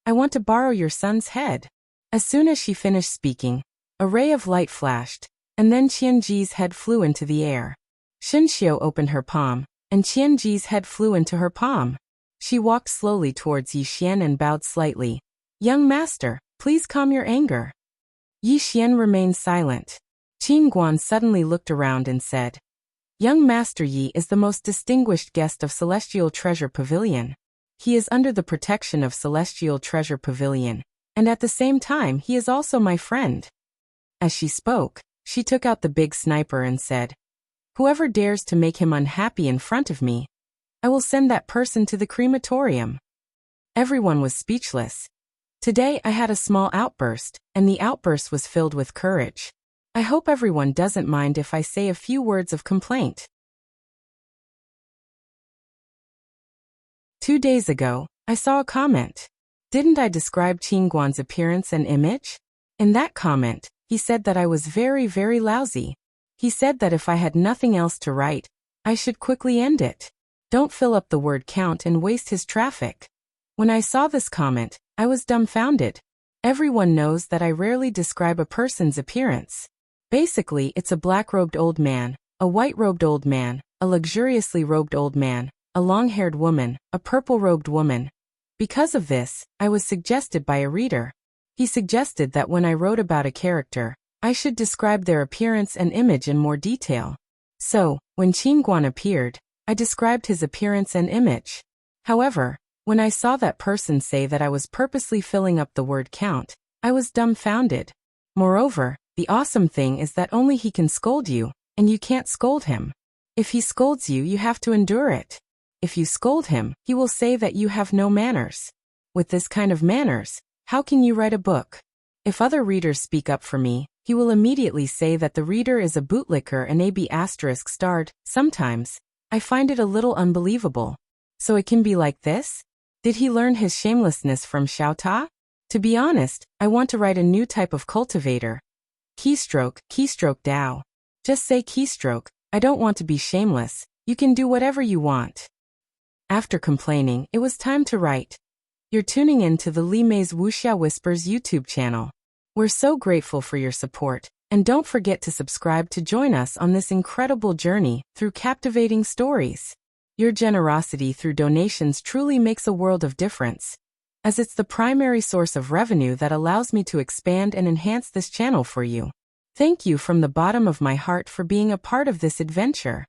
I want to borrow your son's head. As soon as she finished speaking, a ray of light flashed, and then Qianji's head flew into the air. Shenxiu opened her palm, and Qianji's head flew into her palm. She walked slowly towards Yi Xian and bowed slightly. Young master, please calm your anger. Yi Xian remained silent. Qin suddenly looked around and said, Young Master Yi is the most distinguished guest of Celestial Treasure Pavilion. He is under the protection of Celestial Treasure Pavilion, and at the same time he is also my friend. As she spoke, she took out the big sniper and said, Whoever dares to make him unhappy in front of me, I will send that person to the crematorium. Everyone was speechless. Today I had a small outburst, and the outburst was filled with courage. I hope everyone doesn't mind if I say a few words of complaint. 2 days ago, I saw a comment. Didn't I describe Qinguan's appearance and image? In that comment, he said that I was very, very lousy. He said that if I had nothing else to write, I should quickly end it. Don't fill up the word count and waste his traffic. When I saw this comment, I was dumbfounded. Everyone knows that I rarely describe a person's appearance. Basically, it's a black-robed old man, a white-robed old man, a luxuriously robed old man, a long-haired woman, a purple-robed woman. Because of this, I was suggested by a reader. He suggested that when I wrote about a character, I should describe their appearance and image in more detail. So, when Qin appeared, I described his appearance and image. However, when I saw that person say that I was purposely filling up the word count, I was dumbfounded. Moreover, the awesome thing is that only he can scold you, and you can't scold him. If he scolds you, you have to endure it. If you scold him, he will say that you have no manners. With this kind of manners, how can you write a book? If other readers speak up for me, he will immediately say that the reader is a bootlicker and AB***. Sometimes, I find it a little unbelievable. So it can be like this? Did he learn his shamelessness from Xiao. To be honest, I want to write a new type of cultivator. Keystroke Dao. Just say keystroke, I don't want to be shameless, you can do whatever you want. After complaining, it was time to write. You're tuning in to the Li Mei's Wuxia Whispers YouTube channel. We're so grateful for your support, and don't forget to subscribe to join us on this incredible journey through captivating stories. Your generosity through donations truly makes a world of difference, as it's the primary source of revenue that allows me to expand and enhance this channel for you. Thank you from the bottom of my heart for being a part of this adventure.